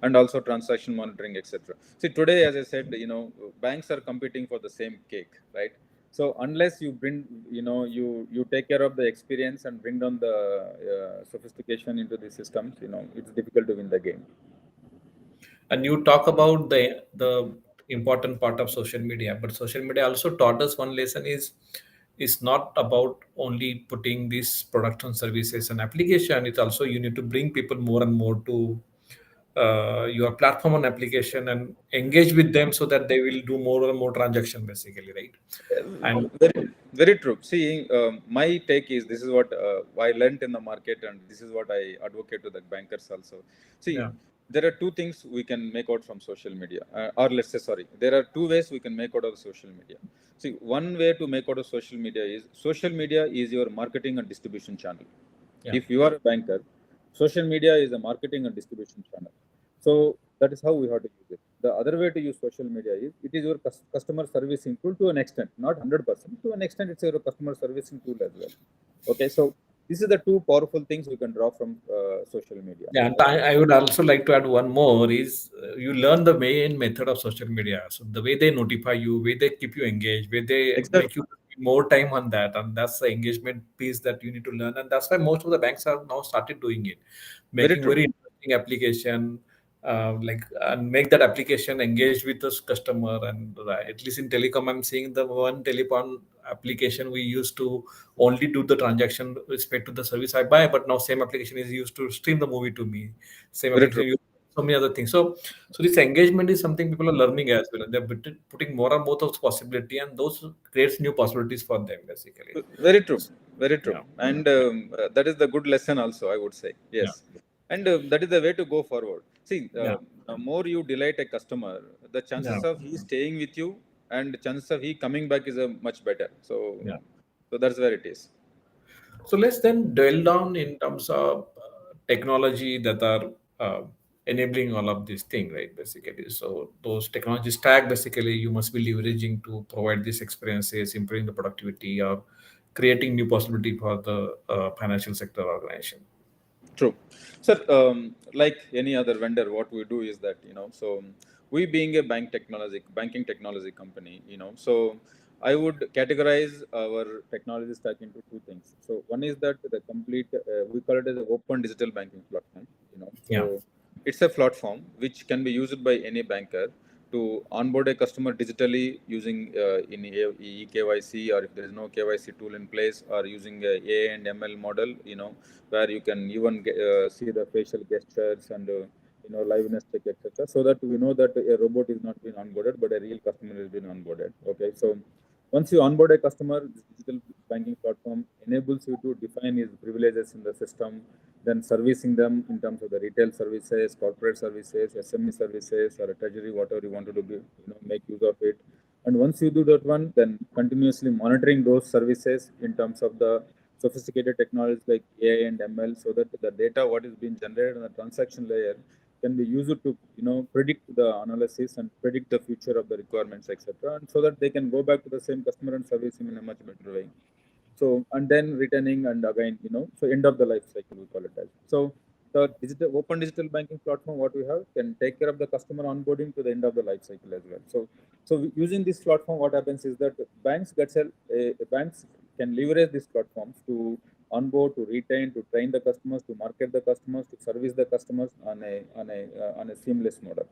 and also transaction monitoring, etc. See, today, as I said, banks are competing for the same cake, right? So unless you bring, you take care of the experience and bring down the sophistication into the systems, it's difficult to win the game. And you talk about the important part of social media, but social media also taught us one lesson is not about only putting these products and services and application. It's also you need to bring people more and more to your platform and application and engage with them so that they will do more and more transaction basically, right? And Very, very true. See, my take is this is what I learned in the market, and this is what I advocate to the bankers also. See, yeah, there are two things we can make out from social media, or let's say, sorry, there are two ways we can make out of social media. See, one way to make out of social media is your marketing and distribution channel. yeah. If you are a banker, social media is a marketing and distribution channel. So that is how we have to use it. The other way to use social media is it is your customer servicing tool to an extent, not 100%. To an extent, it's your customer servicing tool as well. Okay, so This is the two powerful things we can draw from social media. Yeah, and I would also like to add one more is you learn the main method of social media. So the way they notify you, way they keep you engaged, way they make you spend more time on that, and that's the engagement piece that you need to learn. And that's why most of the banks have now started doing it, making very interesting application, like and make that application engage with the customer. And at least in telecom, I'm seeing the one telecom application we used to only do the transaction with respect to the service I buy, but now same application is used to stream the movie to me. Same Very application true. used so many other things. So this engagement is something people are learning as well, and they're putting more and more of possibility, and those creates new possibilities for them basically. Very true. Very true. Yeah. And that is the good lesson also, I would say. Yes. And that is the way to go forward. See, the more you delight a customer, the chances of he staying with you and chances of he coming back is much better. So, so that's where it is. So let's then drill down in terms of technology that are enabling all of these things, right? Basically, so those technology stack basically you must be leveraging to provide these experiences, improving the productivity, or creating new possibility for the financial sector organization. True. Sir, like any other vendor, what we do is that, so we being a banking technology company, so I would categorize our technology stack into two things. So one is that the complete, we call it as an open digital banking platform, so it's a platform which can be used by any banker to onboard a customer digitally using in eKYC, or if there is no KYC tool in place, or using a AI and ML model, where you can even see the facial gestures and liveness check, etc., so that we know that a robot is not being onboarded, but a real customer is being onboarded. Okay, so once you onboard a customer, this digital banking platform enables you to define his privileges in the system, then servicing them in terms of the retail services, corporate services, SME services, or a treasury, whatever you want to do, make use of it. And once you do that one, then continuously monitoring those services in terms of the sophisticated technologies like AI and ML, so that the data what is being generated on the transaction layer can be used to predict the analysis and predict the future of the requirements, etc., and so that they can go back to the same customer and service him in a much better way. So, and then returning and again, so end of the life cycle, we call it as. So the open digital banking platform, what we have, can take care of the customer onboarding to the end of the life cycle as well. So using this platform, what happens is that banks can leverage these platforms to onboard, to retain, to train the customers, to market the customers, to service the customers on a seamless model.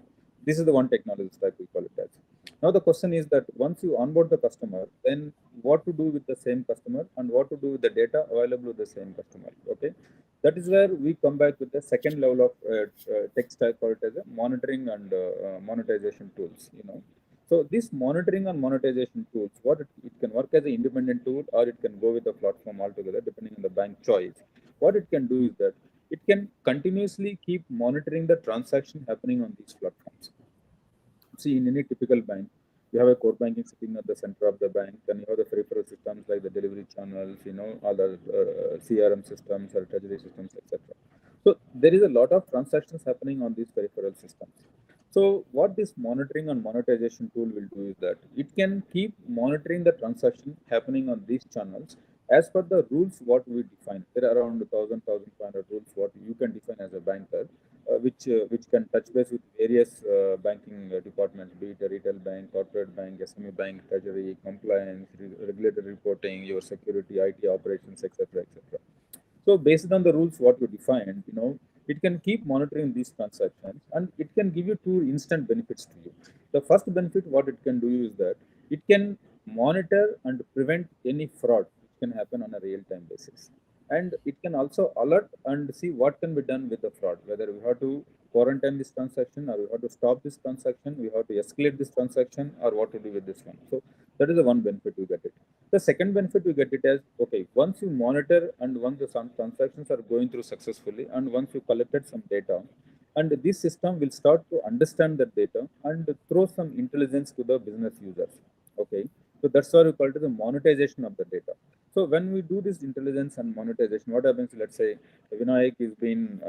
This is the one technology stack we call it as. Now the question is that once you onboard the customer, then what to do with the same customer and what to do with the data available with the same customer. Okay, that is where we come back with the second level of tech stack called as a monitoring and monetization tools. So this monitoring and monetization tools, it can work as an independent tool, or it can go with the platform altogether, depending on the bank choice. What it can do is that it can continuously keep monitoring the transaction happening on these platforms. See, in any typical bank, you have a core banking sitting at the center of the bank, and you have the peripheral systems like the delivery channels, other CRM systems or treasury systems, etc. So there is a lot of transactions happening on these peripheral systems. So what this monitoring and monetization tool will do is that it can keep monitoring the transaction happening on these channels as per the rules what we define. There are around 1,500 rules what you can define as a banker, which can touch base with various banking departments, be it a retail bank, corporate bank, SME bank, treasury, compliance, regulatory reporting, your security, IT operations, etc., etc. So based on the rules what you defined, it can keep monitoring these transactions, and it can give you two instant benefits to you. The first benefit what it can do is that it can monitor and prevent any fraud which can happen on a real-time basis. And it can also alert and see what can be done with the fraud, whether we have to quarantine this transaction, or we have to stop this transaction, we have to escalate this transaction, or what to do with this one. So that is the one benefit we get it. The second benefit we get it as, okay, once you monitor and once some transactions are going through successfully, and once you collected some data, and this system will start to understand that data and throw some intelligence to the business users. Okay, so that's why we call it the monetization of the data. So when we do this intelligence and monetization, what happens? Let's say Vinayak is been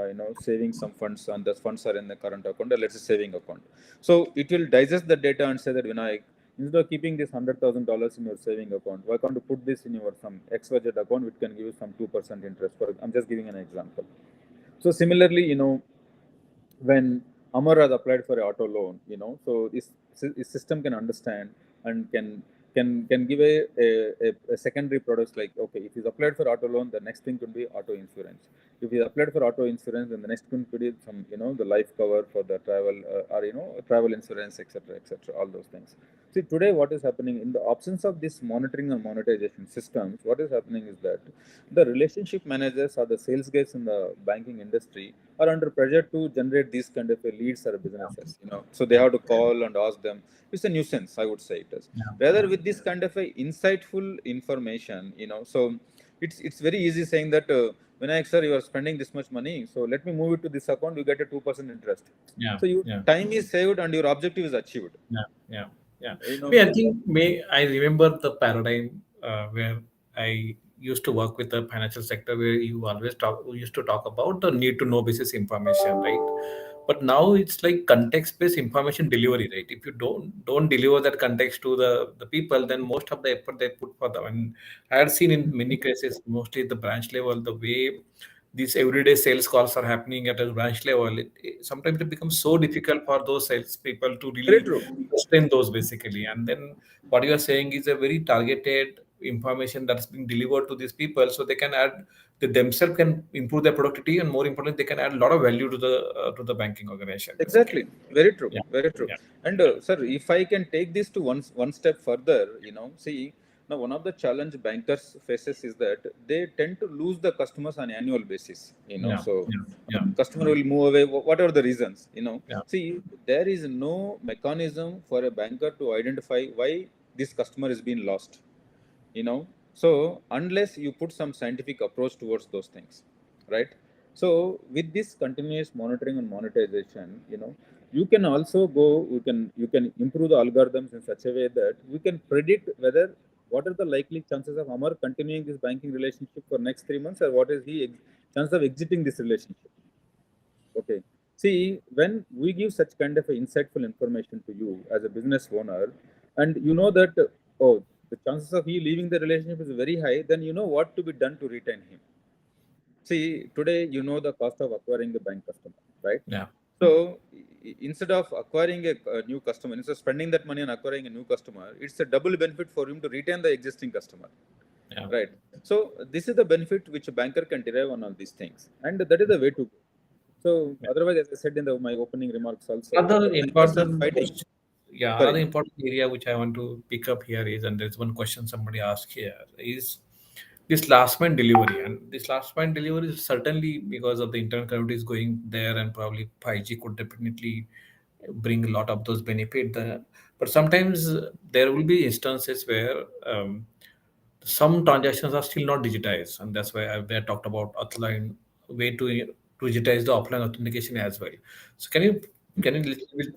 saving some funds, and the funds are in the current account, or let's say saving account. So it will digest the data and say that Vinayak, instead of keeping this $100,000 in your saving account, why can't you put this in your some XYZ account, which can give you some 2% interest? I'm just giving an example. So similarly, when Amar has applied for an auto loan, so this system can understand and can give a secondary products like, okay, if he's applied for auto loan, the next thing could be auto insurance. If he applied for auto insurance, then the next thing could be some, the life cover for the travel or, travel insurance, etc., all those things. See, today what is happening in the absence of this monitoring and monetization systems, what is happening is that the relationship managers or the sales guys in the banking industry are under pressure to generate these kind of leads or businesses, so they have to call and ask them. It's a nuisance, I would say it is. Rather with this kind of a insightful information, so it's very easy saying that Vinayak sir, you are spending this much money, so let me move it to this account, you get a 2% interest. So your time is saved and your objective is achieved. I think I remember the paradigm where I used to work with the financial sector, where we used to talk about the need to know basis information, right? But now it's like context-based information delivery, right? If you don't deliver that context to the people, then most of the effort they put for them. And I had seen in many cases, mostly at the branch level, the way these everyday sales calls are happening at a branch level, sometimes it becomes so difficult for those sales people to really sustain those basically. And then what you are saying is a very targeted information that's being delivered to these people, so they can they themselves can improve their productivity, and more importantly, they can add a lot of value to the banking organization. Exactly, very true, very true. And sir, if I can take this to one step further, see, now one of the challenge bankers faces is that they tend to lose the customers on annual basis. So customer will move away, whatever the reasons. See, there is no mechanism for a banker to identify why this customer is being lost. So unless you put some scientific approach towards those things, right? So with this continuous monitoring and monetization, you can also you can improve the algorithms in such a way that we can predict what are the likely chances of Amar continuing this banking relationship for next 3 months, or what is the chance of exiting this relationship. Okay. See, when we give such kind of insightful information to you as a business owner, and that, oh, the chances of he leaving the relationship is very high, then you know what to be done to retain him. See, today the cost of acquiring a bank customer, right? Yeah. So instead of acquiring a new customer, instead of spending that money on acquiring a new customer, it's a double benefit for him to retain the existing customer. Yeah. Right. So this is the benefit which a banker can derive on all these things, and that is the way to go. So otherwise, as I said in my opening remarks also, Another bankers are important fighting. question, Sorry. another important area which I want to pick up here is, and there's one question somebody asked here, is this last mile delivery. And this last mile delivery is certainly because of the internet connectivity is going there, and probably 5G could definitely bring a lot of those benefits. But sometimes there will be instances where some transactions are still not digitized, and that's why I talked about offline way to digitize the offline authentication as well. So can you little bit,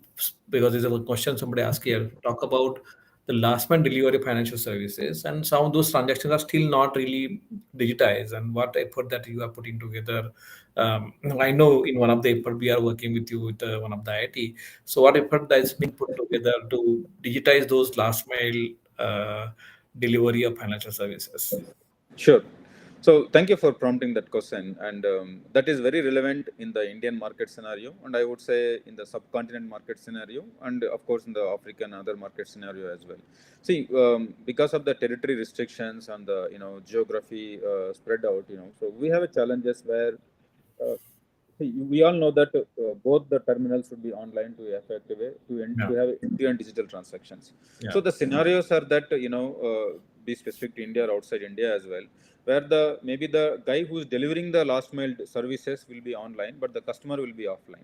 because there's a question somebody asked here, talk about the last mile delivery of financial services, and some of those transactions are still not really digitized, and what effort that you are putting together. I know in one of the effort we are working with you with one of the IT. So what effort that is being put together to digitize those last mile delivery of financial services? Sure. So thank you for prompting that question, and that is very relevant in the Indian market scenario, and I would say in the subcontinent market scenario, and of course in the African and other market scenario as well. See, because of the territory restrictions and the geography spread out, so we have a challenges where we all know that both the terminals should be online to effective way to have end-to-end digital transactions. So the scenarios are that be specific to India or outside India as well, where maybe the guy who is delivering the last mile services will be online, but the customer will be offline.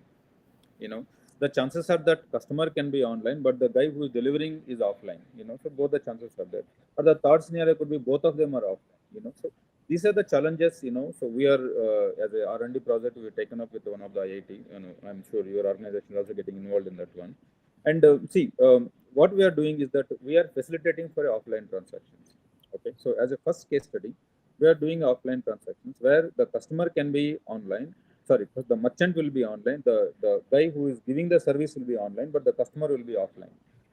The chances are that customer can be online, but the guy who is delivering is offline. So both the chances are there. Or the third scenario could be both of them are offline. So these are the challenges. So we are as a R&D project we've taken up with one of the IIT. I'm sure your organization is also getting involved in that one. And see, what we are doing is that we are facilitating for offline transactions. Okay, so as a first case study, we are doing offline transactions where the customer can be online. Sorry, the merchant will be online. The guy who is giving the service will be online, but the customer will be offline.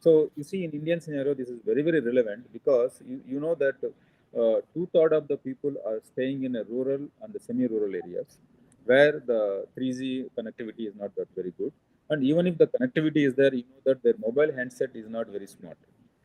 So you see, in Indian scenario, this is very, very relevant because you know that two-thirds of the people are staying in a rural and the semi-rural areas where the 3G connectivity is not that very good. And even if the connectivity is there, you know that their mobile handset is not very smart.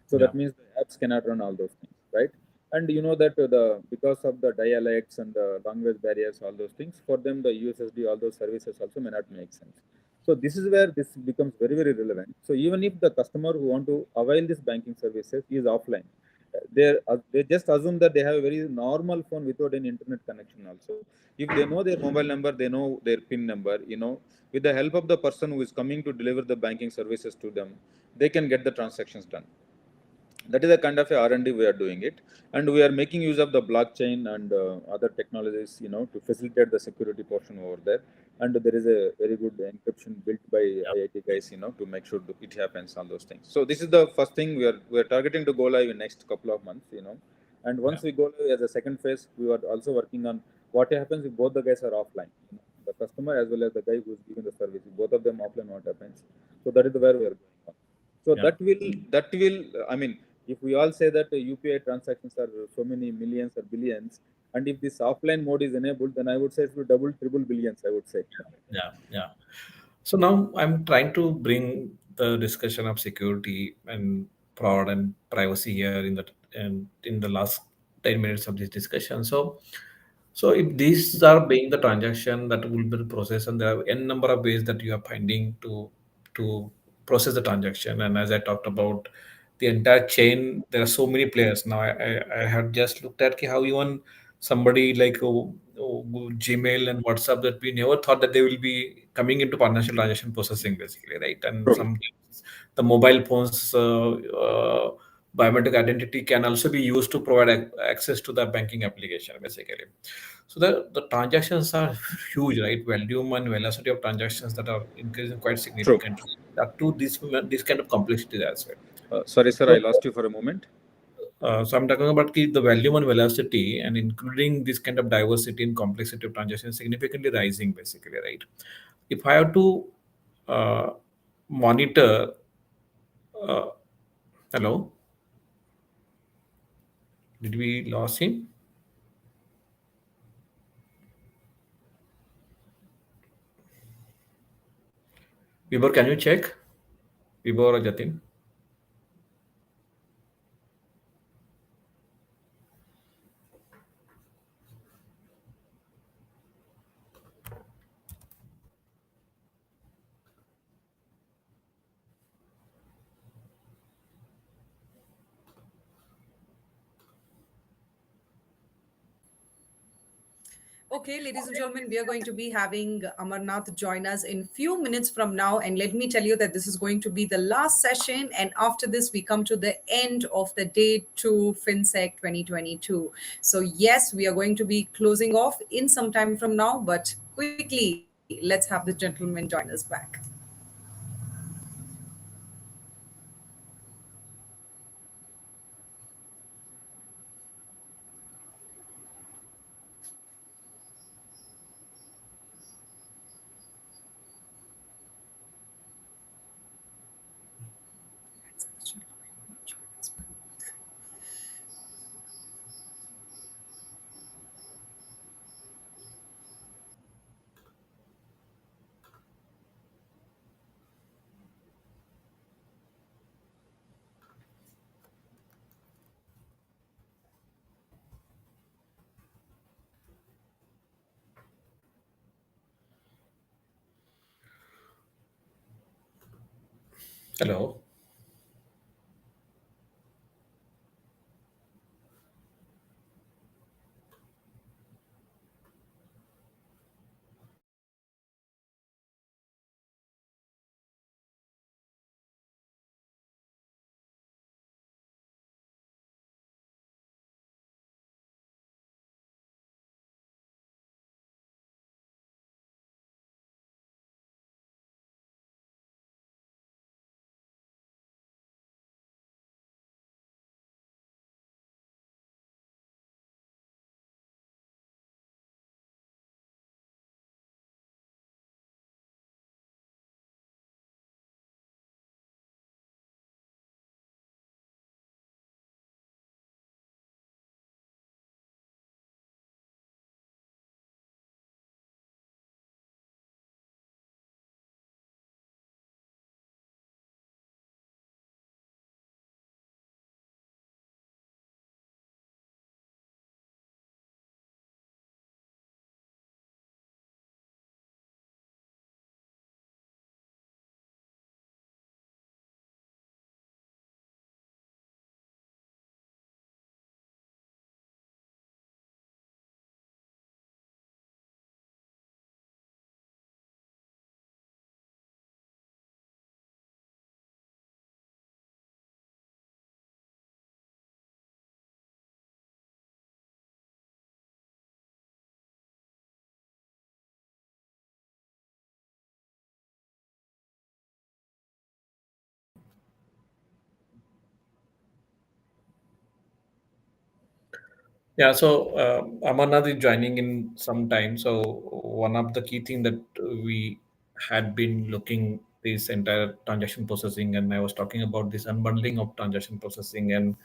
So Yeah. that means the apps cannot run all those things, right? And you know that the because of the dialects and the language barriers, all those things, for them the USSD, all those services also may not make sense. So this is where this becomes very, very relevant. So even if the customer who want to avail this banking services is offline, they just assume that they have a very normal phone without any internet connection also. If they know their mobile number, they know their PIN number, you know, with the help of the person who is coming to deliver the banking services to them, they can get the transactions done. That is the kind of a R&D we are doing it, and we are making use of the blockchain and other technologies, you know, to facilitate the security portion over there. And there is a very good encryption built by IIT guys, you know, to make sure that it happens, all those things. So this is the first thing we are targeting to go live in next couple of months, you know. And once we go live as a second phase, we are also working on what happens if both the guys are offline, you know, the customer as well as the guy who is giving the service. If both of them offline, what happens? So that is where we are going on. So that will I mean, if we all say that UPI transactions are so many millions or billions, and if this offline mode is enabled, then I would say it will double, triple billions, I would say. Yeah. So now I'm trying to bring the discussion of security and fraud and privacy here in the last 10 minutes of this discussion. So if these are being the transaction that will be processed, and there are n number of ways that you are finding to process the transaction. And as I talked about the entire chain, there are so many players. Now I had just looked at how even somebody like Gmail and WhatsApp, that we never thought that they will be coming into financial transaction processing basically, right? And sometimes the mobile phones biometric identity can also be used to provide access to the banking application basically. So the transactions are huge, right? Volume and velocity of transactions that are increasing quite True. significantly. That too, this kind of complexity as well. Sorry, sir, So, I lost you for a moment. so I'm talking about the volume and velocity, and including this kind of diversity and complexity of transactions significantly rising, basically, right? If I have to uh, monitor, uh, hello, did we lose him? Vibor, can you check? Vibor or Jatin? Okay, ladies and gentlemen, we are going to be having Amarnath join us in few minutes from now. And let me tell you that this is going to be the last session. And after this, we come to the end of the day two FinSec 2022. So yes, we are going to be closing off in some time from now, but quickly, let's have the gentleman join us back. Hello. Yeah, so Amarnath is joining in some time. So one of the key thing that we had been looking this entire transaction processing, and I was talking about this unbundling of transaction processing and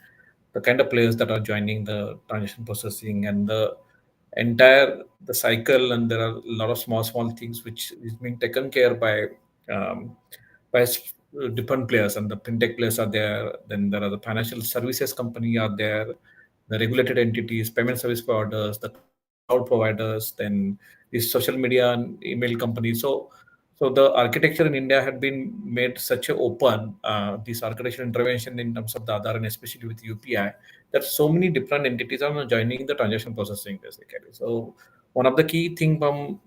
the kind of players that are joining the transaction processing and the entire the cycle. And there are a lot of small things which is being taken care um, by different players, and the fintech players are there. Then there are the financial services company are there, the regulated entities, payment service providers, the cloud providers, then these social media and email companies. So the architecture in India had been made such a open, this architecture intervention in terms of the Aadhaar and especially with UPI, that so many different entities are now joining the transaction processing basically. So one of the key thing from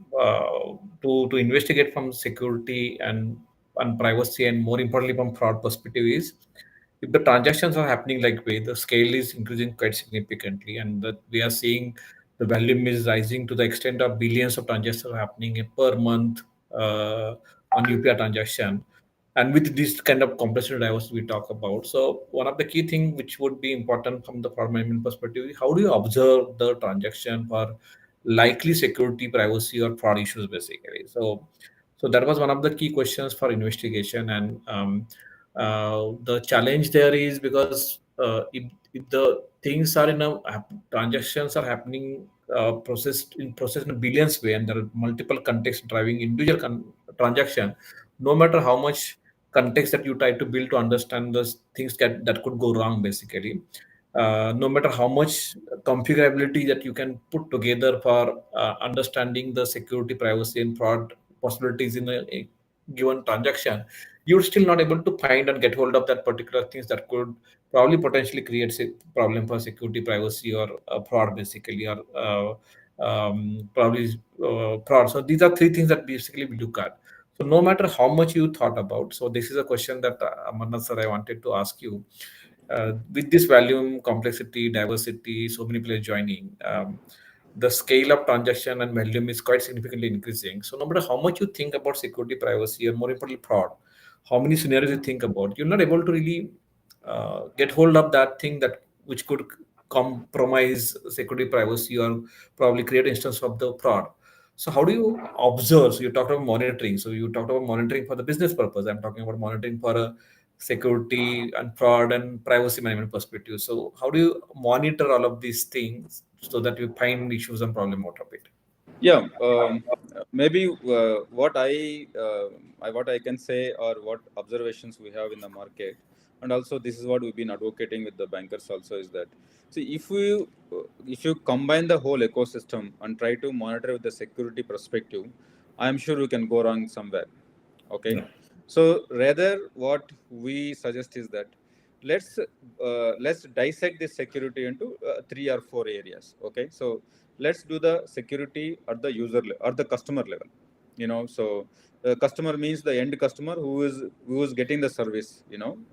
to investigate from security and privacy, and more importantly from fraud perspective, is if the transactions are happening like way, the scale is increasing quite significantly, and that we are seeing the volume is rising to the extent of billions of transactions are happening per month on UPI transaction. And with this kind of complexity diversity we talk about, so one of the key thing which would be important from the fraud management perspective is how do you observe the transaction for likely security, privacy, or fraud issues basically. So that was one of the key questions for investigation. And the challenge there is because if the things are in a transactions are happening processed in billions way, and there are multiple contexts driving individual transaction, no matter how much context that you try to build to understand the things that could go wrong basically, no matter how much configurability that you can put together for understanding the security, privacy, and fraud possibilities in a given transaction, you're still not able to find and get hold of that particular things that could probably potentially create a problem for security, privacy, or fraud basically, or probably fraud. So these are three things that basically we look at. So no matter how much you thought about, so this is a question that Amarnath sir, I wanted to ask you. With this volume, complexity, diversity, so many players joining, the scale of transaction and volume is quite significantly increasing. So no matter how much you think about security, privacy, or more importantly fraud, how many scenarios you think about, you're not able to really get hold of that thing that which could compromise security, privacy, or probably create instance of the fraud. So how do you observe? So you talked about monitoring. So you talked about monitoring for the business purpose. I'm talking about monitoring for a security and fraud and privacy management perspective. So how do you monitor all of these things so that you find issues and problem out of it? Yeah, maybe what I can say, or what observations we have in the market, and also this is what we've been advocating with the bankers also, is that, see, if you combine the whole ecosystem and try to monitor with the security perspective, I'm sure we can go wrong somewhere. Okay, Yeah. so rather what we suggest is that let's dissect this security into three or four areas. Okay, so let's do the security at the or the customer level. So customer means the end customer who is getting the service,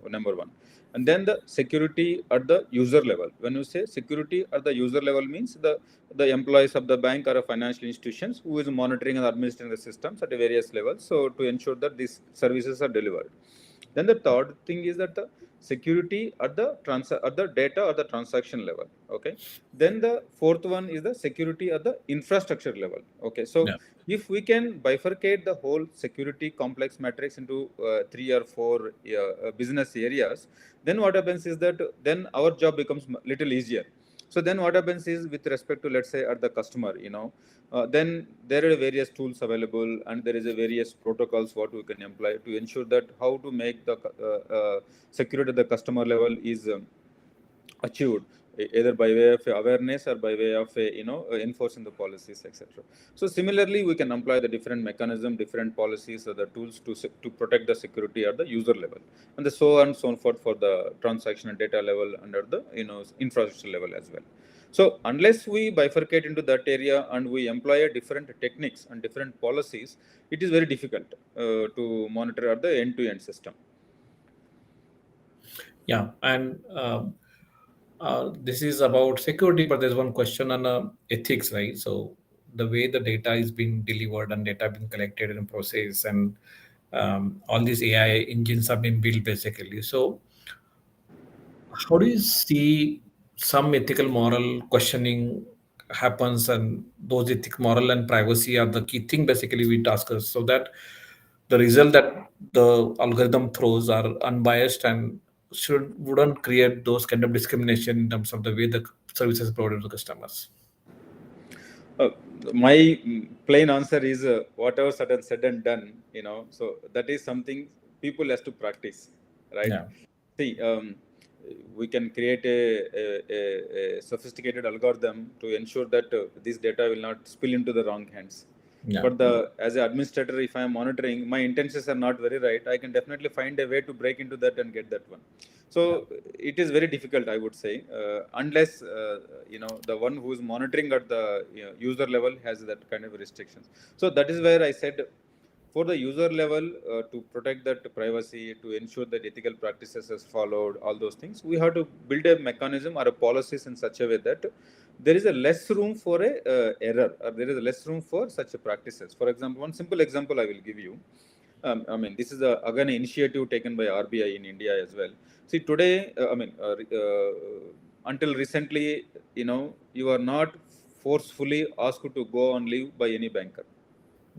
number one. And then the security at the user level. When you say security at the user level, means the employees of the bank or a financial institutions who is monitoring and administering the systems at various levels, so to ensure that these services are delivered. Then the third thing is that the security at the data or the transaction level. Okay. Then the fourth one is the security at the infrastructure level. Okay. So Yeah. if we can bifurcate the whole security complex matrix into three or four business areas, then what happens is that then our job becomes little easier. So then what happens is, with respect to, let's say, at the customer, then there are various tools available, and there is a various protocols what we can employ to ensure that how to make the security at the customer level is achieved, either by way of awareness or by way of enforcing the policies, etc. So similarly, we can employ the different mechanism, different policies, or the tools to protect the security at the user level, and the so on and so forth for the transaction and data level under the infrastructure level as well. So unless we bifurcate into that area and we employ different techniques and different policies, it is very difficult to monitor at the end-to-end system. Yeah, and this is about security, but there's one question on ethics, right? So the way the data is being delivered and data being collected and processed, and all these AI engines have been built basically. So how do you see some ethical moral questioning happens, and those ethic moral and privacy are the key thing basically we discuss, so that the result that the algorithm throws are unbiased and wouldn't create those kind of discrimination in terms of the way the services provided to customers. Uh, my plain answer is whatever said and done, so that is something people has to practice, right? Yeah. See, we can create a sophisticated algorithm to ensure that this data will not spill into the wrong hands. Yeah. But as an administrator, if I am monitoring, my intentions are not very right, I can definitely find a way to break into that and get that one. So it is very difficult, I would say, unless the one who is monitoring at the user level has that kind of restrictions. So that is where I said, for the user level, to protect that privacy, to ensure that ethical practices is followed, all those things, we have to build a mechanism or a policies in such a way that there is a less room for a error, or there is a less room for such a practices. For example, one simple example I will give you. This is again an initiative taken by RBI in India as well. See, today, until recently, you are not forcefully asked to go on leave by any banker.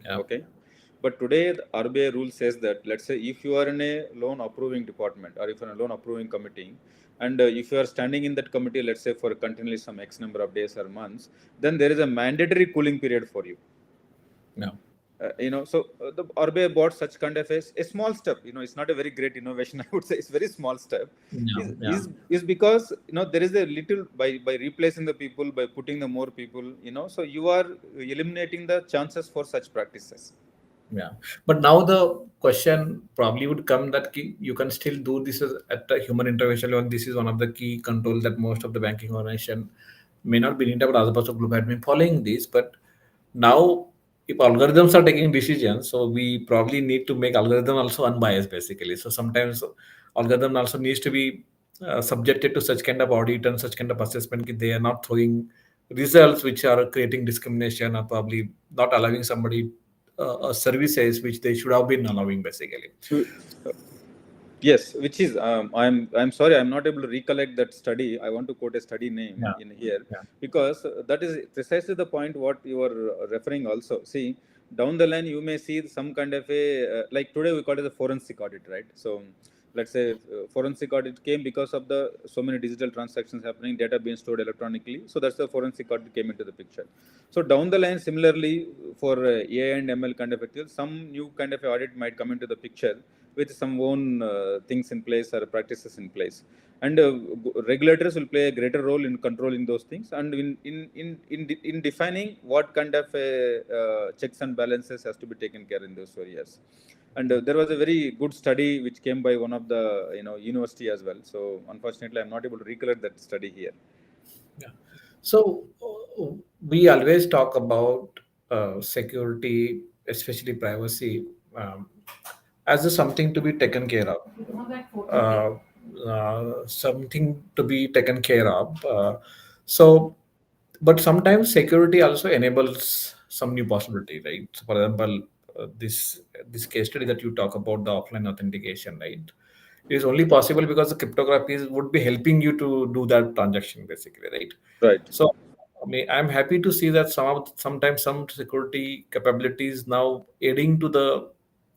Yeah. Okay. But today, the RBI rule says that, let's say, if you are in a loan approving department or if you're in a loan approving committee, and if you are standing in that committee, let's say, for continuously some X number of days or months, then there is a mandatory cooling period for you. No. So the RBI bought such kind of a small step. It's not a very great innovation, I would say. It's very small step. Yeah. Is because there is a little by replacing the people, by putting the more people. So you are eliminating the chances for such practices. Yeah, but now the question probably would come that you can still do this at the human intervention level. This is one of the key controls that most of the banking organization may not be in India, but other parts of the globe have been following this. But now, if algorithms are taking decisions, so we probably need to make algorithm also unbiased, basically. So sometimes algorithm also needs to be subjected to such kind of audit and such kind of assessment. They are not throwing results which are creating discrimination or probably not allowing somebody services which they should have been allowing, basically. Yes, which is I'm sorry, I'm not able to recollect that study. I want to quote a study name in here, because that is precisely the point what you are referring also. See, down the line you may see some kind of a like today we call it a forensic audit, right? So let's say forensic audit came because of the so many digital transactions happening, data being stored electronically. So that's the forensic audit came into the picture. So down the line, similarly for AI and ML kind of activities, some new kind of audit might come into the picture with some own things in place or practices in place, and regulators will play a greater role in controlling those things, and in defining what kind of checks and balances has to be taken care in those areas. And there was a very good study which came by one of the university as well. So unfortunately, I'm not able to recollect that study here. Yeah. So we always talk about security, especially privacy, as a something to be taken care of. Something to be taken care of. But sometimes security also enables some new possibility, right? So for example, this case study that you talk about, the offline authentication, right? It is only possible because the cryptography would be helping you to do that transaction, basically, right? Right. So I'm happy to see that sometimes some security capabilities now aiding to the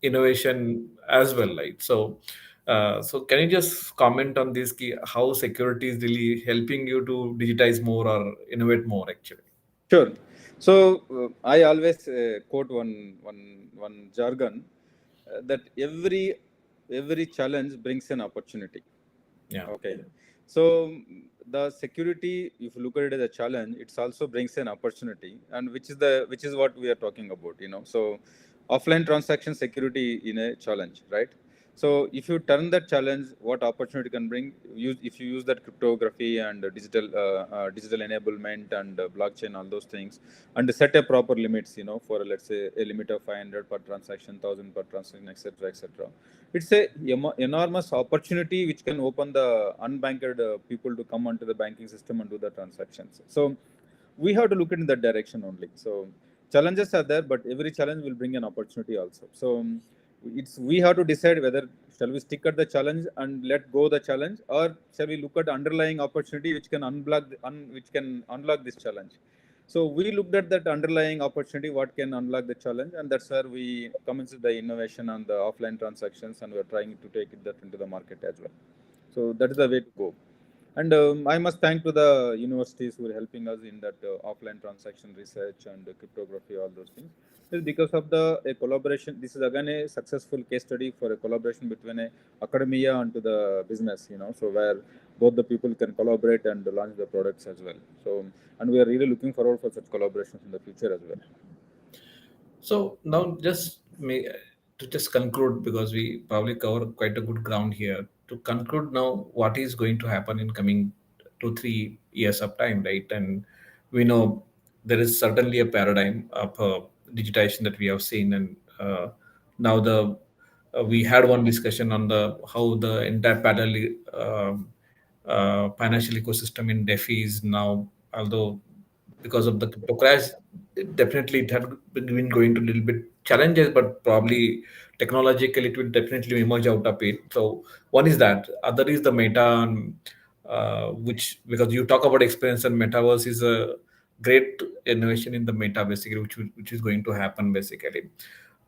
innovation as well, right? So can you just comment on this, how security is really helping you to digitize more or innovate more, actually? Sure. So I always quote one jargon that every challenge brings an opportunity. Yeah. Okay. So the security, if you look at it as a challenge, it also brings an opportunity, and which is what we are talking about. So offline transaction security in a challenge, right? So if you turn that challenge, what opportunity can bring? If you use that cryptography and digital enablement and blockchain, all those things, and set a proper limits, for let's say a limit of 500 per transaction, 1,000 per transaction, etc., etc. It's a enormous opportunity which can open the unbanked people to come onto the banking system and do the transactions. So we have to look in that direction only. So challenges are there, but every challenge will bring an opportunity also. So we have to decide whether shall we stick at the challenge and let go the challenge, or shall we look at underlying opportunity which can which can unlock this challenge? So we looked at that underlying opportunity, what can unlock the challenge, and that's where we commenced the innovation on the offline transactions, and we're trying to take that into the market as well. So that is the way to go. And I must thank to the universities who are helping us in that offline transaction research and cryptography, all those things. It's because of the a collaboration. This is again a successful case study for a collaboration between a academia and to the business. So where both the people can collaborate and launch the products as well. So, and we are really looking forward for such collaborations in the future as well. So now to just conclude, because we probably cover quite a good ground here. To conclude now, what is going to happen in coming 2-3 years of time, right? And we know there is certainly a paradigm of digitization that we have seen, and now we had one discussion on the how the entire financial ecosystem in DeFi is now, although because of the crypto crash, definitely it had been going to a little bit challenges, but probably technologically it will definitely emerge out of it. So one is that, other is the meta, which, because you talk about experience, and metaverse is a great innovation in the meta basically, which is going to happen basically.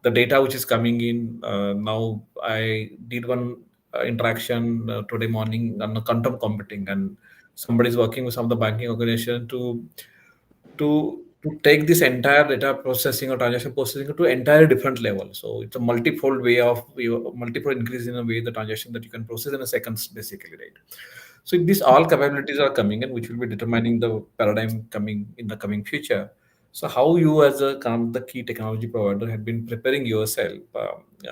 The data which is coming in now, I did one interaction today morning on the quantum computing, and somebody is working with some of the banking organization to take this entire data processing or transaction processing to entire different level. So it's a multifold way of multiple increase in a way the transaction that you can process in a seconds basically, right? So these all capabilities are coming in, which will be determining the paradigm coming in the coming future. So how you as a the key technology provider have been preparing yourself?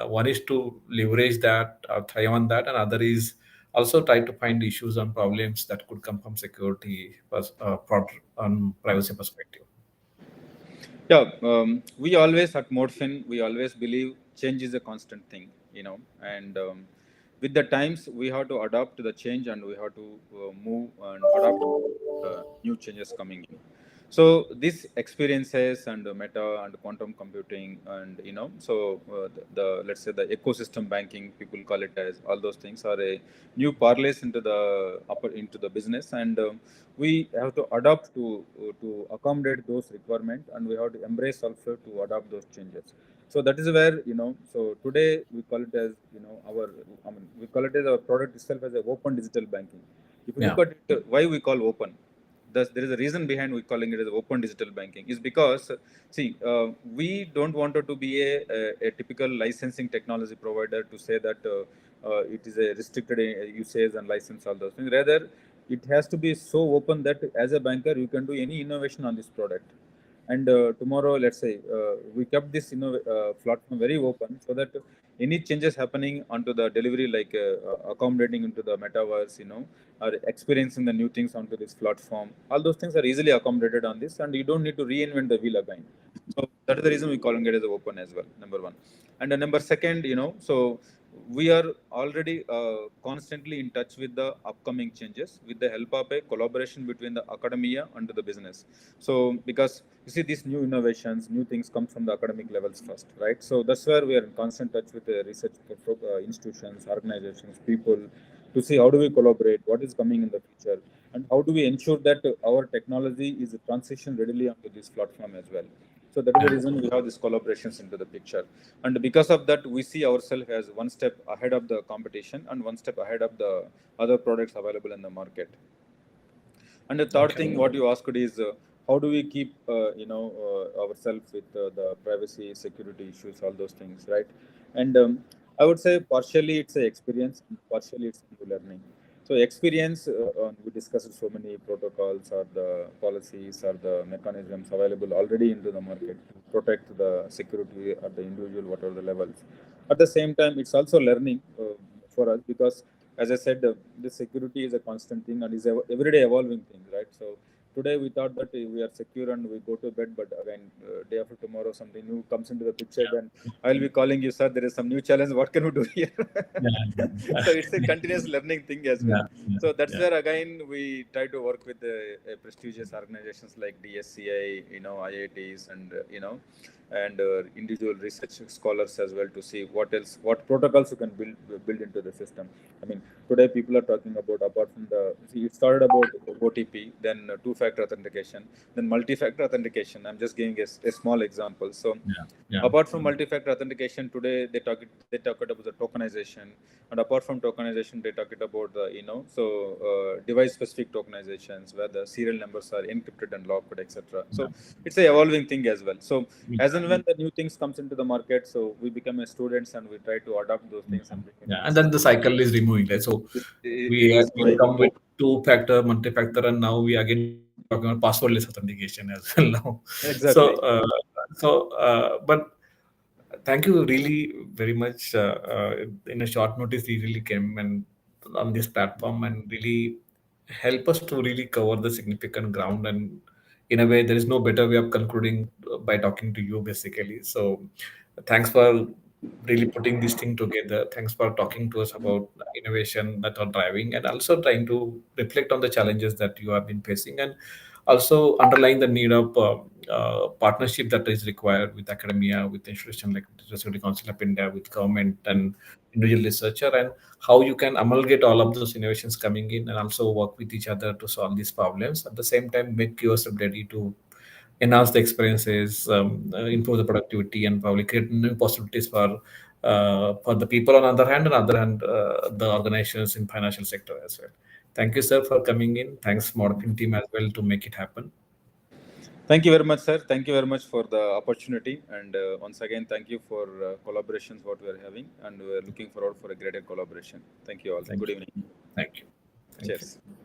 One is to leverage that, thrive on that, and other is also try to find issues and problems that could come from security, privacy perspective. Yeah, we always at Modfin, we always believe change is a constant thing, and with the times we have to adapt to the change, and we have to move and adapt to new changes coming in. So these experiences and meta and quantum computing, and so the let's say the ecosystem banking, people call it as, all those things are a new parlays into the business, and we have to adapt to accommodate those requirements, and we have to embrace also to adopt those changes. So that is where so today we call it as we call it as our product itself as a open digital banking. If you look at it, why we call open, there is a reason behind we calling it as open digital banking, is because see, we don't want it to be a typical licensing technology provider to say that it is a restricted usage and license all those things. Rather, it has to be so open that as a banker you can do any innovation on this product. And tomorrow, let's say, we kept this platform very open, so that any changes happening onto the delivery, like accommodating into the metaverse, or experiencing the new things onto this platform, all those things are easily accommodated on this, and you don't need to reinvent the wheel again. So that is the reason we calling it as open as well, number one. And number second, so we are already constantly in touch with the upcoming changes with the help of a collaboration between the academia and the business. So because you see, these new innovations, new things come from the academic levels first, right? So that's where we are in constant touch with the research institutions, organizations, people, to see how do we collaborate, what is coming in the future, and how do we ensure that our technology is transition readily onto this platform as well. So that is the reason we have these collaborations into the picture. And because of that, we see ourselves as one step ahead of the competition and one step ahead of the other products available in the market. And the third thing, what you asked is, how do we keep, ourselves with the privacy, security issues, all those things, right? And I would say partially it's an experience, and partially it's new learning. So experience, we discussed so many protocols or the policies or the mechanisms available already into the market to protect the security at the individual, whatever the levels. At the same time, it's also learning for us, because as I said, the security is a constant thing and is a everyday evolving thing, right? So today we thought that we are secure and we go to bed, but again, day after tomorrow, something new comes into the picture. Then I'll be calling you, sir. There is some new challenge. What can we do here? So it's a continuous learning thing as well. So that's where again we try to work with prestigious organizations like DSCI, IITs, and and individual research scholars as well to see what protocols you can build into the system. I mean, today people are talking about, apart from it started about OTP, then two-factor authentication, then multi-factor authentication. I'm just giving a small example. So Yeah. apart from multi-factor authentication, today they talk about the tokenization, and apart from tokenization, they talk it about the device-specific tokenizations where the serial numbers are encrypted and locked, etc. So it's a evolving thing as well. So as and when the new things comes into the market, so we become a students and we try to adopt those things and bring it Yeah, into and the then the system. cycle is removing, right? So It is we going. come with two-factor, multi-factor, and now we again talking about passwordless authentication as well now. So, Exactly. but thank you really very much. In a short notice, you really came and on this platform and really help us to really cover the significant ground. And in a way, there is no better way of concluding by talking to you, basically. So, thanks for really putting this thing together. Thanks for talking to us about innovation that are driving and also trying to reflect on the challenges that you have been facing and also underlying the need of partnership that is required with academia, with institutions like the Security Council of India, with government and individual researcher, and how you can amalgate all of those innovations coming in and also work with each other to solve these problems. At the same time, make yourself ready to enhance the experiences, improve the productivity, and probably create new possibilities for the people on other hand, and other hand, the organizations in financial sector as well. Thank you, sir, for coming in. Thanks, Modifin team as well to make it happen. Thank you very much, sir. Thank you very much for the opportunity. And once again, thank you for collaborations what we are having. And we are looking forward for a greater collaboration. Thank you all. Thank Good you. evening. Thank you. Thank Cheers. you.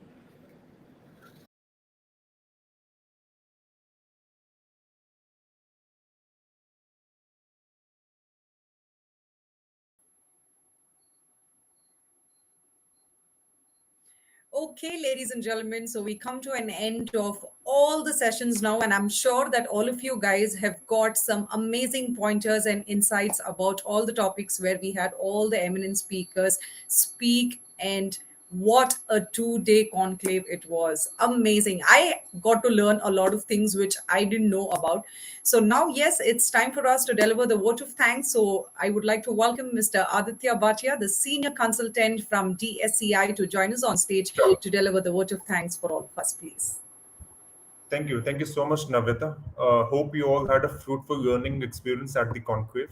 Okay, ladies and gentlemen, so we come to an end of all the sessions now, and I'm sure that all of you guys have got some amazing pointers and insights about all the topics where we had all the eminent speakers speak. And what a 2 day conclave it was. Amazing. I got to learn a lot of things which I didn't know about. So now, yes, it's time for us to deliver the vote of thanks. So I would like to welcome Mr. Aditya Bhatia, the senior consultant from DSCI, to join us on stage to deliver the vote of thanks for all of us, please. Thank you. Thank you so much, Navita. Hope you all had a fruitful learning experience at the conclave.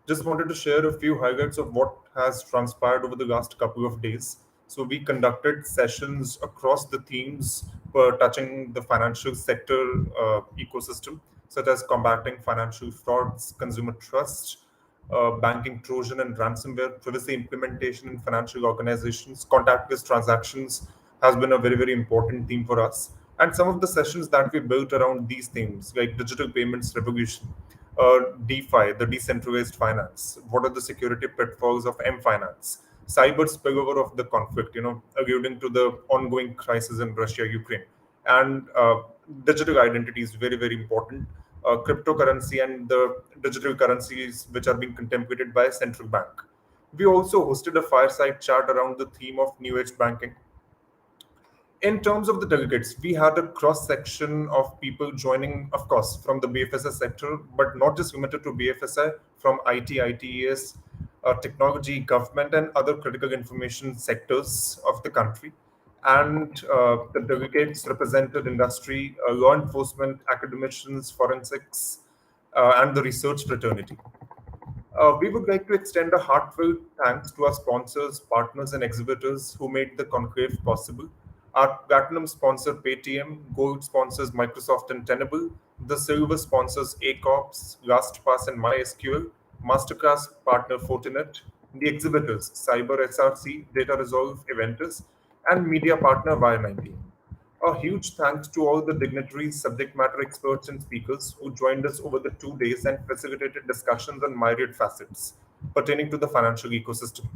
Just wanted to share a few highlights of what has transpired over the last couple of days. So, we conducted sessions across the themes touching the financial sector ecosystem, such as combating financial frauds, consumer trust, banking Trojan and ransomware, privacy implementation in financial organizations, contactless transactions has been a very, very important theme for us. And some of the sessions that we built around these themes, like digital payments revolution, DeFi, the decentralized finance, what are the security pitfalls of M finance, cyber spillover of the conflict, alluding to the ongoing crisis in Russia, Ukraine, and digital identity is very, very important. Cryptocurrency and the digital currencies which are being contemplated by a central bank. We also hosted a fireside chat around the theme of new age banking. In terms of the delegates, we had a cross section of people joining, of course, from the BFSI sector, but not just limited to BFSI, from IT, ITES, technology, government, and other critical information sectors of the country. And the delegates represented industry, law enforcement, academicians, forensics, and the research fraternity. We would like to extend a heartfelt thanks to our sponsors, partners, and exhibitors who made the conclave possible. Our platinum sponsor Paytm, gold sponsors Microsoft and Tenable, the silver sponsors ACOPS, LastPass, and MySQL, Masterclass partner Fortinet, the exhibitors Cyber SRC, Data Resolve Eventus, and media partner Wire19. A huge thanks to all the dignitaries, subject matter experts, and speakers who joined us over the 2 days and facilitated discussions on myriad facets pertaining to the financial ecosystem.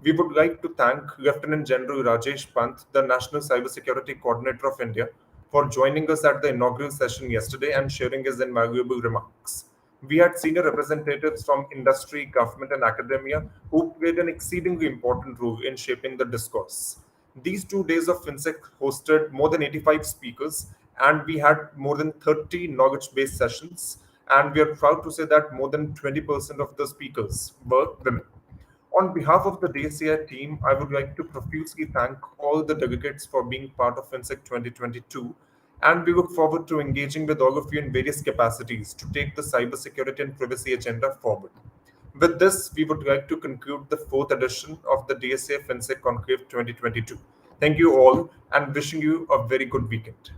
We would like to thank Lieutenant General Rajesh Pant, the National Cybersecurity Coordinator of India, for joining us at the inaugural session yesterday and sharing his invaluable remarks. We had senior representatives from industry, government, and academia who played an exceedingly important role in shaping the discourse. These 2 days of FinSec hosted more than 85 speakers, and we had more than 30 knowledge based sessions. And we are proud to say that more than 20% of the speakers were women. On behalf of the DSCI team, I would like to profusely thank all the delegates for being part of FinSec 2022, and we look forward to engaging with all of you in various capacities to take the cybersecurity and privacy agenda forward. With this, we would like to conclude the fourth edition of the DSA FinSec Conclave 2022. Thank you all and wishing you a very good weekend.